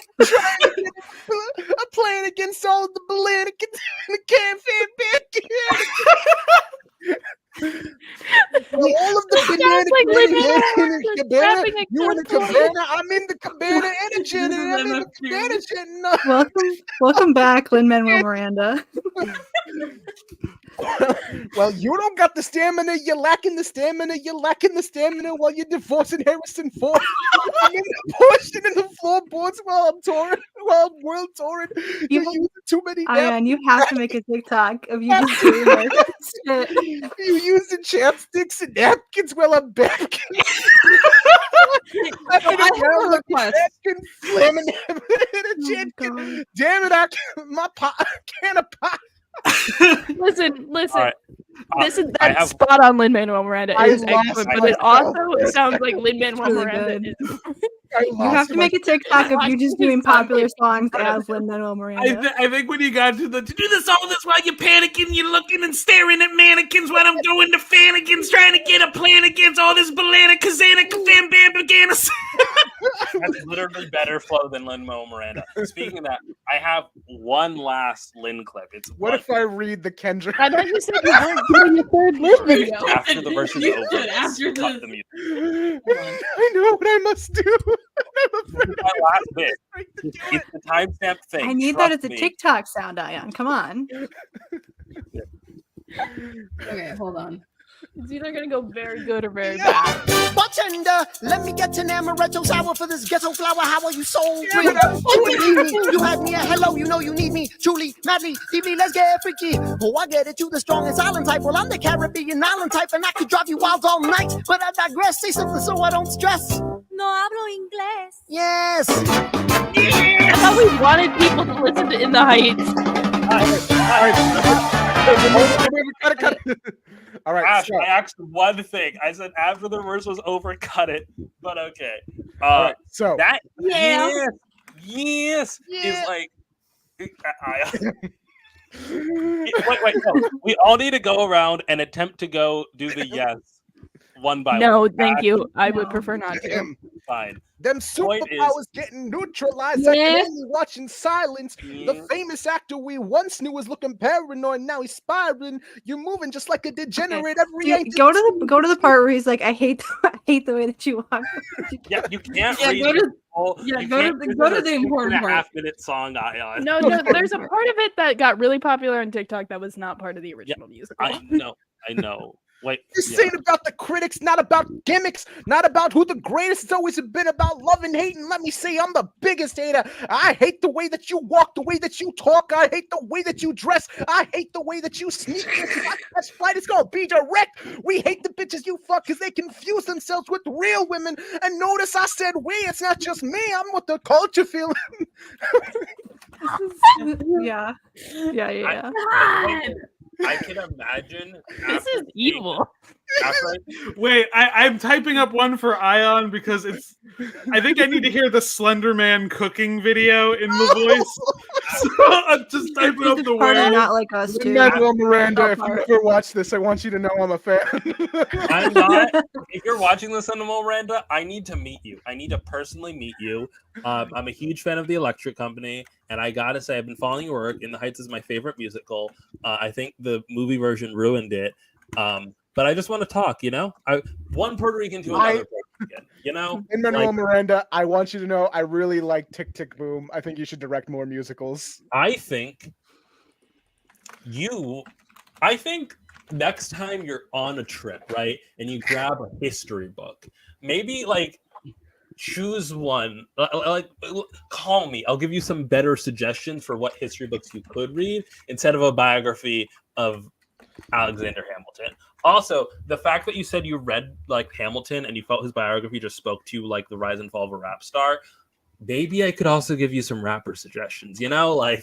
I'm playing against all of the Balanikins and the can-fan all of the cabana, you in the cabana, I'm in the cabana energy, and I'm in the cabana shit. Welcome back, Lin-Manuel Miranda. Well, you don't got the stamina. You're lacking the stamina. You're lacking the stamina while you're divorcing Harrison Ford. I'm in the portion in the floorboards while I'm touring, while I'm world touring. You're using too many. Ayaan, you have to make a TikTok of you just doing this shit. You using chapsticks and napkins while I'm back. I have a request. Slamming in a champion. Damn it! My pot can of pot. Listen. All right. That's spot on. Lin-Manuel Miranda I is lost excellent, but it myself. also sounds like Lin-Manuel Really Miranda good. is. You have to make a TikTok of you just doing popular songs as Lin-Manuel Miranda. I think when you got to do this all this while you're panicking, you're looking and staring at mannequins while I'm going to Fannikins trying to get a plan against all this banana kazana kafam bam baganas. That's literally better flow than Lin-Manuel Miranda. Speaking of that, I have one last Lin clip. It's What if I read the Kendrick? I thought you said you weren't doing your third Lin video. after the verse is You over. should, after cut this. the music. I know what I must do. I'm afraid My last bit. It's the timestamp thing. I need that as Trust a me. TikTok sound, Ayaan. Come on. Okay, hold on. It's either gonna go very good or very bad. Bartender, let me get an amaretto sour for this ghetto flower. How are you so free? You had me at hello, you know you need me. Truly, madly, deeply, let's get freaky. Oh, I get it, you the strongest island type. Well, I'm the Caribbean island type, and I could drive you wild all night. But I digress, say something so I don't stress. No hablo inglés. Yes. I thought we wanted people to listen to In the Heights. All right. Ash, So, I asked one thing. I said after the verse was over, cut it. But okay. all right, so That Yeah. yes is like. Wait, no. We all need to go around and attempt to go do the yes one by No, one. thank Ash, you. I would prefer not to. Fine. them Point is- superpowers getting neutralized. I Yeah. can only watch in silence. The famous actor we once knew was looking paranoid. Now he's spiraling. You're moving just like a degenerate every You- 8 go to the part where he's like, I hate the way that you walk. Yeah, you can't Yeah, read go to- the whole- yeah, you go to can't- the- this go is to a the 6 important and a part. half minute song, Ayaan. No, there's a part of it that got really popular on TikTok that was not part of the original music. I know. Wait. This yeah. ain't about the critics, not about gimmicks, not about who the greatest. It's always been about love and hate. And let me say, I'm the biggest hater. I hate the way that you walk, the way that you talk. I hate the way that you dress. I hate the way that you sneak. This flight is gonna be direct. We hate the bitches you fuck because they confuse themselves with real women. And notice I said we. It's not just me. I'm with the culture feeling. Yeah. Yeah. I can imagine. This is evil. Wait, I'm typing up one for Ayaan because it's. I think I need to hear the Slender Man cooking video in the voice. So I'm just typing up the Part of word. Not Like Us too. Lin-Manuel Miranda, if you ever watch this, I want you to know I'm a fan. I'm not. If you're watching this, Animal Miranda, I need to meet you. I need to personally meet you. I'm a huge fan of the Electric Company, and I gotta say, I've been following your work. In the Heights is my favorite musical. I think the movie version ruined it. But I just want to talk. One Puerto Rican to another Puerto Rican. Lin-Manuel Miranda, I want you to know I really like Tick Tick Boom. I think you should direct more musicals. I think next time you're on a trip, right, and you grab a history book, maybe choose one. Call me. I'll give you some better suggestions for what history books you could read instead of a biography of Alexander Hamilton. Also, the fact that you said you read Hamilton and you felt his biography just spoke to you like the rise and fall of a rap star. Maybe I could also give you some rapper suggestions. I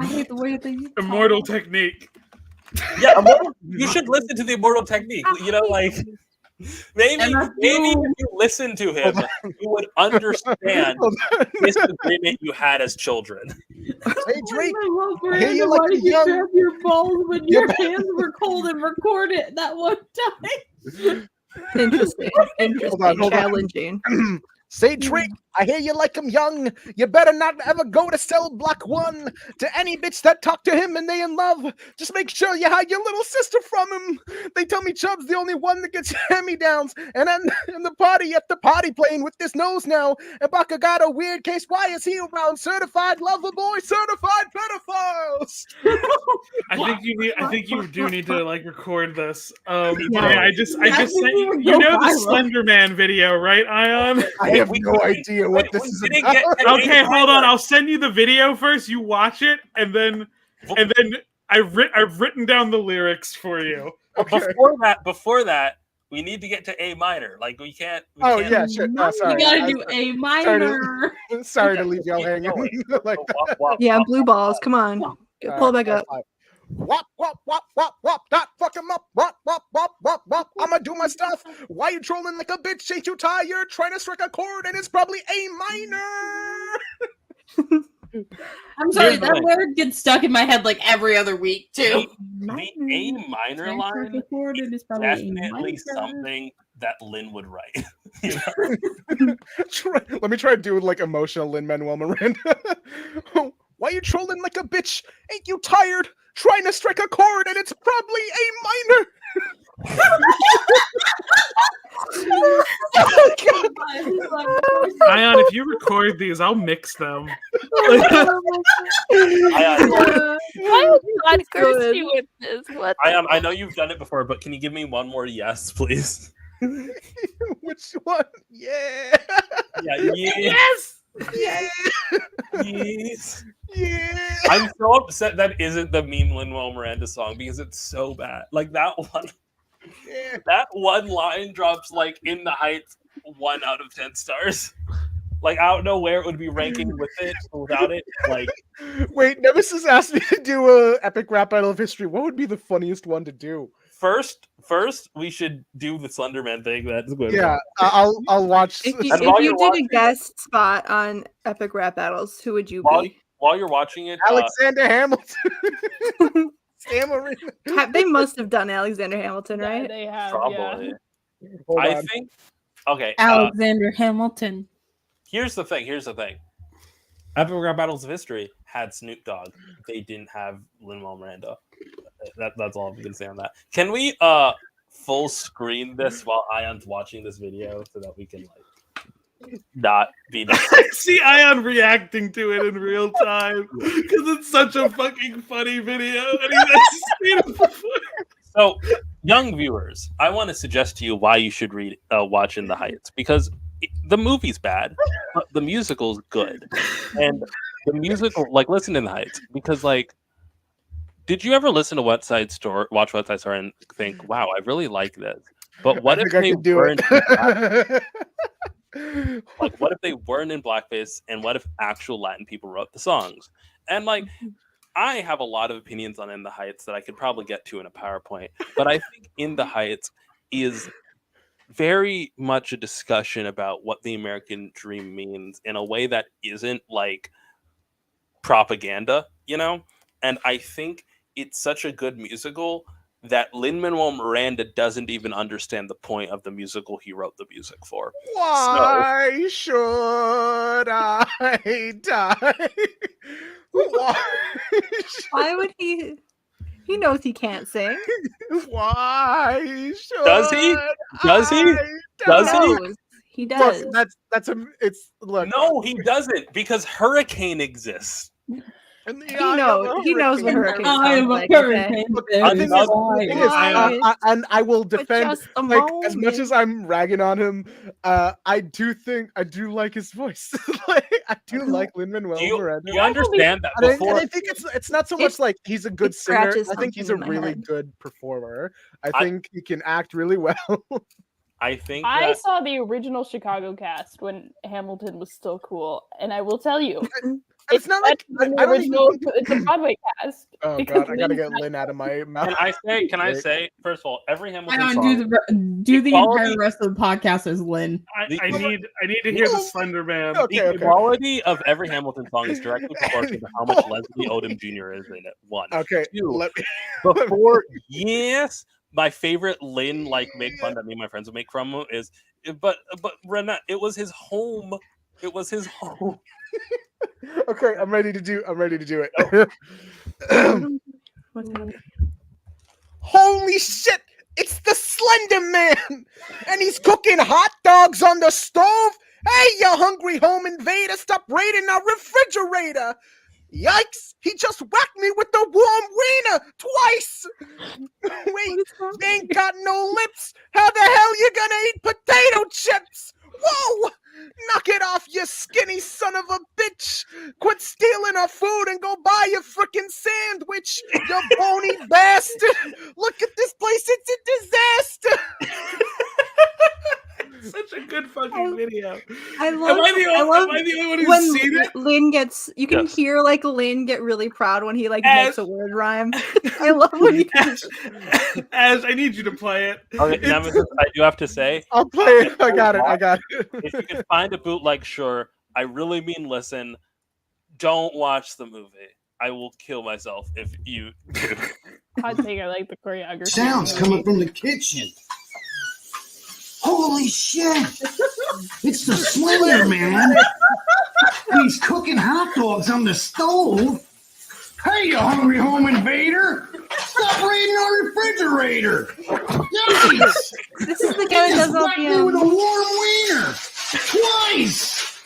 hate the way that you Immortal Technique. Yeah, you should listen to the Immortal Technique. Maybe if you listen to him, you would understand this agreement you had as children. Hey Drake, Why hey, you did you grab your balls when your hands were cold and record it that one time? Interesting. Hold on. Challenging. Say Drake, I hear you like him young. You better not ever go to cell block 1 to any bitch that talk to him and they in love. Just make sure you hide your little sister from him. They tell me Chubb's the only one that gets hand-me-downs. And I'm in the party at the party playing with this nose now. And Baka got a weird case. Why is he around? Certified lover boy, certified pedophiles. I think you do need to like record this. Yeah. I just sent you. You know the Slender Man video, right, Ayaan? I have no idea what this is about. Okay, hold on. I'll send you the video first. You watch it, and then I've written down the lyrics for you. Okay. Before that, we need to get to A minor. Like we can't. Yeah, sure. Sorry. You gotta do A minor. Sorry to leave y'all hanging. Like Yeah, blue balls. Come on. Pull it back up. Wop, wop, wop, wop, wop, not fuck him up, wop, wop, wop, wop, wop, I'ma do my stuff. Why you trolling like a bitch? Ain't you tired? Trying to strike a chord and it's probably A minor. I'm sorry, that word gets stuck in my head like every other week too. The A minor line is definitely something that Lin would write. You know? Let me try to do like emotional Lin-Manuel Miranda. Why you trolling like a bitch? Ain't you tired? Trying to strike a chord and it's probably A minor. Ayaan, if you record these, I'll mix them. Why would you not curse you with this? What? I know you've done it before, but can you give me one more yes, please? Which one? Yeah. Yeah. Yes. Yeah. Yes. Yeah. I'm so upset that isn't the meme Lin-Manuel Miranda song because it's so bad. Like that one. Yeah. That one line drops like In the Heights 1 out of 10 stars. Like I don't know where it would be ranking with it without it. Like wait, Nemesis asked me to do a epic rap battle of history. What would be the funniest one to do? First, we should do the Slenderman thing. That's good. Yeah, I'll watch. If you did a guest spot on epic rap battles, who would you be? While you're watching it, Alexander Hamilton. They must have done Alexander Hamilton, right? They have. Probably. Yeah. I think. Okay. Alexander Hamilton. Here's the thing. Epic Rap Battles of History had Snoop Dogg. They didn't have Lin-Manuel Miranda. That's all I'm gonna say on that. Can we full screen this while Ayaan's watching this video so that we can like not be I see Ayaan reacting to it in real time because it's such a fucking funny video and he's seen it before. So, young viewers, I want to suggest to you why you should watch In the Heights, because the movie's bad, but the musical's good. And the musical, like, listen to In the Heights, because, like, did you ever listen to watch West Side Story and think, wow, I really like this? But what if they weren't like, what if they weren't in blackface, and what if actual Latin people wrote the songs? And, like, I have a lot of opinions on In the Heights that I could probably get to in a PowerPoint, but I think In the Heights is very much a discussion about what the American dream means in a way that isn't like propaganda, you know? And I think it's such a good musical that Lin-Manuel Miranda doesn't even understand the point of the musical he wrote the music for. Why should I die? Why would he? He knows he can't sing. Why should Does he? He does. Look, look. No, he doesn't, because Hurricane exists. He knows what hurricane I'm sounds a like. hurricane. And I will defend, just a like, as much moment. as I'm ragging on him, I do like his voice. Like, I do like Lin-Manuel Miranda. You understand that And before? I think it's not so much like he's a good singer. scratches I think he's a something in my really head. good performer. I think he can act really well. I think I saw the original Chicago cast when Hamilton was still cool, and I will tell you, it's not like the original. It's a Broadway cast. Oh because god, I gotta Lin- get Lin out of my mouth. Can I say, first of all, every Hamilton I song. do the entire rest of the podcast as Lynn. I need to hear the Slender Man. The quality of every Hamilton song is directly proportional to how much Leslie Odom Jr. is in it. One. Okay. Two, before yes, my favorite Lin make fun that me and my friends would make from him is, but Rena, it was his home. It was his home. Okay, I'm ready to do it. Holy shit! It's the Slender Man! And he's cooking hot dogs on the stove! Hey, you hungry home invader, stop raiding our refrigerator! Yikes! He just whacked me with the warm wiener! twice. Wait, they ain't got no lips. How the hell you gonna eat potato chips? Whoa! Knock it off, you skinny son of a bitch! Quit stealing our food and go buy a frickin' sandwich, you bony bastard! Look at this place, it's a disaster! Such a good fucking video. I love. Am I the only one who's seen it? Lynn gets. You can Yes. hear like Lynn get really proud when he like Ash. makes a word rhyme. I love when you. Ash, I need you to play it. Okay, Nemesis, I do have to say, I'll play it. I got it. if you can find a bootleg, sure. I really mean listen. Don't watch the movie. I will kill myself if you do. I think I like the choreography. Sounds coming from the kitchen. Holy shit! It's the Slender Man. He's cooking hot dogs on the stove. Hey, you hungry home invader! Stop raiding our refrigerator! Yikes! This is the guy that does all Whacked me with a the. warm wiener twice.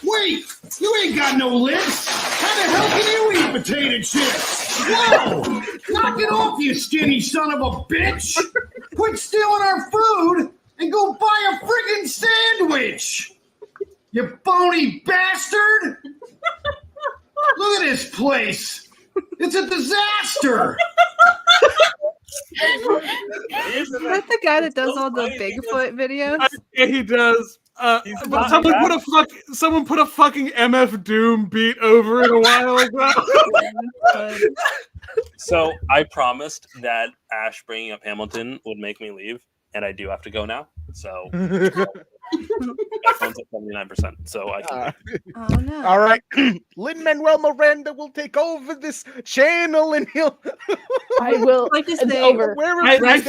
Wait, you ain't got no lips. How the hell can you eat potato chips? Whoa! Knock it off, you skinny son of a bitch! Quit stealing our food and go buy a friggin' sandwich! You bony bastard! Look at this place! It's a disaster! Is that the guy that does all the Bigfoot videos? Yeah, he does. But someone put a fucking MF Doom beat over it a while ago. So I promised that Ash bringing up Hamilton would make me leave, and I do have to go now. So my phone's at 79%. So I can. Oh no! All right, Lin-Manuel Miranda will take over this channel, and he'll. I will. Like to It's say, over. rest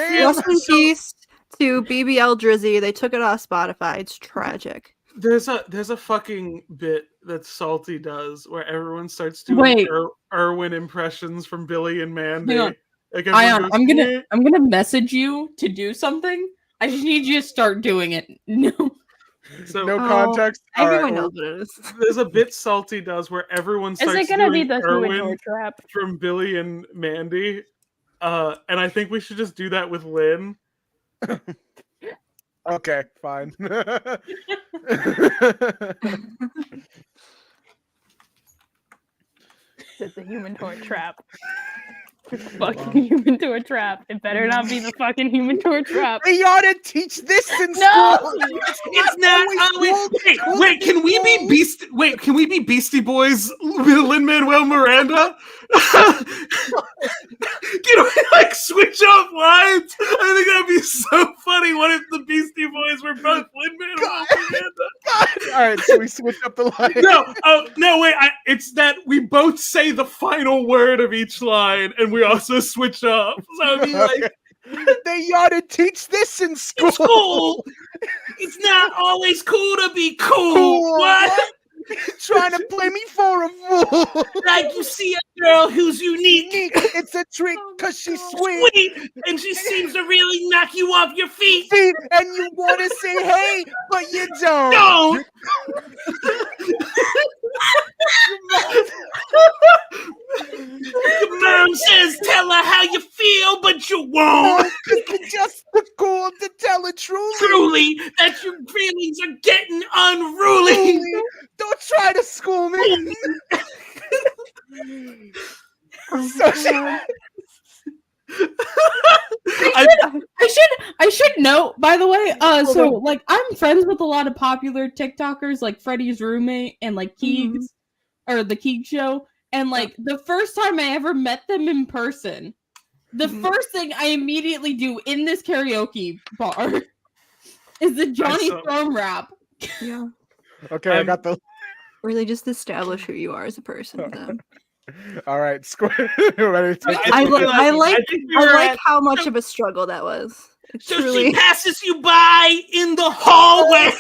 in peace to BBL Drizzy. They took it off Spotify. It's tragic. There's a fucking bit that Salty does where everyone starts doing Irwin impressions from Billy and Mandy. Hang on. Like everyone Ayaan, goes, I'm gonna message you to do something. I just need you to start doing it. No. So, No context. All right, Everyone well, knows what it is. There's a bit Salty does where everyone starts Is it gonna be doing the Human Irwin Torch Trap? from Billy and Mandy. And I think we should just do that with Lynn. Okay, fine. It's a Human Torch Trap. Fucking Human Torch Trap. It better not be the fucking Human Torch Trap. They ought to teach this in No! school. It's not. Wait, can we be Can we be Beastie Boys with Lin-Manuel Miranda? Can we like switch off lines? I think that'd be so funny. What if the Beastie Boys were both Lin-Manuel Miranda? All right, so we switch up the line. No, wait. It's that we both say the final word of each line, and we also switch up. So it'd be like. They ought to teach this in school. It's cool. It's not always cool to be cool. What? Trying to play me for a fool. Like you see a girl who's unique. It's a trick because she's sweet. And she seems to really knock you off your feet. And you want to say hey, but you don't. Don't. Your mom says tell her how you feel, but you won't. It's just the cool to tell it truly. Truly, that your feelings are getting unruly. Don't try to school me. I should note, by the way, so like I'm friends with a lot of popular TikTokers like Freddie's roommate and like Keegs or the Keeg show. And like the first time I ever met them in person, the first thing I immediately do in this karaoke bar is the Johnny Storm rap. Yeah. Okay, I got the. Really, just establish who you are as a person. Then. All right, Squid. Ready to I like how much of a struggle that was. So she passes you by in the hallway.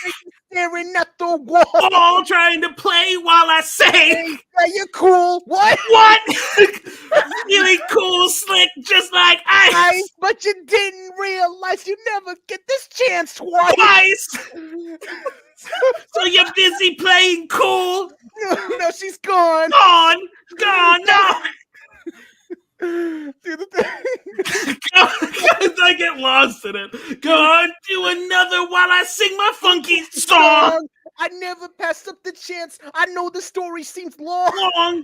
Staring at the wall. All trying to play while I sing. Are you cool? What? What? Really cool, slick, just like ice. But you didn't realize you never get this chance twice. So you're busy playing cool. No, she's gone. Gone, no. lost in it. Go on, do another while I sing my funky song. I never passed up the chance. I know the story seems long.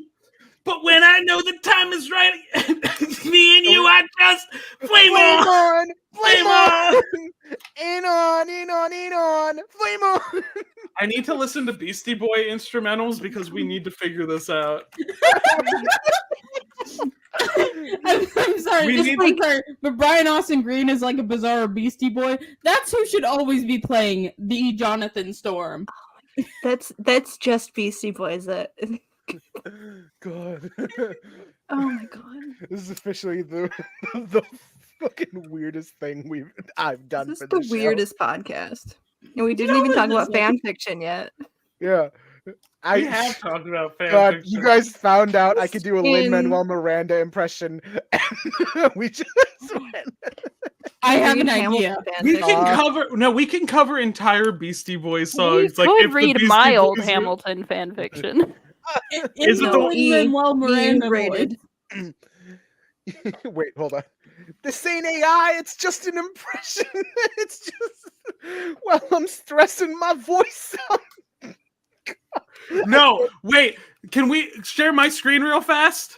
But when I know the time is right, me and you, I just flame on. Flame on. And on, and on, and on. Flame on. I need to listen to Beastie Boy instrumentals because we need to figure this out. I'm sorry, We just need like her, but Brian Austin Green is like a bizarre Beastie Boy. That's who should always be playing the Jonathan Storm. That's just Beastie Boys. That. God. Oh my god. This is officially the fucking weirdest thing I've done This for is the show. weirdest podcast. And we didn't even talk about fan fiction yet. Yeah. We have talked about fan God, fiction. you guys found out I could do a In- Lin-Manuel Miranda impression. We just I have an Hamilton idea. fan We fiction. can cover entire Beastie Boys songs. We Like could if the read Beastie my old Boys were- Hamilton fan fiction. Is it the Lin-Manuel Miranda rated. voice. Wait, hold on. This ain't AI, it's just an impression. It's just well, I'm stressing my voice out. No, wait. Can we share my screen real fast?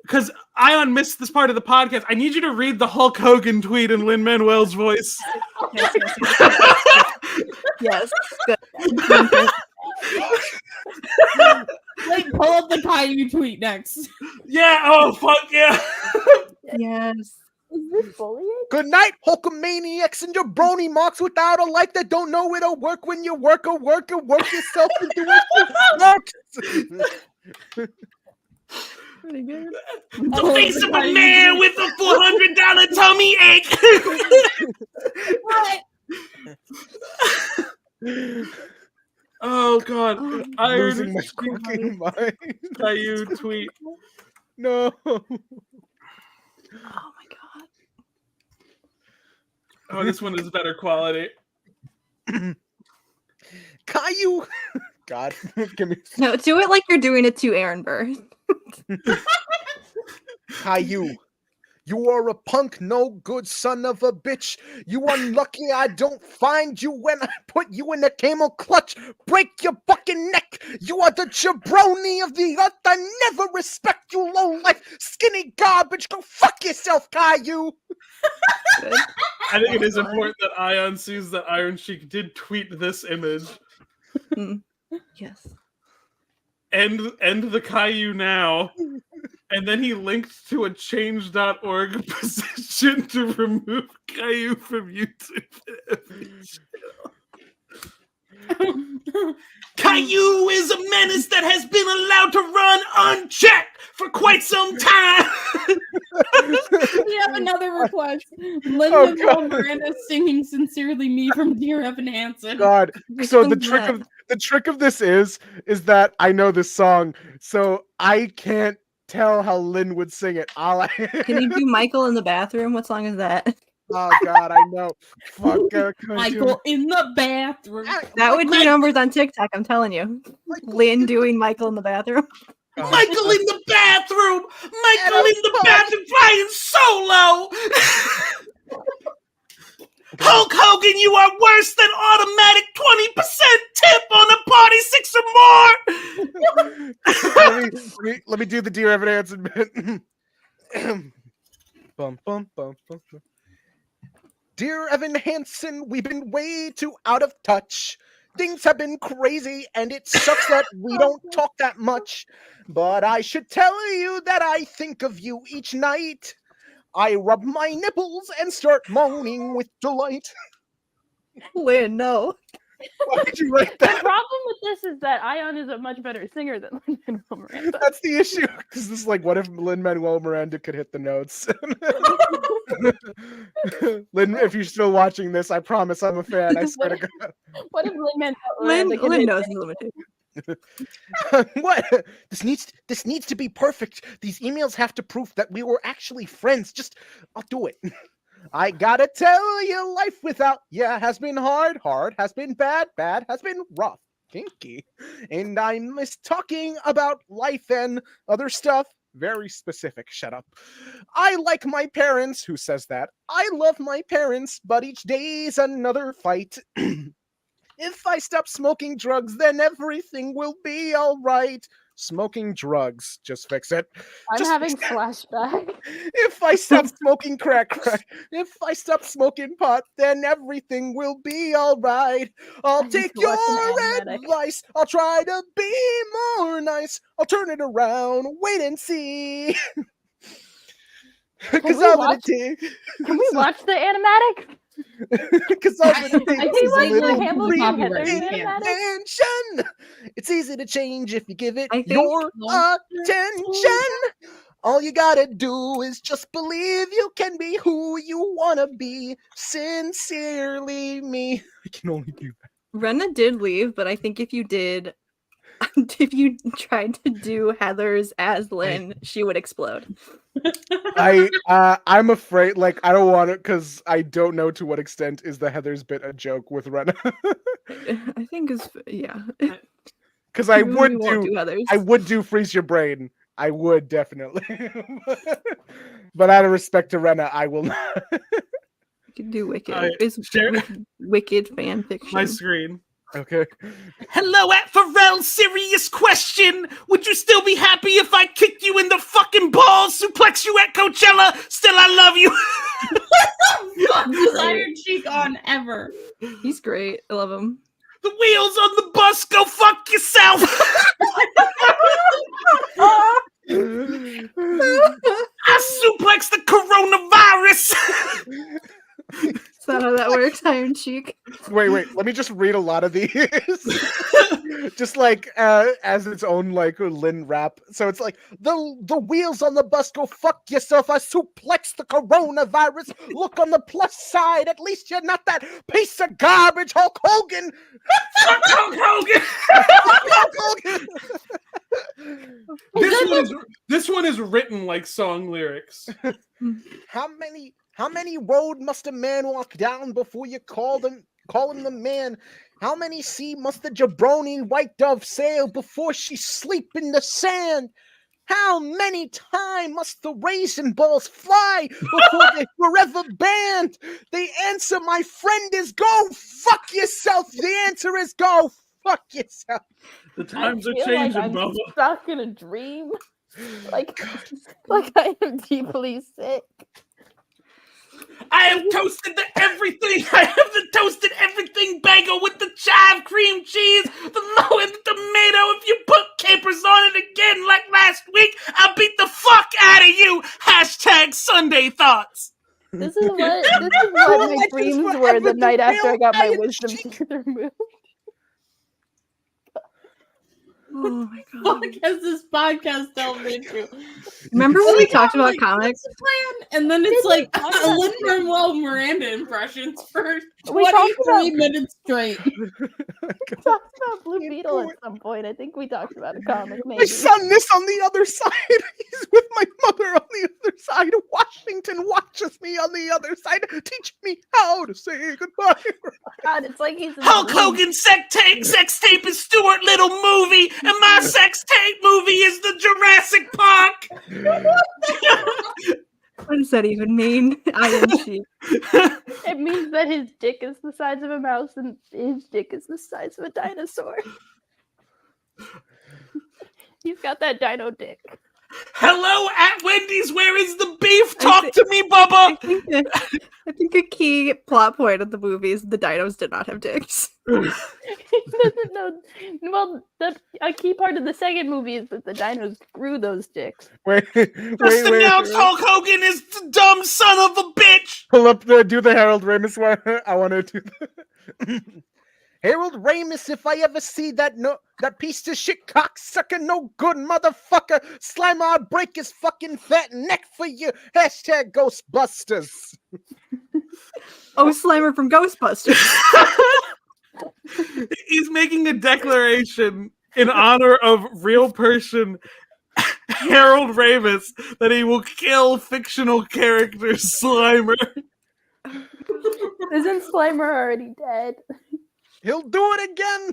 Because Ayaan missed this part of the podcast. I need you to read the Hulk Hogan tweet in Lin-Manuel's voice. Yes. Good. Wait, pull up the Caillou tweet next. Yeah, oh, fuck yeah. Yes. Is this bullying? Good night, Hulkamaniacs and your brony marks without a life that don't know it'll work when you work yourself into it. Pretty good. The face of a man with a $400 tummy ache. What? Oh god, Losing my fucking mind. Caillou tweet. No. Oh my god. Oh, this one is better quality. Caillou. God, give me No, do it like you're doing it to Aaron Burr. Caillou. You are a punk, no good son of a bitch. You unlucky I don't find you when I put you in a camel clutch. Break your fucking neck. You are the jabroni of the earth. I never respect you, low life, skinny garbage. Go fuck yourself, Caillou. I think it is important that Ayaan sees that Iron Sheik did tweet this image. Yes. End the Caillou now. And then he linked to a change.org petition to remove Caillou from YouTube. Caillou is a menace that has been allowed to run unchecked for quite some time. We have another request. Lin-Manuel Miranda singing "Sincerely Me" from Dear Evan Hansen. God. So the trick of this is that I know this song, so I can't tell how Lynn would sing it. Can you do Michael in the bathroom? What song is that? Oh God, I know. Fuck, Michael in the bathroom. That would do numbers on TikTok, I'm telling you. Lynn doing Michael in the bathroom. Michael in the bathroom! Michael in the bathroom flying solo! Hulk Hogan, you are worse than automatic 20% tip on a party 6 or more! let me do the Dear Evan Hansen bit. Bum, bum, bum, bum, bum. Dear Evan Hansen, we've been way too out of touch. Things have been crazy, and it sucks that we don't talk that much. But I should tell you that I think of you each night. I rub my nipples and start moaning with delight. Lynn, no. Why did you write that? The problem with this is that Ayaan is a much better singer than Lin-Manuel Miranda. That's the issue. Because this is like, what if Lin-Manuel Miranda could hit the notes? Lynn, if you're still watching this, I promise I'm a fan. I swear to God. What if Lin-Manuel Miranda could Lynn hit knows his limitations. What? This needs to be perfect. These emails have to prove that we were actually friends. I'll do it. I gotta tell you, life without ya has been hard. Hard has been bad. Bad has been rough. Kinky. And I miss talking about life and other stuff. Very specific. Shut up. I like my parents. Who says that? I love my parents, but each day's another fight. If I stop smoking drugs, then everything will be all right. Smoking drugs, just fix it. I'm Just having fix it. flashback. If I stop smoking crack, if I stop smoking pot, then everything will be all right. I'll take to your watch an animatic. advice. I'll try to be more nice. I'll turn it around. Wait and see. Because all that it takes. Can we watch the animatic? Because all that it I takes think is a like the little Hamilton copyright, Heather yeah. animatic. attention. It's easy to change if you give it I think- your attention. All you gotta do is just believe you can be who you wanna be. Sincerely me. I can only do that. Rena did leave, but I think if you tried to do Heather's as Lynn, she would explode. I'm afraid, like, I don't want it because I don't know to what extent is the Heather's bit a joke with Rena. I think is yeah. Because I We would won't do Heather's. I would do freeze your brain. I would definitely. But out of respect to Rena, I will not. You can do Wicked. Alright, It's share- Wicked fan fiction. My screen. Okay. Hello, at Pharrell. Serious question. Would you still be happy if I kicked you in the fucking balls, suplex you at Coachella? Still, I love you. This Iron Cheek on ever. He's great. I love him. The wheels on the bus, go fuck yourself. I suplex the coronavirus. Is that how that works, Iron Cheek? Wait. Let me just read a lot of these. Just like as its own like Lynn rap. So it's like the wheels on the bus, go fuck yourself. I suplex the coronavirus. Look on the plus side. At least you're not that piece of garbage, Hulk Hogan. Fuck Hulk Hogan. Fuck Hulk Hogan. This one is written like song lyrics. How many road must a man walk down before you call him the man? How many sea must the jabroni white dove sail before she sleep in the sand? How many times must the raisin balls fly before they forever banned? The answer, my friend, is go fuck yourself. The answer is go fuck yourself. The times I are feel changing, like I'm Bubba. stuck in a dream. Like I am deeply sick. I have toasted everything. I have the toasted everything bagel with the chive cream cheese, the low and the tomato. If you put capers on it again like last week, I'll beat the fuck out of you. Hashtag Sunday thoughts. This is what my dreams were the night after I got my wisdom teeth removed. Oh my god. What has this podcast delved into? Remember when we talked about comics? Plan, and then it's like Lin-Manuel Miranda impressions for We talked 23 about- minutes straight. We talked about Blue Beetle at some point. I think we talked about a comic, maybe. My son, this on the other side. He's with my mother on the other side. Washington watches me on the other side, teaching me how to say goodbye. God, it's like he's in Hulk the room. Hogan's sex tape is Stuart Little movie, and my sex tape movie is the Jurassic Park. What does that even mean? Iron Cheek. It means that his dick is the size of a mouse and his dick is the size of a dinosaur. He's got that dino dick. Hello at Wendy's, where is the beef? Talk to me, Bubba. I think a key plot point of the movie is the dinos did not have dicks. No, well, a key part of the second movie is that the dinos grew those dicks. Wait. Just announced Hulk Hogan is the dumb son of a bitch. Pull up do the Harold Ramis one. I want to do the Harold Ramis. If I ever see that piece of shit cocksucker, no good motherfucker, Slimer, I'll break his fucking fat neck for you. Hashtag Ghostbusters. Oh, Slimer from Ghostbusters. He's making a declaration in honor of real person Harold Ramis that he will kill fictional character Slimer. Isn't Slimer already dead? He'll do it again.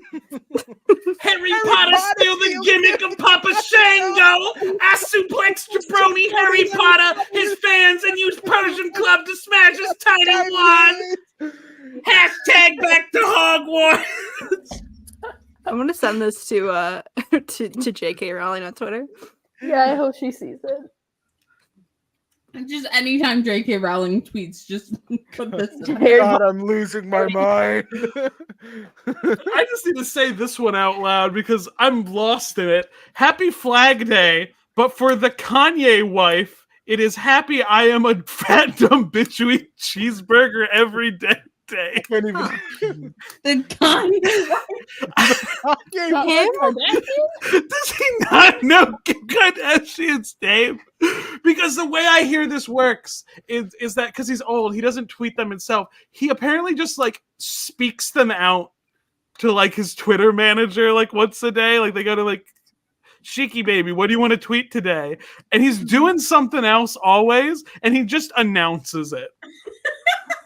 Harry Potter steal the gimmick of Papa Shango. I suplexed your jabroni Harry Potter, his fans, and use Persian Club to smash his tiny wand. Hashtag back to Hogwarts. I'm gonna send this to to J.K. Rowling on Twitter. Yeah, I hope she sees it. Just anytime J.K. Rowling tweets, just put this in. God, I'm losing my mind. I just need to say this one out loud because I'm lost in it. Happy Flag Day, but for the Kanye wife, it is happy I am a fat dumb bitch who eat cheeseburger every day. I can't even. The Kanye Does he not know Kim Kardashian's name? Because the way I hear this works is that because he's old, he doesn't tweet them himself. He apparently just like speaks them out to like his Twitter manager like once a day. Like they go to like, Shiki baby, what do you want to tweet today? And he's doing something else always, and he just announces it.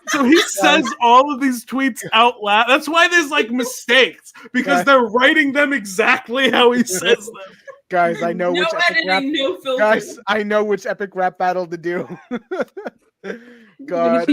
So he says all of these tweets out loud. That's why there's like mistakes, because they're writing them exactly how he says them. Guys, I know No which epic rap. editing, no filter. Guys, I know which epic rap battle to do. God.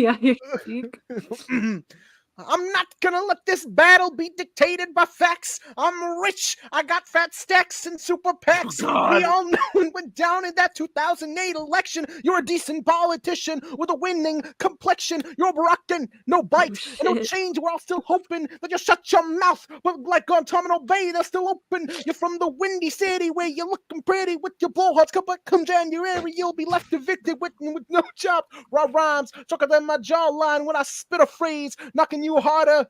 I'm not gonna let this battle be dictated by facts. I'm rich. I got fat stacks and super PACs. God. We all know when went down in that 2008 election. You're a decent politician with a winning complexion. You're Barack, no bite and no change. We're all still hoping that you shut your mouth. But like on Terminal Bay, they're still open. You're from the Windy City where you're looking pretty with your blowhards. But come January, you'll be left evicted with no job. Raw rhymes, choker than my jawline when I spit a phrase, knocking you harder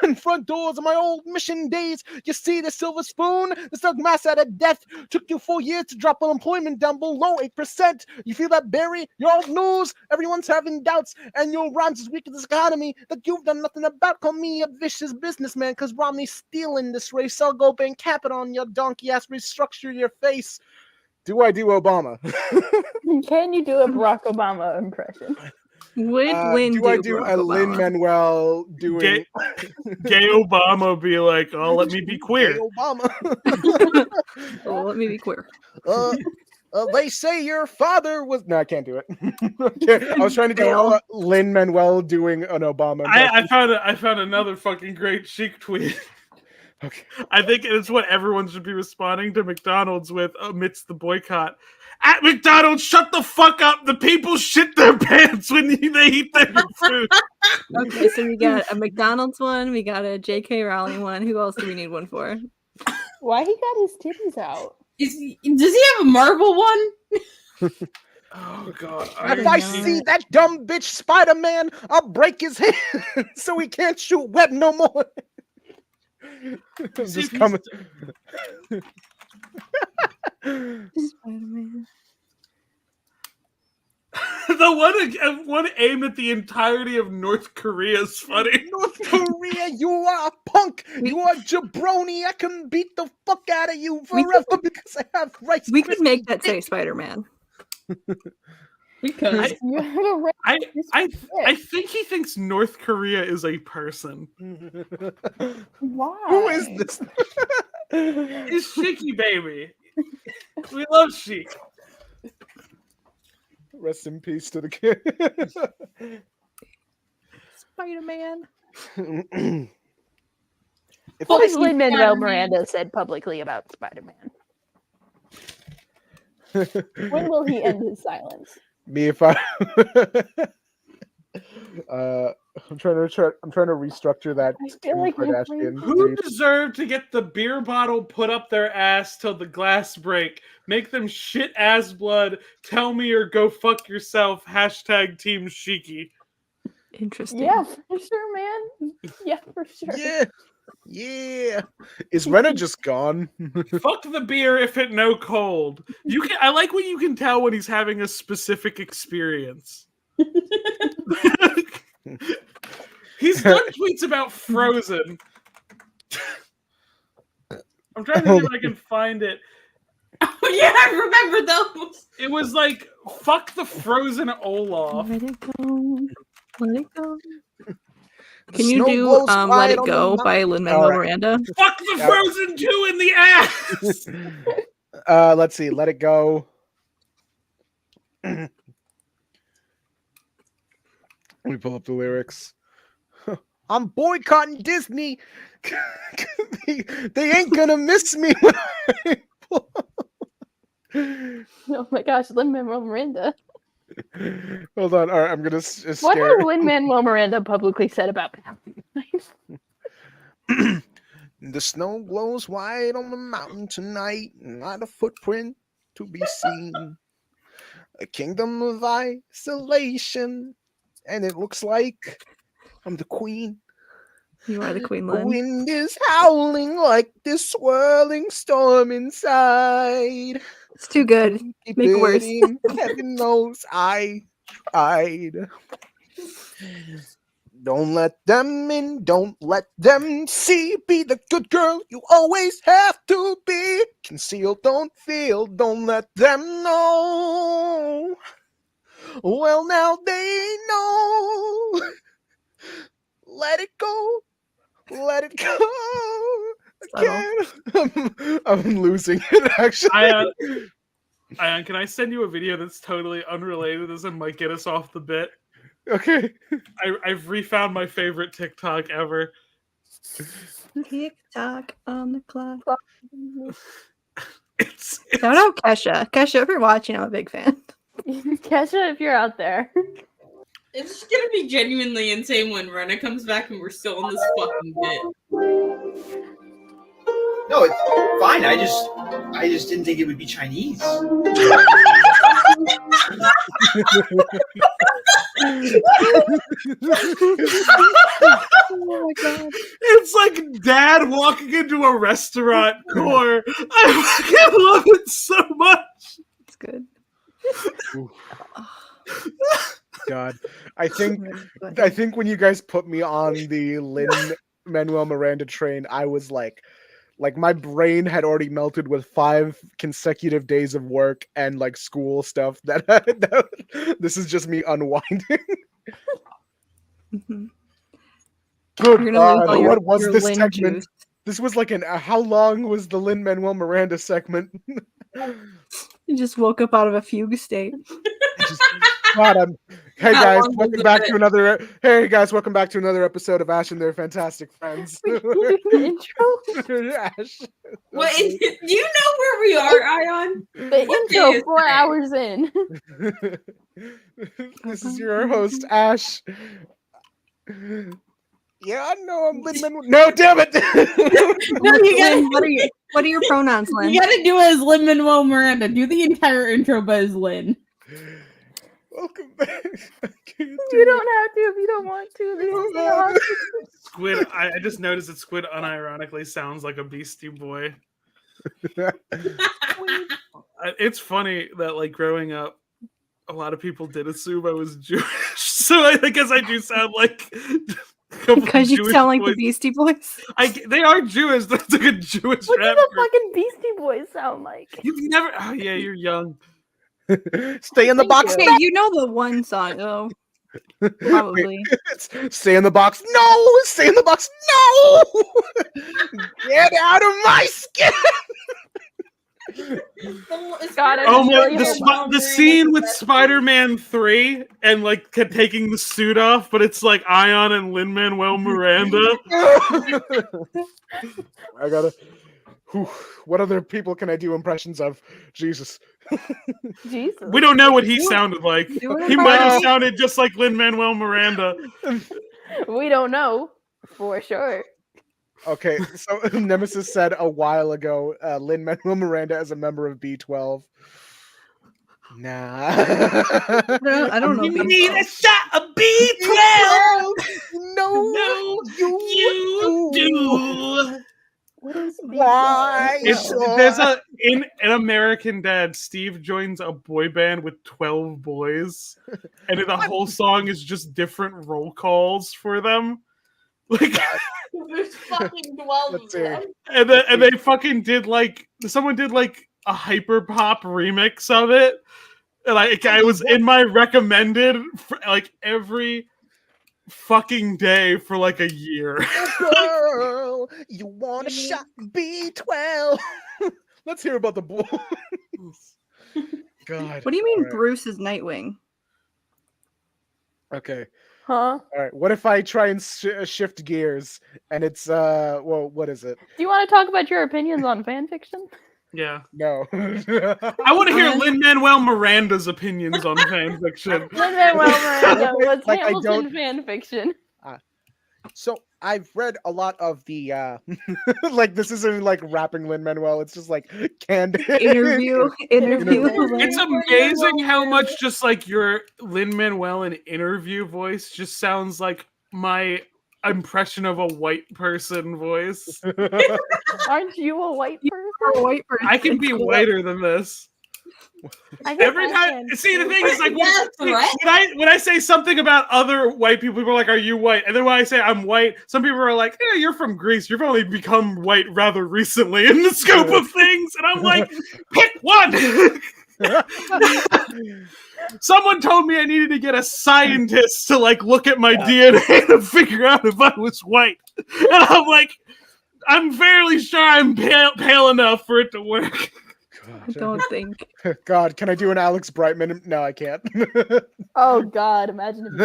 in front doors of my old mission days. You see the silver spoon, the stuck mass out of death. Took you 4 years to drop unemployment down below 8%. You feel that, Barry? You're old news. Everyone's having doubts, and your rhymes as weak as this economy that you've done nothing about. Call me a vicious businessman, because Romney's stealing this race. I'll go bank cap it on your donkey ass, restructure your face. Do I do Obama? Can you do a Barack Obama impression? Would Lin do I do a Lin-Manuel doing Gay Obama be like, oh, let me be queer. Gay Obama? Oh, let me be queer. They say your father was. No, I can't do it. I was trying to do Lin-Manuel doing an Obama. I found another fucking great Chic tweet. Okay. I think it's what everyone should be responding to McDonald's with amidst the boycott. At McDonald's, shut the fuck up. The people shit their pants when they eat their food. Okay, so we got a McDonald's one, we got a J.K. Rowling one. Who else do we need one for? Why he got his titties out? Does he have a Marvel one? Oh god! If I see that dumb bitch Spider-Man, I'll break his hand so he can't shoot web no more. Just coming. Spider-Man. The one aimed at the entirety of North Korea is funny. North Korea, you are a punk. You are jabroni. I can beat the fuck out of you forever because I have rights. We could make that say Spider-Man. Because I think he thinks North Korea is a person. Why? Who is this? It's Shiki baby. We love Chic. Rest in peace to the kid. Spider-Man. What has Lin-Manuel Miranda said publicly about Spider-Man? When will he end his silence? Me, if I. I'm trying to restructure that. I feel like Kardashian. Who deserved to get the beer bottle put up their ass till the glass break? Make them shit ass blood. Tell me or go fuck yourself. Hashtag Team Shiki. Interesting. Yeah, for sure, man. Yeah, for sure. Yeah. Is Rena just gone? Fuck the beer if it no cold. You can. I like when you can tell when he's having a specific experience. He's done tweets about Frozen. I'm trying to see if I can find it. Oh yeah, I remember those. It was like, fuck the Frozen Olaf. Let it go. Let it go. Can you do Let It Go by Lin-Manuel Miranda? Fuck the Frozen 2 in the ass! Let's see. Let It Go. Let me pull up the lyrics. I'm boycotting Disney. they ain't gonna miss me. Oh my gosh, Lin-Manuel Miranda. Hold on. All right, I'm gonna What scare. has Lin-Manuel Miranda publicly said about The snow glows white on the mountain tonight, not a footprint to be seen. A kingdom of isolation, and it looks like I'm the queen. You are the queen, The Lynn. wind is howling like this swirling storm inside. It's too good. Keep Make it worse. in. Heaven knows I tried. Don't let them in, don't let them see. Be the good girl you always have to be. Conceal, don't feel, don't let them know. Well, now they know. Let it go, let it go. I'm losing it, actually. Ayaan, can I send you a video that's totally unrelated to this and might get us off the bit? Okay. I've refound my favorite TikTok ever. TikTok on the clock. It's Shout out Kesha. Kesha, if you're watching, I'm a big fan. Kesha, if you're out there. It's just gonna be genuinely insane when Rena comes back and we're still on this fucking bit. No, it's fine. I just didn't think it would be Chinese. Oh my god. It's like Dad walking into a restaurant core. I fucking love it so much. It's good. God, I think when you guys put me on the Lin-Manuel Miranda train, I was like my brain had already melted with 5 consecutive days of work and like school stuff. That this is just me unwinding. Mm-hmm. Good God, what was your this Lin segment? juice. This was like how long was the Lin-Manuel Miranda segment? You just woke up out of a fugue state. God, hey How guys, long was welcome the back bit? to another. Hey guys, welcome back to another episode of Ash and Their Fantastic Friends. The intro. Ash. Wait, do you know where we are, Ayaan? The intro 4 hours in. This is your host, Ash. Yeah, I know I'm Lin-Manuel. No, damn it! No, you gotta. What are your pronouns, Lynn? You gotta do it as Lin-Manuel Miranda. Do the entire intro, but as Lynn. Welcome back. You don't have to if you don't want to. This is Squid. I just noticed that Squid unironically sounds like a Beastie Boy. It's funny that like growing up, a lot of people did assume I was Jewish, so I guess I do sound like. Because you Jewish sound like boys. the Beastie Boys. They are Jewish. That's like a Jewish What rap do the group. fucking Beastie Boys sound like? You've never. Oh yeah, you're young. Stay in the box. Okay, you know the one song though. Probably. Stay in the box. No, stay in the box. No, get out of my skin. God, Oh my! The scene with Spider-Man 3 and like taking the suit off, but it's like Ayaan and Lin-Manuel Miranda. I gotta. What other people can I do impressions of? Jesus. Jesus. We don't know what he sounded like. Do it He might have about- sounded just like Lin-Manuel Miranda. We don't know for sure. Okay, so Nemesis said a while ago, Lin-Manuel Miranda as a member of B12. Nah. I don't know. You need a shot of B12. No, you do. What is Why? There's in American Dad, Steve joins a boy band with 12 boys, and the whole song is just different roll calls for them. Like, There's fucking 12 of them. and they fucking did like someone did like a hyper pop remix of it, and I was in my recommended for, like every fucking day for like a year. Girl, you want a shot B12? Let's hear about the boys. God. What do you mean All right. Bruce is Nightwing? Okay. Huh? All right. What if I try and shift gears and it's well, what is it? Do you want to talk about your opinions on fan fiction? Yeah. No. I want to hear Lin-Manuel Miranda's opinions on fan fiction. Lin-Manuel Miranda was Like, I Hamilton don't- fan fiction. So I've read a lot of the like this isn't like rapping Lin-Manuel, it's just like canned Interview. It's amazing how much just like your Lin-Manuel in interview voice just sounds like my impression of a white person voice. Aren't you a white person? A white person. I can be whiter than this. Every time, see, the thing is, like, when I say something about other white people are like, "Are you white?" And then when I say I'm white, some people are like, "Yeah, you're from Greece. You've only become white rather recently in the scope of things." And I'm like, "Pick one." Someone told me I needed to get a scientist to like look at my DNA to figure out if I was white, and I'm like, I'm fairly sure I'm pale enough for it to work. I don't think. God, can I do an Alex Brightman? No, I can't. Oh God, imagine if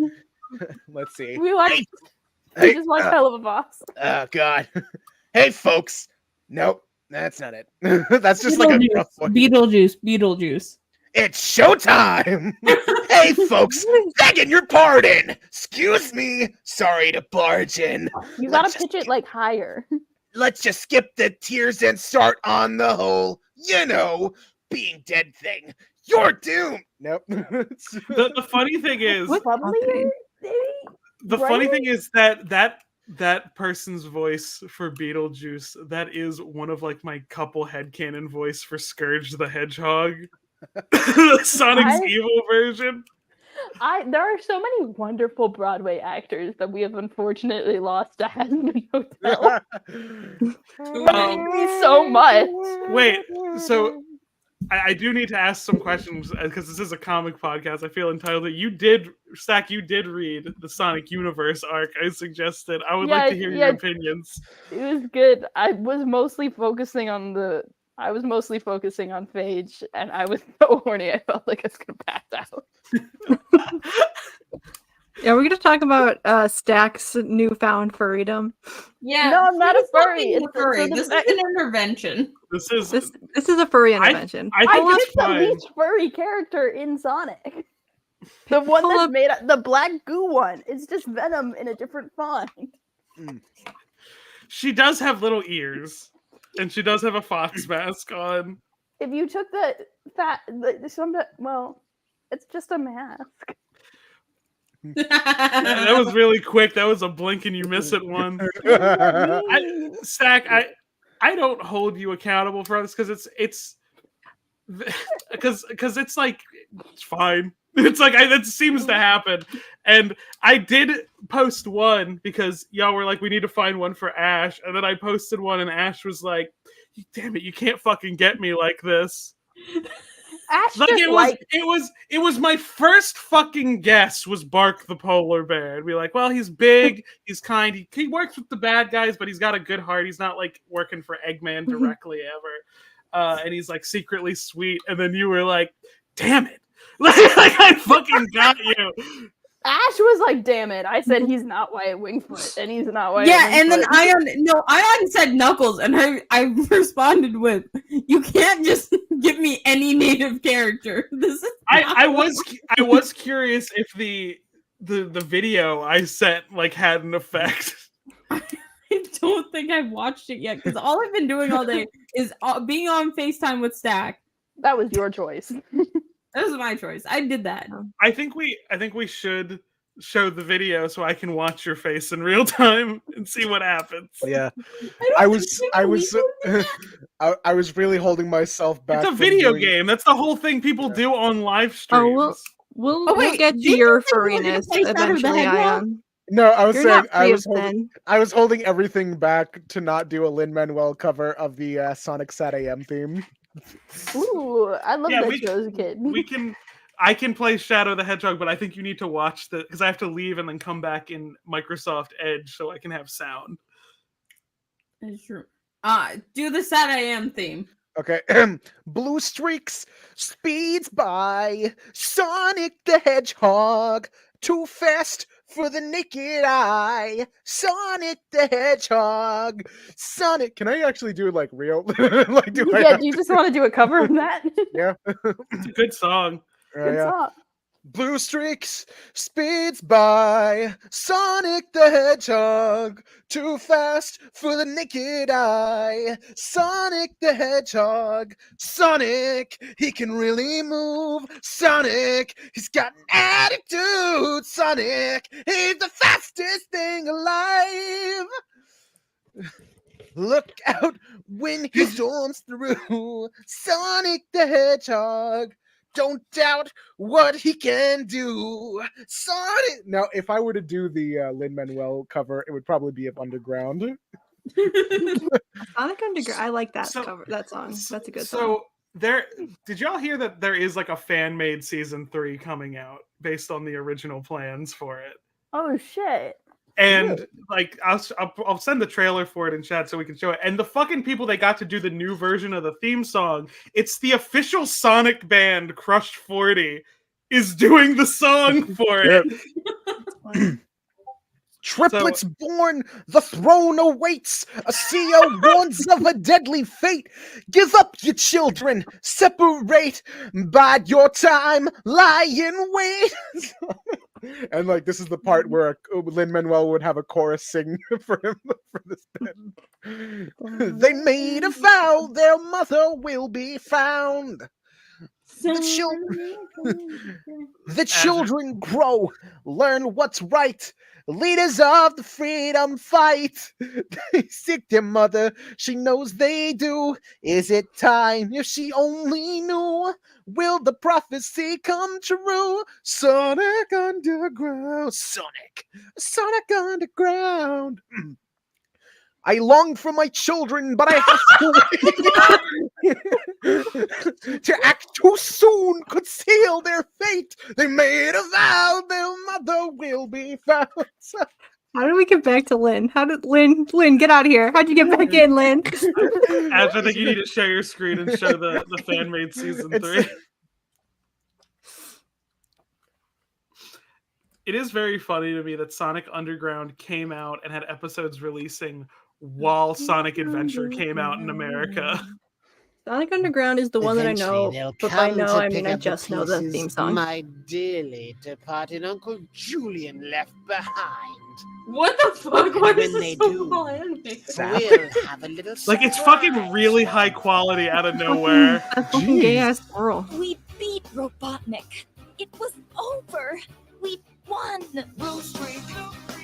you could. Let's see. We watched. Hey, We just watched Hell of a Boss. Oh God. Hey folks. Nope, that's not it. That's just like a rough one. Beetlejuice. It's showtime! Hey folks, begging your pardon! Excuse me, sorry to barge in. You gotta pitch it like higher. Let's just skip the tears and start on the whole, being dead thing. You're doomed! Nope. The funny thing is, Bubbly? the funny thing is that person's voice for Beetlejuice, that is one of like my couple headcanon voice for Scourge the Hedgehog. Sonic's evil version. There are so many wonderful Broadway actors that we have unfortunately lost to Hazbin Hotel. So much. Wait, so I do need to ask some questions because this is a comic podcast. I feel entitled to. You did read the Sonic Universe arc I suggested. I would like to hear your opinions. It was good. I was mostly focusing on Phage, and I was so horny I felt like I was gonna pass out. Yeah, we're gonna talk about Stack's newfound furrydom. Yeah. No, I'm not a furry. It's furry. This is an intervention. This is a furry intervention. I think it's the least furry character in Sonic. The one that's made up, the black goo one. It's just Venom in a different font. She does have little ears, and she does have a fox mask on. If you took it's just a mask. That was really quick. That was a blink and you miss it one. Stack, I don't hold you accountable for this because it's like it's fine. It's like that seems to happen. And I did post one because y'all were like, we need to find one for Ash. And then I posted one and Ash was like, damn it, you can't fucking get me like this. Ash Like it was my first fucking guess was Bark the polar bear. And be like, well, he's big, he's kind, he works with the bad guys, but he's got a good heart. He's not like working for Eggman directly ever. And he's like secretly sweet. And then you were like, damn it. Like I fucking got you. Ash was like, damn it. I said he's not Wyatt Wingfoot, and he's not Wyatt Yeah, Wingfoot. and then Ayaan said Knuckles, and I responded with, you can't just give me any native character. This is I was curious if the video I sent like had an effect. I don't think I've watched it yet because all I've been doing all day is being on FaceTime with Stack. That was your choice. That was my choice. I did that. I think we should show the video so I can watch your face in real time and see what happens. Yeah, I was really holding myself back. It's a video game. That's the whole thing people do on live streams. Oh, we'll get to your furriness eventually, Ayaan. No, I was You're saying not I was holding everything back to not do a Lin-Manuel cover of the Sonic Sat AM theme. Ooh, I love that show as a kid. I can play Shadow the Hedgehog, but I think you need to watch because I have to leave and then come back in Microsoft Edge so I can have sound. That's true. Do the Sat AM theme. Okay. Blue streaks speeds by. Sonic the Hedgehog. Too fast for the naked eye. Sonic the Hedgehog. Sonic. Can I actually do it like real? Like, do I Yeah, have do you to- just want to do a cover of that? Yeah. It's a good song. Good Yeah. song. Blue streaks speeds by. Sonic the Hedgehog. Too fast for the naked eye. Sonic the Hedgehog. Sonic, he can really move. Sonic, he's got an attitude. Sonic, he's the fastest thing alive. Look out when he storms through. Sonic the Hedgehog. Don't doubt what he can do. Sonic. Now, if I were to do the Lin-Manuel cover, it would probably be of Underground. Sonic Underground. I like that cover. That song. That's a good song. So did y'all hear that there is like a fan-made season 3 coming out based on the original plans for it? Oh shit. And like I'll send the trailer for it in chat so we can show it. And the fucking people they got to do the new version of the theme song, it's the official Sonic band Crush 40 is doing the song for it. Triplets born, the throne awaits. A CEO warns of a deadly fate. Give up your children, separate. Bide your time, lie in wait. And like this is the part where Lin-Manuel would have a chorus sing for him for this bit. They made a vow, their mother will be found. The children grow, learn what's right. Leaders of the freedom fight. They seek their mother, she knows they do. Is it time? If she only knew, will the prophecy come true? Sonic Underground. Sonic Underground. I long for my children, but I have to to act too soon could seal their fate. They made a vow their mother will be found. How did we get back to Lynn? How did Lynn get out of here? How'd you get back in, Lynn? Ash, I think you need to share your screen and show the fan-made season 3. It is very funny to me that Sonic Underground came out and had episodes releasing while Sonic Adventure came out in America. Sonic Underground is the one that I know, but by know I mean I just know the theme song. My dearly departed Uncle Julian left behind. What the fuck? What is When this they so do, cool anime? we'll have a little Like it's fucking really high quality out of nowhere. Fucking gay ass squirrel. We beat Robotnik. It was over. We won. Blue Streak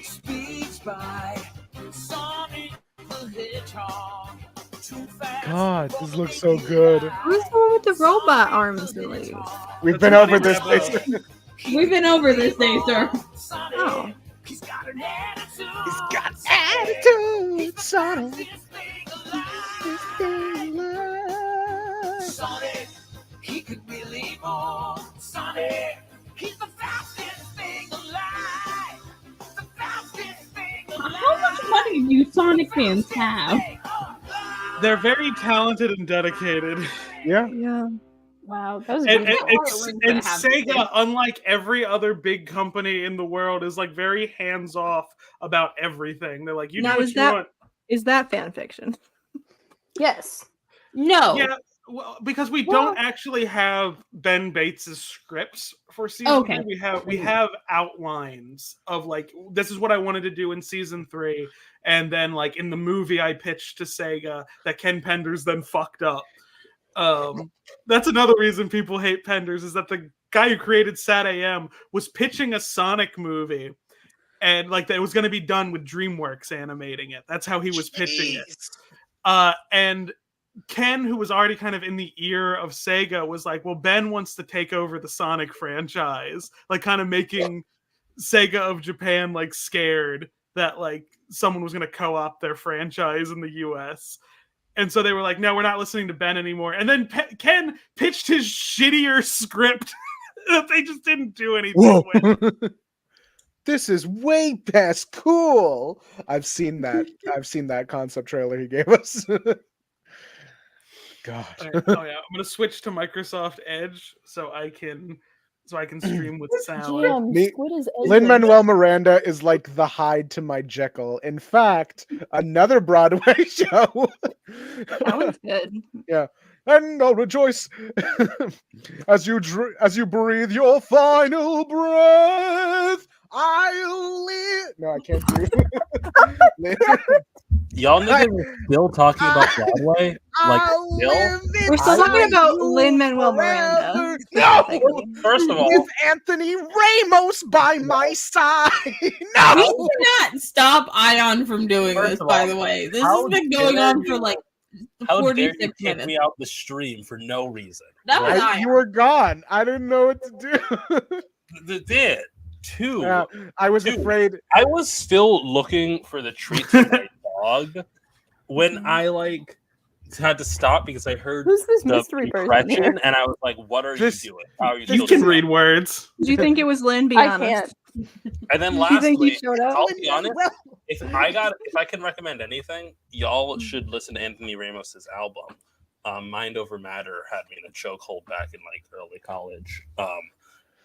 speeds by. Sonic the Hedgehog. Too fast. God, this looks so good. Who's the one with the robot arms and legs? We've been over this. We've been over this, Daystar. Oh. He's got an attitude. He's got attitude, Sonic. Sonic, he could really move. Sonic, he's the fastest thing alive. The fastest thing alive. How much money do you Sonic fans have? They're very talented and dedicated. Yeah. Yeah. Wow, that was And beautiful. Sega, unlike every other big company in the world, is like very hands off about everything. They're like, you Now do what you want. is that fan fiction? Yes. No. Yeah, well, because we don't actually have Ben Bates's scripts for season Okay. 3. We have outlines of like this is what I wanted to do in season 3, and then like in the movie I pitched to Sega that Ken Penders then fucked up. That's another reason people hate Penders is that the guy who created Sat AM was pitching a Sonic movie, and like that it was going to be done with DreamWorks animating it. That's how he was pitching it. And Ken, who was already kind of in the ear of Sega, was like, well, Ben wants to take over the Sonic franchise, like kind of making Sega of Japan like scared that like someone was going to co-opt their franchise in the US. And so they were like, no, we're not listening to Ben anymore. And then Ken pitched his shittier script that they just didn't do anything with. This is way past cool. I've seen that. I've seen that concept trailer he gave us. God. Oh yeah, I'm gonna switch to Microsoft Edge so I can stream with sound. Lin-Manuel Miranda is like the Hyde to my Jekyll. In fact, another Broadway show. That was good. Yeah. And I'll rejoice as you breathe your final breath. I'll live. No, I can't do. Y'all niggas are still talking about Broadway? Like, still? We're still talking about Lin-Manuel Miranda. No! First of all, with Anthony Ramos by my side. No! We cannot stop Ayaan from doing First this, of by all, the way. This how has been going dare on you- for like How dare you 46 kick minutes. me out the stream for no reason? That was Ayaan. You were gone. I didn't know what to do. Did two. I was afraid. I was still looking for the treats for my dog when I like had to stop because I heard Who's this the mystery person depression, here? and I was like, "What are you doing? How are you You still can doing?" read words. Do you think it was Lynn? Be honest. And then Do you think he lastly, showed up? I'll be honest. If I can recommend anything, y'all should listen to Anthony Ramos's album. Mind Over Matter had me in a chokehold back in like early college.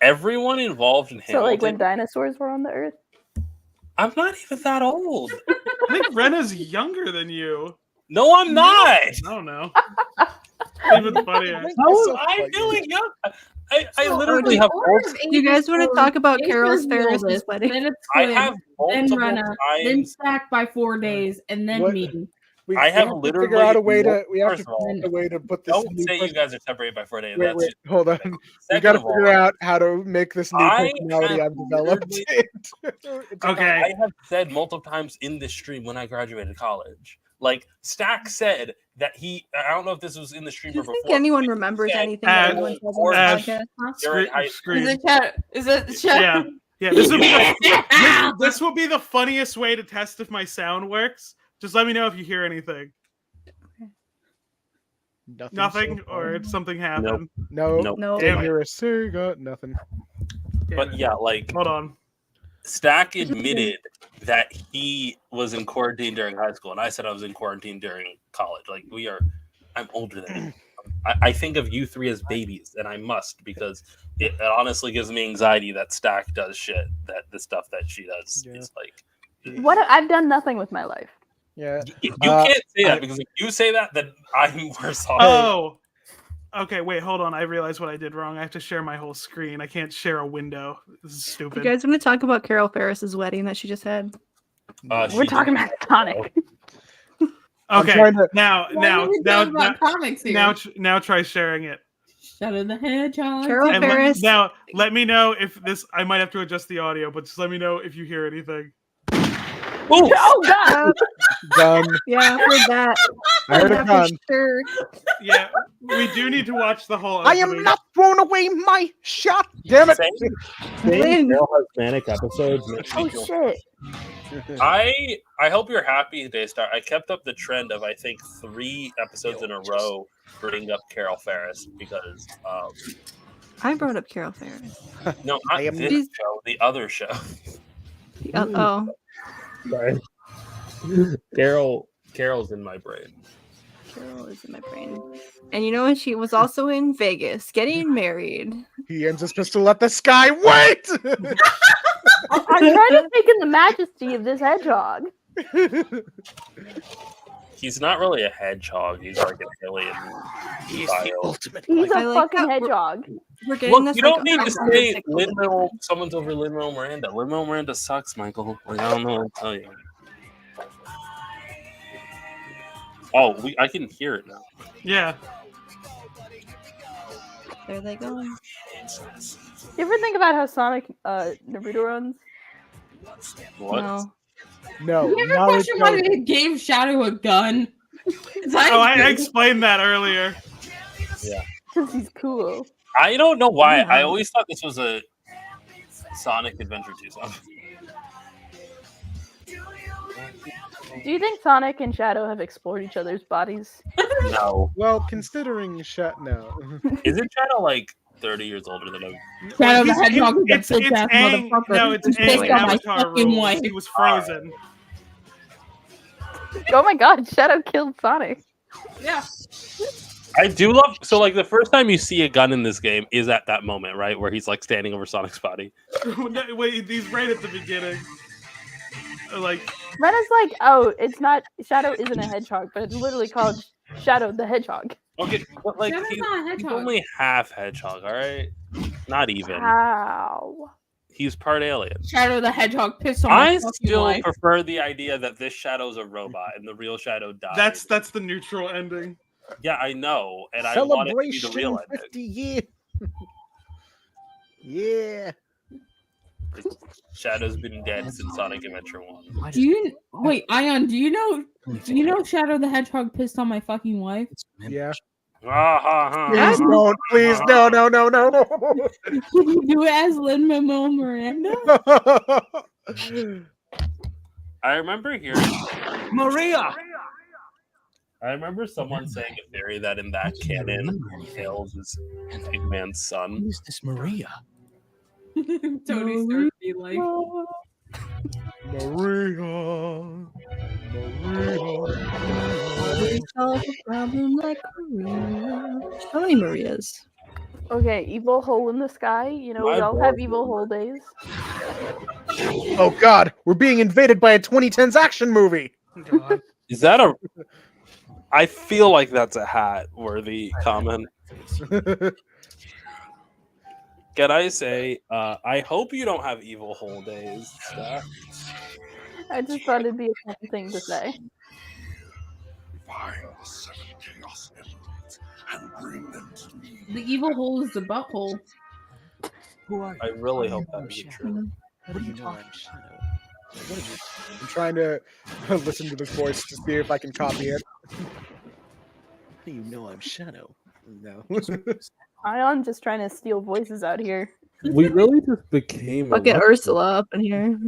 Everyone involved in So Hamilton. like when dinosaurs were on the earth? I'm not even that old. I think Rena's younger than you. No, I'm not. I don't know. Even funnier. I'm feeling young. I literally have. Do you guys want to talk about Carol's Ferris's Then wedding? it's I Squid, have then multiple Rena, then times. Stack by 4 days, and then What? me. I have to literally figure out a way to. We have to First of all, find a way to put this. Don't new say you person- guys are separated by 4 days. Wait, That's wait, just- hold on. We Second got to of all, figure out how to make this new I personality have I've developed. Okay. I have said multiple times in this stream when I graduated college. Like Stack said that I don't know if this was in the stream Do or you before. think anyone remembers anything that anyone says on Ash, this podcast? You're in Scream. Is it chat? Is it chat? Yeah. Yeah. This will be this will be the funniest way to test if my sound works. Just let me know if you hear anything. Nothing, or something happened. No, Nope. no. Damn it. You're a Sega. Nothing. But yeah, like Hold on. Stack admitted that he was in quarantine during high school, and I said I was in quarantine during college. Like I'm older than you. I think of you three as babies, and I must because it honestly gives me anxiety that Stack does shit. That the stuff that she does is like. What? I've done nothing with my life. Yeah. You can't say that because if you say that, then I'm worse off. Oh. Okay, wait, hold on. I realized what I did wrong. I have to share my whole screen. I can't share a window. This is You stupid. guys want to talk about Carol Ferris's wedding that she just had? We're talking about Sonic. Okay, trying to- now comics here. now try sharing it. Shadow the Hedgehog. Carol And Ferris. now let me know if this. I might have to adjust the audio, but just let me know if you hear anything. Oh God! Done. Yeah, I heard that. I heard it for done. sure. Yeah, we do need to watch the whole. I am opening. not throwing away my shot. Damn it. Saying Carol has manic episodes makes me Oh feel shit! I hope you're happy, Daystar. I kept up the trend of I think 3 episodes in a row bringing up Carol Ferris because I brought up Carol Ferris. no, not this She's- show, the other show. Oh, Sorry. Carol's in my brain. Carol is in my brain. And you know what? She was also in Vegas getting married. He aims his pistol at the sky. Wait! I'm trying to take in the majesty of this hedgehog. He's not really a hedgehog. He's like an alien. He's the ultimate. He's I a like fucking that we're- hedgehog. We're getting Look, this. you don't like, need to awesome say sick- Lin-Manuel. Someone's over Lin-Manuel Miranda. Lin-Manuel Miranda sucks, Michael. Like, I don't know what to tell you. Oh, I can hear it now. Yeah. There they go. You ever think about how Sonic Naruto runs? What? No. No. You ever now question it's why over. they gave Shadow a gun? Oh, I explained that earlier. Yeah. Because he's cool. I don't know why. I always thought this was a Sonic Adventure 2 song. Do you think Sonic and Shadow have explored each other's bodies? No. Well, considering shut now. Isn't Shadow like 30 years older than him? Shadow the He's- Hedgehog is it's a bitch ass Aang- motherfucker. No, it's He's Aang based on my Avatar fucking rules. wife. He was frozen. Oh my God! Shadow killed Sonic. Yeah. I do love so like the first time you see a gun in this game is at that moment, right, where he's like standing over Sonic's body. Wait, he's right at the beginning. Like Rena's like, oh, it's not Shadow isn't a hedgehog, but it's literally called Shadow the Hedgehog. Okay, but like Shadow's he's, not a he's hedgehog. only half hedgehog, all right? Not even. Wow. He's part alien. Shadow the Hedgehog pissed on my I fucking still wife. prefer the idea that this Shadow's a robot and the real Shadow died. that's the neutral ending. Yeah, I know, and I want it to be the Celebration real ending. 50 years. Yeah. Shadow's been dead since Sonic Adventure 1. Do you wait, Ayaan? Do you know Shadow the Hedgehog pissed on my fucking wife? Yeah. Please Please don't. Please no. Can you do it as Lin-Manuel Miranda? I remember hearing Maria. I remember someone saying a theory that in that canon, Tails is Pigman's son. Who's this Maria? Tony Stark be like, Maria. We solve a problem like Maria. How many Marias? Okay, evil hole in the sky. You know, we all have evil hole days. Oh God, we're being invaded by a 2010s action movie. Is that a? I feel like that's a hat-worthy comment. Can I say? I hope you don't have evil hole days. Steph. I just thought it'd be a fun thing to say. Find the 7 Chaos Emeralds and bring them to me. the evil hole is the butthole. I really hope that is true. What are you talking about? I'm trying to listen to this voice to see if I can copy it. How do you know I'm Shadow? No. Ayaan just trying to steal voices out here. We really just became Fucking Ursula up in here.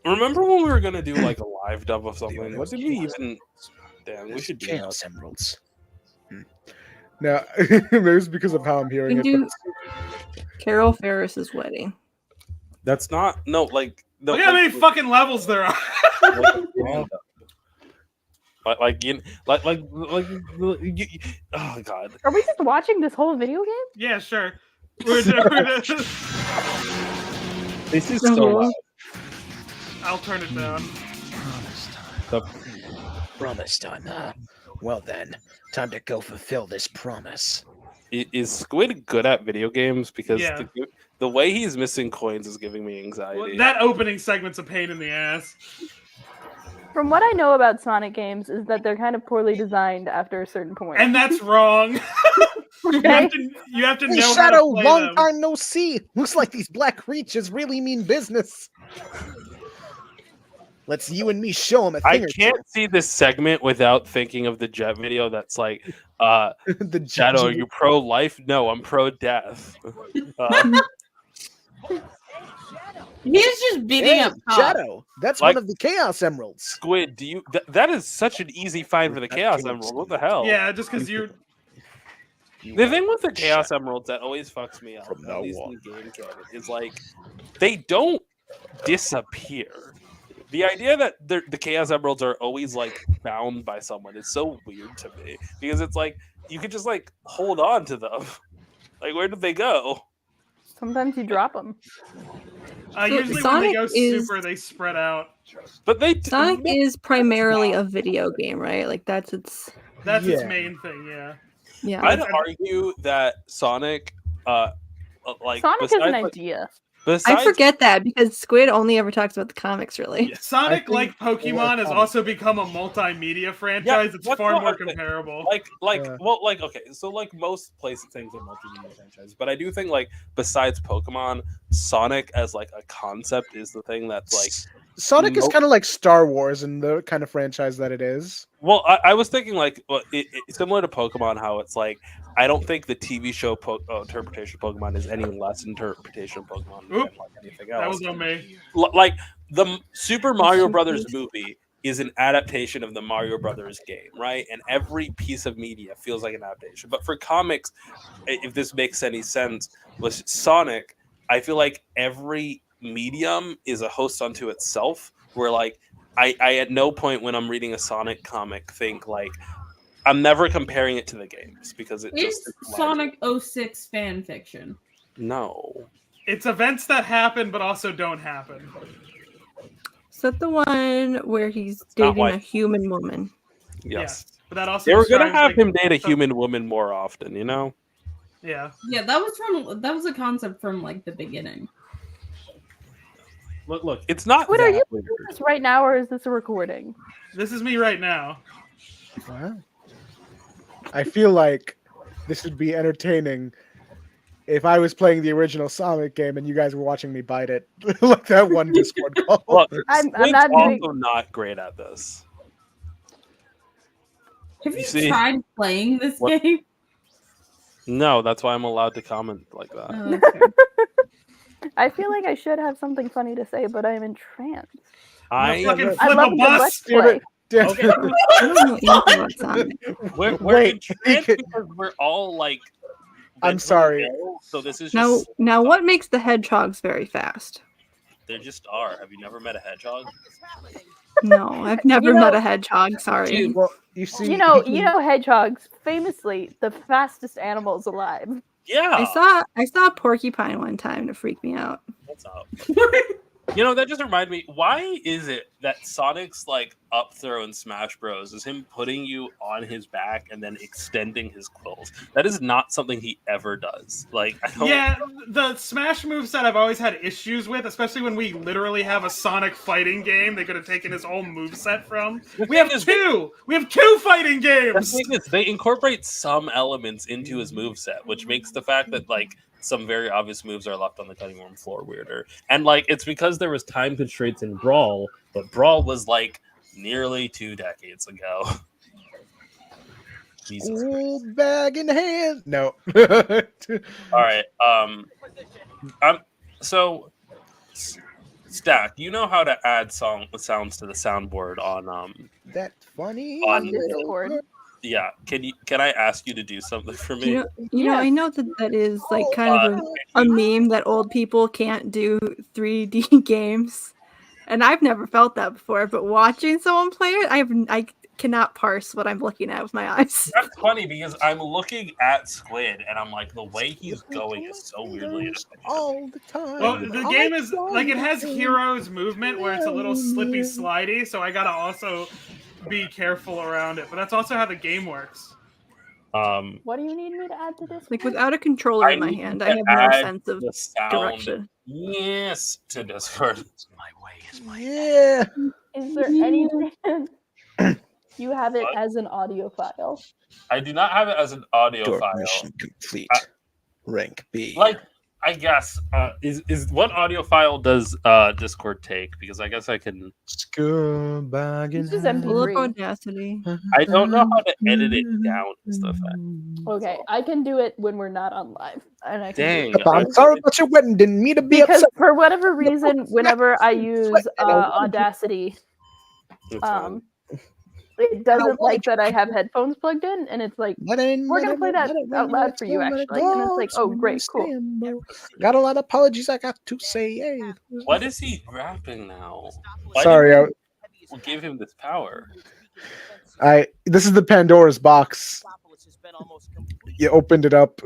Remember when we were gonna do like a live dub of something? What did we even? Damn, we should do Chaos Emeralds. No, maybe it's because of how I'm hearing We it. do Carol Ferris's wedding. That's not like. No, Look how many fucking levels there are. Oh god. Are we just watching this whole video game? Yeah, sure. This is so loud. I'll turn it down. Promise time, huh? Well then, time to go fulfill this promise. Is Squid good at video games? Because Yeah. the way he's missing coins is giving me anxiety. Well, that opening segment's a pain in the ass. From what I know about Sonic games is that they're kind of poorly designed after a certain point. And that's wrong. You have to Hey, know Shadow, how to play long them. time no see. Looks like these black creatures really mean business. Let's you and me show them a I thing or can't see this segment without thinking of the Jet video that's like, the Shadow, are you pro-life? No, I'm pro-death. He's just beating Hey, up Pop. Shadow. That's Like- one of the Chaos Emeralds. Squid, do you? that is such an easy find for the Chaos Emerald. What the hell? Yeah, just because you. The thing with the Chaos Emeralds that always fucks me up, at least in game canon, is like they don't disappear. The idea that the Chaos Emeralds are always like bound by someone is so weird to me because it's like you could just like hold on to them. Like, where did they go? Sometimes you drop them. Usually Sonic when they go is- super, they spread out. But Sonic is primarily a video game, right? Like that's its. That's its Yeah. main thing, yeah. Yeah. I'd argue that Sonic, like Sonic is an besides, like- idea. besides I forget that because Squid only ever talks about the comics, really. Sonic, think- like Pokemon, has also become a multimedia franchise. It's that's far what more I'm saying. comparable. Okay, so like most places things are multimedia franchises, but I do think like besides Pokemon, Sonic as like a concept is the thing that's like Sonic is kind of like Star Wars in the kind of franchise that it is. Well, I was thinking like similar to Pokemon, how it's like I don't think the TV show interpretation of Pokemon is any less interpretation of Pokemon than like anything else. That was on me. Like the Super Mario Brothers movie is an adaptation of the Mario Brothers game, right? And every piece of media feels like an adaptation. But for comics, if this makes any sense, with Sonic, I feel like every medium is a host unto itself. Where like I at no point when I'm reading a Sonic comic think like I'm never comparing it to the games because it It's just Sonic 06 fan fiction. no. It's events that happen but also don't happen. Is that the one where he's not dating why- a human woman? Yes. But that also They were gonna describes, have like, him date a some- human woman more often, you know? Yeah. Yeah, that was a concept from like the beginning. Look, it's not What are that you weird. doing this right now, or is this a recording? This is me right now. Wow. I feel like this would be entertaining if I was playing the original Sonic game and you guys were watching me bite it, like that one Discord call. Look, I'm Squid's not also doing- not great at this. Have you see- tried playing this What- game? No, that's why I'm allowed to comment like that. Oh, that's fair. I feel like I should have something funny to say, but I am entranced. I fucking I flip love a the Let's bus. Play. Okay. I don't know anything about Sonic. We're Wait, entranced because we're all like. I'm mentally sorry. ill, so this is Now, just. now, what makes the hedgehogs very fast? They just are. Have you never met a hedgehog? No, I've never You know- met a hedgehog. Sorry. Well, you see, You know, hedgehogs, famously the fastest animals alive. Yeah. I saw a porcupine one time to freak me out. What's up? You know, that just reminded me. Why is it that Sonic's like up throw in Smash Bros is him putting you on his back and then extending his quills? That is not something he ever does. Like, I don't. Yeah, the Smash moveset I've always had issues with, especially when we literally have a Sonic fighting game they could have taken his whole moveset from. We have two! We have two fighting The games! thing is, they incorporate some elements into his moveset, which makes the fact that like some very obvious moves are left on the cutting room floor weirder. And like it's because there was time constraints in Brawl, but Brawl was like nearly 2 decades ago. Jesus. old bag in hand. No. All right. So Stack, you know how to add sounds to the soundboard on That funny. On Discord. yeah. Can I ask you to do something for me? You know, I know that is like kind of a meme that old people can't do 3D games, and I've never felt that before. But watching someone play it, I cannot parse what I'm looking at with my eyes. That's funny because I'm looking at Squid and I'm like, the way he's going is so weirdly. All the time. Well, the game is like it has Hero's movement where it's a little slippy slidey, so I gotta also be careful around it. But that's also how the game works. What do you need me to add to this? Like without a controller in my hand, I have no add sense of the sound. direction. Yes, to Discord. Yeah. Is there anything you have it as an audio file? I do not have it as an audio Door file. mission complete. Rank B. Like, I guess is what audio file does Discord take? Because I guess I can. Scumbag in This is hand. Look MP3. Audacity. I don't know how to edit it down. Is the fact. Okay, I can do it when we're not on live, and I can Dang. do it I'm sorry about your wedding. Didn't mean to be because upset. for whatever reason, whenever I use Audacity, It's fine. it doesn't like that I have headphones plugged in, and it's like we're gonna play that out loud for you actually, and it's like, oh great, cool. Got a lot of apologies I got to say. Hey. What is he rapping now? Why Sorry, did we give him this power? This is the Pandora's box. You opened it up.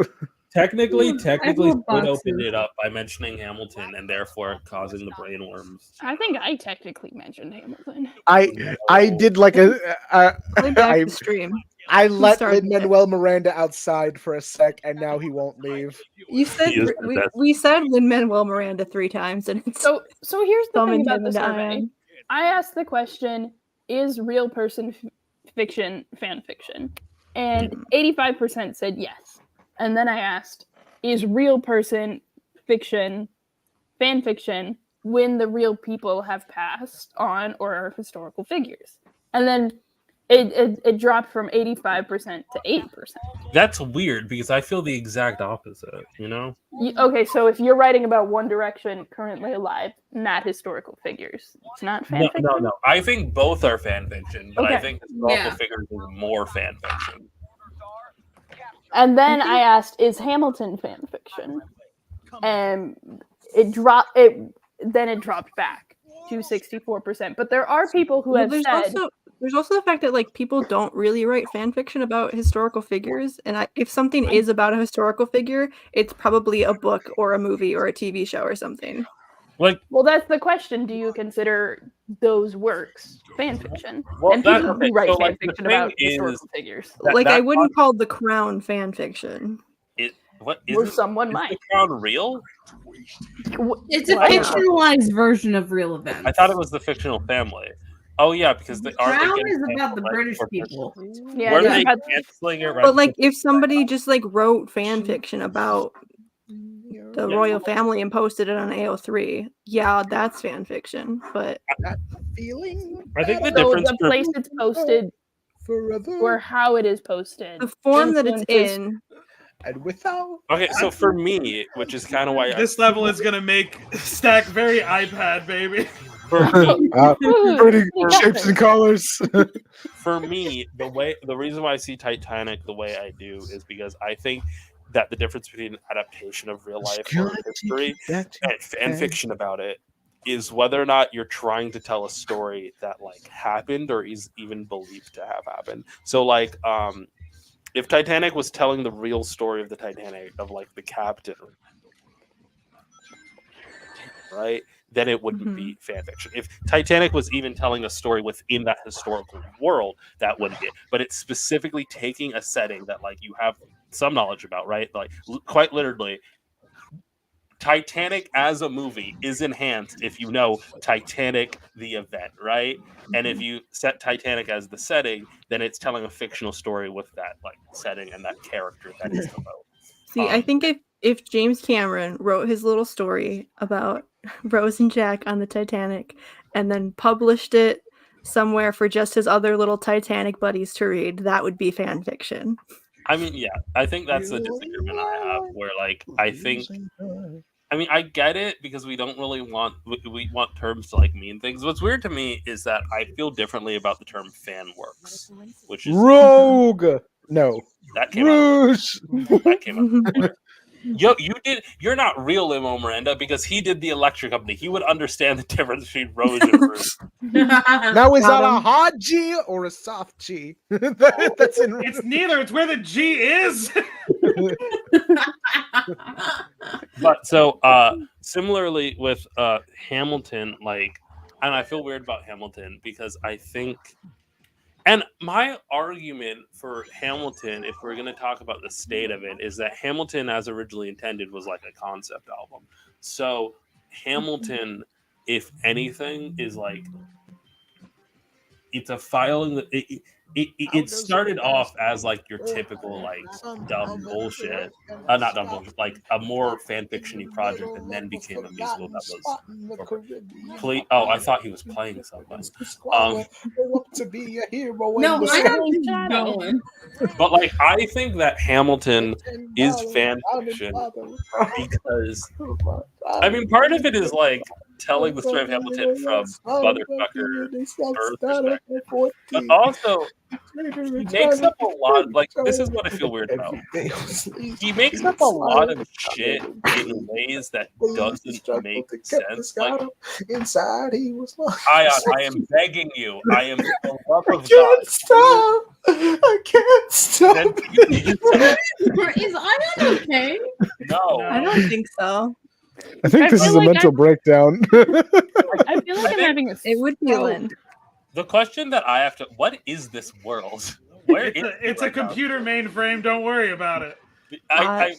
Technically, Squid boxes. opened it up by mentioning Hamilton and therefore causing the brainworms. I think I technically mentioned Hamilton. I did like Play back I the stream. I Who let started it? Lin-Manuel Miranda outside for a sec, and now he won't leave. You said He is the best. we said Lin-Manuel Miranda 3 times, and it's So here's the thing summoned about him the into survey. Ayaan. I asked the question, is real person fiction fan fiction? And 85% said yes. And then I asked, is real person fiction fan fiction when the real people have passed on or are historical figures? And then it dropped from 85% to 8%. That's weird because I feel the exact opposite, you know? Okay, so if you're writing about One Direction currently alive, not historical figures. It's not fan fiction? No. I think both are fan fiction, but I Okay. think historical Yeah. figures is more fan fiction. And then I asked, is Hamilton fan fiction? And it dropped back to 64%. But there are people who have said There's also the fact that like people don't really write fan fiction about historical figures, and if something is about a historical figure, it's probably a book or a movie or a TV show or something. Like, well, that's the question. Do you consider those works fan fiction? Well, and that- people okay, who write so, fan like, the fiction thing about is historical figures. Like I wouldn't call The Crown fan fiction. What Or isn't- someone is might. The Crown real? It's a What? fictionalized version of real events. I thought it was the fictional family. Oh yeah, because they are. Crown is about the British people. Yeah, Were it's they about- canceling it? Right But like if somebody just like wrote fan fiction about the royal family and posted it on AO3, yeah, that's fan fiction. But feeling. I think the so difference the for- place it's posted forever, or how it is posted, the form that it's influences- in. and without. Okay, so for me, which is kind of why This level is gonna make Stack very iPad, baby. For me, Pretty shapes and colors. for me, the reason why I see Titanic the way I do is because I think that the difference between adaptation of real life or history and fan fiction about it is whether or not you're trying to tell a story that like happened or is even believed to have happened. So like if Titanic was telling the real story of the Titanic of like the captain, right? Then it wouldn't be fan fiction. If Titanic was even telling a story within that historical world, that wouldn't be it. But it's specifically taking a setting that like you have some knowledge about, right? Like quite literally, Titanic as a movie is enhanced if you know Titanic the event, right? And if you set Titanic as the setting, then it's telling a fictional story with that like setting and that character that is the boat. See, I think if James Cameron wrote his little story about Rose and Jack on the Titanic and then published it somewhere for just his other little Titanic buddies to read, that would be fan fiction. I mean, yeah, I think that's the disagreement I have where like I think I mean, I get it because we don't really want we want terms to like mean things. What's weird to me is that I feel differently about the term fan works, which is Rogue. No. That came Rouge. That came out. Yo, you're not real Limo Miranda because he did the electric company. He would understand the difference between Rose and Rouge. Now is that a hard G or a soft G? That's in. It's neither. It's where the G is. But so similarly with Hamilton, like, and I feel weird about Hamilton because I think, and my argument for Hamilton, if we're going to talk about the state of it, is that Hamilton, as originally intended, was like a concept album. So Hamilton, if anything, is like it's a filing that it started off as like your typical like dumb bullshit, not dumb bullshit, like a more fan fiction-y project, and then became a musical that was. Oh, I thought he was playing something. To be a hero. No, I don't think going. But like, I think that Hamilton is fan fiction because I mean, part of it is like telling the story of Hamilton from motherfucker birth perspective, but also he makes up a lot. Like, this is what I feel weird about. He makes up a lot of shit in ways that doesn't make sense. Like, inside he was like, Ayaan, I am begging you. I am for the love of can't stop. I can't stop. God. Is Ayaan okay? No, I don't think so. I think this feel is a like mental breakdown. I feel like I'm having a. It would be Lynn. The question that I have to: what is this world? Where is it It's a right now? computer mainframe. Don't worry about it. That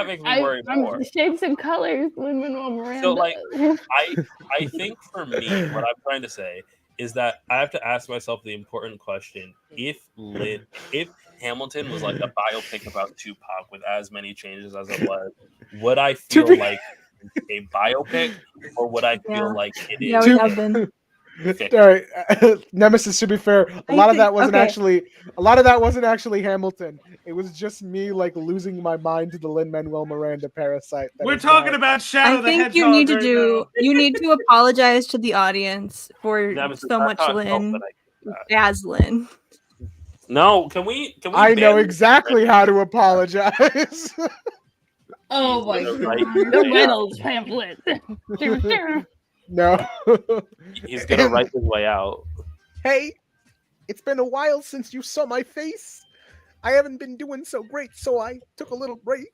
makes me worry more. I'm shapes and colors, Lin-Manuel Miranda. So, like, I think for me, what I'm trying to say is that I have to ask myself the important question: if Hamilton was like a biopic about Tupac with as many changes as it was, would I feel like a biopic, or would I feel like it is? Yeah, we have been. All right, Nemesis. To be fair, a lot of that wasn't actually Hamilton. It was just me like losing my mind to the Lin-Manuel Miranda parasite. We're talking about Shadow I the think Hedgehog. you need to right you need to apologize to the audience for Nemesis, so I much thought Lynn that I could, as Lynn. No, can we? I know ban- exactly how to apologize. Oh my Right. god. The Reynolds pamphlet. No. He's gonna write his way out. Hey, It's been a while since you saw my face. I haven't been doing so great, so I took a little break.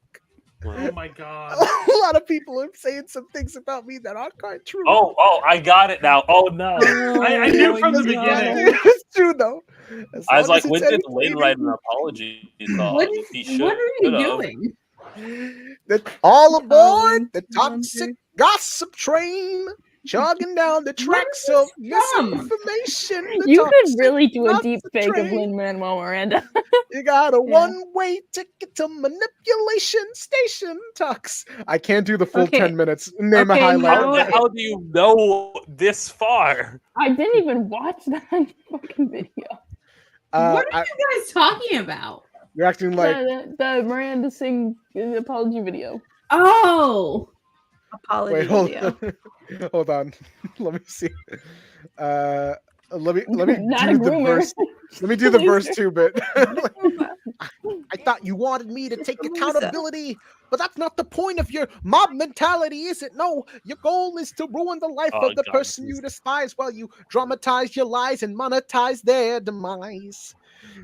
Oh my god. A lot of people are saying some things about me that aren't quite true. Oh, I got it now. Oh no. I knew from the beginning. It's true though. As I was long like, as when it's did Lynn entertaining. write an apology song? What are you doing? All aboard the toxic gossip train, jogging down the tracks of misinformation. The You could toxic really do a deep gossip fake of train. Lin-Manuel Miranda. You got a one-way ticket to manipulation station, Tux. I can't do the full Okay. 10 minutes. Name a Okay, highlight. How of the that. hell do you know this far? I didn't even watch that fucking video. What are you guys talking about? You're acting like The Miranda Singh apology video. Oh, apology wait, hold video. on. Hold on. Let me see. Let me Not a do the groomer. verse. Let me do the verse Lisa. 2 bit. I thought you wanted me to take accountability, but that's not the point of your mob mentality, is it? No, your goal is to ruin the life Oh, of the God, person you despise while you dramatize your lies and monetize their demise.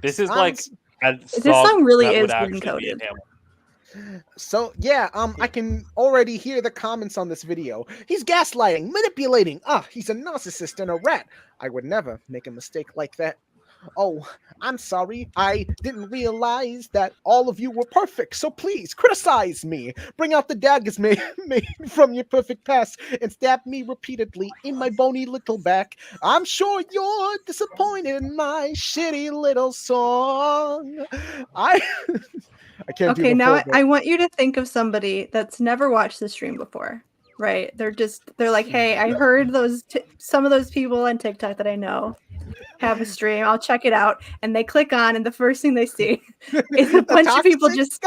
This is like a This song really that would is actually green be in coded. Hamilton. So yeah, I can already hear the comments on this video. He's gaslighting, manipulating. He's a narcissist and a rat. I would never make a mistake like that. Oh, I'm sorry. I didn't realize that all of you were perfect. So please criticize me. Bring out the daggers made from your perfect past and stab me repeatedly in my bony little back. I'm sure you're disappointed in my shitty little song. I can't do Okay, the now full bit. I want you to think of somebody that's never watched the stream before, right? They're like, hey, I heard some of those people on TikTok that I know have a stream. I'll check it out. And they click on, and the first thing they see is a bunch of people just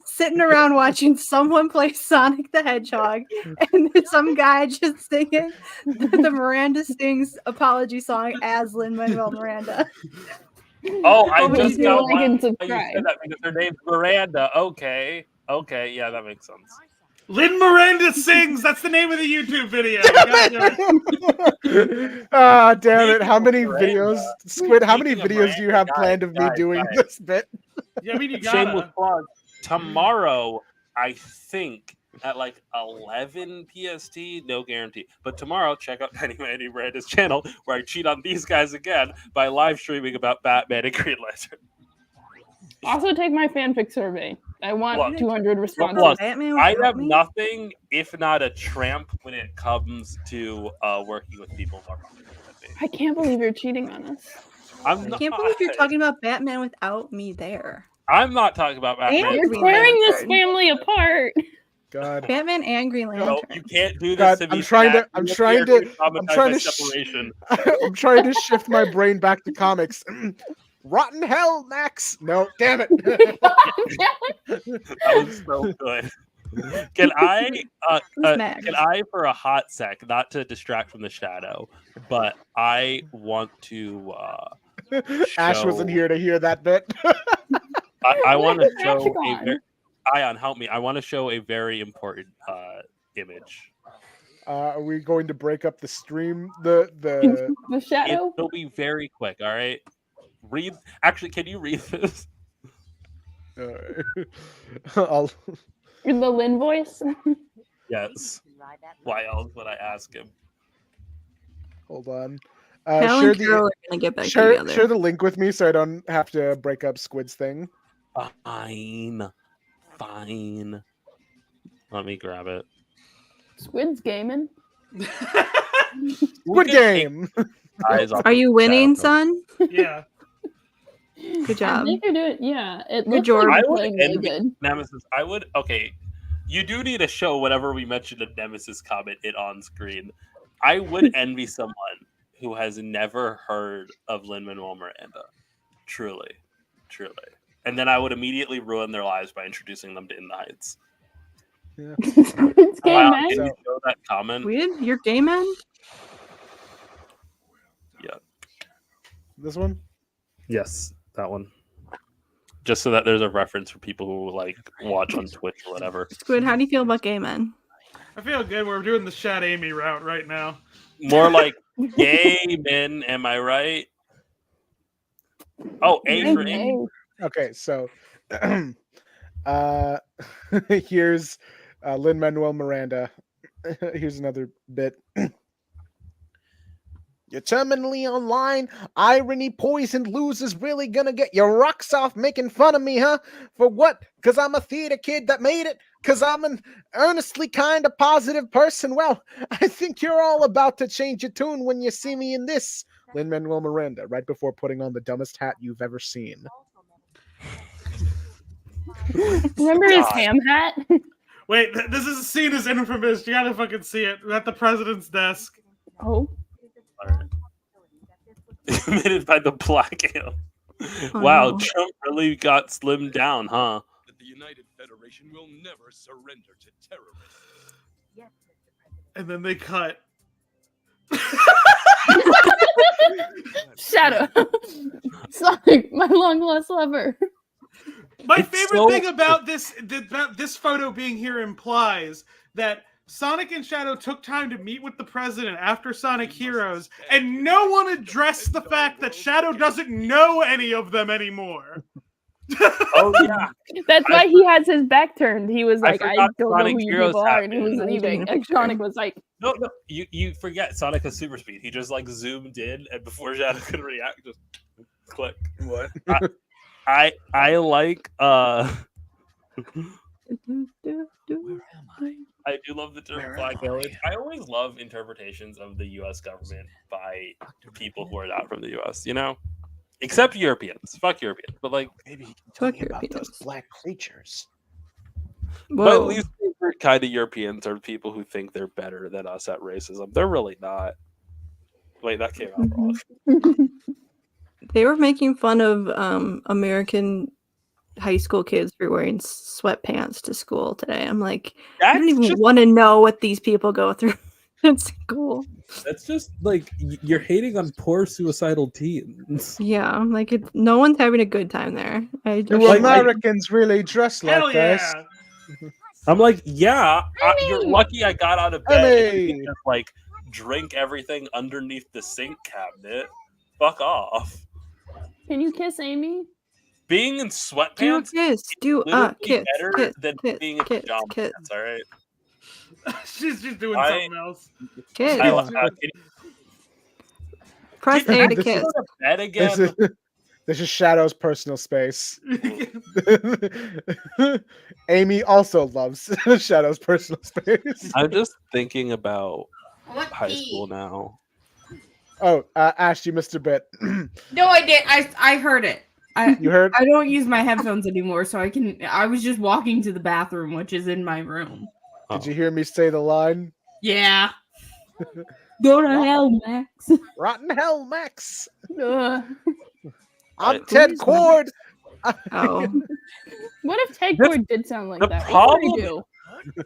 sitting around watching someone play Sonic the Hedgehog, and then some guy just singing the Miranda Sings apology song as Lin-Manuel Miranda. Oh, I What would just you got do? why and you said subscribe. that because her name's Miranda. Okay, yeah, that makes sense. Lin Miranda Sings. That's the name of the YouTube video. Damn it! How many videos, Squid? How many videos do you have planned of me doing this bit? Yeah, I mean, you Shameless gotta. plug. Tomorrow, I think at like 11 PST, no guarantee. But tomorrow, check out Andy Miranda's channel where I cheat on these guys again by live streaming about Batman and Green Lantern. Also, take my fanfic survey. I want Look, 200 responses. Look, I have nothing if not a tramp when it comes to working with people more. I can't believe you're cheating on us. I can't believe you're talking about Batman without me there. I'm not talking about Batman. You're tearing this family apart. God. Batman and Green Lantern. No, you can't do this God, to me. I'm trying to separation. I'm trying to shift my brain back to comics. Rotten hell, Max. No, damn it. That was so good. Can I for a hot sec, not to distract from the shadow, but I want to Ash wasn't here to hear that bit. I want to show Ayaan, help me. I want to show a very important image. Are we going to break up the stream? The shadow? It'll be very quick, all right? Actually, can you read this? I'll... In the Lin voice? Yes. Why else would I ask him? Hold on. Cal Share and Carol are gonna get back share together. the link with me so I don't have to break up Squid's thing. Fine. Let me grab it. Squid's gaming. Squid Game. Are you winning, son? Yeah. Good I job. think you're doing. Yeah, it Good looks job. like I you're would playing really envy good. Nemesis. I would. Okay, you do need to show whenever we mention a Nemesis comment it on screen. I would envy someone who has never heard of Lin-Manuel Miranda. Truly. And then I would immediately ruin their lives by introducing them to In the Heights. Yeah. It's gay, Wow, man. can you show that comment? Weird? You're gay, man? Yeah. This one? Yes, that one. Just so that there's a reference for people who like watch on Twitch or whatever. Squid, how do you feel about gay men? I feel good. We're doing the Shad Amy route right now. More like gay men, am I right? Oh, A for Amy. Okay, so here's Lin-Manuel Miranda. Here's another bit. You're terminally online. Irony poisoned losers really gonna get your rocks off making fun of me, huh? For what? Because I'm a theater kid that made it? Because I'm an earnestly kind of positive person? Well, I think you're all about to change your tune when you see me in this. Lin-Manuel Miranda, right before putting on the dumbest hat you've ever seen. Remember his ham hat? Wait, this is a scene is infamous. You gotta fucking see it. We're at the president's desk. Oh. Committed by the Black Ale. Wow, Trump really got slimmed down, huh? The United Federation will never surrender to terrorists. And then they cut. Shadow. Sorry, my long lost lover. My favorite thing about this photo being here implies that Sonic and Shadow took time to meet with the president after Sonic Heroes, and no one addressed the fact that Shadow doesn't know any of them anymore. Oh yeah, that's why he has his back turned. He was like, I don't know Sonic who you Heroes people are, and he happened. was leaving. And Sonic was like, No, you forget Sonic has super speed. He just like zoomed in, and before Shadow could react, just click. What? I like I do love the term Black Alien. I always love interpretations of the U.S. government by people who are not from the U.S. You know, except Europeans. Fuck Europeans, but like maybe he can tell me about those black creatures. But at least favorite kind of Europeans are people who think they're better than us at racism. They're really not. Wait, that came out wrong. They were making fun of American high school kids for wearing sweatpants to school today. I'm like, I don't even want to know what these people go through in school. That's just like you're hating on poor suicidal teens. Yeah, I'm like, no one's having a good time there. Do Americans really dress like Hell this? yeah. I'm like, Yeah, you're lucky I got out of bed and you can just like drink everything underneath the sink cabinet. Fuck off. can you kiss Amy? Being in sweatpants do literally kiss, better kiss, than kiss, being in kiss, pajama kiss. pants, all right? She's doing something else. Kiss. Can Press A to kiss. go to bed again? This is Shadow's personal space. Amy also loves Shadow's personal space. I'm just thinking about high school now. Oh, Ash, you missed a bit. No, I did. I heard it. You heard? I don't use my headphones anymore, so I was just walking to the bathroom, which is in my room. Did you hear me say the line? Yeah. Go to hell, Max. Rotten hell, Max. Ugh. I'm Ted Cord. Oh. What if Ted Cord did sound like The that? What would he problem,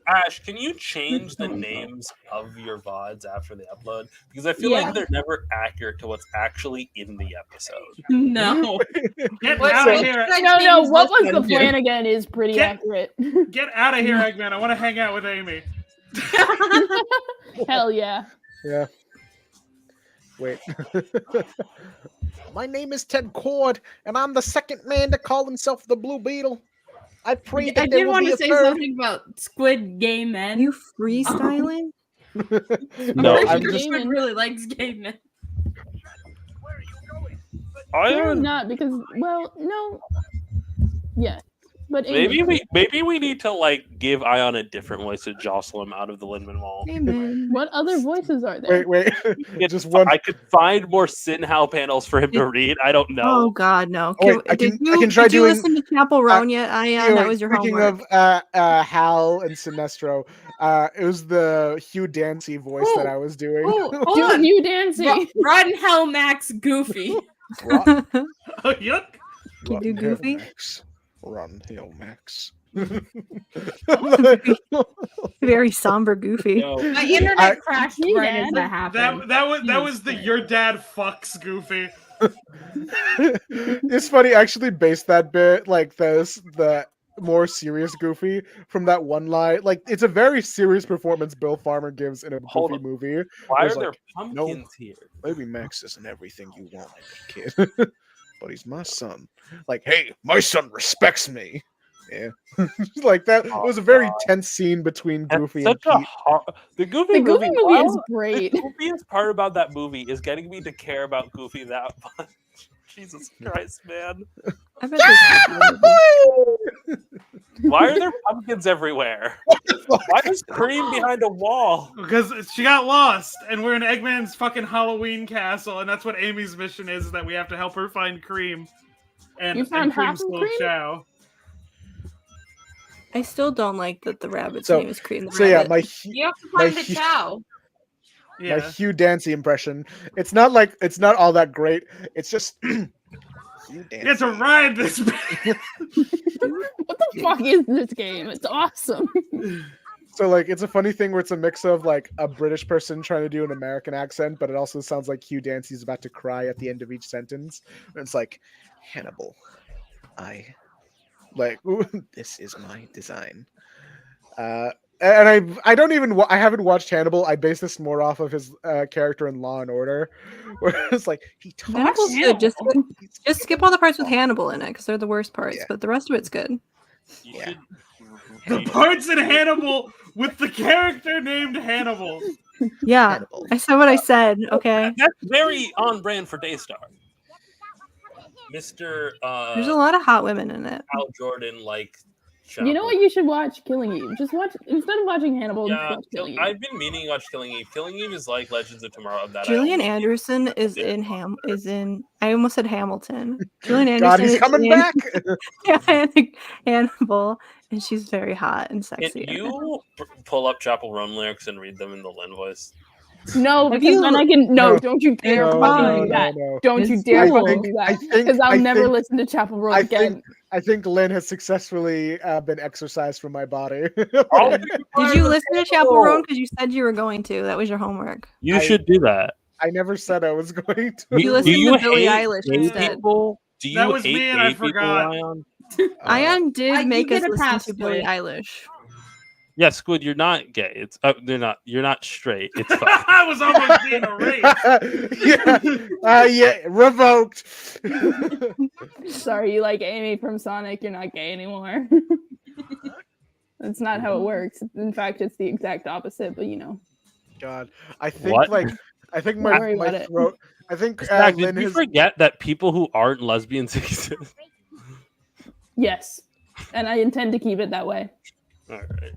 Ash, can you change the names of your VODs after they upload? Because I feel Yeah. like they're never accurate to what's actually in the episode. No. Get What- out of what here. should I No, change no. this What was the one to? plan again is pretty Get- accurate. Get out of here, Eggman. I want to hang out with Amy. Hell yeah. Yeah. Wait. My name is Ted Cord, and I'm the second man to call himself the Blue Beetle. I pray that I there did will want be to a say third. something about Squid gay men. You freestyling? No, I'm I'm sure just. Squid really likes gay men. Or not because, well, no. Yeah. But Maybe Amy, we need to like give Ayaan a different voice to jostle him out of the Lindenwall. what other voices are there? Wait. Just one. I could find more Sinhao panels for him to read. I don't know. Oh God, no! Oh, wait, I did can try did you doing. listen to Chapel Roan yet? That was your Speaking homework. of Hal and Sinestro, it was the Hugh Dancy voice that I was doing. Hold Do on. you dancing? Run hell, Max, Goofy. Oh, yuck. Can you do Goofy? Run, Hill Max. Very somber Goofy. My internet crashed Hey, right Dad. as that happened. That was the your dad fucks Goofy. It's funny. I actually based that bit like the more serious Goofy from that one line. Like it's a very serious performance Bill Farmer gives in a Hold Goofy on. movie. Why There's are there like, pumpkins here? Maybe Max isn't everything you want, kid. but he's my son. Like, hey, my son respects me. Yeah, like that. It was a very tense scene between Goofy and Pete. The Goofy movie is great. The goofiest part about that movie is getting me to care about Goofy that much. Jesus Christ, man! I bet this Why are there pumpkins everywhere? Why is Cream behind a wall? Because she got lost, and we're in Eggman's fucking Halloween castle, and that's what Amy's mission is that we have to help her find Cream. And, You found Cream's half of little Cream? chow. I still don't like that the rabbit's So, name is Cream. the so yeah, rabbit. You have to my find the chow. my Hugh Dancy impression. It's not all that great. It's just Hugh You Dancy. have to ride this. What the fuck is this game? It's awesome. So like it's a funny thing where it's a mix of like a British person trying to do an American accent, but it also sounds like Hugh Dancy's about to cry at the end of each sentence. And it's like, Hannibal, this is my design. And I don't even I haven't watched Hannibal. I base this more off of his character in Law and Order, where it's like he talks. Hannibal's good. Just skip all the parts with Hannibal in it because they're the worst parts, but the rest of it's good. Yeah. The parts in Hannibal with the character named Hannibal. Yeah, I said what I said. Okay. That's very on brand for Daystar. Mr. There's a lot of hot women in it. Al Jordan, like. You know what? You should watch Killing Eve. Just watch instead of watching Hannibal. Just Yeah, watch Killing Eve. I've been meaning to watch Killing Eve. Killing Eve is like Legends of Tomorrow. That Gillian Anderson is in I almost said Hamilton. Gillian Anderson God, he's is coming in back. Hannibal, and she's very hot and sexy. Can you pull up Chapel Run lyrics and read them in the Lynn voice? No, Have because you- then I can. No, No. don't you dare No, fucking no, do that. no. Don't you It's dare cool. fucking do that. think- Because I'll I never think- listen to Chapel Roan again. I think Lynn has successfully been exorcised from my body. Did you listen to Chapel Roan? Because you said you were going to. That was your homework. You should do that. I never said I was going to. You listened to Billie Eilish gay instead. people? Do you That was hate me and gay I people, forgot. Ayaan? Ayaan did you make us get a listen pass, to Billie Squid. Eilish. Yeah, Squid, you're not gay. It's they're not. You're not straight. It's fine. I was almost being erased. Yeah, revoked. Sorry, you like Amy from Sonic. You're not gay anymore. That's not how it works. In fact, it's the exact opposite. But you know. God, I think What? I think Don't worry my about it. throat. I think Zach, Lynn did you has. forget that people who aren't lesbians exist? Yes, and I intend to keep it that way. All right.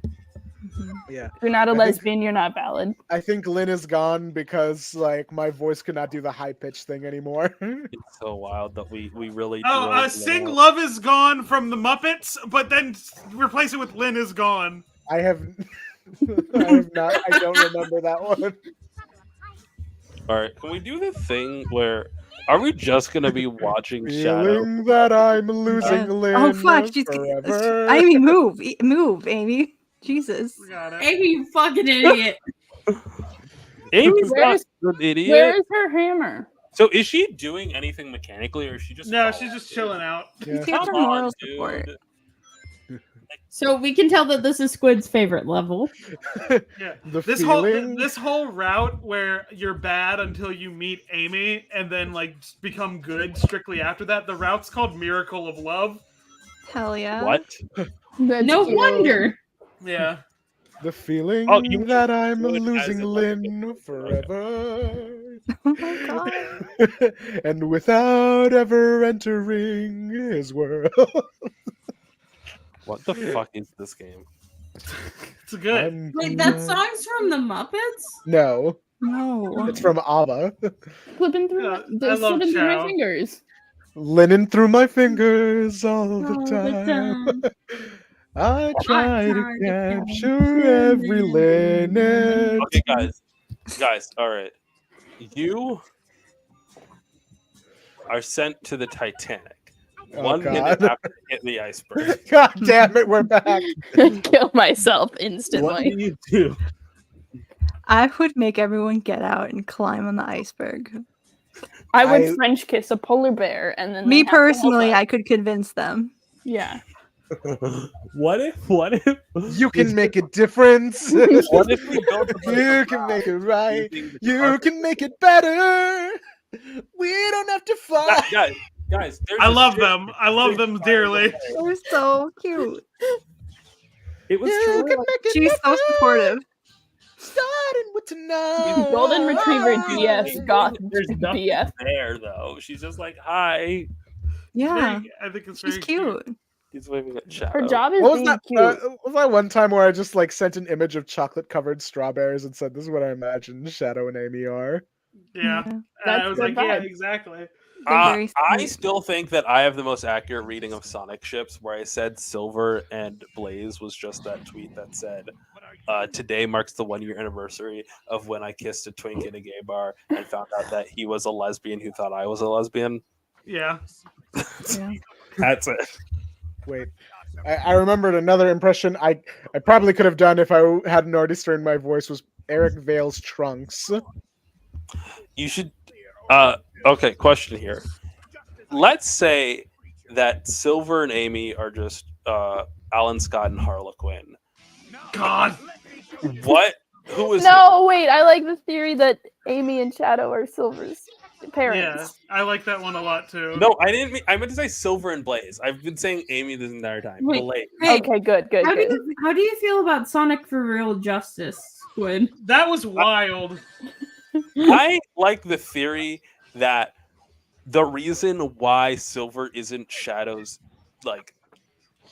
Yeah, If you're not a I think- lesbian, you're not valid. I think Lynn is gone because like my voice could not do the high pitch thing anymore. It's so wild that we really. Oh, drove Sing Lynn out. Love is Gone from the Muppets, but then replace it with Lynn is Gone. I have not. I don't remember that one. All right, can we do the thing where? Are we just gonna be watching Shadow? Feeling that I'm losing Lynn Oh fuck! She's forever. Amy, move, Amy. Jesus. Amy, you fucking idiot. Amy's Where's- not an idiot. Where is her hammer? So is she doing anything mechanically, or is she just? No, she's just chilling out. Yeah. She has her Come on, moral dude. support. So we can tell that this is Squid's favorite level. Yeah. The This feeling. whole route where you're bad until you meet Amy and then like become good strictly after that. The route's called Miracle of Love. Hell yeah. What? That's No cute. wonder. Yeah. The feeling Oh, you that I'm good as losing in, like, Lynn forever. Oh my god. And without ever entering his world. What the fuck is this game? It's good. I'm Wait, that song's from the Muppets? No, No. it's from ABBA. Slipping through, Yeah, my, I love slipping through my Chow. fingers. Linen through my fingers all the All the time. time. I try to capture every linen. Okay, guys, all right. You are sent to the Titanic. Oh, 1 minute God. after you hit the iceberg. God damn it, we're back. Kill myself What instantly. do you do? I would make everyone get out and climb on the iceberg. I would I- French kiss a polar bear, and then Me they have to help personally, us. I could convince them. Yeah. What if? You can make a difference. What if we built You can make it right. You can make it better. We don't have to fight. Guys, there's I a love ship them. I love six them miles dearly. away. They're so cute. It was You truly can like, make it She's so supportive. starting with tonight. Golden Retriever BF got there's nothing BF. there though. She's just like, hi. Yeah, I think it's she's very cute. He's waving at Shadow. Her job is What was being that? cute. Was that one time where I just like sent an image of chocolate-covered strawberries and said, "This is what I imagine Shadow and Amy are." Yeah. That's I was good like, yeah, vibe. exactly. Very I sweet. still think that I have the most accurate reading of Sonic ships, where I said Silver and Blaze was just that tweet that said, "Today marks the 1-year anniversary of when I kissed a twink in a gay bar and found out that he was a lesbian who thought I was a lesbian." Yeah. That's it. Wait, I remembered another impression I probably could have done if I hadn't already strained my voice. Was Eric Vale's Trunks? You should. Okay, question here. Let's say that Silver and Amy are just Alan Scott and Harlequin. God. What? Who is? No, wait. I like the theory that Amy and Shadow are Silver's parents. Yeah, I like that one a lot too. No, I didn't mean. I meant to say Silver and Blaze. I've been saying Amy this entire time. Wait, Blaze. hey, Okay, good. How do you feel about Sonic for Real Justice, Squid? That was wild. I like the theory that the reason why Silver isn't Shadow's like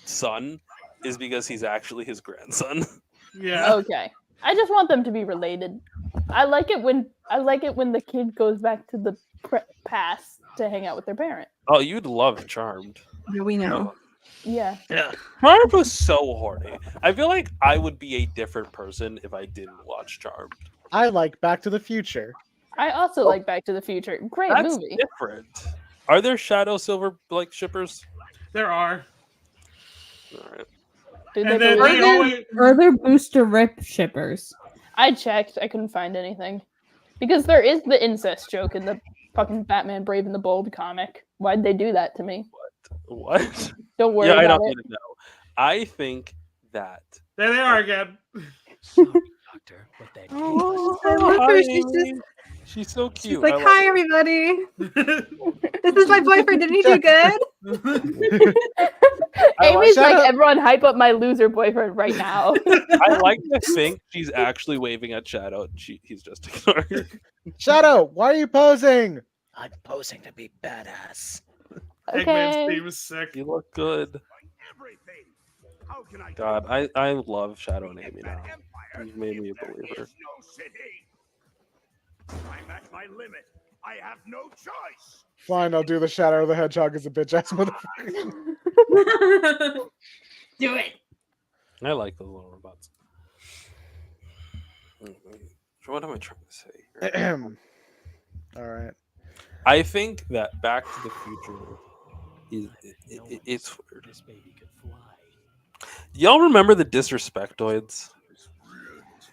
son is because he's actually his grandson. Yeah. Okay. I just want them to be related. I like it when the kid goes back to the past to hang out with their parent. Oh, you'd love Charmed. Yeah, we know. Yeah. Charmed was so horny. I feel like I would be a different person if I didn't watch Charmed. I like Back to the Future. I also like Back to the Future. Great That's movie. different. Are there Shadow Silver like shippers? There are. All right. Did And they then believe they it? always, Are there Booster Rip shippers? I checked. I couldn't find anything. Because there is the incest joke in the fucking Batman Brave and the Bold comic. Why'd they do that to me? What? Don't worry Yeah, I about don't it. need to know. I think that. there they are again. Doctor, but that Oh, I love her. She's so cute. She's like, I love "Hi, her. everybody. This is my boyfriend. Didn't he do good?" Amy's like, Shadow- everyone hype up my loser boyfriend right now. I like to think she's actually waving at Shadow. And he's just ignoring her. Shadow, why are you posing? I'm posing to be badass. Eggman's Okay. theme is sick. You look good. God, I love Shadow and Amy now. You've made me a believer. I'm at my limit. I have no choice. Fine, I'll do the Shadow of the Hedgehog as a bitch ass motherfucker. Do it. I like those little robots. What am I trying to say here? All right. I think that Back to the Future it's weird. Y'all remember the Disrespectoids?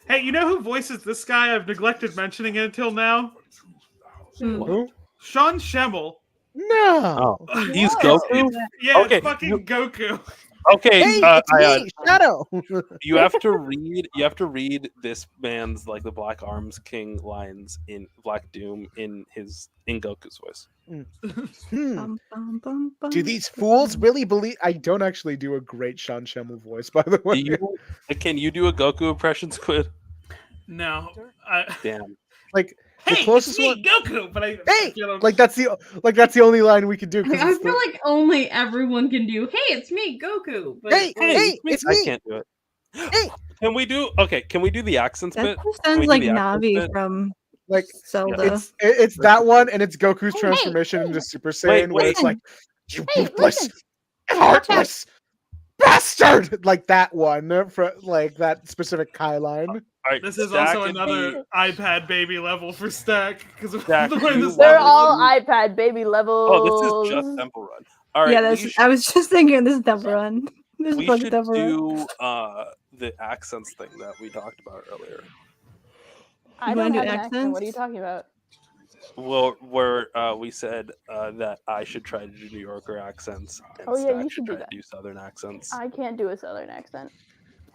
Hey, you know who voices this guy? I've neglected mentioning it until now. Who? Sean Schemmel. No. Oh, he's Goku. Yeah, Okay, it's fucking Goku. Okay, Hey, it's Ayaan, me, Shadow. you have to read this man's like the Black Arms King lines in Black Doom in Goku's voice. Hmm. Do these fools really believe? I don't actually do a great Sean Schemmel voice, by the way. Can you do a Goku impression, Squid? No. Damn. Like Hey, the closest it's me, one. Goku. But I Like that's the only line we could do. 'cause I it's feel like only everyone can do. Hey, it's me, Goku. But Hey, it's me. I can't do it. Hey. Can we do the accents That bit? just Can we sounds do like the accents Navi bit? from like Zelda. It's that one, and it's Goku's transformation into Super Saiyan, where it's like, "You ruthless, heartless bastard!" Like that one, for like that specific Kai line. All right, this is Stack also and another iPad baby level for Stack because of Stack, the way you this. They're love all iPad baby levels. Oh, this is just Temple Run. All right, Yeah, I was just thinking this is Temple Run. This we is fucking should Temple Run. do the accents thing that we talked about earlier. I You don't wanna have do an accent. What are you accents? talking about? Well, where we said that I should try to do New Yorker accents, and Oh, yeah, Stack you should do try that. to do Southern accents. I can't do a Southern accent.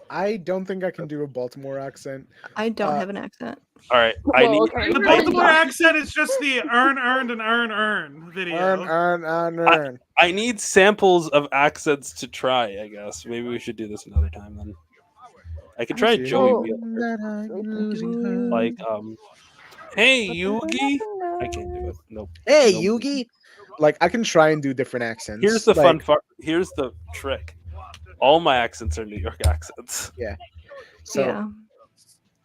I don't think I can do a Baltimore accent. I don't have an accent. All right, The Baltimore accent is just the earn video. Earn. I need samples of accents to try. I guess maybe we should do this another time then. I could try Joey Wheeler. Like hey Yugi. I can't do it. Nope. Hey, Nope. Yugi. Like I can try and do different accents. Here's the like, Here's the trick. All my accents are New York accents. Yeah. So,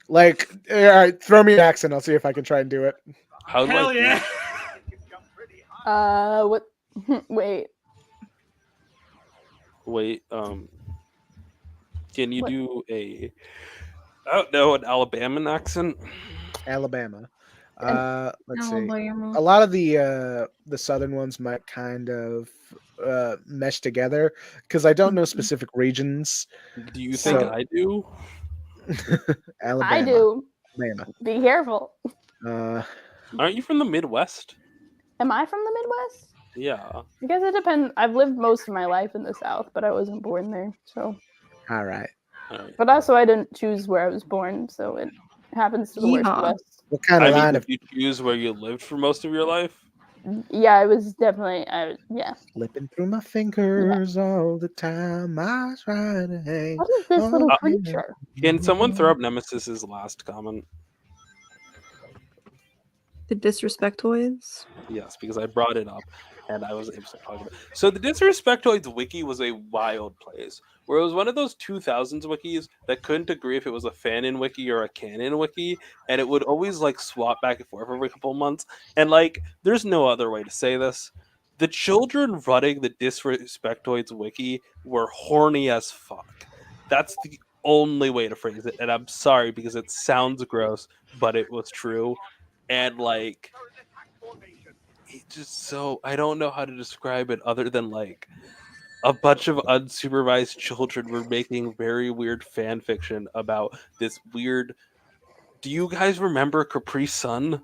like, all right, throw me an accent. I'll see if I can try and do it. Hell yeah! What? Wait. Can you do a? I don't know, an Alabama accent. Alabama. Let's see. A lot of the southern ones might kind of mesh together because I don't know specific regions. Do you think I do? Alabama. I do. Alabama. Be careful. Aren't you from the Midwest? Am I from the Midwest? Yeah. I guess it depends. I've lived most of my life in the South, but I wasn't born there, so. All right. But also, I didn't choose where I was born, so it happens to the worst of us. What kind of line did you choose where you lived for most of your life? Yeah, I was definitely. Yeah. Slipping through my fingers all the time. I try to hang. What is this little creature? Can someone throw up Nemesis's last comment? The Disrespectoids? Yes, because I brought it up and I was able to talk about it. So the Disrespectoids wiki was a wild place where it was one of those 2000s wikis that couldn't agree if it was a fanon wiki or a canon wiki, and it would always like swap back and forth every couple of months. And like, there's no other way to say this. The children running the Disrespectoids wiki were horny as fuck. That's the only way to phrase it, and I'm sorry because it sounds gross, but it was true. And like, it just so I don't know how to describe it other than like a bunch of unsupervised children were making very weird fan fiction about this weird. Do you guys remember Capri Sun?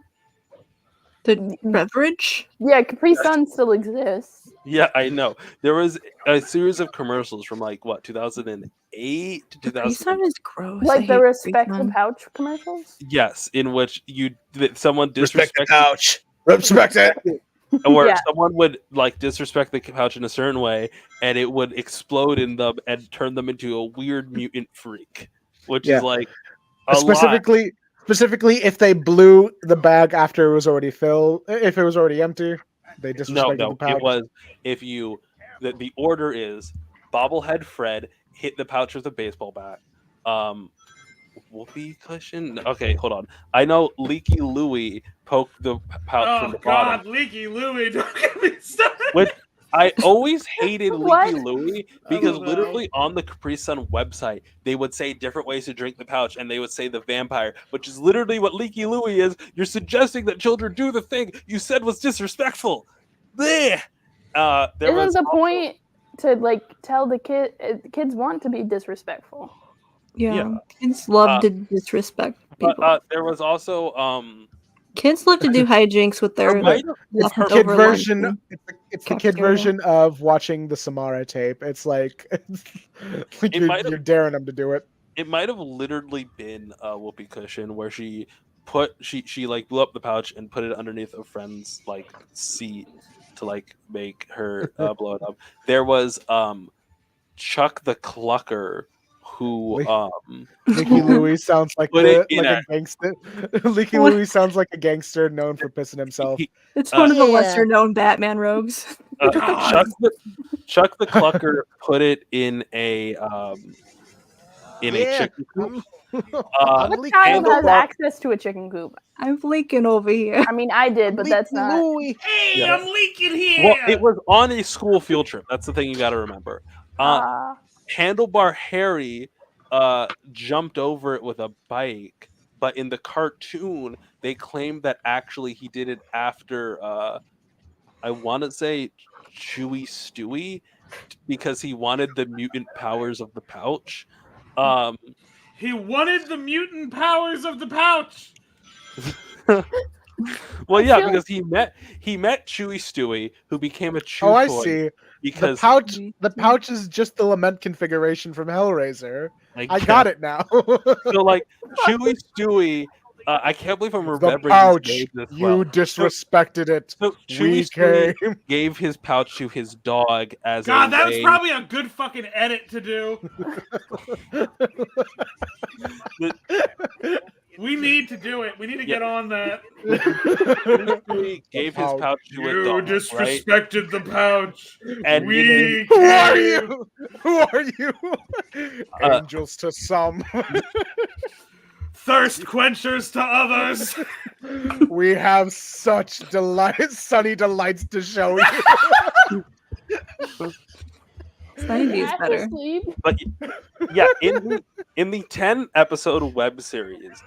The beverage? Yeah, Capri Sun still exists. Yeah, I know. There was a series of commercials from like what 2008 to 2000. Capri Sun is gross. Like the Respect the Pouch commercials? Yes, in which someone disrespect the pouch. Respect it. Or someone would like disrespect the pouch in a certain way, and it would explode in them and turn them into a weird mutant freak, which is like specifically if they blew the bag after it was already filled, if it was already empty, they disrespected the pouch. It was if you the order is bobblehead Fred hit the pouch with a baseball bat. Whoopee cushion. Okay, hold on. I know Leaky Louie poked the pouch from the bottom. Oh God, Leaky Louie! Don't get me started. Which I always hated Leaky Louie because literally on the Capri Sun website they would say different ways to drink the pouch, and they would say the vampire, which is literally what Leaky Louie is. You're suggesting that children do the thing you said was disrespectful. Blech. Isn't the point to like tell the kids want to be disrespectful? Yeah. Kids love to disrespect people. But there was also kids love to do hijinks with their it's the kid version. It's the kid version of watching the Samara tape. It's like, you're daring them to do it. It might have literally been a whoopee cushion where she like blew up the pouch and put it underneath a friend's like seat to like make her blow it up. There was Chuck the Clucker, who Leaky Louie sounds like a gangster. Leaky Louie sounds like a gangster known for pissing himself. It's one of the lesser known Batman rogues. Chuck the Clucker put it in a chicken coop. What child has access to a chicken coop? I'm leaking over here. I mean, I did, but that's not. Hey, Yeah. I'm leaking here. Well, it was on a school field trip. That's the thing you got to remember. Handlebar Harry jumped over it with a bike, but in the cartoon they claimed that actually he did it after I want to say Chewy Stewie, because he wanted the mutant powers of the pouch. He wanted the mutant powers of the pouch. Well, yeah, because he met Chewy Stewie, who became a Chew I toy. see. Because the pouch is just the lament configuration from Hellraiser. I got it now. So like Chewy Stewie I can't believe I'm The remembering pouch. these names this You well. disrespected it. So We Chewie came. gave his pouch to his dog as God, a that was way. probably a good fucking edit to do. We need to do it. We need to get on that. Chewie gave his pouch to a You dog, right? disrespected the pouch. And We Who are came. you? Who are you? Angels to some. Thirst quenchers to others. We have such sunny delights to show you. Sunny D's better. But yeah, in the 10 episode web series,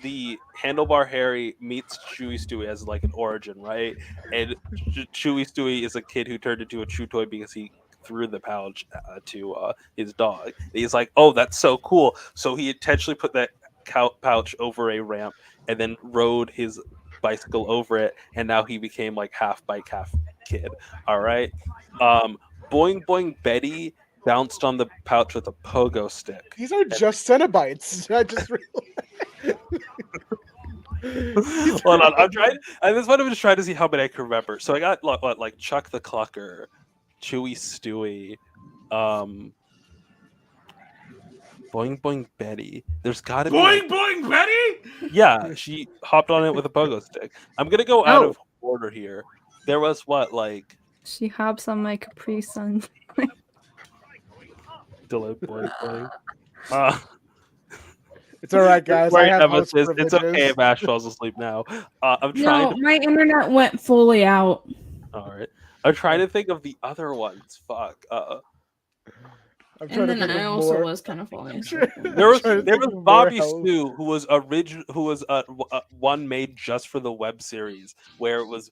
the Handlebar Harry meets Chewy Stewie as like an origin, right? And Chewy Stewie is a kid who turned into a chew toy because he threw the pouch to his dog. And he's like, "Oh, that's so cool!" So he intentionally put that pouch over a ramp and then rode his bicycle over it, and now he became like half bike, half kid. All right. Boing Boing Betty bounced on the pouch with a pogo stick. These are just Cenobites. I just realized. Hold on, I'm trying. This one I'm just trying to see how many I can remember. So I got like Chuck the Clucker, Chewy Stewie, Boing Boing Betty. There's got to be Boing Boing Betty. Yeah, she hopped on it with a pogo stick. I'm gonna go out of order here. There was She hops on my Capri Sun. Boing Boing. It's all right, guys. I have house It's privileges. okay if Ash falls asleep now. I'm trying. No, my internet went fully out. All right. I'm trying to think of the other ones. Fuck. I'm And then I also was kind of falling asleep. There was Bobby Sue, who was one made just for the web series, where it was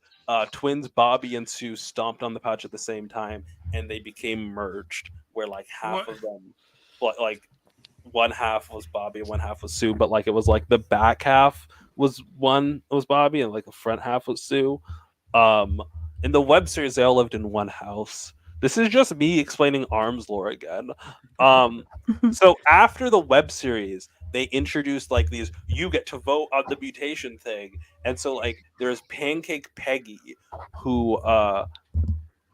twins Bobby and Sue stomped on the pouch at the same time, and they became merged. Where like half of them, like one half was Bobby, and one half was Sue, but like it was like the back half was Bobby, and like the front half was Sue. In the web series, they all lived in one house. This is just me explaining Arms lore again. So after the web series, they introduced like these, you get to vote on the mutation thing. And so like there's Pancake Peggy, who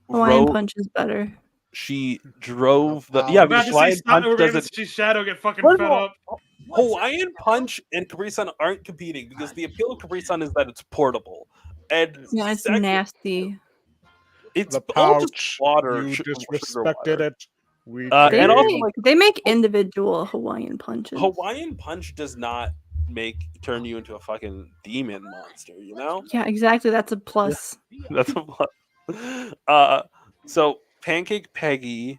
Hawaiian Punch is better. She drove the We're about because to Hawaiian see Punch we're gonna doesn't. see Shadow get fucking First fed of all, up. Hawaiian Punch and Capri Sun aren't competing because the appeal of Capri Sun is that it's portable. And Yeah, it's nasty. It's The all just pouch. water. You sugar disrespected water. it. We They and also make, like they make individual Hawaiian Punches. Hawaiian Punch does not turn you into a fucking demon monster, you know? Yeah, exactly. That's a plus. That's a plus. So Pancake Peggy,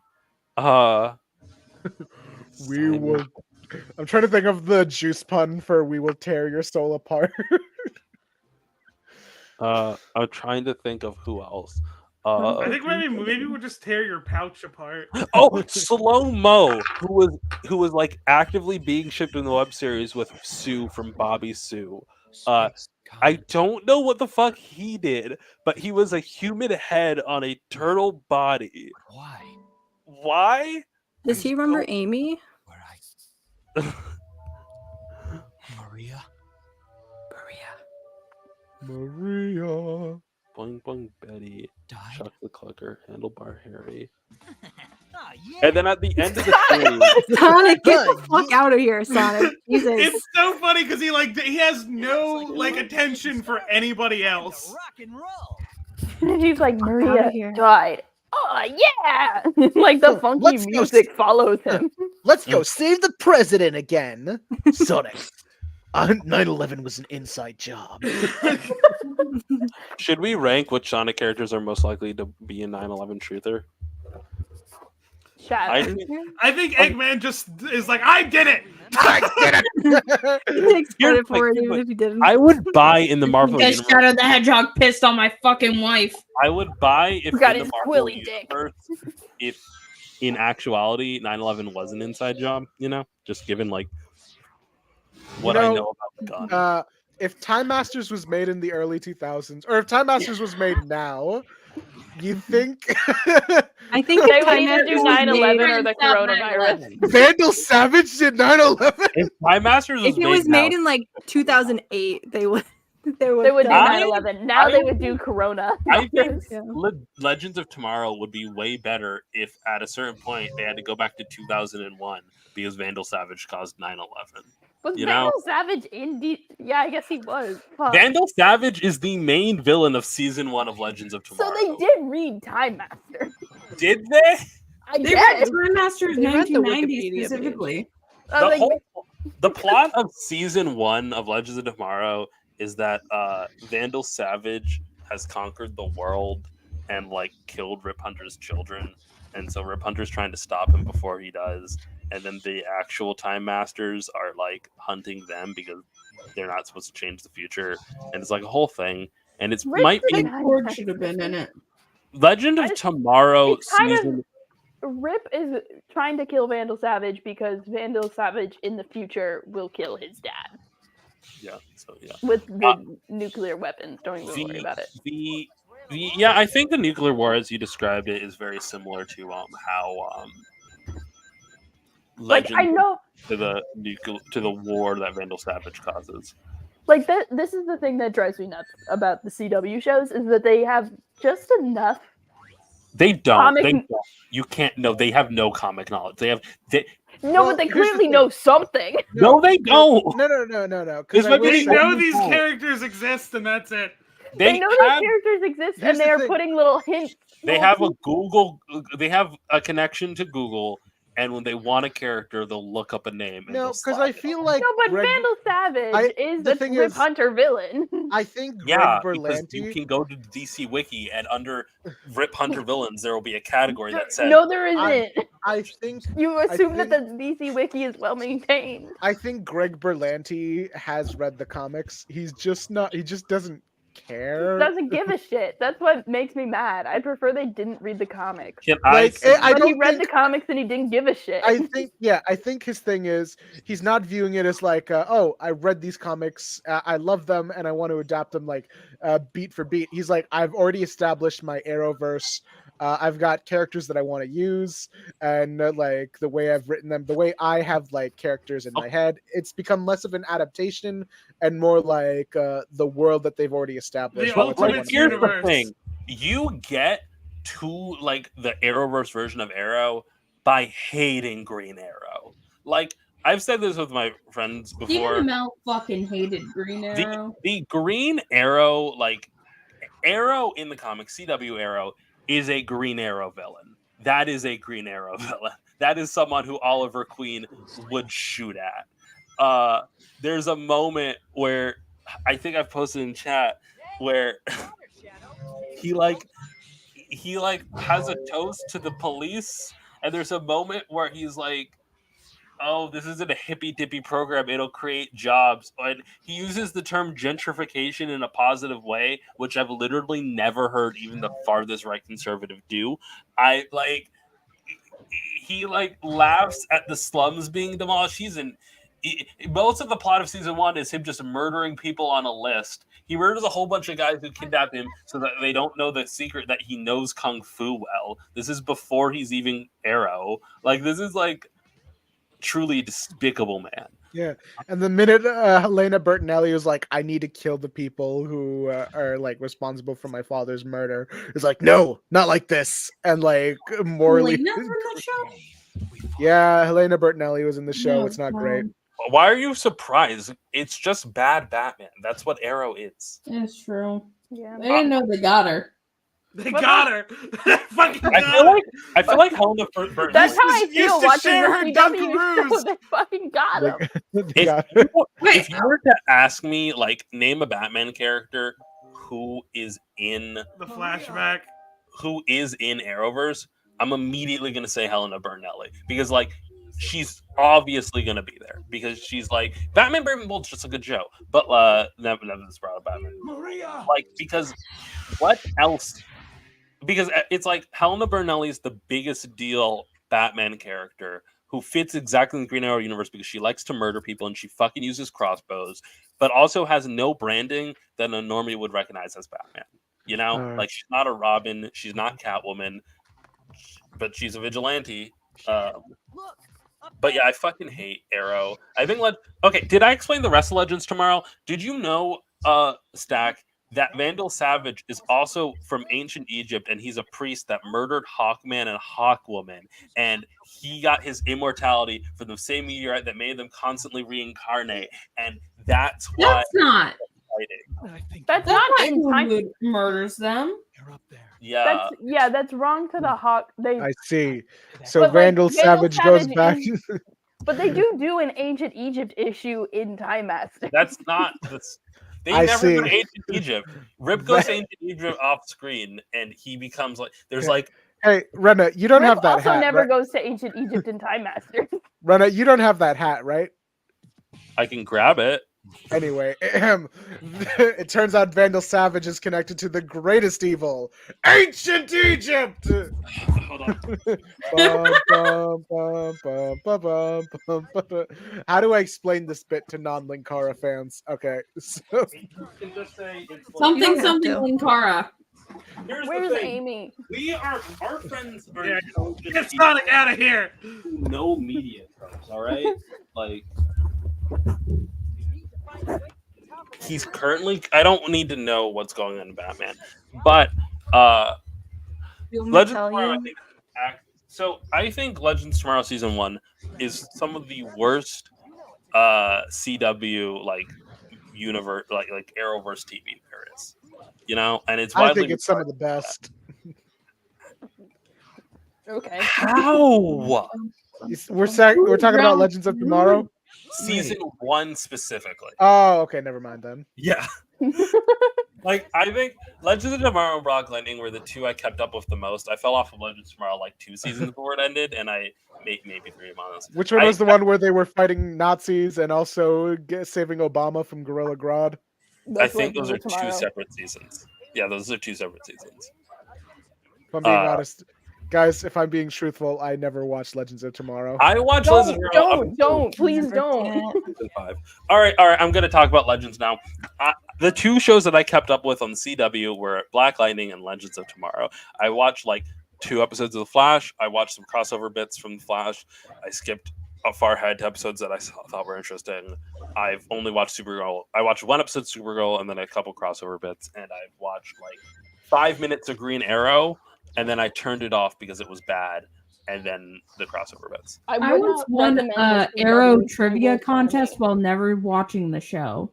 We will. I'm trying to think of the juice pun for "We will tear your soul apart." I'm trying to think of who else. I think maybe we'll just tear your pouch apart. Oh, Slow Mo, who was like actively being shipped in the web series with Sue from Bobby Sue. I don't know what the fuck he did, but he was a human head on a turtle body. Why? Why? Does he remember Amy? Maria. Maria. Boing Boing Betty, Chuck the Clucker, Handlebar Harry. Oh, And then at the end of the series, Sonic, get the fuck out of here, Sonic. Jesus. It's so funny because he has no like attention for anybody else. He's like, outta Maria here. died. Oh yeah! Like the funky let's go music follows him. Let's go save the president again. Sonic. 9/11 was an inside job. should we rank which Sonic characters are most likely to be in 9/11 Truther? Shadow. I think Eggman just is like, I did it. He takes credit for it, even if he didn't. I would buy in the Marvel Because universe. Shadow the Hedgehog pissed on my fucking wife. I would buy if Got in his the Marvel willy dick. universe, if in actuality 9/11 was an inside job. You know, just given like what I know about the gun. If Time Masters was made in the early 2000s, or if Time Masters was made now, You think? I think They if would Time either do Masters was 9/11 made, or the coronavirus. Vandal Savage did 9/11. If Time Masters was if it was now, made in like 2008, they would They would do die? 9/11. Now they would do Corona. I think Yeah. Legends of Tomorrow would be way better if at a certain point they had to go back to 2001 because Vandal Savage caused 9/11. Was You Vandal know? Savage in Yeah, I guess he was. Fuck. Vandal Savage is the main villain of season 1 of Legends of Tomorrow. So they did read Time Master. Did they? They read Time Masters They read the 1990 Wikipedia specifically. The plot of season 1 of Legends of Tomorrow is that Vandal Savage has conquered the world and like killed Rip Hunter's children, and so Rip Hunter's trying to stop him before he does, and then the actual Time Masters are like hunting them because they're not supposed to change the future, and it's like a whole thing, and it's might be Cord should have been in it. Legend of Tomorrow It's kind season. Rip is trying to kill Vandal Savage because Vandal Savage in the future will kill his dad Yeah, so yeah. with the nuclear weapons. Don't even worry about it. Yeah, I think the nuclear war, as you described it, is very similar to how Like, Legend I know- to the war that Vandal Savage causes. Like this is the thing that drives me nuts about the CW shows is that they have just enough. They don't. Comic- They don't. You can't. No, they have no comic knowledge. They have. No, but they here's the clearly thing. know something. No, they don't. No. This might be They the know same these point. characters exist, and that's it. They know those characters exist, Here's and the they are thing. putting little hints. They have a Google. They have a connection to Google, and when they want a character, they'll look up a name. And No, they'll because slap I it. feel like No, but Greg, Vandal Savage is the the thing Rip is- Hunter villain. I think Greg Yeah, because you Berlanti. can go to the DC Wiki, and under Rip Hunter villains, there will be a category that says. No, there isn't. I think You I assume that think- the DC Wiki is well maintained. I think Greg Berlanti has read the comics. He's just not. He just doesn't care. Doesn't give a shit. That's what makes me mad. I prefer they didn't read the comics. Can Like, I But he don't read think- the comics and he didn't give a shit. I think his thing is he's not viewing it as like, oh, I read these comics, I love them, and I want to adapt them like beat for beat. He's like, I've already established my Arrowverse. I've got characters that I want to use, and like the way I've written them, the way I have like characters in my head, it's become less of an adaptation and more like the world that they've already established. The what they ultimate wanna Here's do. the thing: you get to like the Arrowverse version of Arrow by hating Green Arrow. Like I've said this with my friends Stephen before. Amell fucking hated Green Arrow. The Green Arrow, like Arrow in the comics, CW Arrow is a Green Arrow villain. That is a Green Arrow villain. That is someone who Oliver Queen would shoot at. There's a moment where I think I've posted in chat where he has a toast to the police, and there's a moment where he's like, oh, this isn't a hippy dippy program, it'll create jobs. And he uses the term gentrification in a positive way, which I've literally never heard even the farthest right conservative do. He laughs at the slums being demolished. Most of the plot of season 1 is him just murdering people on a list. He murders a whole bunch of guys who kidnap him so that they don't know the secret that he knows kung fu well. This is before he's even Arrow. Like, this is like truly despicable, man. Yeah, and the minute Helena Bertinelli was like, "I need to kill the people who are like responsible for my father's murder," it's like, "No, not like this," and like morally. Helena from the show? Yeah, Helena Bertinelli was in the show. No, It's not great. Why are you surprised? It's just bad Batman. That's what Arrow is. It's true. Yeah. They didn't know they got her. They got her. Fucking I feel like Helena Bertinelli. That's how I feel used to watching share her the CW Dunkaroos. show. They fucking got him. If you were to ask me, like, name a Batman character who is in the flashback, who is in Arrowverse, I'm immediately going to say Helena Bertinelli because, like, she's obviously going to be there because she's like Batman Brave and Bold's just a good show, but never this brought up Batman. Maria, like because what else? Because it's like Helena Bertinelli is the biggest deal Batman character who fits exactly in the Green Arrow universe because she likes to murder people and she fucking uses crossbows, but also has no branding that a normie would recognize as Batman. You know, Alright. like she's not a Robin, she's not Catwoman, but she's a vigilante. But yeah, I fucking hate Arrow. I think okay, did I explain the rest of Legends tomorrow? Did you know, Stack, that Vandal Savage is also from ancient Egypt, and he's a priest that murdered Hawkman and Hawkwoman, and he got his immortality from the same meteorite that made them constantly reincarnate, and that's why That's not. That's not in time. Who murders them. Yeah. That's wrong to the Hawk. I see. So But, like, Vandal Savage goes back. But they do an ancient Egypt issue in Time Master. That's not they I never go to see. ancient Egypt. Rip goes to ancient Egypt off screen, and he becomes like there's like Hey, Rena, you don't Rip have that also hat. never right? goes to ancient Egypt in Time Master. Rena, you don't have that hat, right? I can grab it. Anyway, it turns out Vandal Savage is connected to the greatest evil, ancient Egypt. Hold on. How do I explain this bit to non-Linkara fans? Okay, so You can just say it's Something Linkara. Here's Where's the thing. Amy? We are our friends are get Sonic out of here. No media tropes, all right? Like he's currently I don't need to know what's going on in Batman, but Legends Tomorrow, I think Legends Tomorrow season 1 is some of the worst CW like universe like Arrowverse TV there is. You know, and it's widely I think it's some of the best. Okay. How? We're talking about Legends of Tomorrow? Season 1 specifically. Oh, okay, never mind then. Yeah. Like, I think Legends of Tomorrow and Brock Lightning were the two I kept up with the most. I fell off of Legends of Tomorrow like 2 seasons before it ended, and I maybe 3, I'm honest. Which one was the one where they were fighting Nazis and also saving Obama from Gorilla Grodd? I think those are 2 separate seasons. Yeah, those are 2 separate seasons. If I'm being honest, guys, if I'm being truthful, I never watched Legends of Tomorrow. I watched Legends of Tomorrow. Don't, please don't. Season 5. All right, I'm going to talk about Legends now. The 2 shows that I kept up with on CW were Black Lightning and Legends of Tomorrow. I watched like 2 episodes of The Flash. I watched some crossover bits from The Flash. I skipped far ahead to episodes that I thought were interesting. I've only watched Supergirl. I watched 1 episode of Supergirl and then a couple crossover bits, and I've watched like 5 minutes of Green Arrow, and then I turned it off because it was bad, and then the crossover bits. I once won Arrow trivia contest while never watching the show.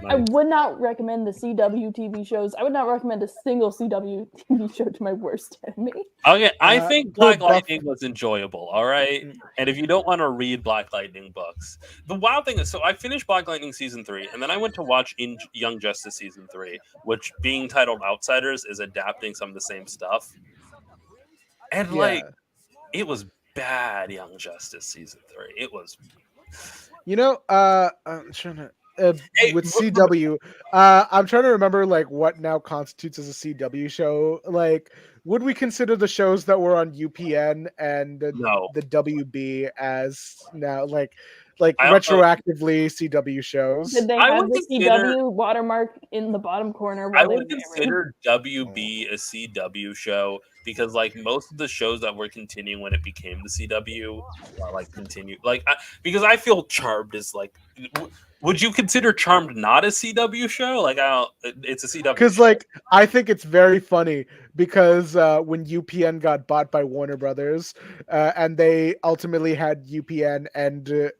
I would not recommend the CW TV shows. I would not recommend a single CW TV show to my worst enemy. Okay, I think Black Lightning was enjoyable, all right? And if you don't want to read Black Lightning books, the wild thing is, so I finished Black Lightning season 3, and then I went to watch Young Justice season 3, which being titled Outsiders is adapting some of the same stuff. And like, it was bad. Young Justice season 3, it was. You know, I'm trying to. With CW, I'm trying to remember like what now constitutes as a CW show. Like, would we consider the shows that were on UPN and the WB as now like retroactively CW shows? Did they have the CW watermark in the bottom corner? I would consider WB a CW show because like most of the shows that were continuing when it became the CW, like continue because I feel Charmed is like. Would you consider Charmed not a CW show? Like, it's a CW. Because, like, I think it's very funny because when UPN got bought by Warner Brothers, and they ultimately had UPN and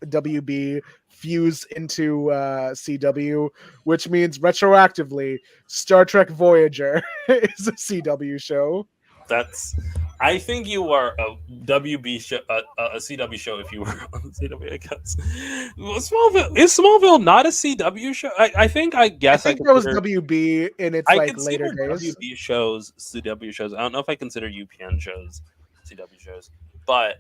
WB fuse into CW, which means retroactively, Star Trek Voyager is a CW show. I think you are a WB show, a CW show if you were on CW, I guess. Smallville is Smallville not a CW show? I think that was WB in its like later days. WB shows CW shows. I don't know if I consider UPN shows CW shows, but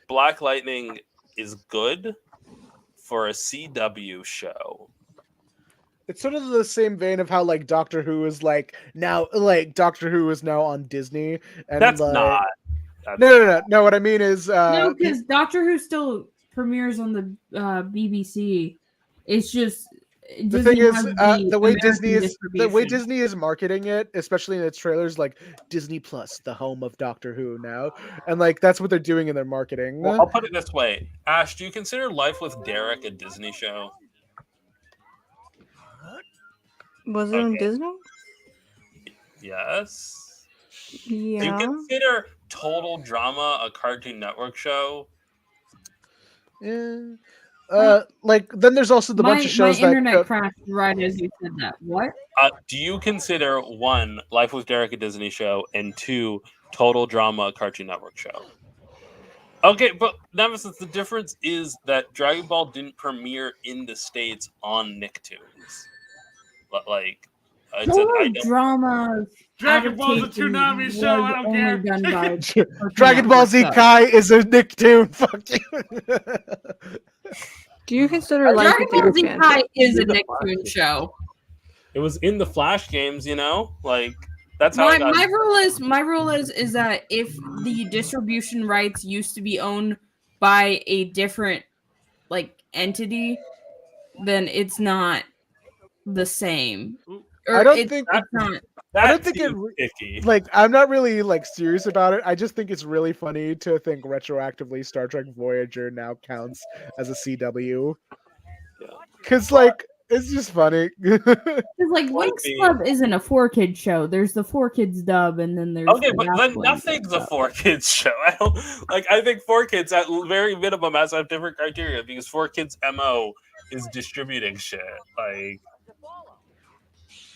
Black Lightning is good for a CW show. It's sort of the same vein of how like Doctor Who is like now, like Doctor Who is now on Disney, and that's like, not. No. What I mean is, no, because Doctor Who still premieres on the BBC. It's just The thing is, has the way American Disney is marketing it, especially in its trailers, like Disney Plus, the home of Doctor Who now, and like that's what they're doing in their marketing. Well, I'll put it this way, Ash. Do you consider Life with Derek a Disney show? Was it on Disney? Yes. Do you Yeah. consider Total Drama a Cartoon Network show? Yeah. Like then there's also the bunch of shows my that internet crashed right as you said that. What? Do you consider one, Life with Derek a Disney show, and two, Total Drama a Cartoon Network show? Okay, but Nemesis, the difference is that Dragon Ball didn't premiere in the States on Nicktoons. Like, Drama. Dragon Ball's a Toonami show. I don't care. Done by Dragon Ball Z Kai is a Nicktoon. Fuck you. Do you consider Life Dragon with Ball Z Derek Kai is a Nicktoon show? It was in the Flash games, you know? Like, that's how My rule is that if the distribution rights used to be owned by a different entity, then it's not the same. I don't think it's not. I don't think it like I'm not really like serious about it. I just think it's really funny to think retroactively Star Trek Voyager now counts as a CW. Cause like it's just funny. Because Winx Club isn't a 4-kid show. There's the 4Kids dub, and then there's Okay, the but then masculine nothing's a dub. 4Kids show. I think 4Kids at very minimum has to have different criteria because 4Kids MO is distributing shit. Like,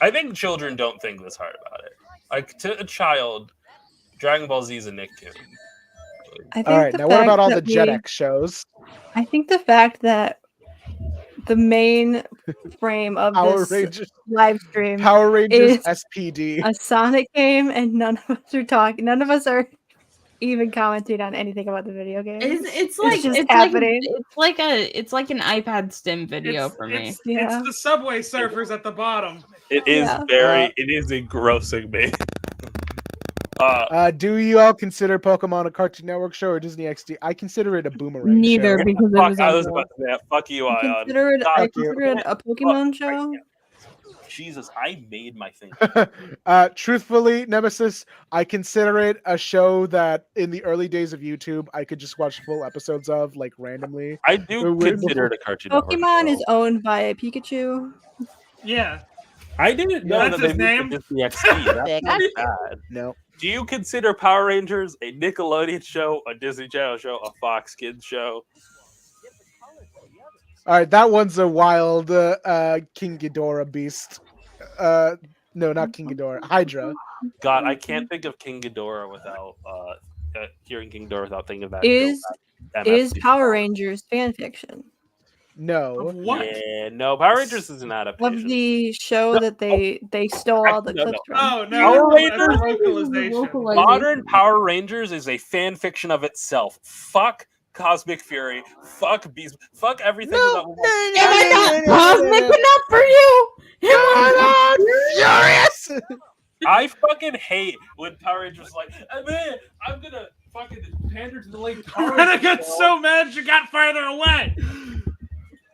I think children don't think this hard about it. Like, to a child, Dragon Ball Z is a Nicktoon. I think All right, the now what about fact all the that Jetix shows? I think the fact that the main frame of Power this Rangers- live stream Power Rangers is SPD. a Sonic game, and none of us are talking. None of us are even commenting on anything about the video game. It's like just it's happening. it's like an iPad Stim video for me. It's the Subway Surfers at the bottom. It is it is engrossing me. Do you all consider Pokemon a Cartoon Network show or Disney XD? I consider it a boomerang. Neither, show. because it Fuck, was I on was the- about to say that. Fuck you, I Ayaan. consider it, I God, consider it a Pokemon show. Jesus, I made my thing. Truthfully, Nemesis, I consider it a show that in the early days of YouTube, I could just watch full episodes of, like, randomly. I do consider it a Cartoon Network Pokemon show. is owned by a Pikachu. Yeah. I didn't know That's that they his moved name? to Disney XD. That's really bad. No. Do you consider Power Rangers a Nickelodeon show, a Disney Channel show, a Fox Kids show? All right, that one's a wild King Ghidorah beast. No, not King Ghidorah. Hydra. God, I can't think of King Ghidorah without hearing King Ghidorah without thinking of that. Is MST. Power Rangers fan fiction No. Yeah, no. Power Rangers is an adaptation. of the show that they stole all the No, clips no. from? Oh no, Power that's Rangers, localization. modern Power Rangers is a fan fiction of itself. Fuck Cosmic Fury. Fuck Beast. Fuck everything about. Cosmic enough for you. Furious. I fucking hate when Power Rangers is like, man, I'm gonna fucking pander to the late Power Rena Rangers got world. so mad she got farther away.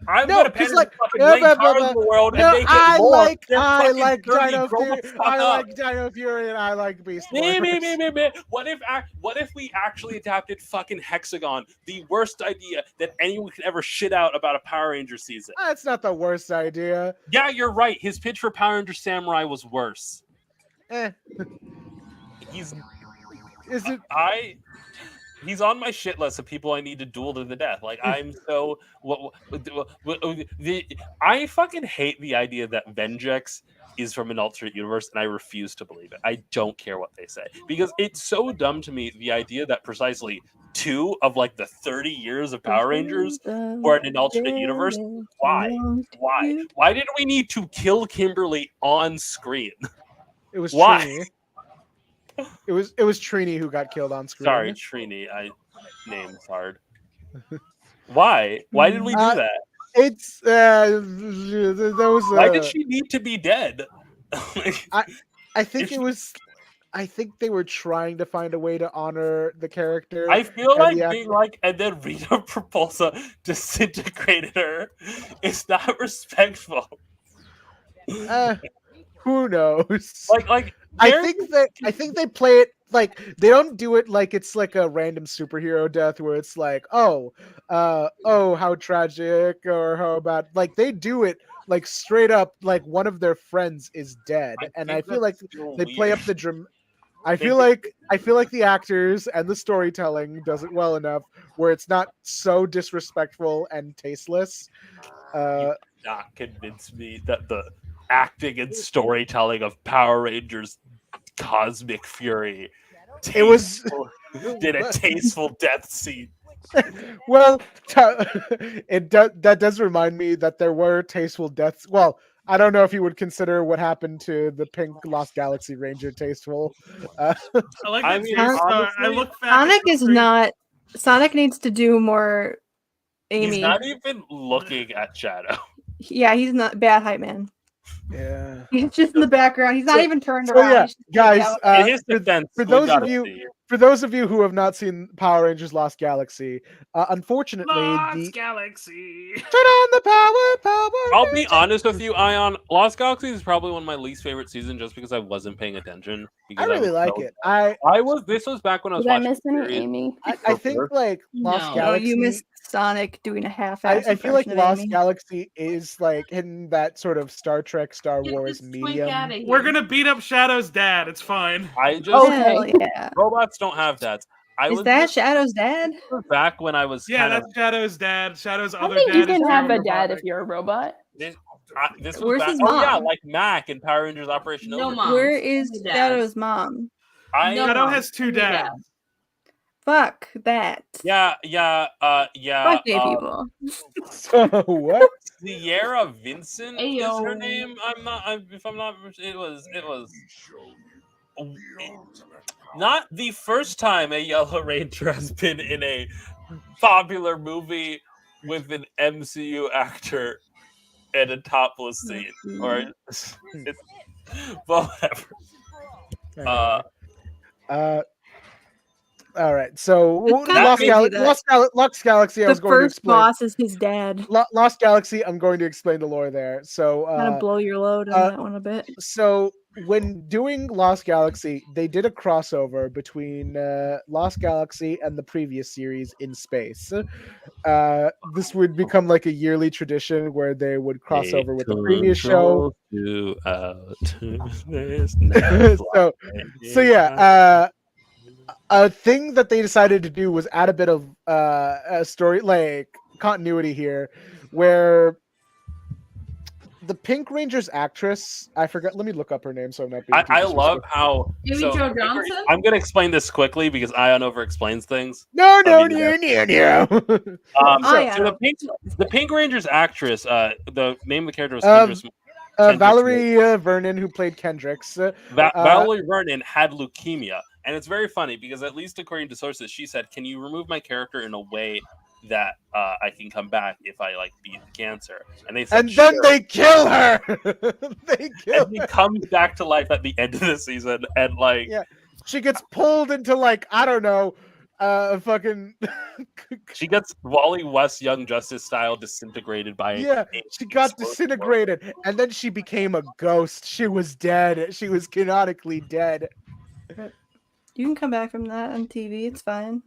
I'm No, gonna 'cause, pander like, to the fucking late Power of the world no, and make it I more. like They're fucking dirty, Dino grow the Fury. fuck I up. like Dino Fury and I like Beast Boy. Me. What if we actually adapted fucking Hexagon? The worst idea that anyone could ever shit out about a Power Ranger season. That's not the worst idea. Yeah, you're right. His pitch for Power Ranger Samurai was worse. He's Is it? He's on my shit list of people I need to duel to the death. Like, I'm so I fucking hate the idea that Vengex is from an alternate universe, and I refuse to believe it. I don't care what they say because it's so dumb to me. The idea that precisely 2 of like the 30 years of Power Rangers were in an alternate universe. Why? Why did we need to kill Kimberly on screen? It was Why? Trini. It was Trini who got killed on screen. Sorry, Trini. Name's hard. Why? Why did we do that? It's those. Why did she need to be dead? I think it was. I think they were trying to find a way to honor the character. I feel and like the being like, and then Rita Propulsa disintegrated her is not respectful. Who knows? Like I think they play it like they don't do it like it's like a random superhero death where it's like, oh, how tragic, or how about, like they do it like straight up like one of their friends is dead, and I feel like they play up the dram. I feel like the actors and the storytelling does it well enough where it's not so disrespectful and tasteless. Not convince me that the acting and storytelling of Power Rangers Cosmic Fury It was did a tasteful death scene. Well, that does remind me that there were tasteful deaths. Well, I don't know if you would consider what happened to the pink Lost Galaxy Ranger tasteful. I like that Daystar. I look back. Sonic is not. Sonic needs to do more. Amy. He's not even looking at Shadow. Yeah, he's not bad hype man. Yeah, he's just in the background. He's not even turned around. Yeah, He's just guys. his defense, for those of you who have not seen Power Rangers Lost Galaxy, unfortunately, Lost Galaxy. Turn on the power. I'll be honest with you, Ayaan. Lost Galaxy is probably one of my least favorite seasons, just because I wasn't paying attention. I really like it. This was back when I was Did I watching. miss any, Amy? I think like Lost Galaxy. you missed Sonic doing a half. I feel like Lost Galaxy is like in that sort of Star Trek, Star Wars medium. We're gonna beat up Shadow's dad. It's fine. I just yeah. Robots don't have dads. Is that Shadow's dad? Back when I was that's Shadow's dad. Shadow's I other think dad. you can is have a very dad robotic. if you're a robot. This was Where's back, his oh yeah, mom? like Mac in Power Rangers Operation Overdrive. Where is Shadow's mom? Shadow has two dads. Fuck that. Yeah. Fuck gay people. So what? Sierra Vincent is Ayo. her name. If I'm not. It was. Not the first time a Yellow Ranger has been in a popular movie with an MCU actor and a topless scene, or it's, well, whatever. All right. So It's kinda Lost, crazy that Lost Galaxy. I was The going to first explain. boss is his dad. Lost Galaxy. I'm going to explain the lore there. So Kind of blow your load on that one a bit. So when doing Lost Galaxy, they did a crossover between Lost Galaxy and the previous series in space. This would become like a yearly tradition where they would cross over with the previous show. So yeah, a thing that they decided to do was add a bit of a story, like continuity here, where the Pink Ranger's actress, I forgot. Let me look up her name so I'm not being. I love how. Amy so, Jo Johnson? I'm going to explain this quickly because Ayaan over explains things. No. So the Pink Ranger's actress, the name of the character was Kendrick's. Valerie Vernon, who played Kendricks. Valerie Vernon had leukemia, and it's very funny because, at least according to sources, she said, "Can you remove my character in a way that I can come back if I like beat the cancer?" And they said, and then "Sure." they kill her. And he comes back to life at the end of the season, and like, yeah, she gets pulled into like, I don't know, fucking. she gets Wally West Young Justice style disintegrated by. Yeah, she got disintegrated, and then she became a ghost. She was dead. She was canonically dead. You can come back from that on TV. It's fine.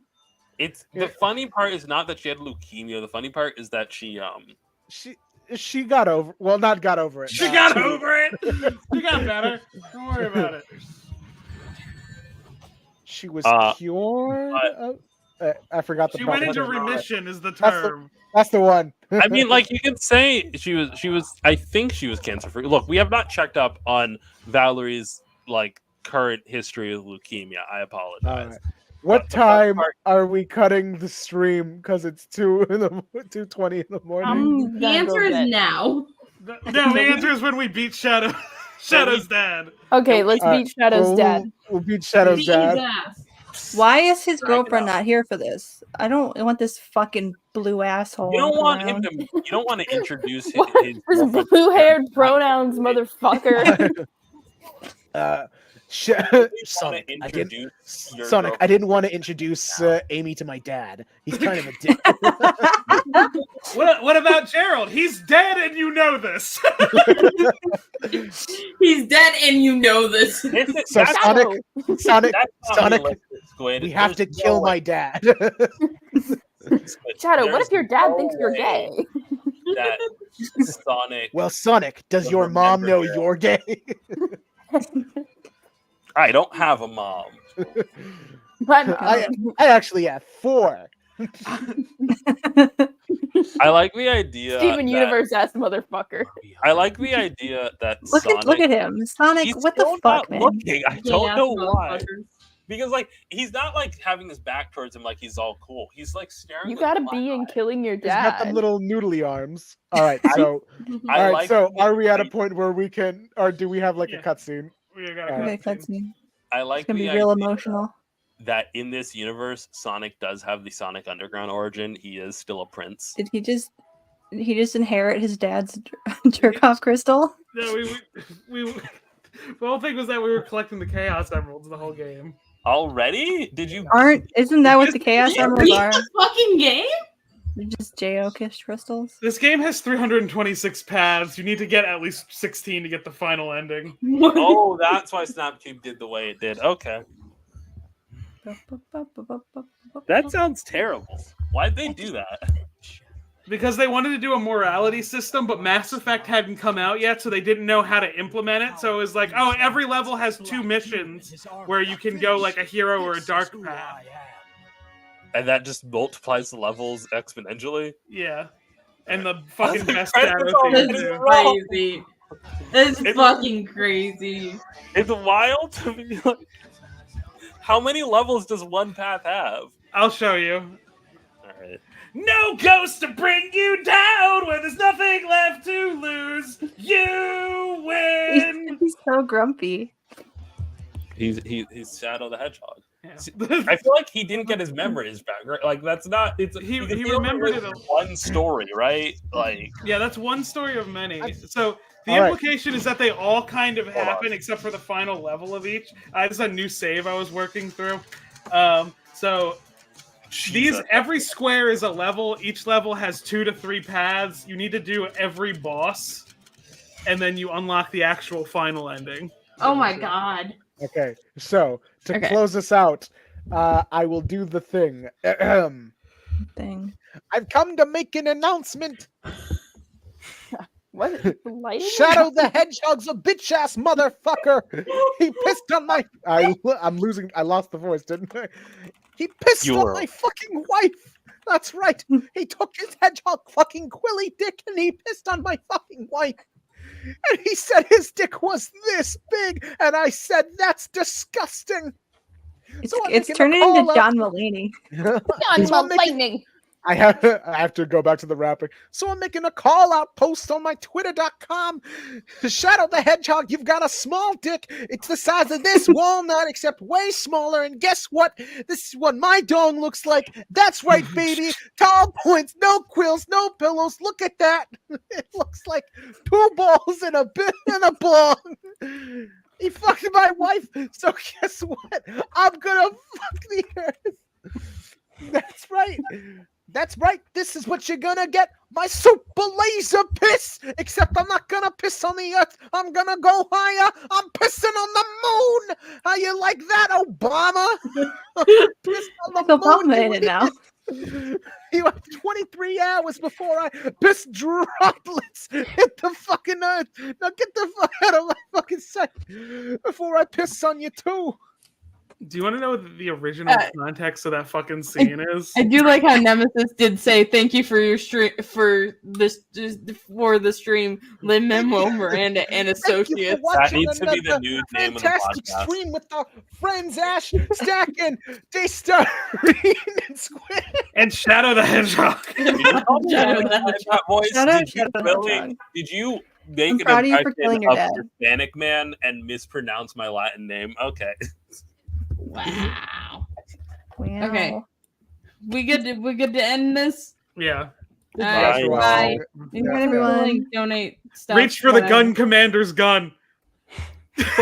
It's the funny part is not that she had leukemia. The funny part is that she got over. Well, not got over it. She got over it. She got better. Don't worry about it. She was cured. I forgot the. She went into remission. Is the That's term? That's the one. I mean, like you could say she was. I think she was cancer free. Look, we have not checked up on Valerie's like current history of leukemia. I apologize. What time are we cutting the stream? Because it's 2:20 in the morning. The answer is now. No, the answer is when we beat Shadow's dad. Okay, let's beat Shadow's dad. We'll beat Shadow's dad. Why is his girlfriend not here for this? I don't want this fucking blue asshole. You don't want around. him to. You don't want to introduce his This girlfriend. blue-haired pronouns, motherfucker. Sonic, I didn't want to introduce Amy to my dad. He's kind of a dick. What about Gerald? He's dead, and you know this. He's dead, and you know this. So Sonic, unrealistic, Squid. we have to There's kill no way. my dad. Shadow, what There's if your dad no thinks you're way gay? That Sonic. Well, Sonic, does Doesn't your mom know remember you're gay? I don't have a mom. I actually have 4. I like the idea. Steven that- Universe ass motherfucker. I like the idea that Look at him, Sonic. He's What the still fuck, not man? looking. I don't Yeah, know why. motherfuckers. Because like he's not like having his back towards him like he's all cool. He's like staring. You with gotta black be in eye. killing your He's got them dad. little noodly arms. All right, so I all right, like so the are we at a idea- point where we can, or do we have like a cutscene? We got All a right. cutscene. I like It's gonna the be real idea emotional. that in this universe, Sonic does have the Sonic Underground origin. He is still a prince. Did he just inherit his dad's jerk off crystal? No, we the whole thing was that we were collecting the Chaos Emeralds the whole game. Already? Did you? Isn't that what the Chaos Emeralds are? Fucking game? They're just Geokiss crystals. This game has 326 paths. You need to get at least 16 to get the final ending. Oh, that's why Snapcube did the way it did. Okay. That sounds terrible. Why'd they do that? Because they wanted to do a morality system, but Mass Effect hadn't come out yet, so they didn't know how to implement it. So it was like, oh, every level has 2 missions where you can go like a hero or a dark path. And that just multiplies the levels exponentially. Yeah. And the fucking That's best incredible. shadow thing That's to do. crazy. That's fucking crazy. It's wild to me. Like, how many levels does one path have? I'll show you. All right. No ghost to bring you down when there's nothing left to lose. You win. He's so grumpy. He's Shadow the Hedgehog. See, I feel like he didn't get his memories back. Right? Like that's not. It's He only remembered like it. one story, right? Like Yeah, that's one story of many. So the All right. implication is that they all kind of happen except for the final level of each. This is a new save I was working through. So every square is a level. Each level has 2 to 3 paths. You need to do every boss, and then you unlock the actual final ending. Oh my god. Okay, so to Okay. close us out, I will do the thing. Thing. I've come to make an announcement. What? Lighting? Shadow the Hedgehog's a bitch ass motherfucker. He pissed on my. I'm losing. I lost the voice, didn't I? He pissed You on were. my fucking wife. That's right. He took his hedgehog fucking quilly dick and he pissed on my fucking wife. And he said his dick was this big, and I said that's disgusting. It's, I'm it's making a turning call into out- John Mulaney. John So I'm making- Lightning. I have to go back to the rapping. So I'm making a call out post on my twitter.com. Shadow the Hedgehog, you've got a small dick. It's the size of this walnut, except way smaller. And guess what? This is what my dong looks like. That's right, baby. Tall points, no quills, no pillows. Look at that. It looks like 2 balls and a bit and a bong. He fucked my wife. So guess what? I'm gonna fuck the earth. That's right. That's right. This is what you're gonna get. My super laser piss. Except I'm not gonna piss on the earth. I'm gonna go higher. I'm pissing on the moon. How you like that, Obama? Pissed on Like the Obama moon, in it now. You have 23 hours before I piss droplets hit the fucking earth. Now get the fuck out of my fucking sight before I piss on you too. Do you want to know what the original context of that fucking scene is? I do like how Nemesis did say thank you for your stream for the stream, Lin Manuel Miranda and associates. That needs to be the new name of the Fantastic podcast. stream with the friends Ash, Stack, and Daystar, Rena, and Squid. And Shadow the Hedgehog. That voice, Shout out did you Shadow the really? Hedgehog. Did you make I'm an proud of you for impression killing your of dad. Hispanic man and mispronounce my Latin name? Okay. Wow. Wow. Okay. We good to end this? Yeah. All right, bye. Yeah. Everyone donate stuff. Reach for the whatever. gun commander's gun.